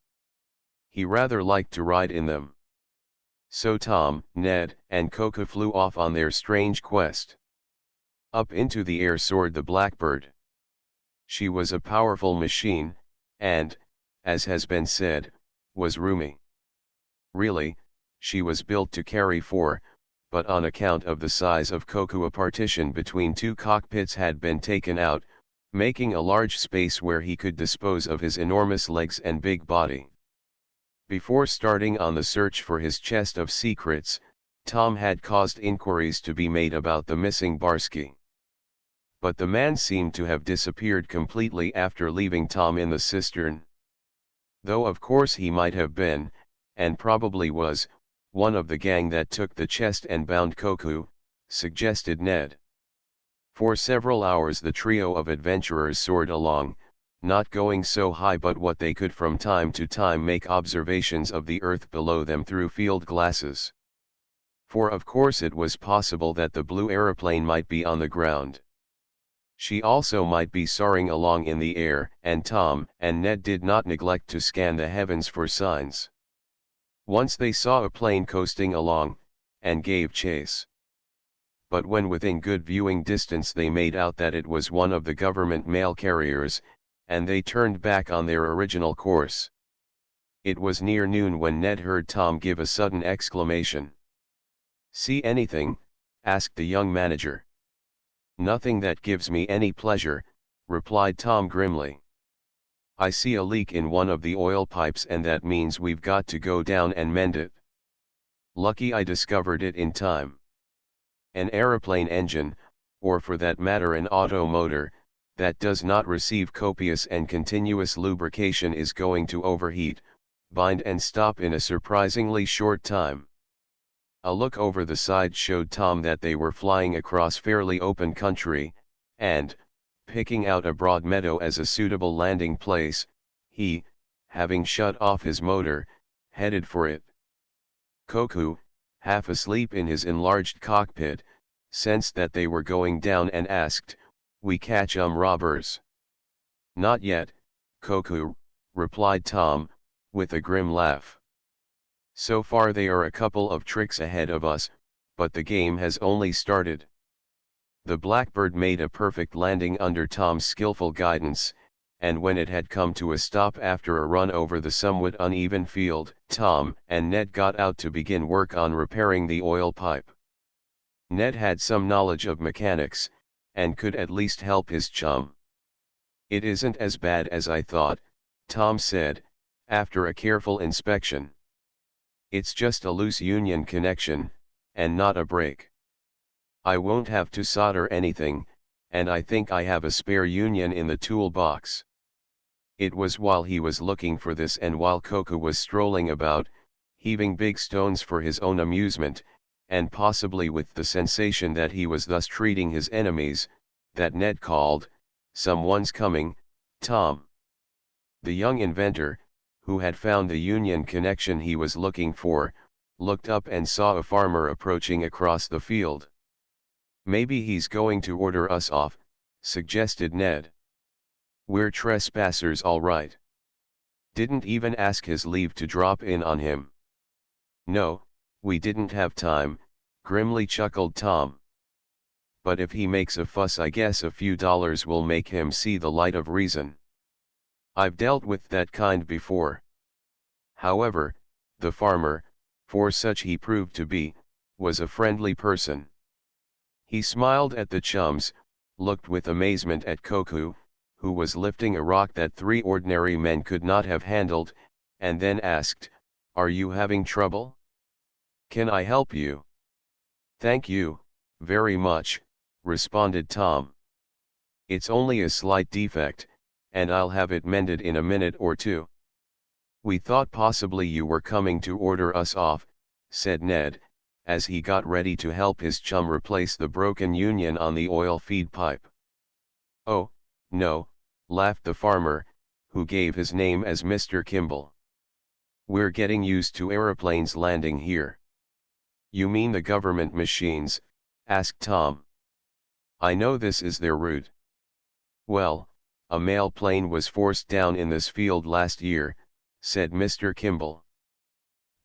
He rather liked to ride in them. So Tom, Ned, and Coco flew off on their strange quest. Up into the air soared the Blackbird. She was a powerful machine, and, as has been said, was roomy. Really, she was built to carry four, but on account of the size of Coco a partition between two cockpits had been taken out, making a large space where he could dispose of his enormous legs and big body. Before starting on the search for his chest of secrets, Tom had caused inquiries to be made about the missing Barsky. But the man seemed to have disappeared completely after leaving Tom in the cistern. Though of course he might have been, and probably was, one of the gang that took the chest and bound Coco, suggested Ned. For several hours the trio of adventurers soared along, not going so high but what they could from time to time make observations of the earth below them through field glasses. For of course it was possible that the blue aeroplane might be on the ground. She also might be soaring along in the air, and Tom and Ned did not neglect to scan the heavens for signs. Once they saw a plane coasting along, and gave chase. But when within good viewing distance they made out that it was one of the government mail carriers, and they turned back on their original course. It was near noon when Ned heard Tom give a sudden exclamation. "See anything?" asked the young manager. "Nothing that gives me any pleasure," replied Tom grimly. "I see a leak in one of the oil pipes and that means we've got to go down and mend it. Lucky I discovered it in time. An aeroplane engine, or for that matter an auto motor, that does not receive copious and continuous lubrication is going to overheat, bind and stop in a surprisingly short time." A look over the side showed Tom that they were flying across fairly open country, and, picking out a broad meadow as a suitable landing place, he, having shut off his motor, headed for it. Coco, half asleep in his enlarged cockpit, sensed that they were going down and asked, "We catch robbers?" "Not yet, Coco," replied Tom, with a grim laugh. "So far they are a couple of tricks ahead of us, but the game has only started." The Blackbird made a perfect landing under Tom's skillful guidance, and when it had come to a stop after a run over the somewhat uneven field, Tom and Ned got out to begin work on repairing the oil pipe. Ned had some knowledge of mechanics, and could at least help his chum. "It isn't as bad as I thought," Tom said, after a careful inspection. "It's just a loose union connection, and not a break. I won't have to solder anything, and I think I have a spare union in the toolbox." It was while he was looking for this and while Coco was strolling about, heaving big stones for his own amusement, and possibly with the sensation that he was thus treating his enemies, that Ned called, "Someone's coming, Tom." The young inventor, who had found the union connection he was looking for, looked up and saw a farmer approaching across the field. "Maybe he's going to order us off," suggested Ned. "We're trespassers all right. Didn't even ask his leave to drop in on him." "No, we didn't have time," grimly chuckled Tom. "But if he makes a fuss I guess a few dollars will make him see the light of reason. I've dealt with that kind before." However, the farmer, for such he proved to be, was a friendly person. He smiled at the chums, looked with amazement at Coco, who was lifting a rock that three ordinary men could not have handled, and then asked, "Are you having trouble? Can I help you?" "Thank you, very much," responded Tom. "It's only a slight defect, and I'll have it mended in a minute or two." "We thought possibly you were coming to order us off," said Ned, as he got ready to help his chum replace the broken union on the oil feed pipe. "Oh, no," laughed the farmer, who gave his name as Mr. Kimball. "We're getting used to aeroplanes landing here." "You mean the government machines?" asked Tom. "I know this is their route." "Well, a mail plane was forced down in this field last year," said Mr. Kimball.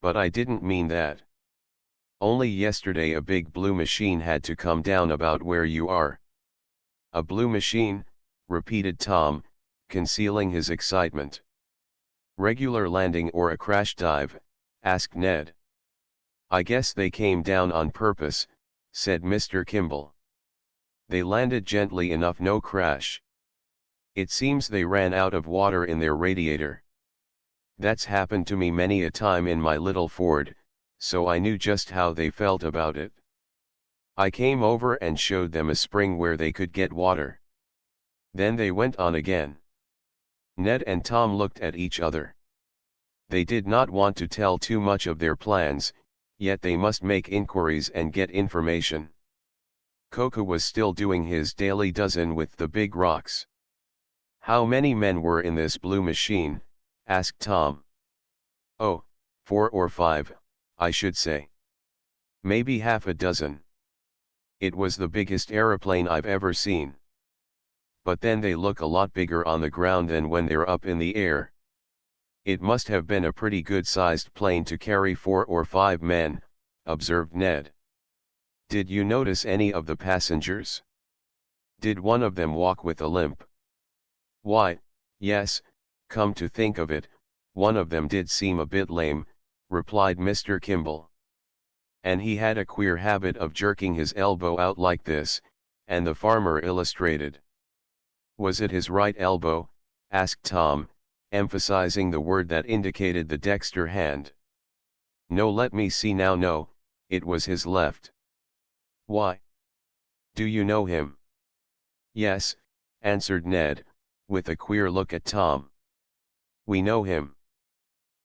"But I didn't mean that. Only yesterday a big blue machine had to come down about where you are. A blue machine, repeated Tom, concealing his excitement. Regular landing or a crash dive? Asked Ned. I guess they came down on purpose, said Mr. Kimball. They landed gently enough, no crash. It seems they ran out of water in their radiator. That's happened to me many a time in my little Ford, so I knew just how they felt about it. I came over and showed them a spring where they could get water. Then they went on again. Ned and Tom looked at each other. They did not want to tell too much of their plans, yet they must make inquiries and get information. Coco was still doing his daily dozen with the big rocks. How many men were in this blue machine? Asked Tom. Oh, 4 or 5, I should say. Maybe half a dozen. It was the biggest aeroplane I've ever seen. But then they look a lot bigger on the ground than when they're up in the air. It must have been a pretty good-sized plane to carry 4 or 5 men, observed Ned. Did you notice any of the passengers? Did one of them walk with a limp? Why, yes, come to think of it, one of them did seem a bit lame, replied Mr. Kimball. And he had a queer habit of jerking his elbow out like this, and the farmer illustrated. Was it his right elbow? Asked Tom, emphasizing the word that indicated the dexter hand. No, let me see now. No, it was his left. Why? Do you know him? Yes, answered Ned, with a queer look at Tom. We know him.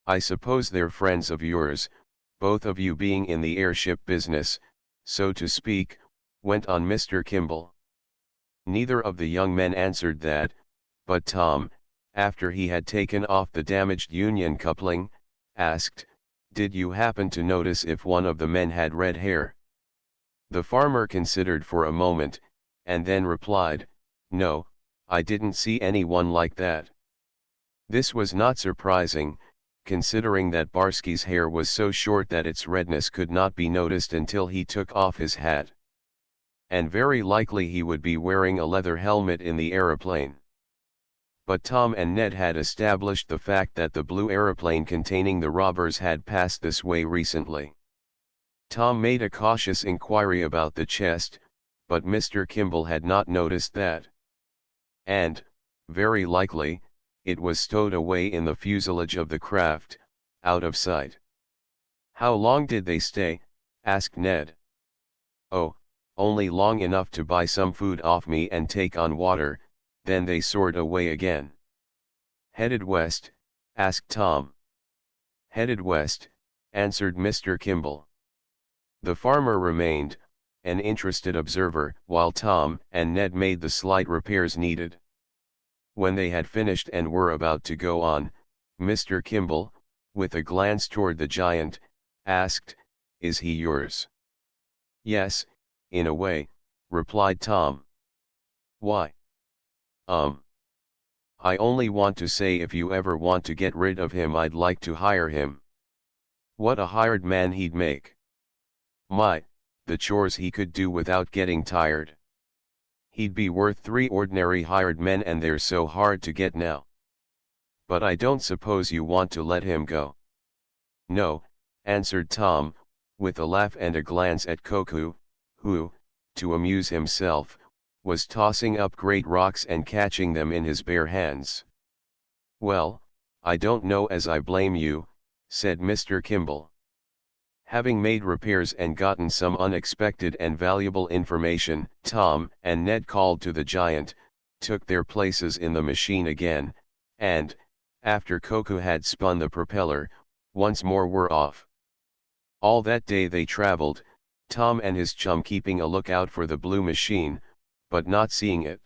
I suppose they're friends of yours, both of you being in the airship business, so to speak, went on Mr. Kimball. Neither of the young men answered that, but Tom, after he had taken off the damaged union coupling, asked, Did you happen to notice if one of the men had red hair? The farmer considered for a moment, and then replied, No, I didn't see anyone like that. This was not surprising, considering that Barsky's hair was so short that its redness could not be noticed until he took off his hat. And very likely he would be wearing a leather helmet in the aeroplane. But Tom and Ned had established the fact that the blue aeroplane containing the robbers had passed this way recently. Tom made a cautious inquiry about the chest, but Mr. Kimball had not noticed that. And, very likely, it was stowed away in the fuselage of the craft, out of sight. How long did they stay? Asked Ned. Oh, only long enough to buy some food off me and take on water, then they soared away again. Headed west? Asked Tom. Headed west, answered Mr. Kimball. The farmer remained, an interested observer, while Tom and Ned made the slight repairs needed. When they had finished and were about to go on, Mr. Kimball, with a glance toward the giant, asked, Is he yours? Yes, in a way, replied Tom. Why? I only want to say if you ever want to get rid of him I'd like to hire him. What a hired man he'd make. My, the chores he could do without getting tired. He'd be worth 3 ordinary hired men and they're so hard to get now. But I don't suppose you want to let him go. No, answered Tom, with a laugh and a glance at Coco, who, to amuse himself, was tossing up great rocks and catching them in his bare hands. Well, I don't know as I blame you, said Mr. Kimball. Having made repairs and gotten some unexpected and valuable information, Tom and Ned called to the giant, took their places in the machine again, and, after Coco had spun the propeller, once more were off. All that day they traveled, Tom and his chum keeping a lookout for the blue machine, but not seeing it.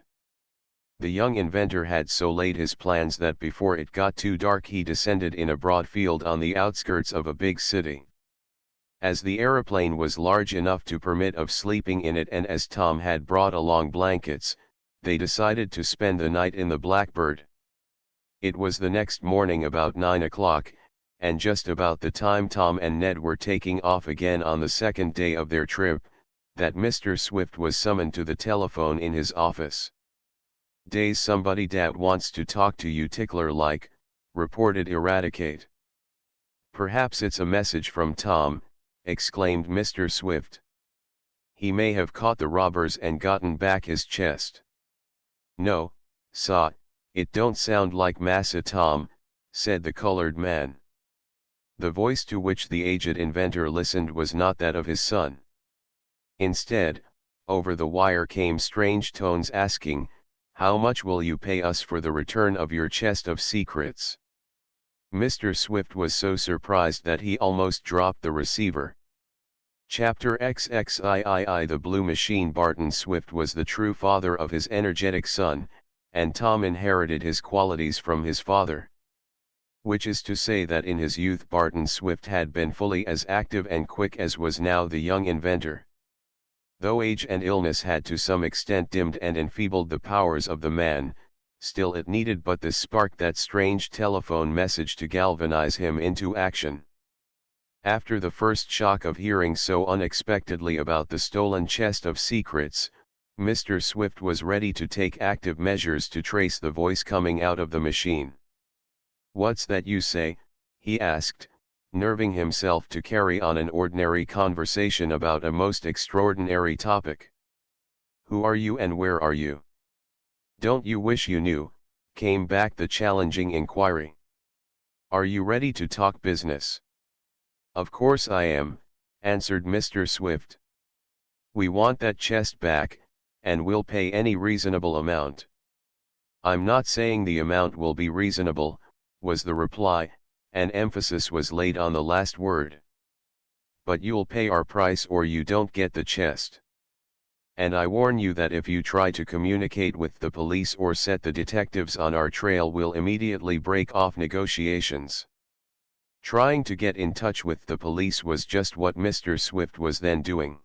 The young inventor had so laid his plans that before it got too dark he descended in a broad field on the outskirts of a big city. As the aeroplane was large enough to permit of sleeping in it and as Tom had brought along blankets, they decided to spend the night in the Blackbird. It was the next morning about 9 o'clock, and just about the time Tom and Ned were taking off again on the second day of their trip, that Mr. Swift was summoned to the telephone in his office. "Days somebody dat wants to talk to you tickler like," reported Eradicate. "Perhaps it's a message from Tom," exclaimed Mr. Swift. "He may have caught the robbers and gotten back his chest." "No, sah, it don't sound like Massa Tom," said the colored man. The voice to which the aged inventor listened was not that of his son. Instead, over the wire came strange tones asking, "How much will you pay us for the return of your chest of secrets?" Mr. Swift was so surprised that he almost dropped the receiver. Chapter XXIII The Blue Machine. Barton Swift was the true father of his energetic son, and Tom inherited his qualities from his father. Which is to say that in his youth Barton Swift had been fully as active and quick as was now the young inventor. Though age and illness had to some extent dimmed and enfeebled the powers of the man, still it needed but the spark, that strange telephone message, to galvanize him into action. After the first shock of hearing so unexpectedly about the stolen chest of secrets, Mr. Swift was ready to take active measures to trace the voice coming out of the machine. "What's that you say?" he asked, nerving himself to carry on an ordinary conversation about a most extraordinary topic. "Who are you and where are you?" "Don't you wish you knew?" came back the challenging inquiry. "Are you ready to talk business?" "Of course I am," answered Mr. Swift. "We want that chest back, and we'll pay any reasonable amount." "I'm not saying the amount will be reasonable," was the reply, and emphasis was laid on the last word. "But you'll pay our price or you don't get the chest. And I warn you that if you try to communicate with the police or set the detectives on our trail, we'll immediately break off negotiations." Trying to get in touch with the police was just what Mr. Swift was then doing.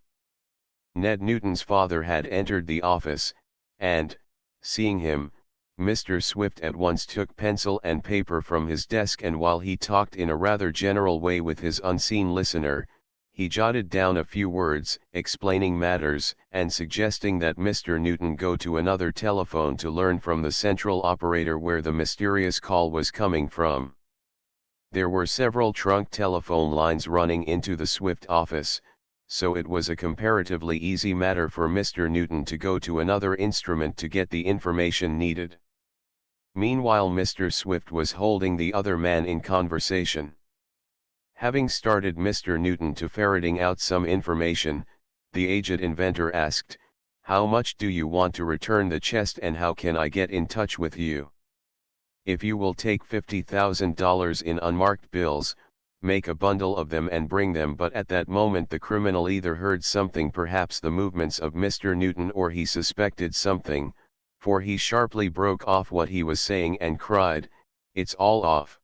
Ned Newton's father had entered the office, and, seeing him, Mr. Swift at once took pencil and paper from his desk, and while he talked in a rather general way with his unseen listener, he jotted down a few words, explaining matters, and suggesting that Mr. Newton go to another telephone to learn from the central operator where the mysterious call was coming from. There were several trunk telephone lines running into the Swift office, so it was a comparatively easy matter for Mr. Newton to go to another instrument to get the information needed. Meanwhile Mr. Swift was holding the other man in conversation. Having started Mr. Newton to ferreting out some information, the aged inventor asked, "How much do you want to return the chest, and how can I get in touch with you?" "If you will take $50,000 in unmarked bills, make a bundle of them and bring them." But at that moment the criminal either heard something, perhaps the movements of Mr. Newton, or he suspected something, for he sharply broke off what he was saying and cried, "It's all off.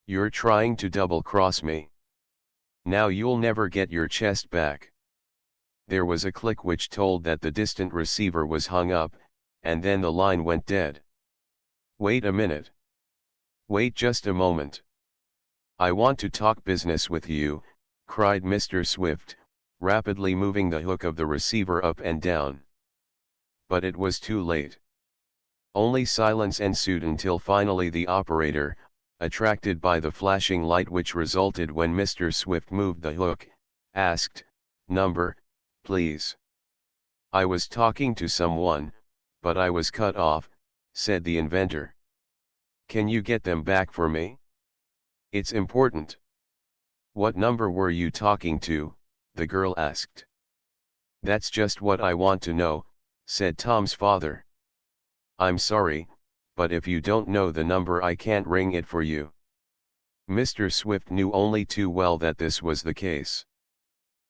You're trying to double-cross me. Now you'll never get your chest back." There was a click which told that the distant receiver was hung up, and then the line went dead. "Wait a minute. Wait just a moment. I want to talk business with you," cried Mr. Swift, rapidly moving the hook of the receiver up and down. But it was too late. Only silence ensued until finally the operator, attracted by the flashing light which resulted when Mr. Swift moved the hook, asked, "Number, please." "I was talking to someone, but I was cut off," said the inventor. "Can you get them back for me? It's important." "What number were you talking to?" the girl asked. "That's just what I want to know," said Tom's father. "I'm sorry, but if you don't know the number I can't ring it for you." Mr. Swift knew only too well that this was the case.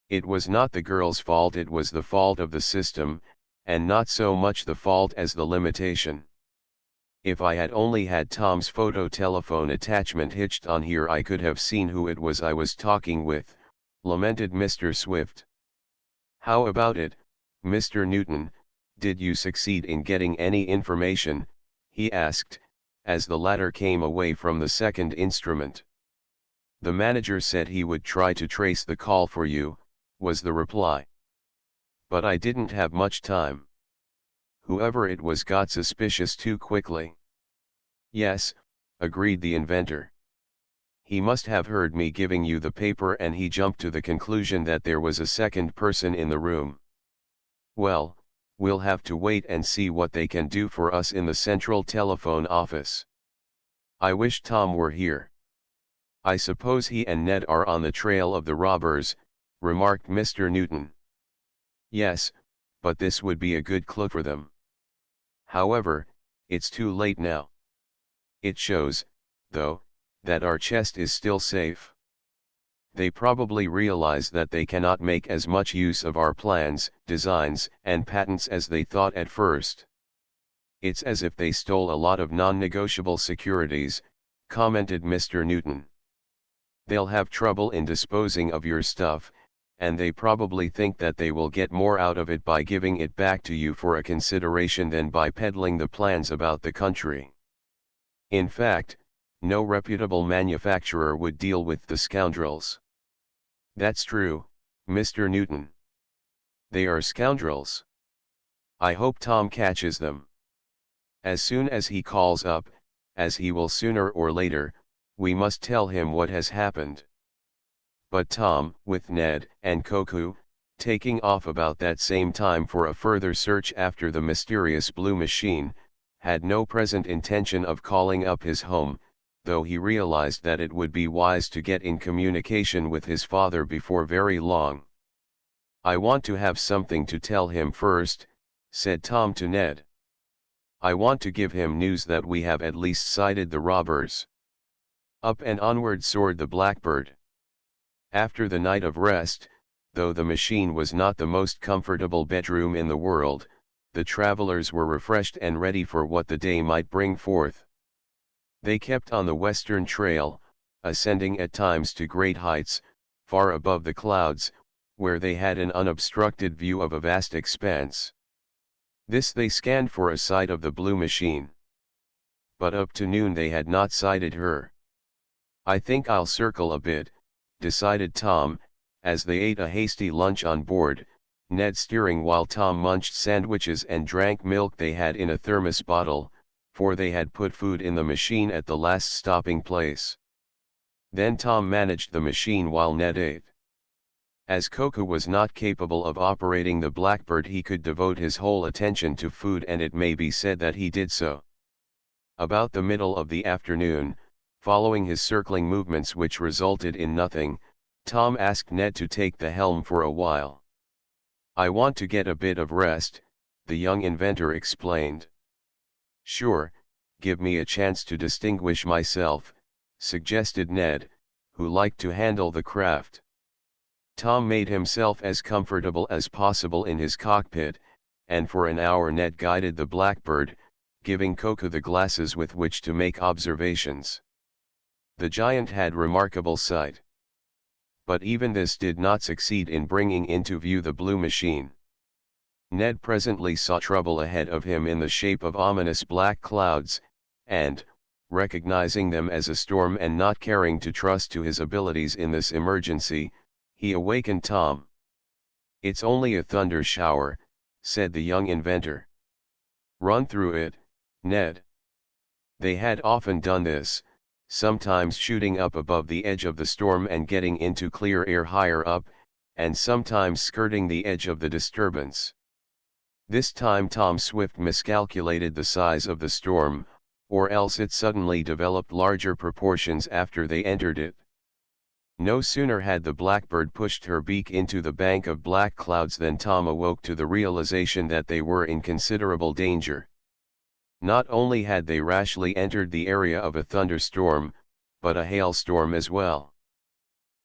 It was not the girl's fault, it was the fault of the system, and not so much the fault as the limitation. "If I had only had Tom's photo telephone attachment hitched on here, I could have seen who it was I was talking with," lamented Mr. Swift. "How about it, Mr. Newton? Did you succeed in getting any information?" he asked, as the latter came away from the second instrument. The manager said he would try to trace the call for you, was the reply. But I didn't have much time. Whoever it was got suspicious too quickly. Yes, agreed the inventor. He must have heard me giving you the paper and he jumped to the conclusion that there was a second person in the room. Well, we'll have to wait and see what they can do for us in the central telephone office. I wish Tom were here. I suppose he and Ned are on the trail of the robbers, remarked Mr. Newton. Yes, but this would be a good clue for them. However, it's too late now. It shows, though, that our chest is still safe. They probably realize that they cannot make as much use of our plans, designs, and patents as they thought at first. It's as if they stole a lot of non-negotiable securities, commented Mr. Newton. They'll have trouble in disposing of your stuff, and they probably think that they will get more out of it by giving it back to you for a consideration than by peddling the plans about the country. In fact, no reputable manufacturer would deal with the scoundrels. That's true, Mr. Newton. They are scoundrels. I hope Tom catches them. As soon as he calls up, as he will sooner or later, we must tell him what has happened. But Tom, with Ned and Koku, taking off about that same time for a further search after the mysterious blue machine, had no present intention of calling up his home, though he realized that it would be wise to get in communication with his father before very long. I want to have something to tell him first, said Tom to Ned. I want to give him news that we have at least sighted the robbers. Up and onward soared the blackbird. After the night of rest, though the machine was not the most comfortable bedroom in the world, the travelers were refreshed and ready for what the day might bring forth. They kept on the western trail, ascending at times to great heights, far above the clouds, where they had an unobstructed view of a vast expanse. This they scanned for a sight of the blue machine. But up to noon they had not sighted her. I think I'll circle a bit, decided Tom, as they ate a hasty lunch on board, Ned steering while Tom munched sandwiches and drank milk they had in a thermos bottle, for they had put food in the machine at the last stopping place. Then Tom managed the machine while Ned ate. As Koku was not capable of operating the Blackbird, he could devote his whole attention to food, and it may be said that he did so. About the middle of the afternoon, following his circling movements which resulted in nothing, Tom asked Ned to take the helm for a while. I want to get a bit of rest, the young inventor explained. Sure, give me a chance to distinguish myself, suggested Ned, who liked to handle the craft. Tom made himself as comfortable as possible in his cockpit, and for an hour Ned guided the Blackbird, giving Koku the glasses with which to make observations. The giant had remarkable sight. But even this did not succeed in bringing into view the blue machine. Ned presently saw trouble ahead of him in the shape of ominous black clouds, and, recognizing them as a storm and not caring to trust to his abilities in this emergency, he awakened Tom. "It's only a thunder shower," said the young inventor. "Run through it, Ned." They had often done this, sometimes shooting up above the edge of the storm and getting into clear air higher up, and sometimes skirting the edge of the disturbance. This time Tom Swift miscalculated the size of the storm, or else it suddenly developed larger proportions after they entered it. No sooner had the Blackbird pushed her beak into the bank of black clouds than Tom awoke to the realization that they were in considerable danger. Not only had they rashly entered the area of a thunderstorm, but a hailstorm as well.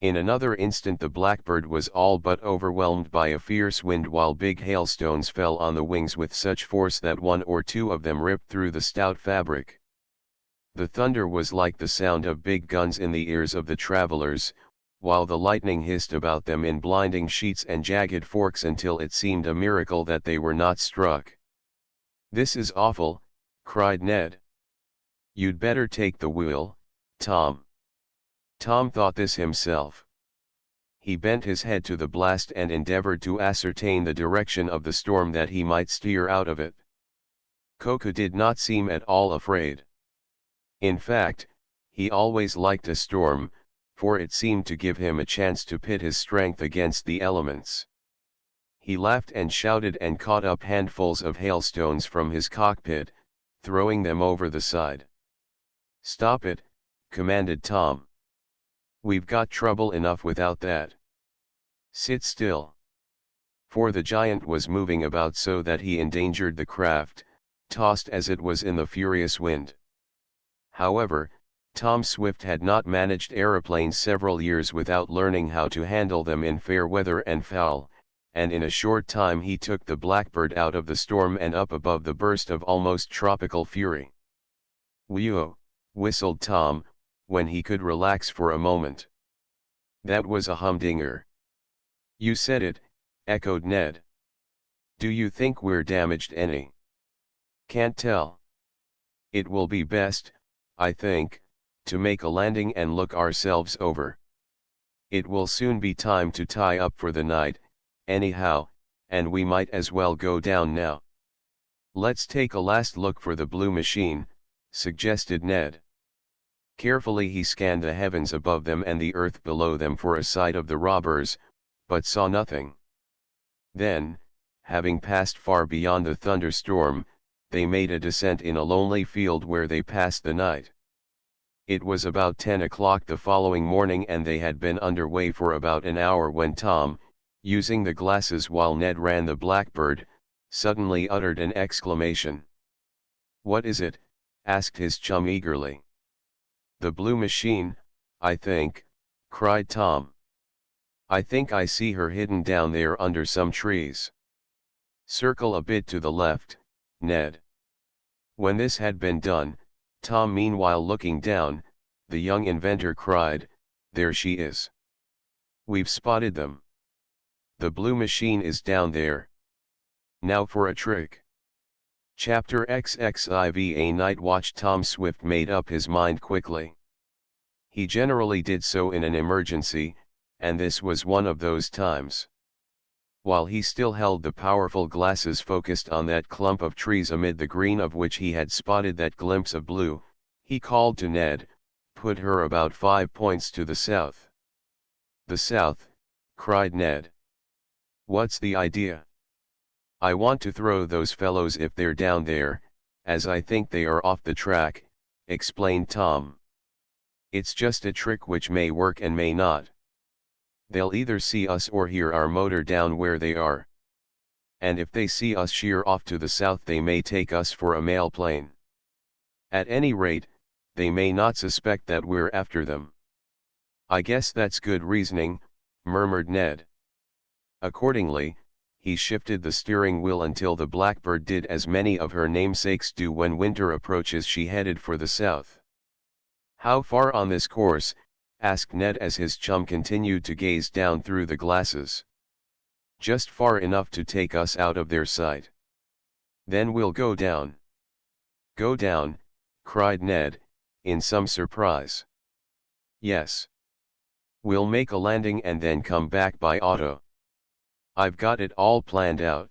In another instant the Blackbird was all but overwhelmed by a fierce wind, while big hailstones fell on the wings with such force that one or two of them ripped through the stout fabric. The thunder was like the sound of big guns in the ears of the travelers, while the lightning hissed about them in blinding sheets and jagged forks until it seemed a miracle that they were not struck. "This is awful," cried Ned. "You'd better take the wheel, Tom." Tom thought this himself. He bent his head to the blast and endeavored to ascertain the direction of the storm that he might steer out of it. Coco did not seem at all afraid. In fact, he always liked a storm, for it seemed to give him a chance to pit his strength against the elements. He laughed and shouted and caught up handfuls of hailstones from his cockpit, throwing them over the side. "Stop it," commanded Tom. "We've got trouble enough without that. Sit still." For the giant was moving about so that he endangered the craft, tossed as it was in the furious wind. However, Tom Swift had not managed aeroplanes several years without learning how to handle them in fair weather and foul, and in a short time he took the Blackbird out of the storm and up above the burst of almost tropical fury. "Whew," whistled Tom, when he could relax for a moment. "That was a humdinger." "You said it," echoed Ned. "Do you think we're damaged any?" "Can't tell. It will be best, I think, to make a landing and look ourselves over. It will soon be time to tie up for the night, anyhow, and we might as well go down now." "Let's take a last look for the blue machine," suggested Ned. Carefully he scanned the heavens above them and the earth below them for a sight of the robbers, but saw nothing. Then, having passed far beyond the thunderstorm, they made a descent in a lonely field where they passed the night. It was about 10 o'clock the following morning and they had been underway for about an hour when Tom, using the glasses while Ned ran the Blackbird, suddenly uttered an exclamation. "What is it?" asked his chum eagerly. "The blue machine, I think," cried Tom. "I think I see her hidden down there under some trees. Circle a bit to the left, Ned." When this had been done, Tom meanwhile looking down, the young inventor cried, "There she is. We've spotted them. The blue machine is down there. Now for a trick." Chapter XXIV A Night Watch. Tom Swift made up his mind quickly. He generally did so in an emergency, and this was one of those times. While he still held the powerful glasses focused on that clump of trees amid the green of which he had spotted that glimpse of blue, he called to Ned, "Put her about 5 points to the south." "The south?" cried Ned. "What's the idea?" "I want to throw those fellows if they're down there, as I think they are off the track," explained Tom. "It's just a trick which may work and may not. They'll either see us or hear our motor down where they are. And if they see us sheer off to the south they may take us for a mail plane. At any rate, they may not suspect that we're after them." "I guess that's good reasoning," murmured Ned. Accordingly, he shifted the steering wheel until the Blackbird did as many of her namesakes do when winter approaches. She headed for the south. "How far on this course?" asked Ned as his chum continued to gaze down through the glasses. "Just far enough to take us out of their sight. Then we'll go down." "Go down?" cried Ned, in some surprise. "Yes. We'll make a landing and then come back by auto. I've got it all planned out.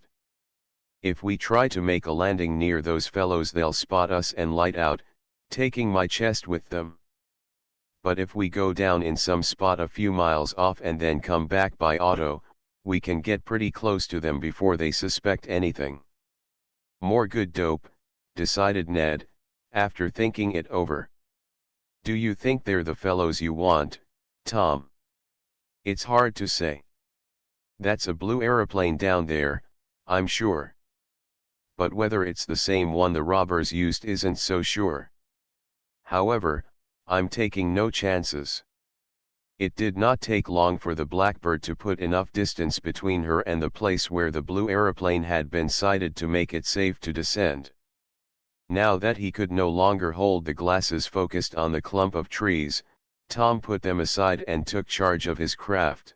If we try to make a landing near those fellows they'll spot us and light out, taking my chest with them. But if we go down in some spot a few miles off and then come back by auto, we can get pretty close to them before they suspect anything." "More good dope," decided Ned, after thinking it over. "Do you think they're the fellows you want, Tom?" "It's hard to say. That's a blue aeroplane down there, I'm sure. But whether it's the same one the robbers used isn't so sure. However, I'm taking no chances." It did not take long for the Blackbird to put enough distance between her and the place where the blue aeroplane had been sighted to make it safe to descend. Now that he could no longer hold the glasses focused on the clump of trees, Tom put them aside and took charge of his craft.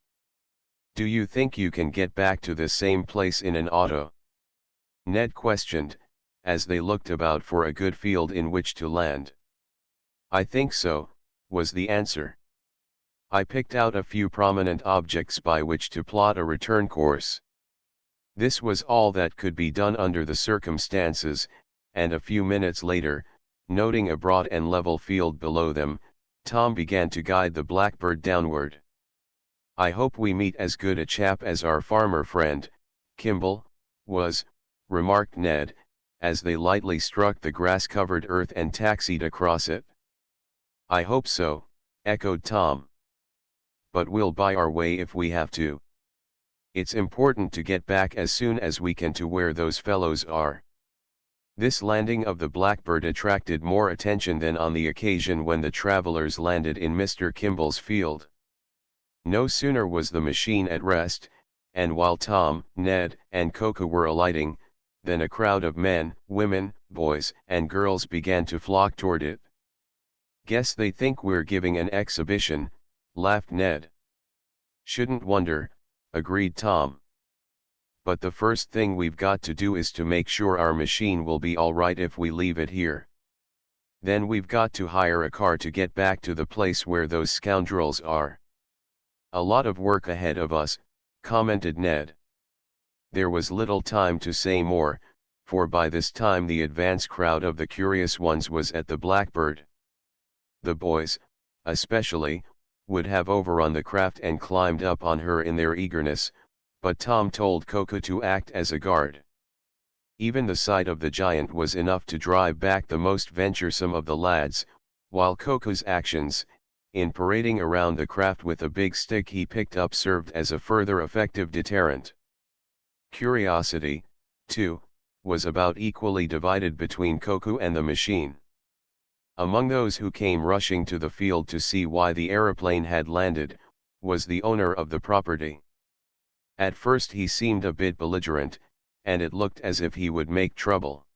"Do you think you can get back to the same place in an auto?" Ned questioned, as they looked about for a good field in which to land. "I think so," was the answer. I picked out a few prominent objects by which to plot a return course. This was all that could be done under the circumstances, and a few minutes later, noting a broad and level field below them, Tom began to guide the Blackbird downward. "I hope we meet as good a chap as our farmer friend, Kimball, was," remarked Ned, as they lightly struck the grass-covered earth and taxied across it. "I hope so," echoed Tom. "But we'll buy our way if we have to. It's important to get back as soon as we can to where those fellows are." This landing of the Blackbird attracted more attention than on the occasion when the travelers landed in Mr. Kimball's field. No sooner was the machine at rest, and while Tom, Ned, and Coco were alighting, than a crowd of men, women, boys, and girls began to flock toward it. "Guess they think we're giving an exhibition," laughed Ned. "Shouldn't wonder," agreed Tom. "But the first thing we've got to do is to make sure our machine will be all right if we leave it here. Then we've got to hire a car to get back to the place where those scoundrels are." "A lot of work ahead of us," commented Ned. There was little time to say more, for by this time the advance crowd of the curious ones was at the Blackbird. The boys, especially, would have overrun the craft and climbed up on her in their eagerness, but Tom told Coco to act as a guard. Even the sight of the giant was enough to drive back the most venturesome of the lads, while Coco's actions, in parading around the craft with a big stick he picked up, served as a further effective deterrent. Curiosity, too, was about equally divided between Coco and the machine. Among those who came rushing to the field to see why the aeroplane had landed, was the owner of the property. At first he seemed a bit belligerent, and it looked as if he would make trouble.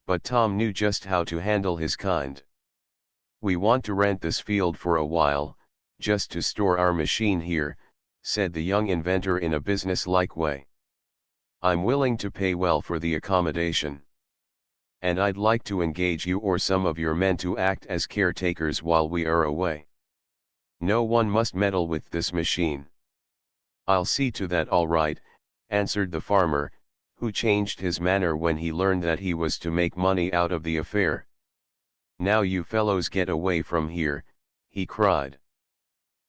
But Tom knew just how to handle his kind. "We want to rent this field for a while, just to store our machine here," said the young inventor in a business-like way. "I'm willing to pay well for the accommodation. And I'd like to engage you or some of your men to act as caretakers while we are away. No one must meddle with this machine." "I'll see to that all right," answered the farmer, who changed his manner when he learned that he was to make money out of the affair. "Now you fellows get away from here," he cried.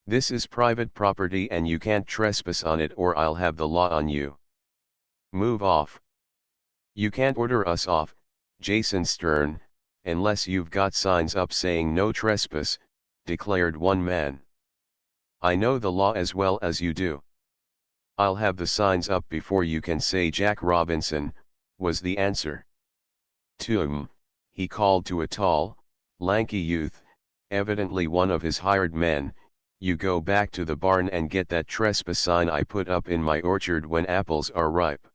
"This is private property and you can't trespass on it or I'll have the law on you. Move off." "You can't order us off, Jason Stern, unless you've got signs up saying no trespass," declared one man. "I know the law as well as you do." "I'll have the signs up before you can say Jack Robinson," was the answer. He called to a tall, lanky youth, evidently one of his hired men, "You go back to the barn and get that trespass sign I put up in my orchard when apples are ripe.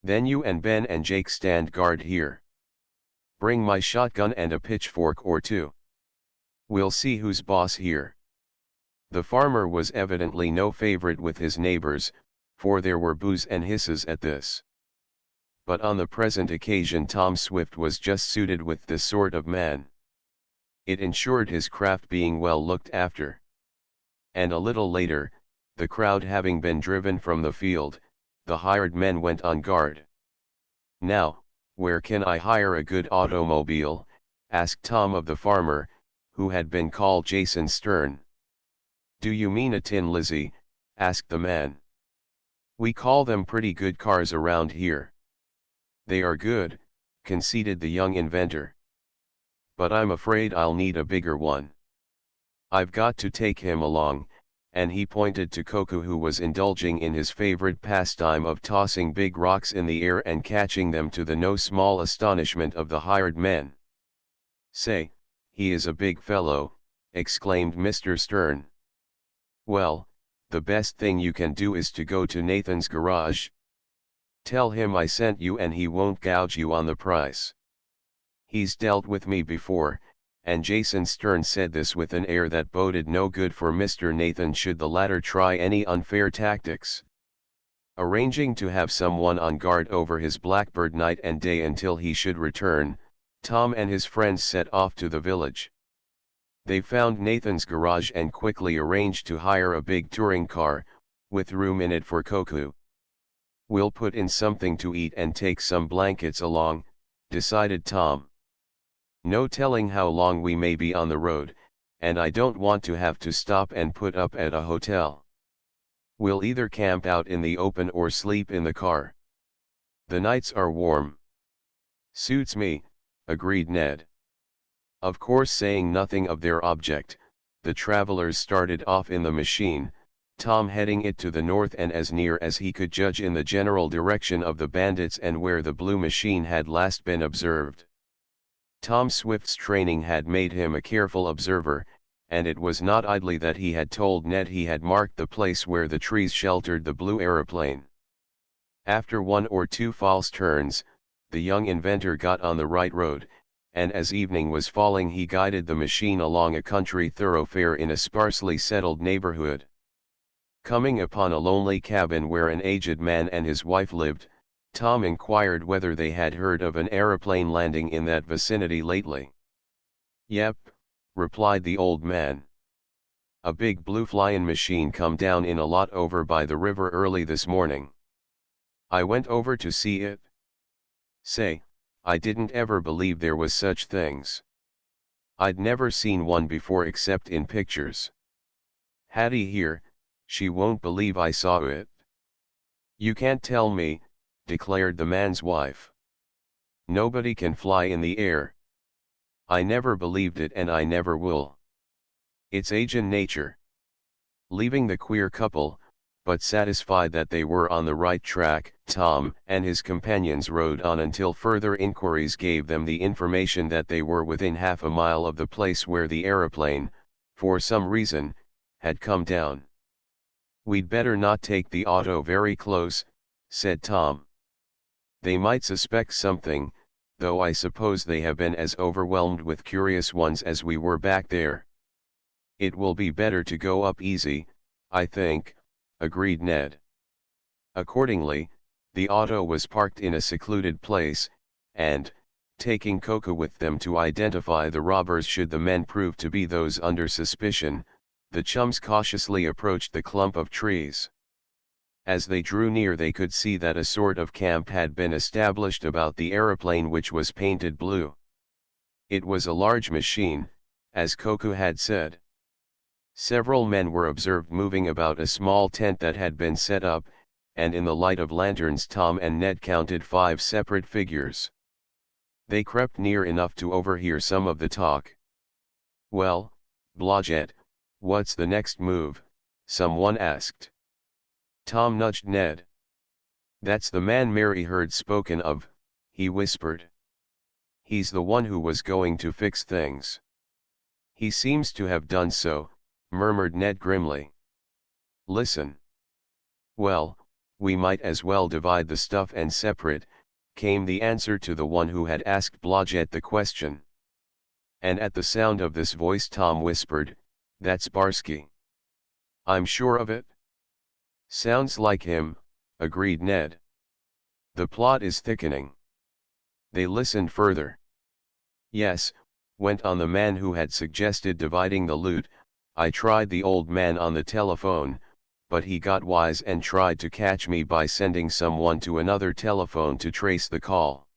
Then you and Ben and Jake stand guard here. Bring my shotgun and a pitchfork or two. We'll see who's boss here." The farmer was evidently no favorite with his neighbors, for there were boos and hisses at this. But on the present occasion Tom Swift was just suited with this sort of man. It ensured his craft being well looked after. And a little later, the crowd having been driven from the field, the hired men went on guard. "Now, where can I hire a good automobile?" asked Tom of the farmer, who had been called Jason Stern. "Do you mean a Tin Lizzie?" asked the man. "We call them pretty good cars around here." "They are good," conceded the young inventor. "But I'm afraid I'll need a bigger one. I've got to take him along," and he pointed to Coco, who was indulging in his favorite pastime of tossing big rocks in the air and catching them, to the no small astonishment of the hired men. "Say, he is a big fellow," exclaimed Mr. Stern. "Well, the best thing you can do is to go to Nathan's garage. Tell him I sent you and he won't gouge you on the price. He's dealt with me before," and Jason Stern said this with an air that boded no good for Mr. Nathan should the latter try any unfair tactics. Arranging to have someone on guard over his Blackbird night and day until he should return, Tom and his friends set off to the village. They found Nathan's garage and quickly arranged to hire a big touring car, with room in it for Koku. "We'll put in something to eat and take some blankets along," decided Tom. "No telling how long we may be on the road, and I don't want to have to stop and put up at a hotel. We'll either camp out in the open or sleep in the car. The nights are warm." "Suits me," agreed Ned. Of course, saying nothing of their object, the travelers started off in the machine, Tom heading it to the north and as near as he could judge in the general direction of the bandits and where the blue machine had last been observed. Tom Swift's training had made him a careful observer, and it was not idly that he had told Ned he had marked the place where the trees sheltered the blue aeroplane. After one or two false turns, the young inventor got on the right road, and as evening was falling he guided the machine along a country thoroughfare in a sparsely settled neighborhood. Coming upon a lonely cabin where an aged man and his wife lived, Tom inquired whether they had heard of an aeroplane landing in that vicinity lately. "Yep," replied the old man. "A big blue flying machine come down in a lot over by the river early this morning. I went over to see it. Say, I didn't ever believe there was such things. I'd never seen one before except in pictures. Hattie here, she won't believe I saw it." "You can't tell me," declared the man's wife. "Nobody can fly in the air. I never believed it and I never will. It's agin' nature." Leaving the queer couple, but satisfied that they were on the right track, Tom and his companions rode on until further inquiries gave them the information that they were within half a mile of the place where the aeroplane, for some reason, had come down. "We'd better not take the auto very close," said Tom. "They might suspect something, though I suppose they have been as overwhelmed with curious ones as we were back there." "It will be better to go up easy, I think," agreed Ned. Accordingly, the auto was parked in a secluded place, and, taking Koku with them to identify the robbers should the men prove to be those under suspicion, the chums cautiously approached the clump of trees. As they drew near they could see that a sort of camp had been established about the aeroplane, which was painted blue. It was a large machine, as Koku had said. Several men were observed moving about a small tent that had been set up, and in the light of lanterns Tom and Ned counted 5 separate figures. They crept near enough to overhear some of the talk. "Well, Blodgett, what's the next move?" someone asked. Tom nudged Ned. "That's the man Mary heard spoken of," he whispered. "He's the one who was going to fix things." "He seems to have done so," murmured Ned grimly. "Listen." "Well, we might as well divide the stuff and separate," came the answer to the one who had asked Blodgett the question. And at the sound of this voice Tom whispered, "That's Barsky." "I'm sure of it." "Sounds like him," agreed Ned. "The plot is thickening." They listened further. "Yes," went on the man who had suggested dividing the loot, "I tried the old man on the telephone, but he got wise and tried to catch me by sending someone to another telephone to trace the call.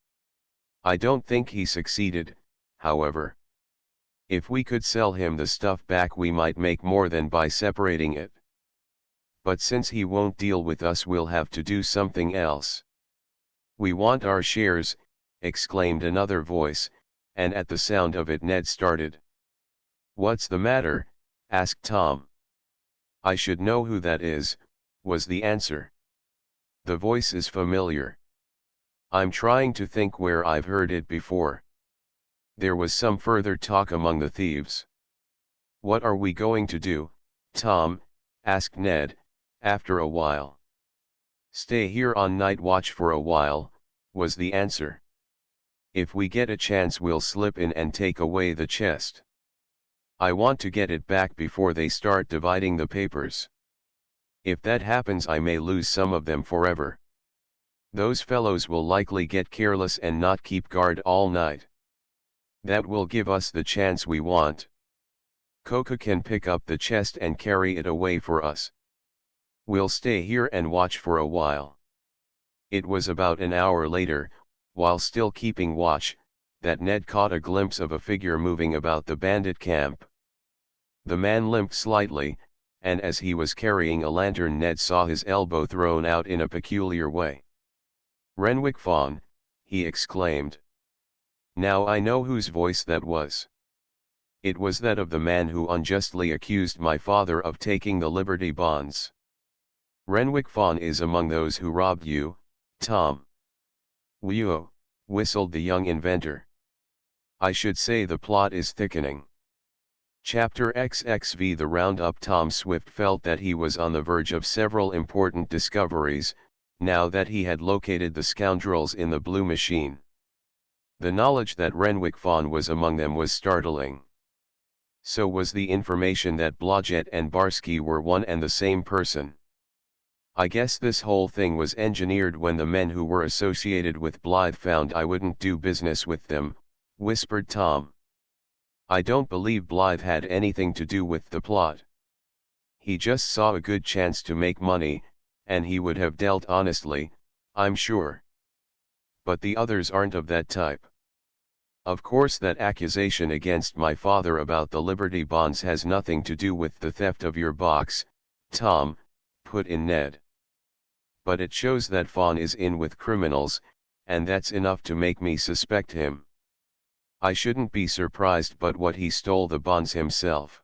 I don't think he succeeded, however. If we could sell him the stuff back we might make more than by separating it. But since he won't deal with us we'll have to do something else." "We want our shares," exclaimed another voice, and at the sound of it Ned started. "What's the matter?" asked Tom. "I should know who that is," was the answer. "The voice is familiar. I'm trying to think where I've heard it before." There was some further talk among the thieves. "What are we going to do, Tom?" asked Ned, after a while. "Stay here on night watch for a while," was the answer. "If we get a chance we'll slip in and take away the chest. I want to get it back before they start dividing the papers. If that happens I may lose some of them forever. Those fellows will likely get careless and not keep guard all night. That will give us the chance we want." Coca can pick up the chest and carry it away for us. We'll stay here and watch for a while. It was about an hour later, while still keeping watch, that Ned caught a glimpse of a figure moving about the bandit camp. The man limped slightly, and as he was carrying a lantern Ned saw his elbow thrown out in a peculiar way. "Renwick Fawn," he exclaimed. "Now I know whose voice that was. It was that of the man who unjustly accused my father of taking the Liberty bonds. Renwick Fawn is among those who robbed you, Tom." "Whew," whistled the young inventor. "I should say the plot is thickening." Chapter XXV The Roundup. Tom Swift felt that he was on the verge of several important discoveries, now that he had located the scoundrels in the blue machine. The knowledge that Renwick Fawn was among them was startling. So was the information that Blodgett and Barsky were one and the same person. "I guess this whole thing was engineered when the men who were associated with Blythe found I wouldn't do business with them," whispered Tom. "I don't believe Blythe had anything to do with the plot. He just saw a good chance to make money, and he would have dealt honestly, I'm sure. But the others aren't of that type. Of course that accusation against my father about the Liberty bonds has nothing to do with the theft of your box, Tom," put in Ned. "But it shows that Fawn is in with criminals, and that's enough to make me suspect him. I shouldn't be surprised but what he stole the bonds himself."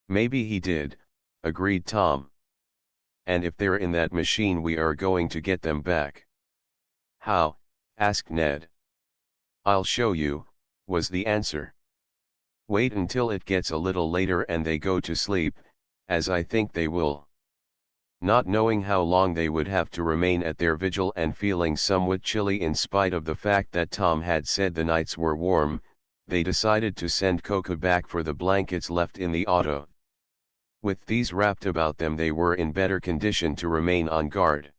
"Maybe he did," agreed Tom. "And if they're in that machine we are going to get them back." "How?" asked Ned. "I'll show you," was the answer. "Wait until it gets a little later and they go to sleep, as I think they will." Not knowing how long they would have to remain at their vigil and feeling somewhat chilly in spite of the fact that Tom had said the nights were warm, they decided to send Coca back for the blankets left in the auto. With these wrapped about them they were in better condition to remain on guard.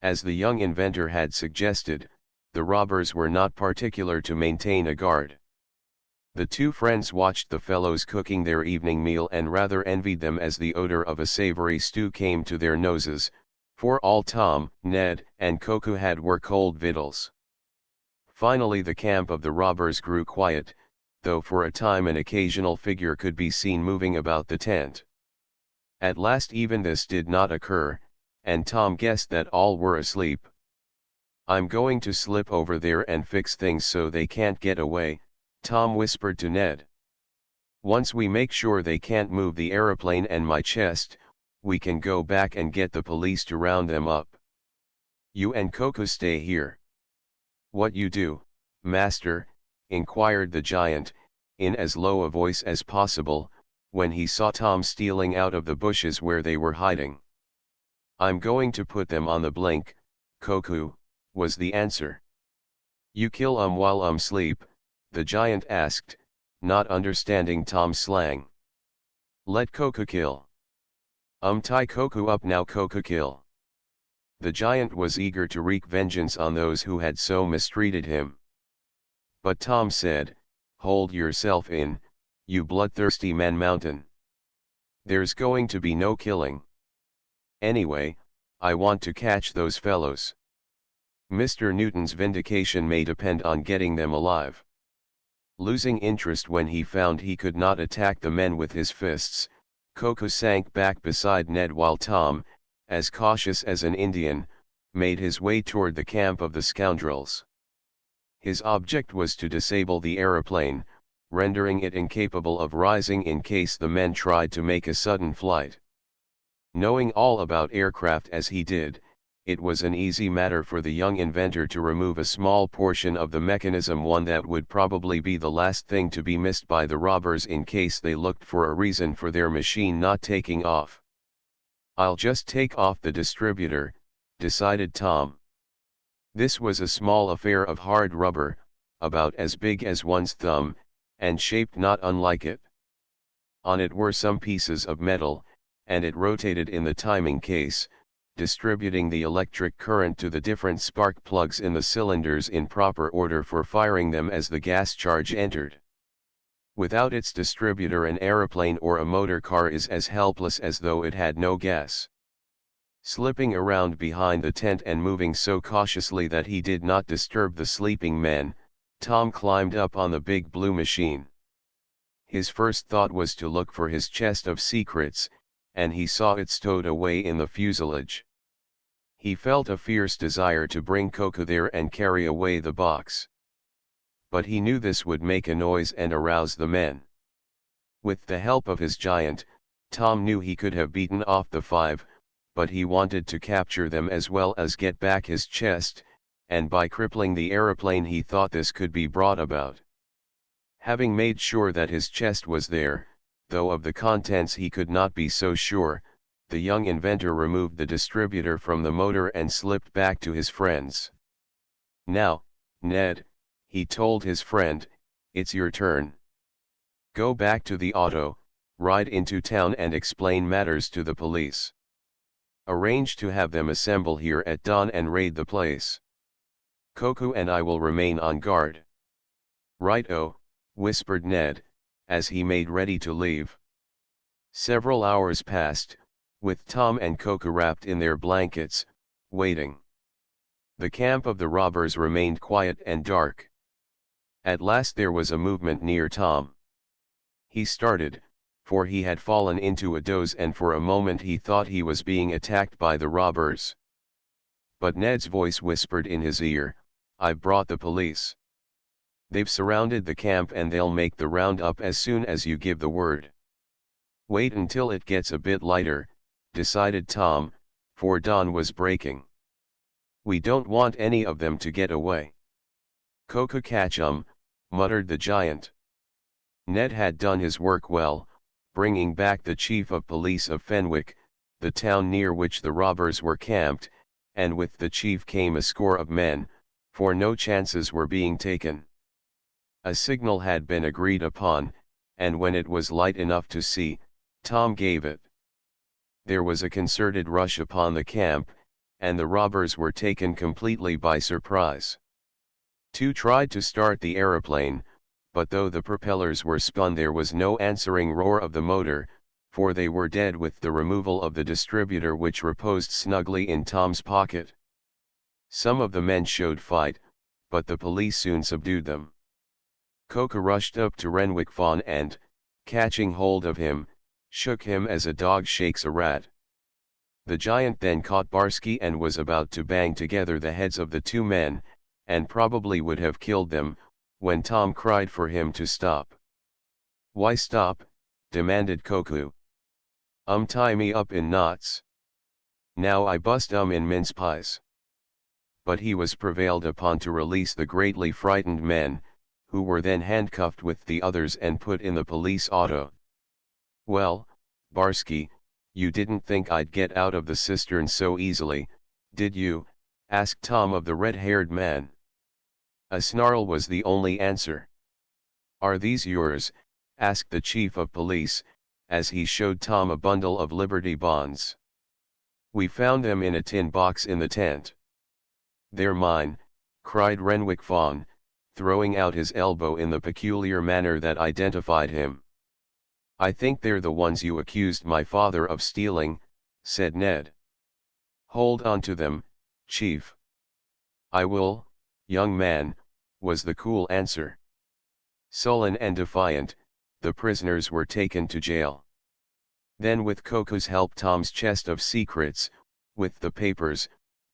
As the young inventor had suggested, the robbers were not particular to maintain a guard. The two friends watched the fellows cooking their evening meal and rather envied them as the odor of a savory stew came to their noses, for all Tom, Ned, and Coca had were cold victuals. Finally the camp of the robbers grew quiet, though for a time an occasional figure could be seen moving about the tent. At last even this did not occur, and Tom guessed that all were asleep. "I'm going to slip over there and fix things so they can't get away," Tom whispered to Ned. "Once we make sure they can't move the aeroplane and my chest, we can go back and get the police to round them up. You and Coco stay here." "What you do, master?" inquired the giant, in as low a voice as possible, when he saw Tom stealing out of the bushes where they were hiding. "I'm going to put them on the blink, Coco," was the answer. "You kill while sleep?" the giant asked, not understanding Tom's slang. "Let Coco kill." Tie Coco up now, Coco kill." The giant was eager to wreak vengeance on those who had so mistreated him. But Tom said, "Hold yourself in, you bloodthirsty man mountain. There's going to be no killing. Anyway, I want to catch those fellows. Mr. Newton's vindication may depend on getting them alive." Losing interest when he found he could not attack the men with his fists, Coco sank back beside Ned while Tom, as cautious as an Indian, made his way toward the camp of the scoundrels. His object was to disable the aeroplane, rendering it incapable of rising in case the men tried to make a sudden flight. Knowing all about aircraft as he did, it was an easy matter for the young inventor to remove a small portion of the mechanism, one that would probably be the last thing to be missed by the robbers in case they looked for a reason for their machine not taking off. "I'll just take off the distributor," decided Tom. This was a small affair of hard rubber, about as big as one's thumb, and shaped not unlike it. On it were some pieces of metal, and it rotated in the timing case, distributing the electric current to the different spark plugs in the cylinders in proper order for firing them as the gas charge entered. Without its distributor, an aeroplane or a motor car is as helpless as though it had no gas. Slipping around behind the tent and moving so cautiously that he did not disturb the sleeping men, Tom climbed up on the big blue machine. His first thought was to look for his chest of secrets, and he saw it stowed away in the fuselage. He felt a fierce desire to bring Coco there and carry away the box. But he knew this would make a noise and arouse the men. With the help of his giant, Tom knew he could have beaten off the 5, but he wanted to capture them as well as get back his chest, and by crippling the aeroplane he thought this could be brought about. Having made sure that his chest was there, though of the contents he could not be so sure, the young inventor removed the distributor from the motor and slipped back to his friends. "Now, Ned," he told his friend, "it's your turn. Go back to the auto, ride into town and explain matters to the police. Arrange to have them assemble here at dawn and raid the place. Coco and I will remain on guard." "Right-o," whispered Ned, as he made ready to leave. Several hours passed, with Tom and Coco wrapped in their blankets, waiting. The camp of the robbers remained quiet and dark. At last there was a movement near Tom. He started, for he had fallen into a doze and for a moment he thought he was being attacked by the robbers. But Ned's voice whispered in his ear, "I've brought the police. They've surrounded the camp and they'll make the round up as soon as you give the word." "Wait until it gets a bit lighter," decided Tom, for dawn was breaking. "We don't want any of them to get away." "Coco catch 'em," muttered the giant. Ned had done his work well, bringing back the chief of police of Fenwick, the town near which the robbers were camped, and with the chief came a score of men, for no chances were being taken. A signal had been agreed upon, and when it was light enough to see, Tom gave it. There was a concerted rush upon the camp, and the robbers were taken completely by surprise. 2 tried to start the aeroplane, but though the propellers were spun there was no answering roar of the motor, for they were dead with the removal of the distributor which reposed snugly in Tom's pocket. Some of the men showed fight, but the police soon subdued them. Coco rushed up to Renwick Fawn and, catching hold of him, shook him as a dog shakes a rat. The giant then caught Barsky and was about to bang together the heads of the 2 men, and probably would have killed them, when Tom cried for him to stop. "Why stop?" demanded Coco. Tie me up in knots. Now I bust in mince pies." But he was prevailed upon to release the greatly frightened men, who were then handcuffed with the others and put in the police auto. "Well, Barsky, you didn't think I'd get out of the cistern so easily, did you?" asked Tom of the red-haired man. A snarl was the only answer. "Are these yours?" asked the chief of police, as he showed Tom a bundle of Liberty bonds. "We found them in a tin box in the tent." "They're mine," cried Renwick Fawn, throwing out his elbow in the peculiar manner that identified him. "I think they're the ones you accused my father of stealing," said Ned. "Hold on to them, Chief." "I will, young man," was the cool answer. Sullen and defiant, the prisoners were taken to jail. Then with Coco's help Tom's chest of secrets, with the papers,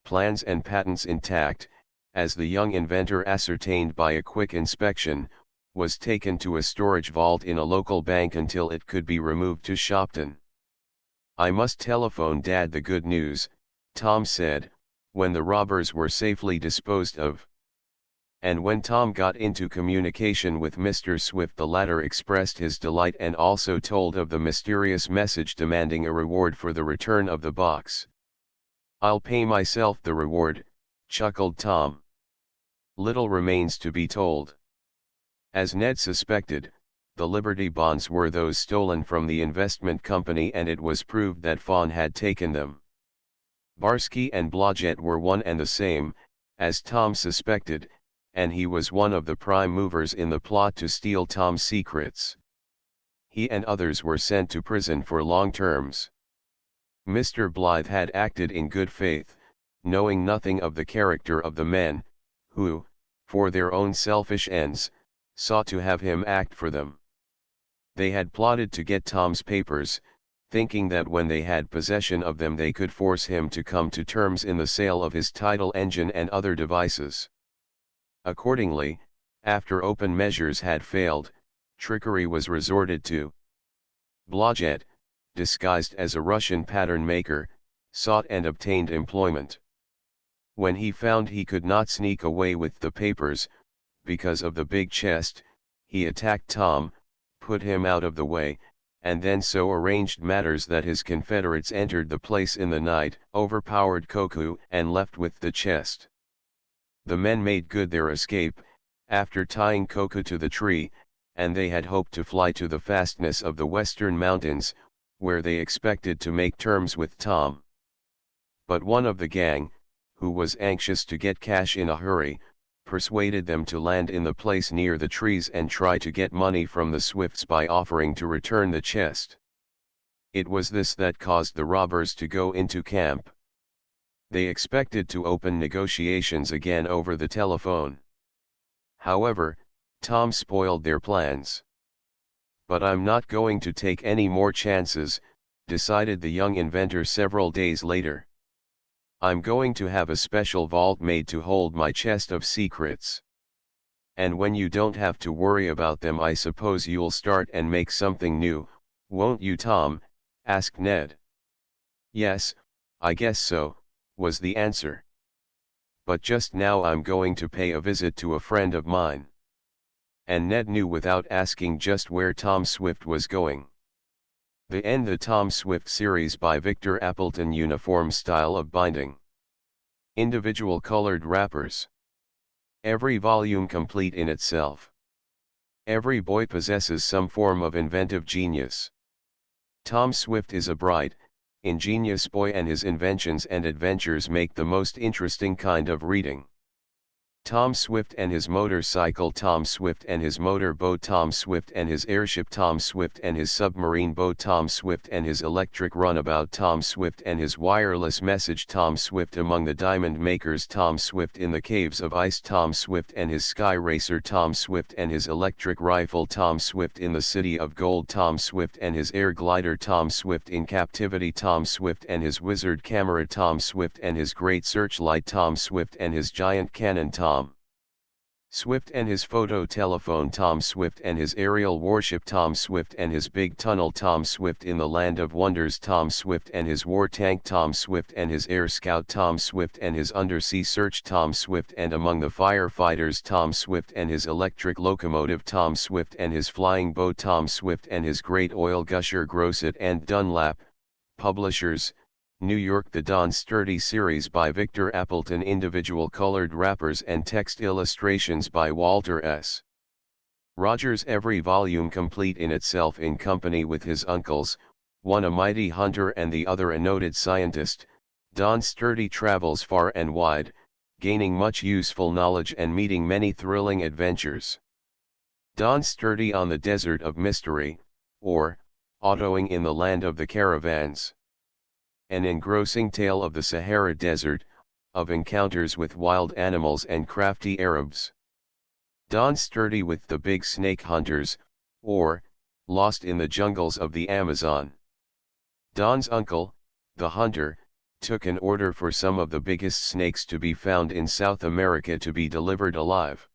plans and patents intact, as the young inventor ascertained by a quick inspection, was taken to a storage vault in a local bank until it could be removed to Shopton. "I must telephone Dad the good news," Tom said, when the robbers were safely disposed of. And when Tom got into communication with Mr. Swift, the latter expressed his delight and also told of the mysterious message demanding a reward for the return of the box. "I'll pay myself the reward," chuckled Tom. Little remains to be told. As Ned suspected, the Liberty bonds were those stolen from the investment company, and it was proved that Fawn had taken them. Barsky and Blodgett were one and the same, as Tom suspected, and he was one of the prime movers in the plot to steal Tom's secrets. He and others were sent to prison for long terms. Mr. Blythe had acted in good faith, knowing nothing of the character of the men, who, for their own selfish ends, sought to have him act for them. They had plotted to get Tom's papers, thinking that when they had possession of them they could force him to come to terms in the sale of his tidal engine and other devices. Accordingly, after open measures had failed, trickery was resorted to. Blodgett, disguised as a Russian pattern maker, sought and obtained employment. When he found he could not sneak away with the papers, because of the big chest, he attacked Tom, put him out of the way, and then so arranged matters that his confederates entered the place in the night, overpowered Koku and left with the chest. The men made good their escape, after tying Koku to the tree, and they had hoped to fly to the fastness of the western mountains, where they expected to make terms with Tom. But one of the gang, who was anxious to get cash in a hurry, persuaded them to land in the place near the trees and try to get money from the Swifts by offering to return the chest. It was this that caused the robbers to go into camp. They expected to open negotiations again over the telephone. However, Tom spoiled their plans. "But I'm not going to take any more chances," decided the young inventor several days later. "I'm going to have a special vault made to hold my chest of secrets. And when you don't have to worry about them, I suppose you'll start and make something new, won't you, Tom?" asked Ned. "Yes, I guess so," was the answer. "But just now I'm going to pay a visit to a friend of mine." And Ned knew without asking just where Tom Swift was going. The Tom Swift series by Victor Appleton. Uniform style of binding. Individual colored wrappers. Every volume complete in itself. Every boy possesses some form of inventive genius. Tom Swift is a bright, ingenious boy, and his inventions and adventures make the most interesting kind of reading. Tom Swift and his motorcycle, Tom Swift and his motor boat, Tom Swift and his airship, Tom Swift and his submarine boat, Tom Swift and his electric runabout, Tom Swift and his wireless message, Tom Swift among the diamond makers, Tom Swift in the caves of ice, Tom Swift and his sky racer, Tom Swift and his electric rifle, Tom Swift in the city of gold, Tom Swift and his air glider, Tom Swift in captivity, Tom Swift and his wizard camera, Tom Swift and his great searchlight, Tom Swift and his giant cannon, Tom Swift and his photo telephone, Tom Swift and his aerial warship, Tom Swift and his big tunnel, Tom Swift in the land of wonders, Tom Swift and his war tank, Tom Swift and his air scout, Tom Swift and his undersea search, Tom Swift and among the firefighters, Tom Swift and his electric locomotive, Tom Swift and his flying boat, Tom Swift and his great oil gusher, Grosset and Dunlap. Publishers, New York. The Don Sturdy series by Victor Appleton. Individual colored wrappers and text illustrations by Walter S. Rogers. Every volume complete in itself, in company with his uncles, one a mighty hunter and the other a noted scientist, Don Sturdy travels far and wide, gaining much useful knowledge and meeting many thrilling adventures. Don Sturdy on the Desert of Mystery, or, Autoing in the Land of the Caravans. An engrossing tale of the Sahara Desert, of encounters with wild animals and crafty Arabs. Don Sturdy with the Big Snake Hunters, or, Lost in the Jungles of the Amazon. Don's uncle, the hunter, took an order for some of the biggest snakes to be found in South America to be delivered alive.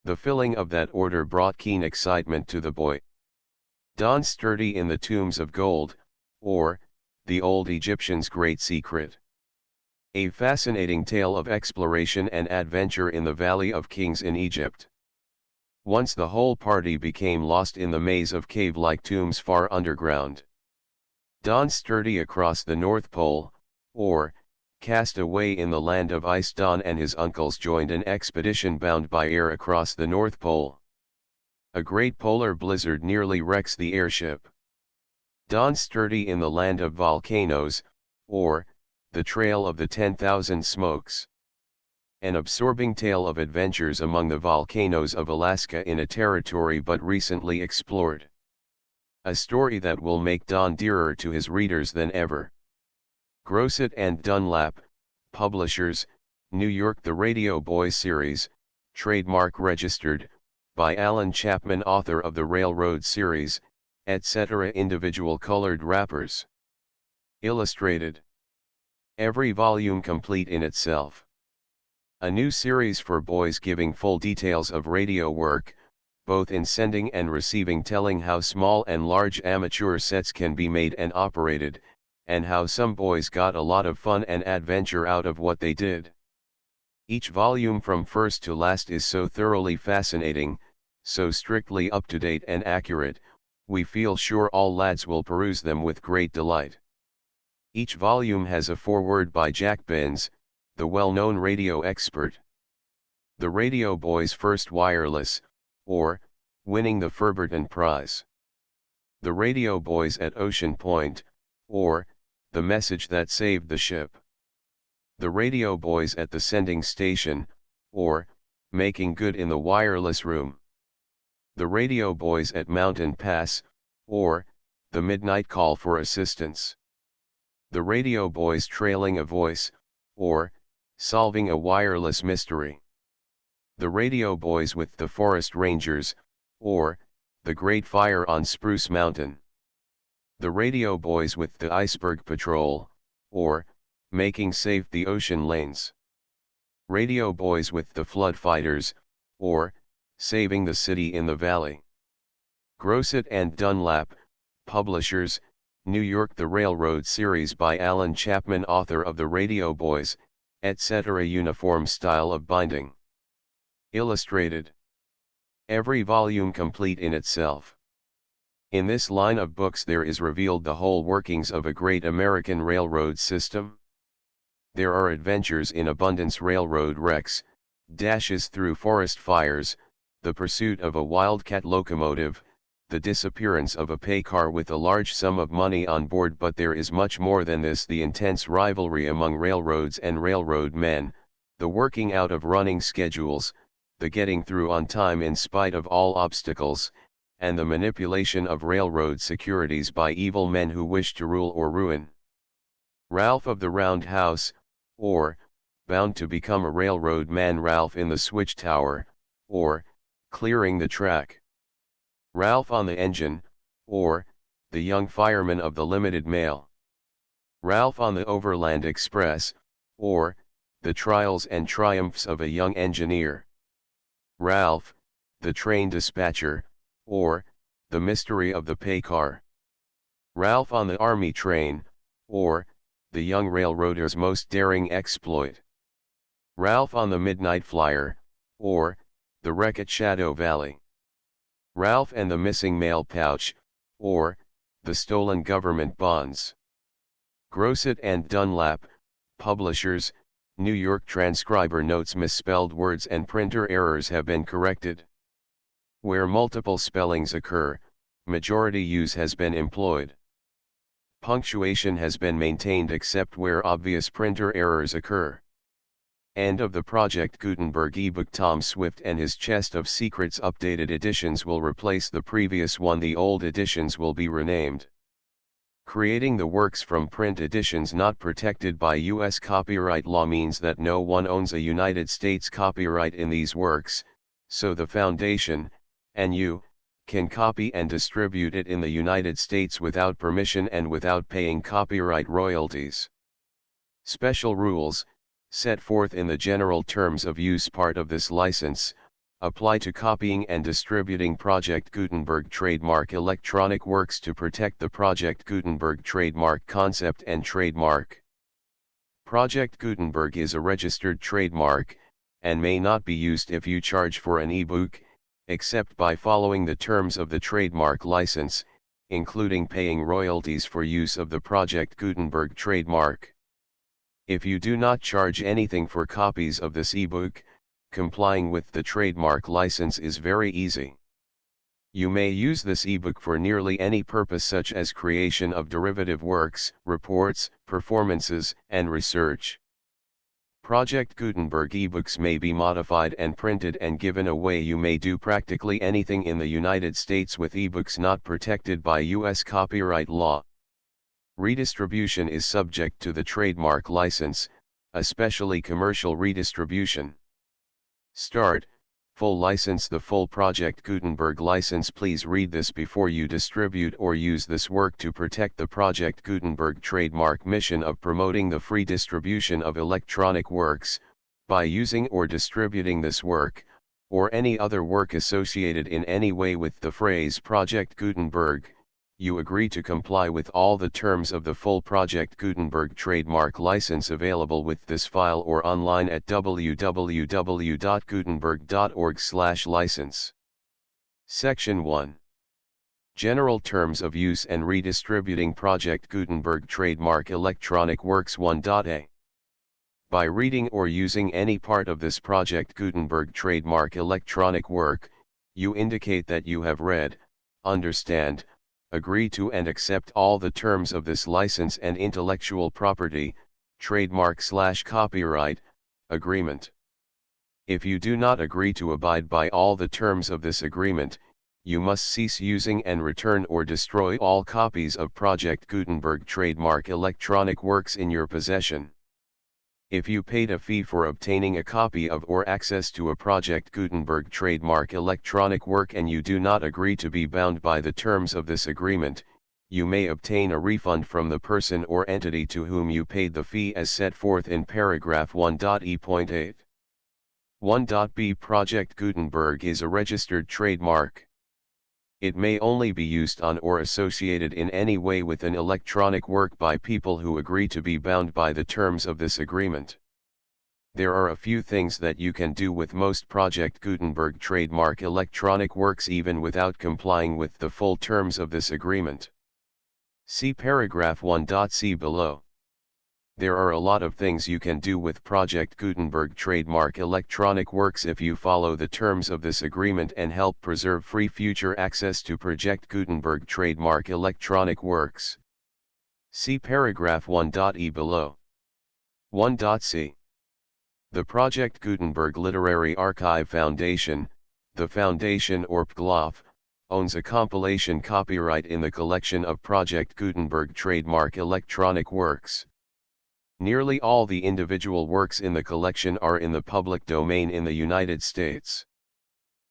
The filling of that order brought keen excitement to the boy. Don Sturdy in the Tombs of Gold, or, The Old Egyptians' Great Secret. A fascinating tale of exploration and adventure in the Valley of Kings in Egypt. Once the whole party became lost in the maze of cave-like tombs far underground. Don Sturdy across the North Pole, or, Cast Away in the Land of Ice. Don and his uncles joined an expedition bound by air across the North Pole. A great polar blizzard nearly wrecks the airship. Don Sturdy in the Land of Volcanoes, or, The Trail of the 10,000 Smokes. An absorbing tale of adventures among the volcanoes of Alaska in a territory but recently explored. A story that will make Don dearer to his readers than ever. Grosset and Dunlap, publishers, New York. The Radio Boys series, trademark registered, by Alan Chapman, author of the Railroad series, etc. Individual colored wrappers. Illustrated. Every volume complete in itself. A new series for boys giving full details of radio work, both in sending and receiving, telling how small and large amateur sets can be made and operated, and how some boys got a lot of fun and adventure out of what they did. Each volume from first to last is so thoroughly fascinating, so strictly up-to-date and accurate, we feel sure all lads will peruse them with great delight. Each volume has a foreword by Jack Benz, the well-known radio expert. The Radio Boys' First Wireless, or, Winning the Furberton Prize. The Radio Boys at Ocean Point, or, The Message That Saved the Ship. The Radio Boys at the Sending Station, or, Making Good in the Wireless Room. The Radio Boys at Mountain Pass, or, The Midnight Call for Assistance. The Radio Boys Trailing a Voice, or, Solving a Wireless Mystery. The Radio Boys with the Forest Rangers, or, The Great Fire on Spruce Mountain. The Radio Boys with the Iceberg Patrol, or, Making Safe the Ocean Lanes. Radio Boys with the Flood Fighters, or, Saving the City in the Valley. Grosset and Dunlap, publishers, New York. The Railroad series by Alan Chapman, author of the Radio Boys, etc. Uniform style of binding. Illustrated. Every volume complete in itself. In this line of books there is revealed the whole workings of a great American railroad system. There are adventures in abundance: railroad wrecks, dashes through forest fires, the pursuit of a wildcat locomotive, the disappearance of a pay car with a large sum of money on board. But there is much more than this: the intense rivalry among railroads and railroad men, the working out of running schedules, the getting through on time in spite of all obstacles, and the manipulation of railroad securities by evil men who wish to rule or ruin. Ralph of the Round House, or, Bound to Become a Railroad Man. Ralph in the Switch Tower, or, Clearing the Track. Ralph on the Engine, or, The Young Fireman of the Limited Mail. Ralph on the Overland Express, or, The Trials and Triumphs of a Young Engineer. Ralph, the Train Dispatcher, or, The Mystery of the Pay Car. Ralph on the Army Train, or, The Young Railroader's Most Daring Exploit. Ralph on the Midnight Flyer, or, The Wreck at Shadow Valley. Ralph and the Missing Mail Pouch, or, The Stolen Government Bonds. Grosset and Dunlap, publishers, New York. Transcriber notes: misspelled words and printer errors have been corrected. Where multiple spellings occur, majority use has been employed. Punctuation has been maintained except where obvious printer errors occur. End of the Project Gutenberg ebook. Tom Swift and His Chest of Secrets. Updated editions will replace the previous one. The old editions will be renamed. Creating the works from print editions not protected by U.S. copyright law means that no one owns a United States copyright in these works, so the Foundation, and you, can copy and distribute it in the United States without permission and without paying copyright royalties. Special rules, set forth in the general terms of use part of this license, apply to copying and distributing Project Gutenberg trademark electronic works to protect the Project Gutenberg trademark concept and trademark. Project Gutenberg is a registered trademark, and may not be used if you charge for an ebook, except by following the terms of the trademark license, including paying royalties for use of the Project Gutenberg trademark. If you do not charge anything for copies of this ebook, complying with the trademark license is very easy. You may use this ebook for nearly any purpose, such as creation of derivative works, reports, performances, and research. Project Gutenberg ebooks may be modified and printed and given away. You may do practically anything in the United States with ebooks not protected by U.S. copyright law. Redistribution is subject to the trademark license, especially commercial redistribution. Start, full license. The full Project Gutenberg license. Please read this before you distribute or use this work to protect the Project Gutenberg trademark mission of promoting the free distribution of electronic works. By using or distributing this work, or any other work associated in any way with the phrase Project Gutenberg, you agree to comply with all the terms of the full Project Gutenberg trademark license available with this file or online at www.gutenberg.org/license. Section 1. General Terms of Use and Redistributing Project Gutenberg Trademark Electronic Works 1.a. By reading or using any part of this Project Gutenberg trademark electronic work, you indicate that you have read, understand, agree to and accept all the terms of this license and intellectual property, trademark/copyright, agreement. If you do not agree to abide by all the terms of this agreement, you must cease using and return or destroy all copies of Project Gutenberg trademark electronic works in your possession. If you paid a fee for obtaining a copy of or access to a Project Gutenberg trademark electronic work and you do not agree to be bound by the terms of this agreement, you may obtain a refund from the person or entity to whom you paid the fee as set forth in paragraph 1.e.8. 1.b. Project Gutenberg is a registered trademark. It may only be used on or associated in any way with an electronic work by people who agree to be bound by the terms of this agreement. There are a few things that you can do with most Project Gutenberg trademark electronic works even without complying with the full terms of this agreement. See paragraph 1.c below. There are a lot of things you can do with Project Gutenberg trademark electronic works if you follow the terms of this agreement and help preserve free future access to Project Gutenberg trademark electronic works. See paragraph 1.e below. 1.c. The Project Gutenberg Literary Archive Foundation, the Foundation or PGLOF, owns a compilation copyright in the collection of Project Gutenberg trademark electronic works. Nearly all the individual works in the collection are in the public domain in the United States.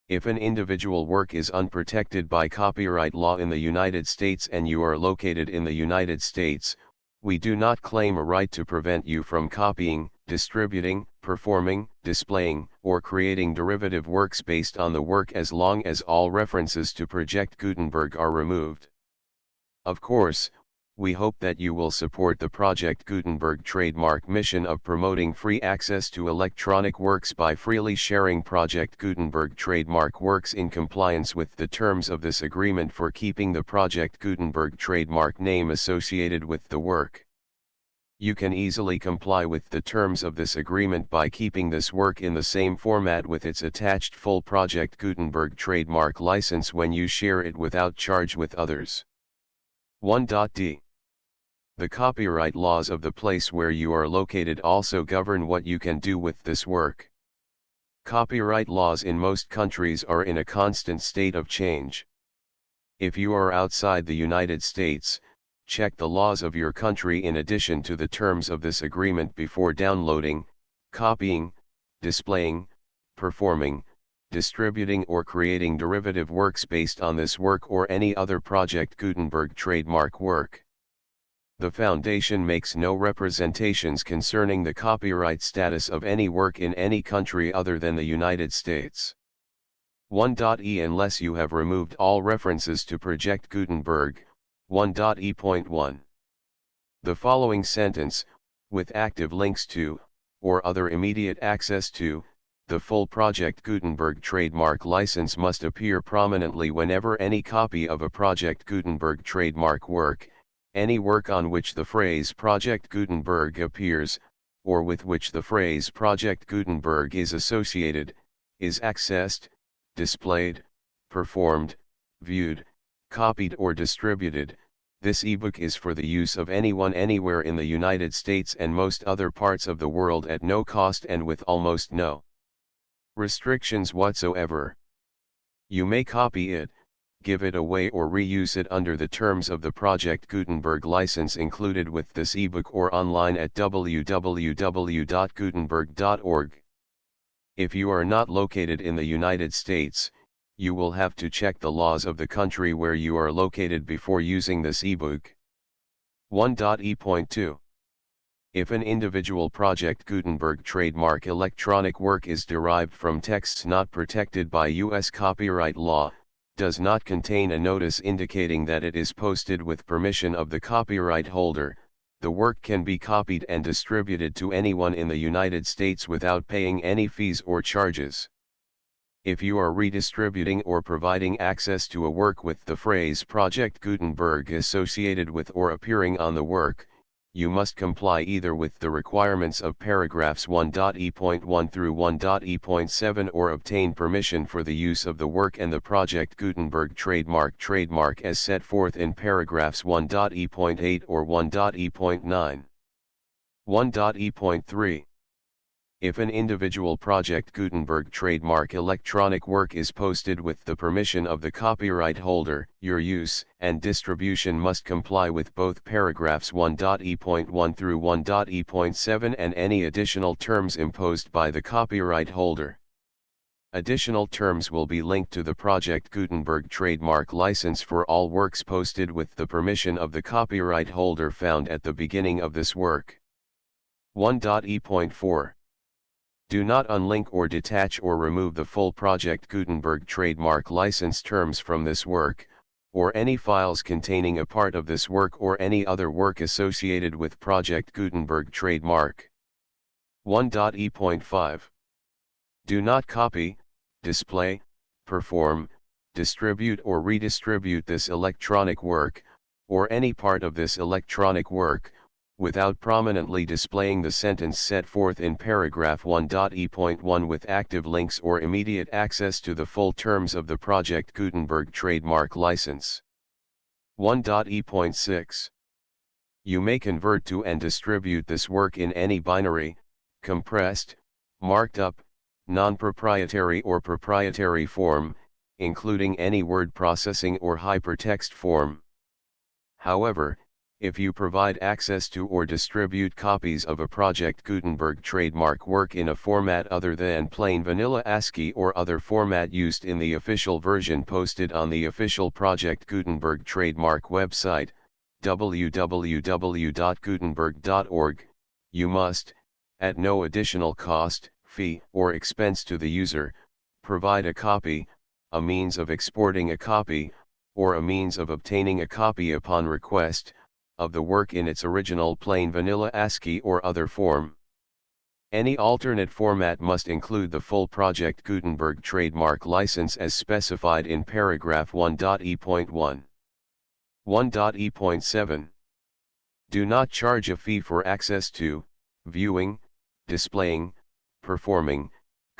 If an individual work is unprotected by copyright law in the United States and you are located in the United States, we do not claim a right to prevent you from copying, distributing, performing, displaying, or creating derivative works based on the work as long as all references to Project Gutenberg are removed. Of course, we hope that you will support the Project Gutenberg trademark mission of promoting free access to electronic works by freely sharing Project Gutenberg trademark works in compliance with the terms of this agreement for keeping the Project Gutenberg trademark name associated with the work. You can easily comply with the terms of this agreement by keeping this work in the same format with its attached full Project Gutenberg trademark license when you share it without charge with others. 1.d. The copyright laws of the place where you are located also govern what you can do with this work. Copyright laws in most countries are in a constant state of change. If you are outside the United States, check the laws of your country in addition to the terms of this agreement before downloading, copying, displaying, performing, distributing or creating derivative works based on this work or any other Project Gutenberg trademark work. The Foundation makes no representations concerning the copyright status of any work in any country other than the United States. 1.e. Unless you have removed all references to Project Gutenberg, 1.e.1. The following sentence, with active links to, or other immediate access to, the full Project Gutenberg trademark license must appear prominently whenever any copy of a Project Gutenberg trademark work, any work on which the phrase Project Gutenberg appears, or with which the phrase Project Gutenberg is associated, is accessed, displayed, performed, viewed, copied or distributed, This ebook is for the use of anyone anywhere in the United States and most other parts of the world at no cost and with almost no restrictions whatsoever. You may copy it, give it away or reuse it under the terms of the Project Gutenberg license included with this ebook or online at www.gutenberg.org. If you are not located in the United States, you will have to check the laws of the country where you are located before using this ebook. 1.e.2. If an individual Project Gutenberg trademark electronic work is derived from texts not protected by U.S. copyright law, does not contain a notice indicating that it is posted with permission of the copyright holder, the work can be copied and distributed to anyone in the United States without paying any fees or charges. If you are redistributing or providing access to a work with the phrase Project Gutenberg associated with or appearing on the work, you must comply either with the requirements of paragraphs 1.e.1 through 1.e.7 or obtain permission for the use of the work and the Project Gutenberg trademark as set forth in paragraphs 1.e.8 or 1.e.9. 1.e.3. If an individual Project Gutenberg trademark electronic work is posted with the permission of the copyright holder, your use and distribution must comply with both paragraphs 1.e.1 through 1.e.7 and any additional terms imposed by the copyright holder. Additional terms will be linked to the Project Gutenberg trademark license for all works posted with the permission of the copyright holder found at the beginning of this work. 1.e.4. Do not unlink or detach or remove the full Project Gutenberg trademark license terms from this work, or any files containing a part of this work or any other work associated with Project Gutenberg trademark. 1.e.5. Do not copy, display, perform, distribute or redistribute this electronic work, or any part of this electronic work, without prominently displaying the sentence set forth in paragraph 1.e.1 with active links or immediate access to the full terms of the Project Gutenberg trademark license. 1.e.6. You may convert to and distribute this work in any binary, compressed, marked up, non-proprietary or proprietary form, including any word processing or hypertext form. However, if you provide access to or distribute copies of a Project Gutenberg trademark work in a format other than plain vanilla ASCII or other format used in the official version posted on the official Project Gutenberg trademark website, www.gutenberg.org, you must, at no additional cost, fee, or expense to the user, provide a copy, a means of exporting a copy, or a means of obtaining a copy upon request, of the work in its original plain vanilla ASCII or other form. Any alternate format must include the full Project Gutenberg trademark license as specified in paragraph 1.e.1. 1.e.7. Do not charge a fee for access to, viewing, displaying, performing,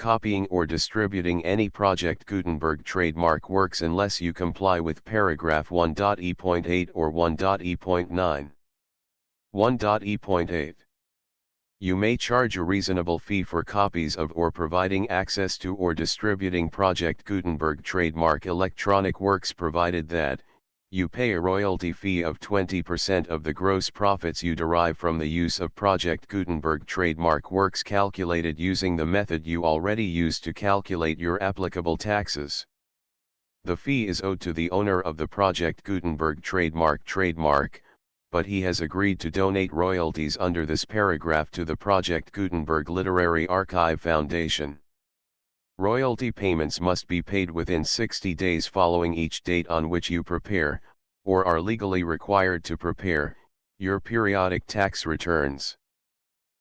copying or distributing any Project Gutenberg trademark works unless you comply with paragraph 1.e.8 or 1.e.9. 1.e.8. You may charge a reasonable fee for copies of or providing access to or distributing Project Gutenberg trademark electronic works provided that, you pay a royalty fee of 20% of the gross profits you derive from the use of Project Gutenberg trademark works calculated using the method you already use to calculate your applicable taxes. The fee is owed to the owner of the Project Gutenberg trademark, but he has agreed to donate royalties under this paragraph to the Project Gutenberg Literary Archive Foundation. Royalty payments must be paid within 60 days following each date on which you prepare, or are legally required to prepare, your periodic tax returns.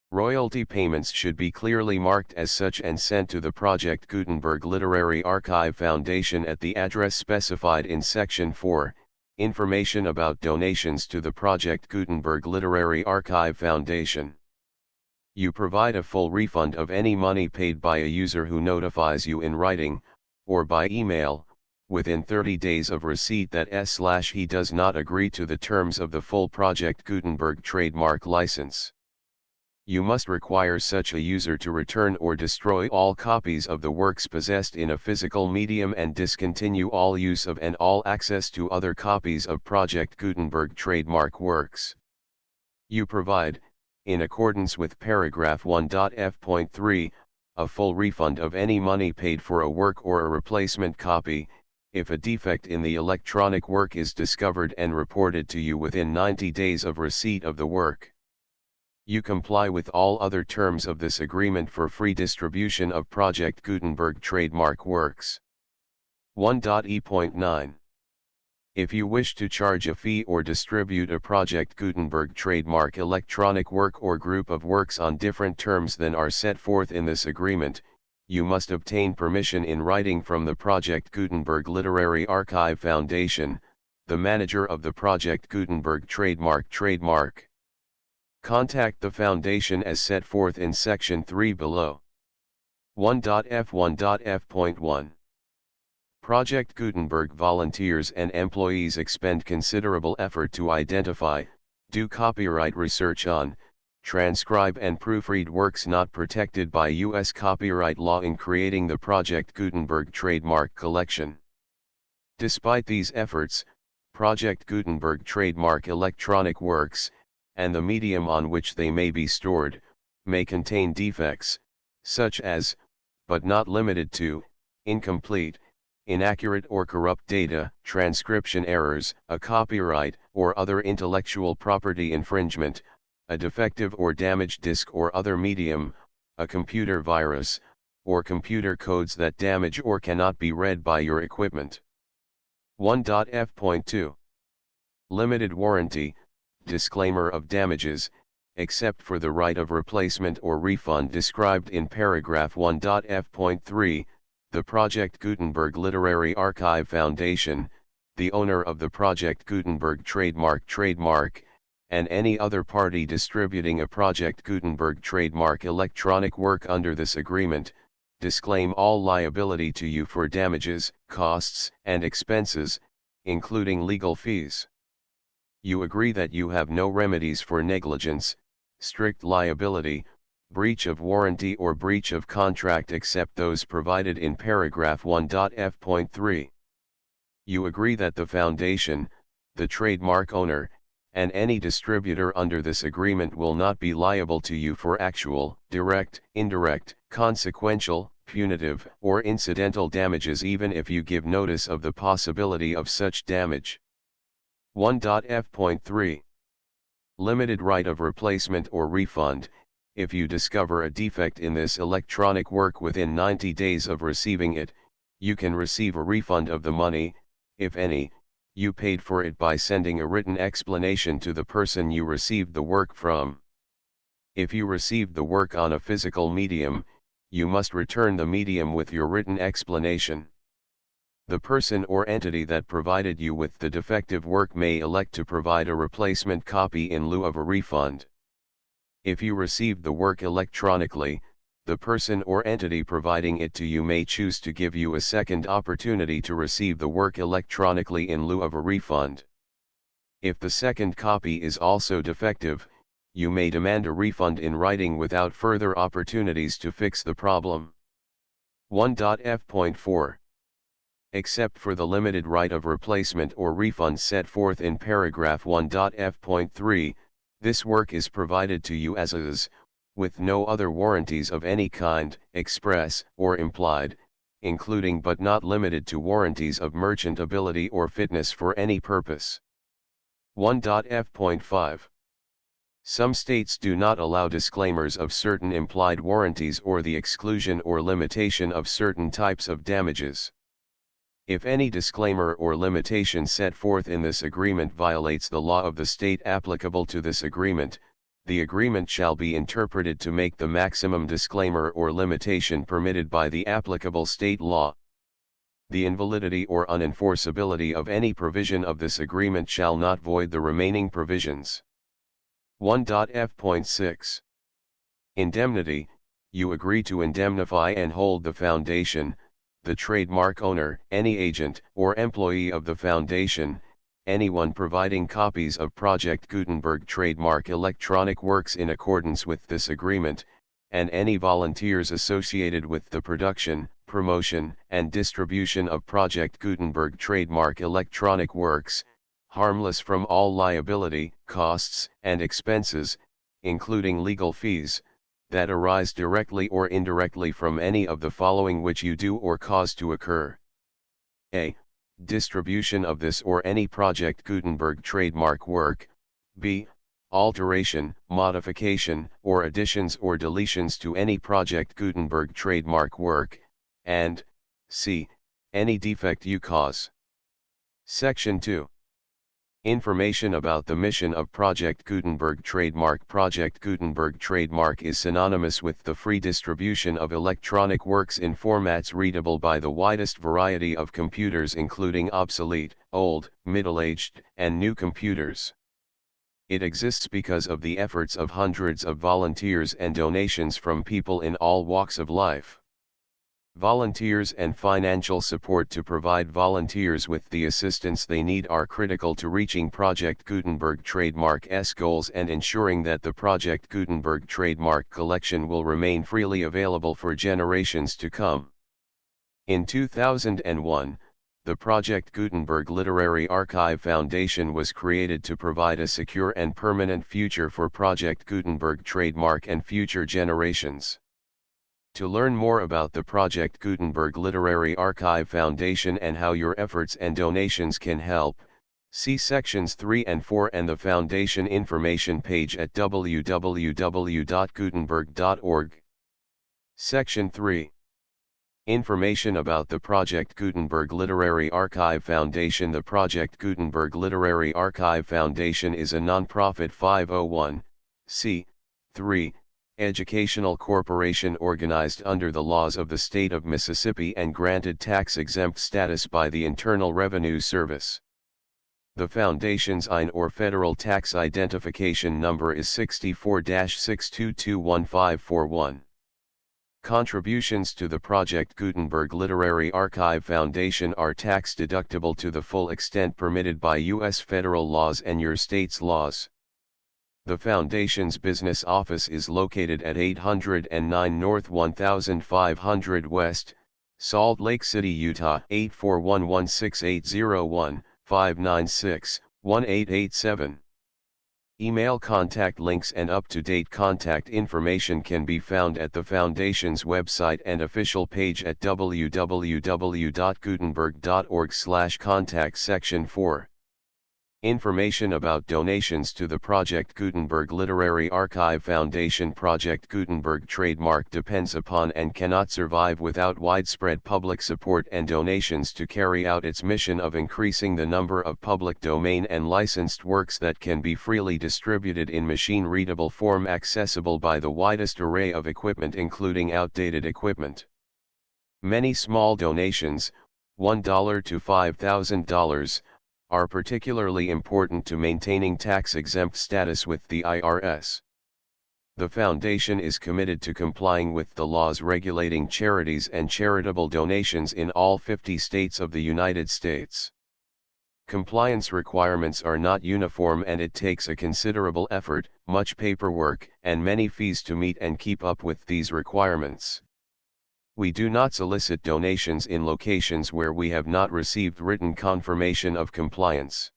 Royalty payments should be clearly marked as such and sent to the Project Gutenberg Literary Archive Foundation at the address specified in Section 4, Information about donations to the Project Gutenberg Literary Archive Foundation. You provide a full refund of any money paid by a user who notifies you in writing, or by email, within 30 days of receipt that he does not agree to the terms of the full Project Gutenberg trademark license. You must require such a user to return or destroy all copies of the works possessed in a physical medium and discontinue all use of and all access to other copies of Project Gutenberg trademark works. You provide, in accordance with paragraph 1.f.3, a full refund of any money paid for a work or a replacement copy, if a defect in the electronic work is discovered and reported to you within 90 days of receipt of the work. You comply with all other terms of this agreement for free distribution of Project Gutenberg trademark works. 1.e.9. If you wish to charge a fee or distribute a Project Gutenberg trademark electronic work or group of works on different terms than are set forth in this agreement, you must obtain permission in writing from the Project Gutenberg Literary Archive Foundation, the manager of the Project Gutenberg trademark. Contact the Foundation as set forth in Section 3 below. 1.f1.f.1. Project Gutenberg volunteers and employees expend considerable effort to identify, do copyright research on, transcribe and proofread works not protected by U.S. copyright law in creating the Project Gutenberg trademark collection. Despite these efforts, Project Gutenberg trademark electronic works, and the medium on which they may be stored, may contain defects, such as, but not limited to, incomplete, inaccurate or corrupt data, transcription errors, a copyright or other intellectual property infringement, a defective or damaged disk or other medium, a computer virus, or computer codes that damage or cannot be read by your equipment. 1.f.2. Limited warranty, disclaimer of damages, except for the right of replacement or refund described in paragraph 1.f.3, the Project Gutenberg Literary Archive Foundation, the owner of the Project Gutenberg trademark, and any other party distributing a Project Gutenberg trademark electronic work under this agreement, disclaim all liability to you for damages, costs, and expenses, including legal fees. You agree that you have no remedies for negligence, strict liability, breach of warranty or breach of contract except those provided in paragraph 1.f.3. You agree that the Foundation, the trademark owner, and any distributor under this agreement will not be liable to you for actual, direct, indirect, consequential, punitive, or incidental damages even if you give notice of the possibility of such damage. 1.f.3. Limited right of replacement or refund. If you discover a defect in this electronic work within 90 days of receiving it, you can receive a refund of the money, if any, you paid for it by sending a written explanation to the person you received the work from. If you received the work on a physical medium, you must return the medium with your written explanation. The person or entity that provided you with the defective work may elect to provide a replacement copy in lieu of a refund. If you received the work electronically, the person or entity providing it to you may choose to give you a second opportunity to receive the work electronically in lieu of a refund. If the second copy is also defective, you may demand a refund in writing without further opportunities to fix the problem. 1.f.4. Except for the limited right of replacement or refund set forth in paragraph 1.f.3, this work is provided to you as is, with no other warranties of any kind, express or implied, including but not limited to warranties of merchantability or fitness for any purpose. 1.f.5. Some states do not allow disclaimers of certain implied warranties or the exclusion or limitation of certain types of damages. If any disclaimer or limitation set forth in this agreement violates the law of the state applicable to this agreement, the agreement shall be interpreted to make the maximum disclaimer or limitation permitted by the applicable state law. The invalidity or unenforceability of any provision of this agreement shall not void the remaining provisions. 1.f.6. Indemnity. You agree to indemnify and hold the Foundation, the trademark owner, any agent or employee of the foundation, anyone providing copies of Project Gutenberg trademark electronic works in accordance with this agreement, and any volunteers associated with the production, promotion, and distribution of Project Gutenberg trademark electronic works, harmless from all liability, costs, and expenses, including legal fees, that arise directly or indirectly from any of the following which you do or cause to occur. A. Distribution of this or any Project Gutenberg trademark work. B. Alteration, modification, or additions or deletions to any Project Gutenberg trademark work, and C. Any defect you cause. Section 2. Information about the mission of Project Gutenberg trademark. Project Gutenberg trademark is synonymous with the free distribution of electronic works in formats readable by the widest variety of computers, including obsolete, old, middle-aged, and new computers. It exists because of the efforts of hundreds of volunteers and donations from people in all walks of life. Volunteers and financial support to provide volunteers with the assistance they need are critical to reaching Project Gutenberg trademark's goals and ensuring that the Project Gutenberg trademark collection will remain freely available for generations to come. In 2001, the Project Gutenberg Literary Archive Foundation was created to provide a secure and permanent future for Project Gutenberg trademark and future generations. To learn more about the Project Gutenberg Literary Archive Foundation and how your efforts and donations can help, see sections 3 and 4 and the Foundation information page at www.gutenberg.org. Section 3. Information about the Project Gutenberg Literary Archive Foundation. The Project Gutenberg Literary Archive Foundation is a non-profit 501(c)(3) educational corporation organized under the laws of the state of Mississippi and granted tax-exempt status by the Internal Revenue Service. The Foundation's IN or Federal Tax Identification Number is 64-6221541. Contributions to the Project Gutenberg Literary Archive Foundation are tax-deductible to the full extent permitted by U.S. federal laws and your state's laws. The Foundation's business office is located at 809 North 1500 West, Salt Lake City, Utah 841-16808-596-1887. Email contact links and up-to-date contact information can be found at the Foundation's website and official page at www.gutenberg.org/contact. Section 4. Information about donations to the Project Gutenberg Literary Archive Foundation. Project Gutenberg trademark depends upon and cannot survive without widespread public support and donations to carry out its mission of increasing the number of public domain and licensed works that can be freely distributed in machine-readable form accessible by the widest array of equipment, including outdated equipment. Many small donations, $1 to $5,000, are particularly important to maintaining tax-exempt status with the IRS. The Foundation is committed to complying with the laws regulating charities and charitable donations in all 50 states of the United States. Compliance requirements are not uniform and it takes a considerable effort, much paperwork, and many fees to meet and keep up with these requirements. We do not solicit donations in locations where we have not received written confirmation of compliance.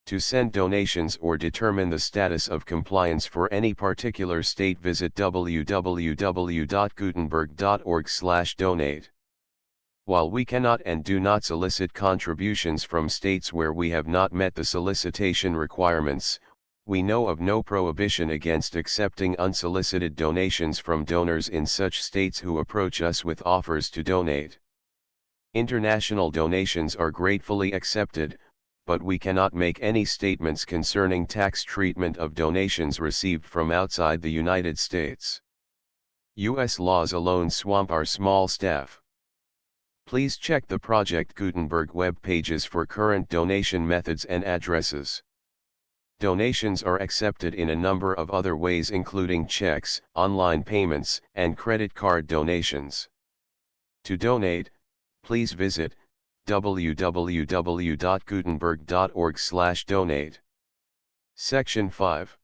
To send donations or determine the status of compliance for any particular state, visit www.gutenberg.org/donate. While we cannot and do not solicit contributions from states where we have not met the solicitation requirements, we know of no prohibition against accepting unsolicited donations from donors in such states who approach us with offers to donate. International donations are gratefully accepted, but we cannot make any statements concerning tax treatment of donations received from outside the United States. U.S. laws alone swamp our small staff. Please check the Project Gutenberg web pages for current donation methods and addresses. Donations are accepted in a number of other ways, including checks, online payments, and credit card donations. To donate, please visit www.gutenberg.org/donate. Section 5.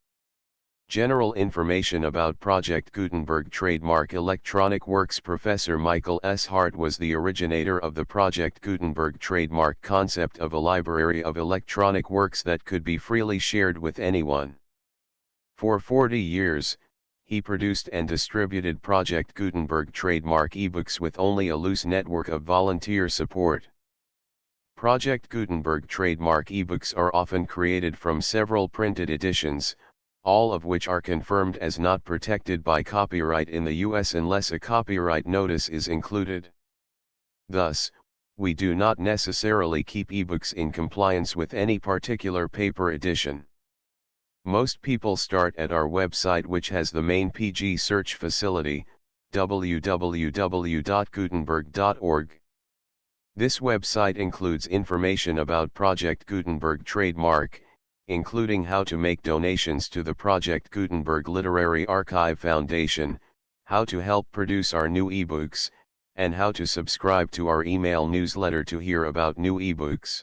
General information about Project Gutenberg Trademark Electronic Works. Professor Michael S. Hart was the originator of the Project Gutenberg trademark concept of a library of electronic works that could be freely shared with anyone. For 40 years, he produced and distributed Project Gutenberg trademark ebooks with only a loose network of volunteer support. Project Gutenberg trademark ebooks are often created from several printed editions, all of which are confirmed as not protected by copyright in the US unless a copyright notice is included. Thus, we do not necessarily keep ebooks in compliance with any particular paper edition. Most people start at our website, which has the main PG search facility, www.gutenberg.org. This website includes information about Project Gutenberg trademark, including how to make donations to the Project Gutenberg Literary Archive Foundation, how to help produce our new ebooks, and how to subscribe to our email newsletter to hear about new ebooks.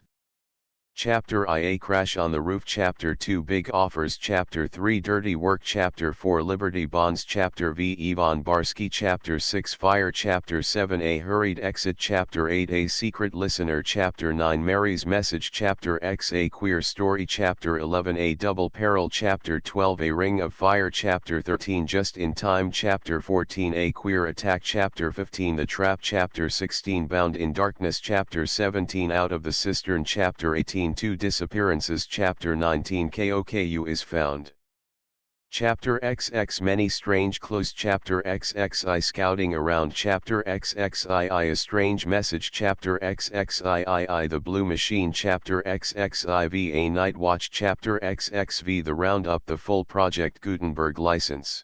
Chapter I, A Crash on the Roof. Chapter 2, Big Offers. Chapter 3, Dirty Work. Chapter 4, Liberty Bonds. Chapter V, Ivan Barsky. Chapter 6, Fire. Chapter 7, A Hurried Exit. Chapter 8, A Secret Listener. Chapter 9, Mary's Message. Chapter X, A Queer Story. Chapter 11, A Double Peril. Chapter 12, A Ring of Fire. Chapter 13, Just in Time. Chapter 14, A Queer Attack. Chapter 15, The Trap. Chapter 16, Bound in Darkness. Chapter 17, Out of the Cistern. Chapter 18, Two Disappearances. Chapter 19, KOKU is found. Chapter XX, Many Strange Clues. Chapter XXI, Scouting Around. Chapter XXII, A Strange Message. Chapter XXIII, The Blue Machine. Chapter XXIV, A Night Watch. Chapter XXV, The Roundup. The full Project Gutenberg license.